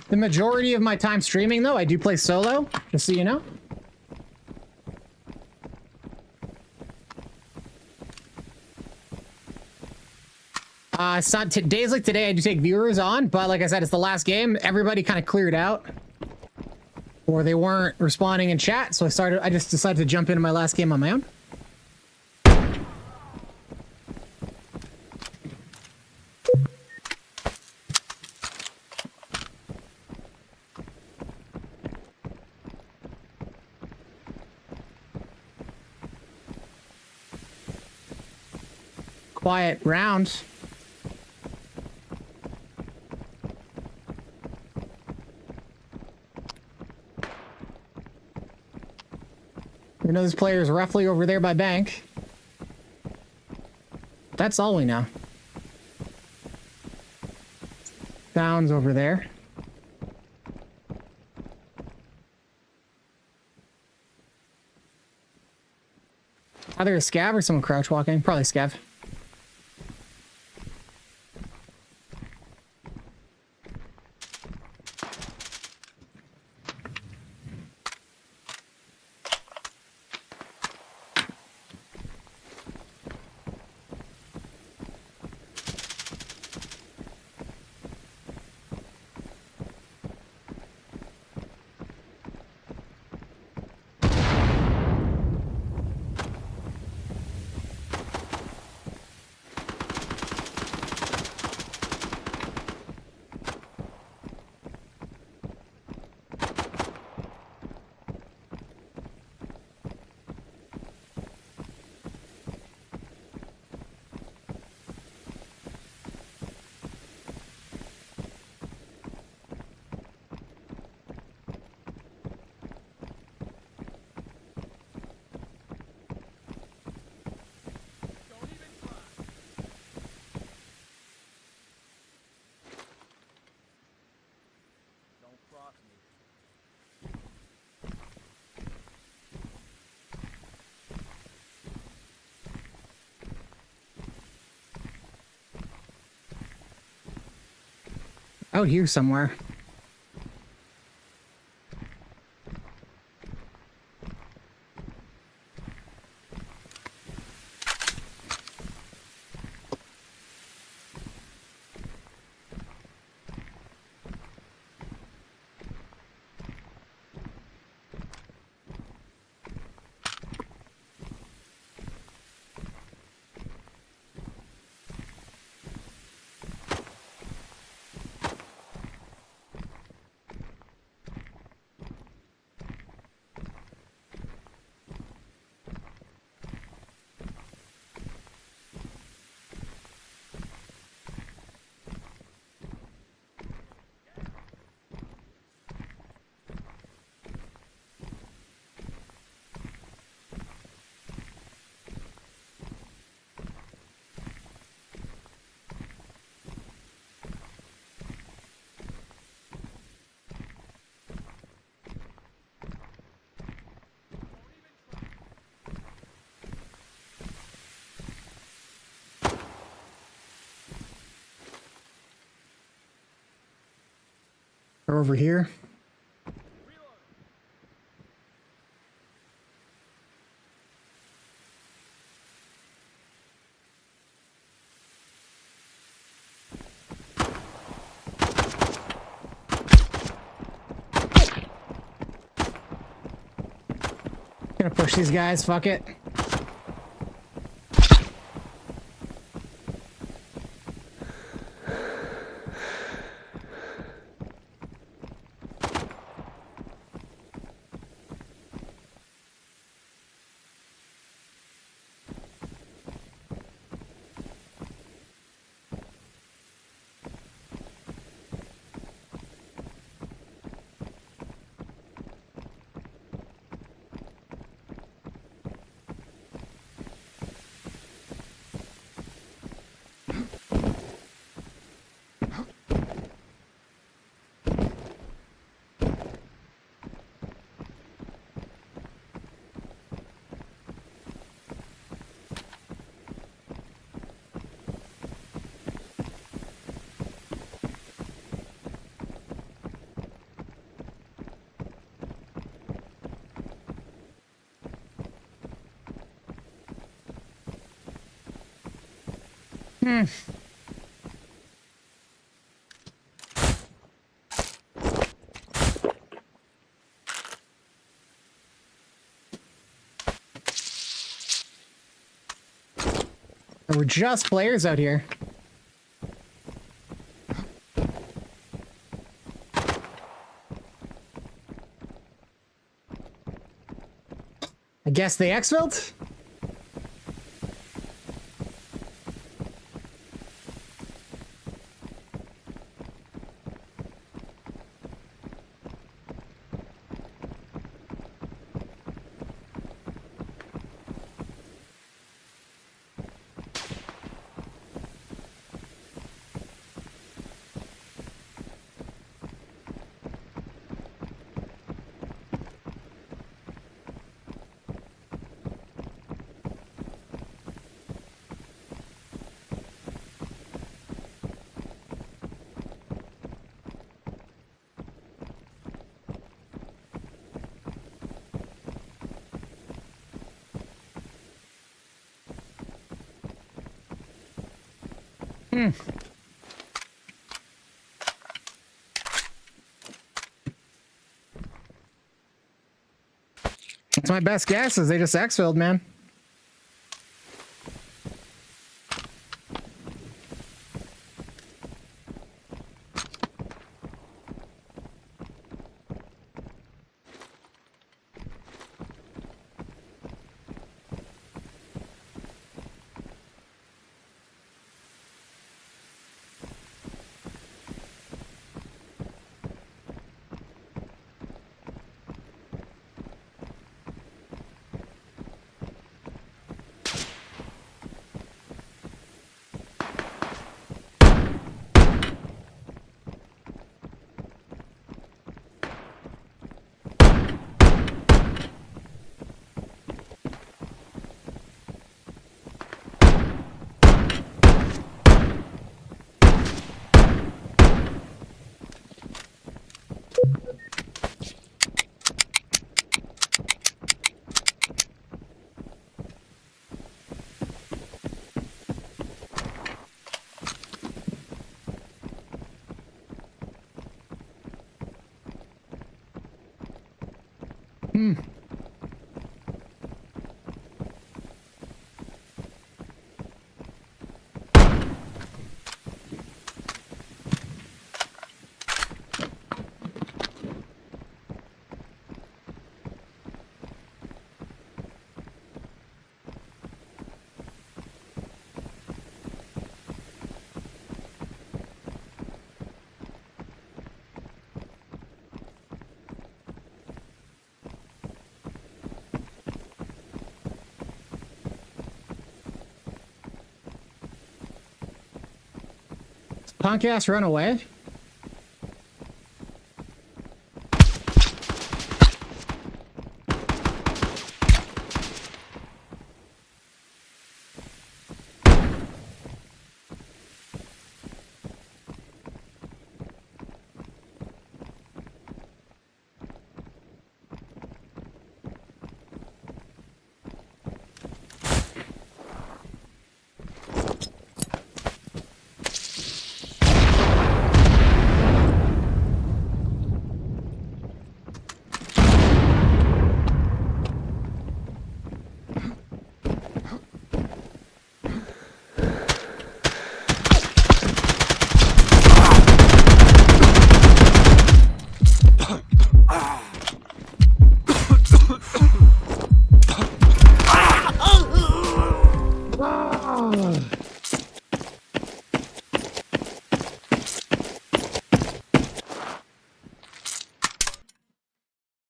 The majority of my time streaming, though, I do play solo, just so you know. It's not days like today, I do take viewers on, but like I said, it's the last game. Everybody kind of cleared out. Or they weren't responding in chat, so I just decided to jump into my last game on my own. Quiet round. We know this player is roughly over there by bank. That's all we know. Sounds over there. Either a scav or someone crouch walking. Probably scav. out here somewhere. They're over here. Gonna push these guys, fuck it. We're just players out here. I guess they exfilled? That's my best guess, is they just exfilled, man. Punk ass run away?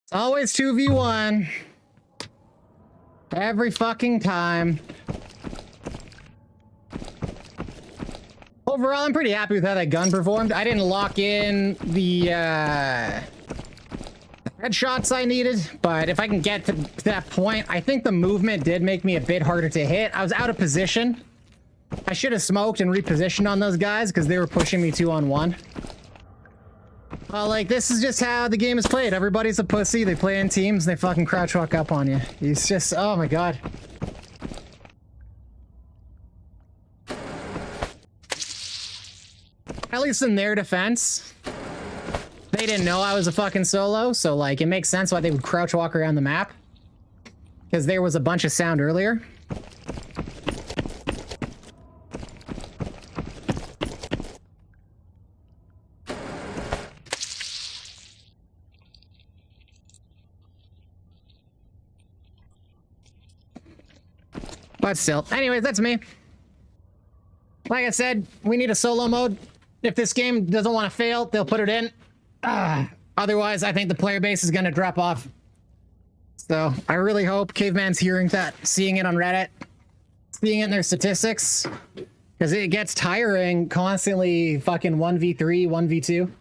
It's always 2v1. Every fucking time. Overall, I'm pretty happy with how that gun performed. I didn't lock in the headshots I needed, but if I can get to that point, I think the movement did make me a bit harder to hit. I was out of position. I should have smoked and repositioned on those guys because they were pushing me 2-on-1. Well, like, this is just how the game is played. Everybody's a pussy. They play in teams. They fucking crouch walk up on you. It's just, oh my god. At least in their defense, they didn't know I was a fucking solo, so, like, it makes sense why they would crouch walk around the map. Because there was a bunch of sound earlier. But still, anyways, that's me. Like I said, we need a solo mode. If this game doesn't want to fail, they'll put it in. Otherwise, I think the player base is going to drop off. So I really hope Caveman's hearing that, seeing it on Reddit, seeing it in their statistics, because it gets tiring constantly fucking 1v3, 1v2.